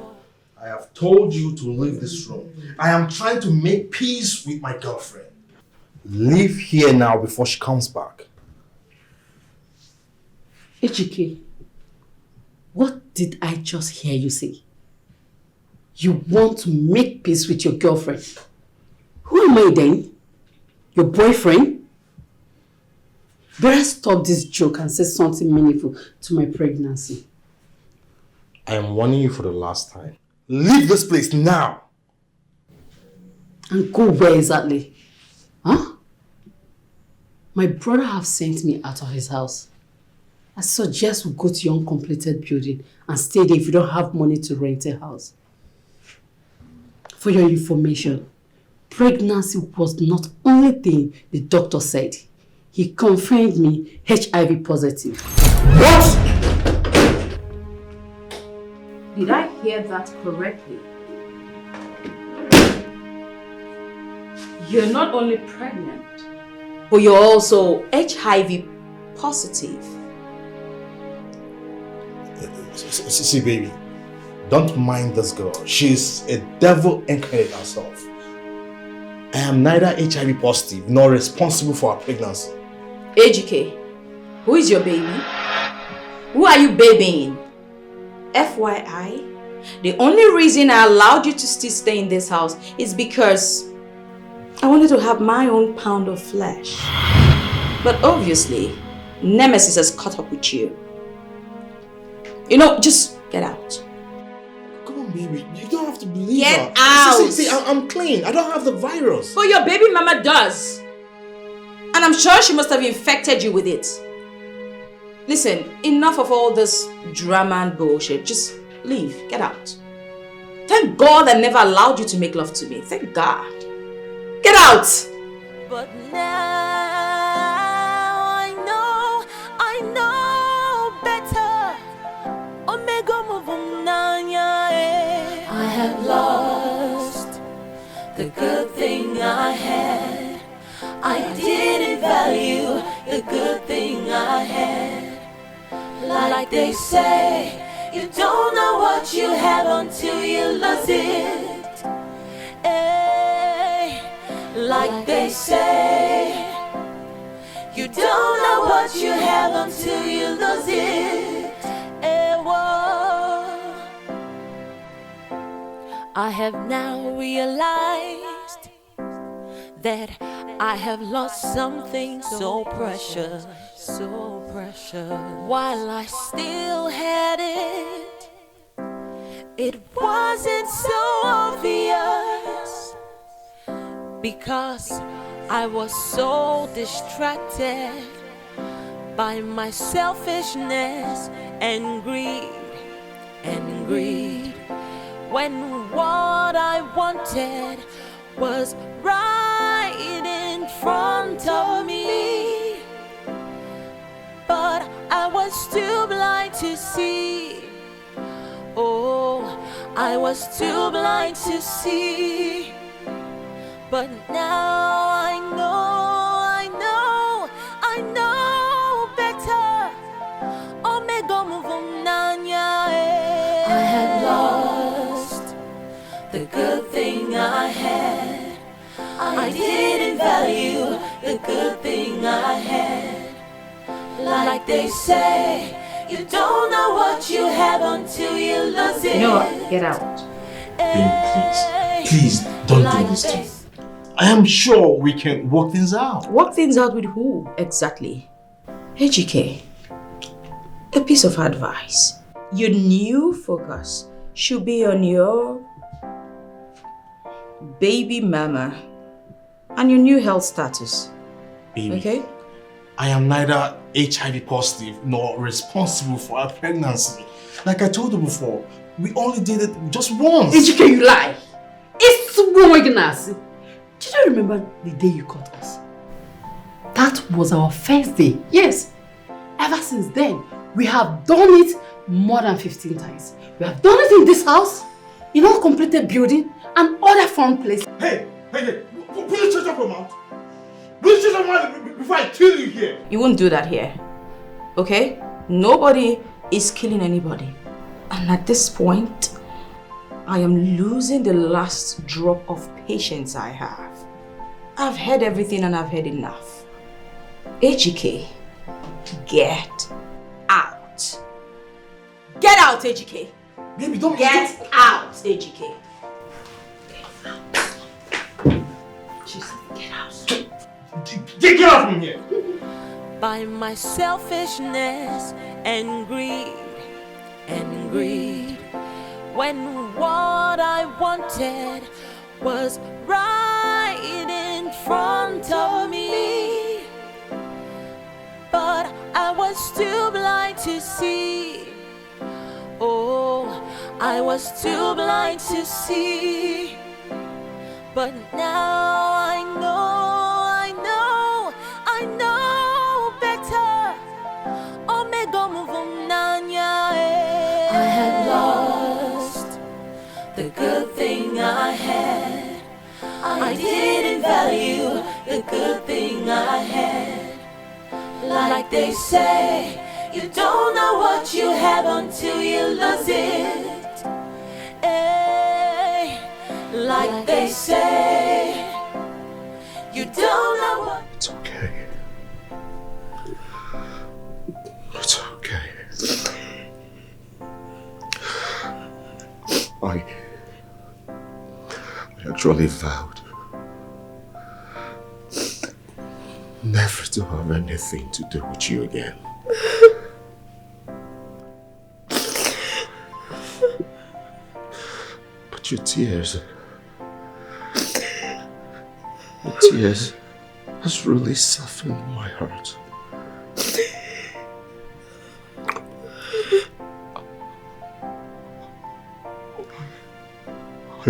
I have told you to leave this room. I am trying to make peace with my girlfriend. Leave here now before she comes back. Ejike, what did I just hear you say? You want to make peace with your girlfriend? Who am I then? Your boyfriend? Better stop this joke and say something meaningful to my pregnancy. I am warning you for the last time. Leave this place now! And go where exactly? Huh? My brother have sent me out of his house. I suggest we go to your uncompleted building and stay there if you don't have money to rent a house. For your information, pregnancy was not only thing the doctor said. He confirmed me HIV positive. What? Did I hear that correctly? You're not only pregnant, but you're also HIV positive. See, baby, don't mind this girl. She's a devil incarnate herself. I am neither HIV positive nor responsible for her pregnancy. AGK, who is your baby? Who are you babying? FYI, the only reason I allowed you to still stay in this house is because I wanted to have my own pound of flesh. But obviously, Nemesis has caught up with you. You know, just get out. Come on, baby. You don't have to believe Get her. out! See, I'm clean. I don't have the virus. But your baby mama does. And I'm sure she must have infected you with it. Listen, enough of all this drama and bullshit. Just leave. Get out. Thank God I never allowed you to make love to me. Thank God. Get out! But now I know better. Omega Muvunanya. I have lost the good thing I had. I didn't value the good thing I had. Like they say, you don't know what you have until you lose it. Like they say, you don't know what you have until you lose it. I have now realized that I have lost something so precious, so precious. While I still had it, it wasn't so obvious, because I was so distracted by my selfishness and greed, when what I wanted was right in front of me. But I was too blind to see. Oh, I was too blind to see. But now I know better. Omega Muvunanya. I had lost the good thing I had. I didn't value the good thing I had. Like they say, you don't know what you have until you lose it. You know what? Get out. Baby, please don't do this to me. I am sure we can work things out. Work things out with who exactly? HK, a piece of advice. Your new focus should be on your baby mama and your new health status. Baby, okay? I am neither HIV positive nor responsible for her pregnancy. Like I told you before, we only did it just once. HK, you lie. It's Womagnasi. Do you remember the day you caught us? That was our first day. Yes. Ever since then, we have done it more than 15 times. We have done it in this house, in our completed building, and other fun places. Hey, please shut up your mouth. Please shut up your mouth before I kill you here. You won't do that here, okay? Nobody is killing anybody. And at this point, I am losing the last drop of patience I have. I've heard everything and I've heard enough. HK, get out. Get out, HK. Baby, don't get out, HK. Jesus, get out. Get out from here. By my selfishness and greed, when what I wanted was right in front of me. But I was too blind to see. Oh, I was too blind to see. But now I know better. Omega Muvunanya. I had lost good thing I had. I didn't value the good thing I had. Like they say, you don't know what you have until you lose it. Hey, like they say, you don't know what. It's okay. It's okay. I actually vowed never to have anything to do with you again. But your tears has really softened my heart. I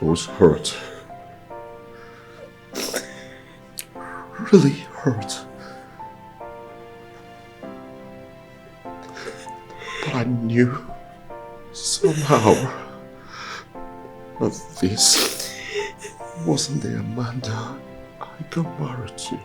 was hurt. Really hurt. But I knew somehow that this wasn't the Amanda I got married to.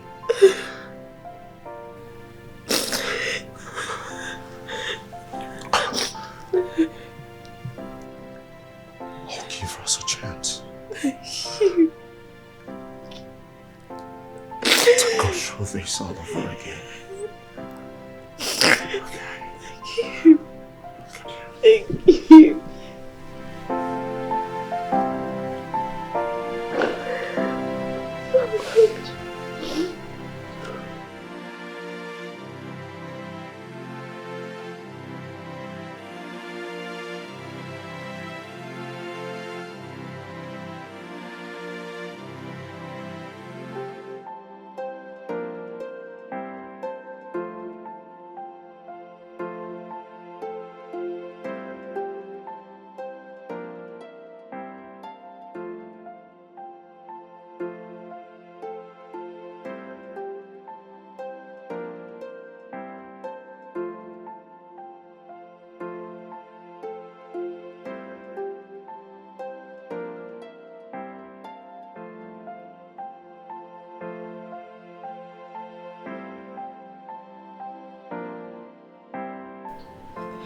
I'll give us a chance. Thank you. To go through this all over again. Thank you. Thank you.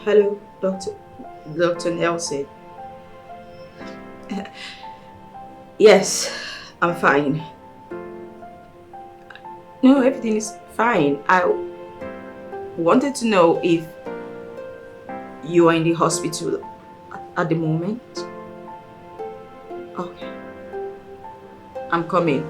Hello, Dr. Nelson. Yes, I'm fine. No, everything is fine. I wanted to know if you are in the hospital at the moment. Okay. I'm coming.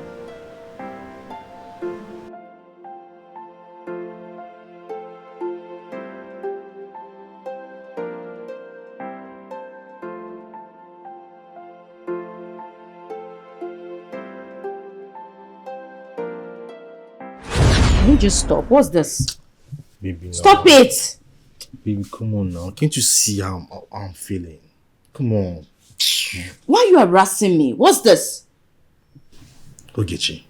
Can you just stop? What's this? Baby, Stop now. it! Baby, come on now. Can't you see how I'm feeling? Come on. Why are you harassing me? What's this? Ogechi,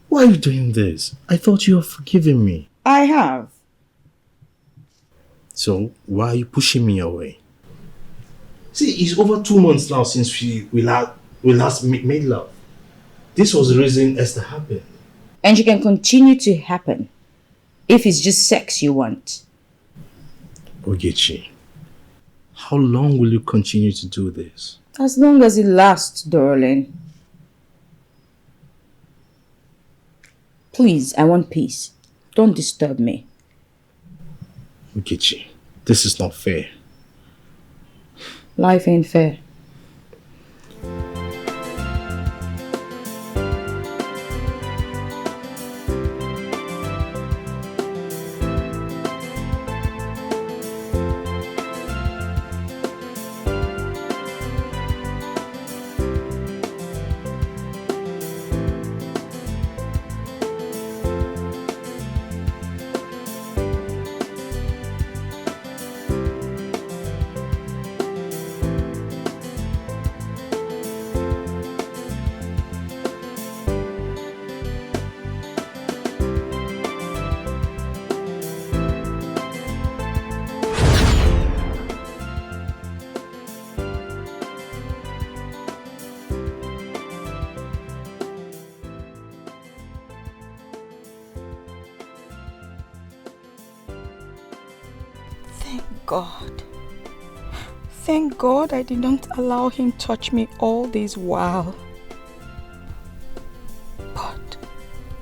why are you doing this? I thought you were forgiving me. I have. So, why are you pushing me away? See, it's over 2 months now since we last made love. This was the reason Esther happened. And you can continue to happen if it's just sex you want. Ogechi, how long will you continue to do this? As long as it lasts, darling. Please, I want peace. Don't disturb me. Ogechi, this is not fair. Life ain't fair. God. Thank God I did not allow him touch me all this while. But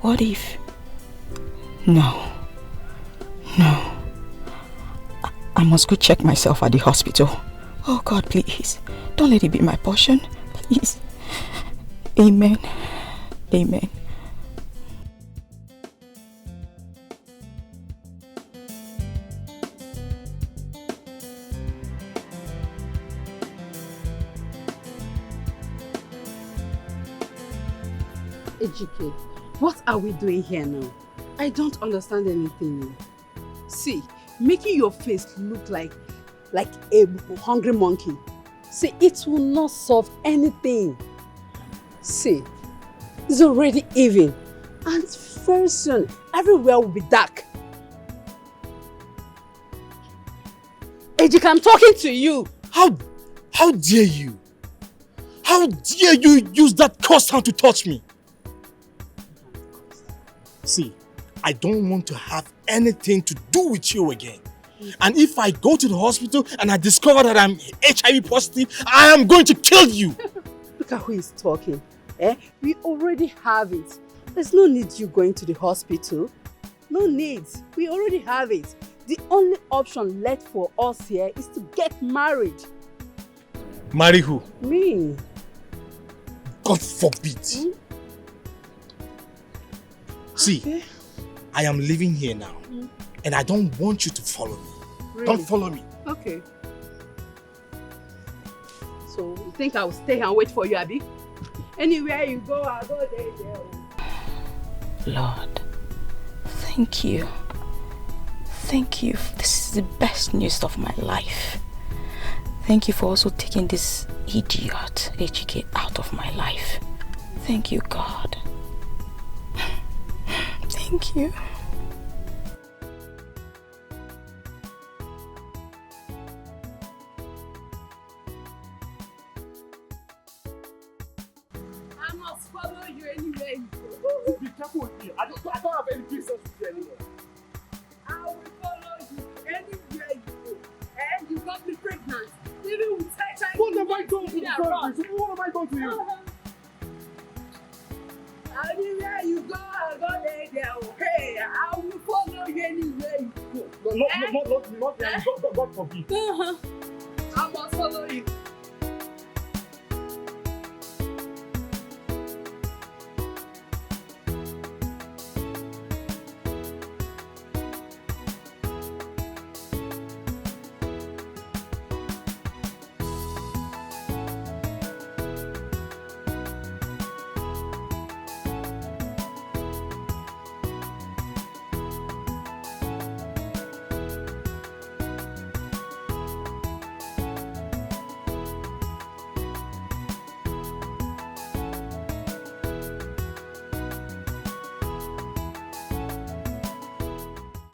what if... No. I must go check myself at the hospital. Oh God, please. Don't let it be my portion. Please. Amen. Amen. Ejike, what are we doing here now? I don't understand anything. See, making your face look like a hungry monkey. See, it will not solve anything. See, it's already evening, and very soon everywhere will be dark. Ejike, I'm talking to you. How dare you? How dare you use that cursed hand to touch me? See, I don't want to have anything to do with you again. And if I go to the hospital and I discover that I'm HIV positive, I am going to kill you. Look at who is talking. We already have it. There's no need you going to the hospital. No need. We already have it. The only option left for us here is to get married. Marry who? Me. God forbid. See, okay. I am living here now, and I don't want you to follow me. Really? Don't follow me. Okay. So, you think I will stay and wait for you, Abby? Anywhere you go, I'll go there. Lord, thank you. Thank you. This is the best news of my life. Thank you for also taking this idiot, Ejike, out of my life. Thank you, God. Thank you. I must follow you anywhere you go. Be careful with me. I don't have any business with you anymore. I will follow you anywhere you go. And you got me pregnant. Even with HIV. What have I done to you? What have I done to you? Anywhere you go, I'll go there. Okay, I will follow you anywhere you go. Not God forbid. I must follow you.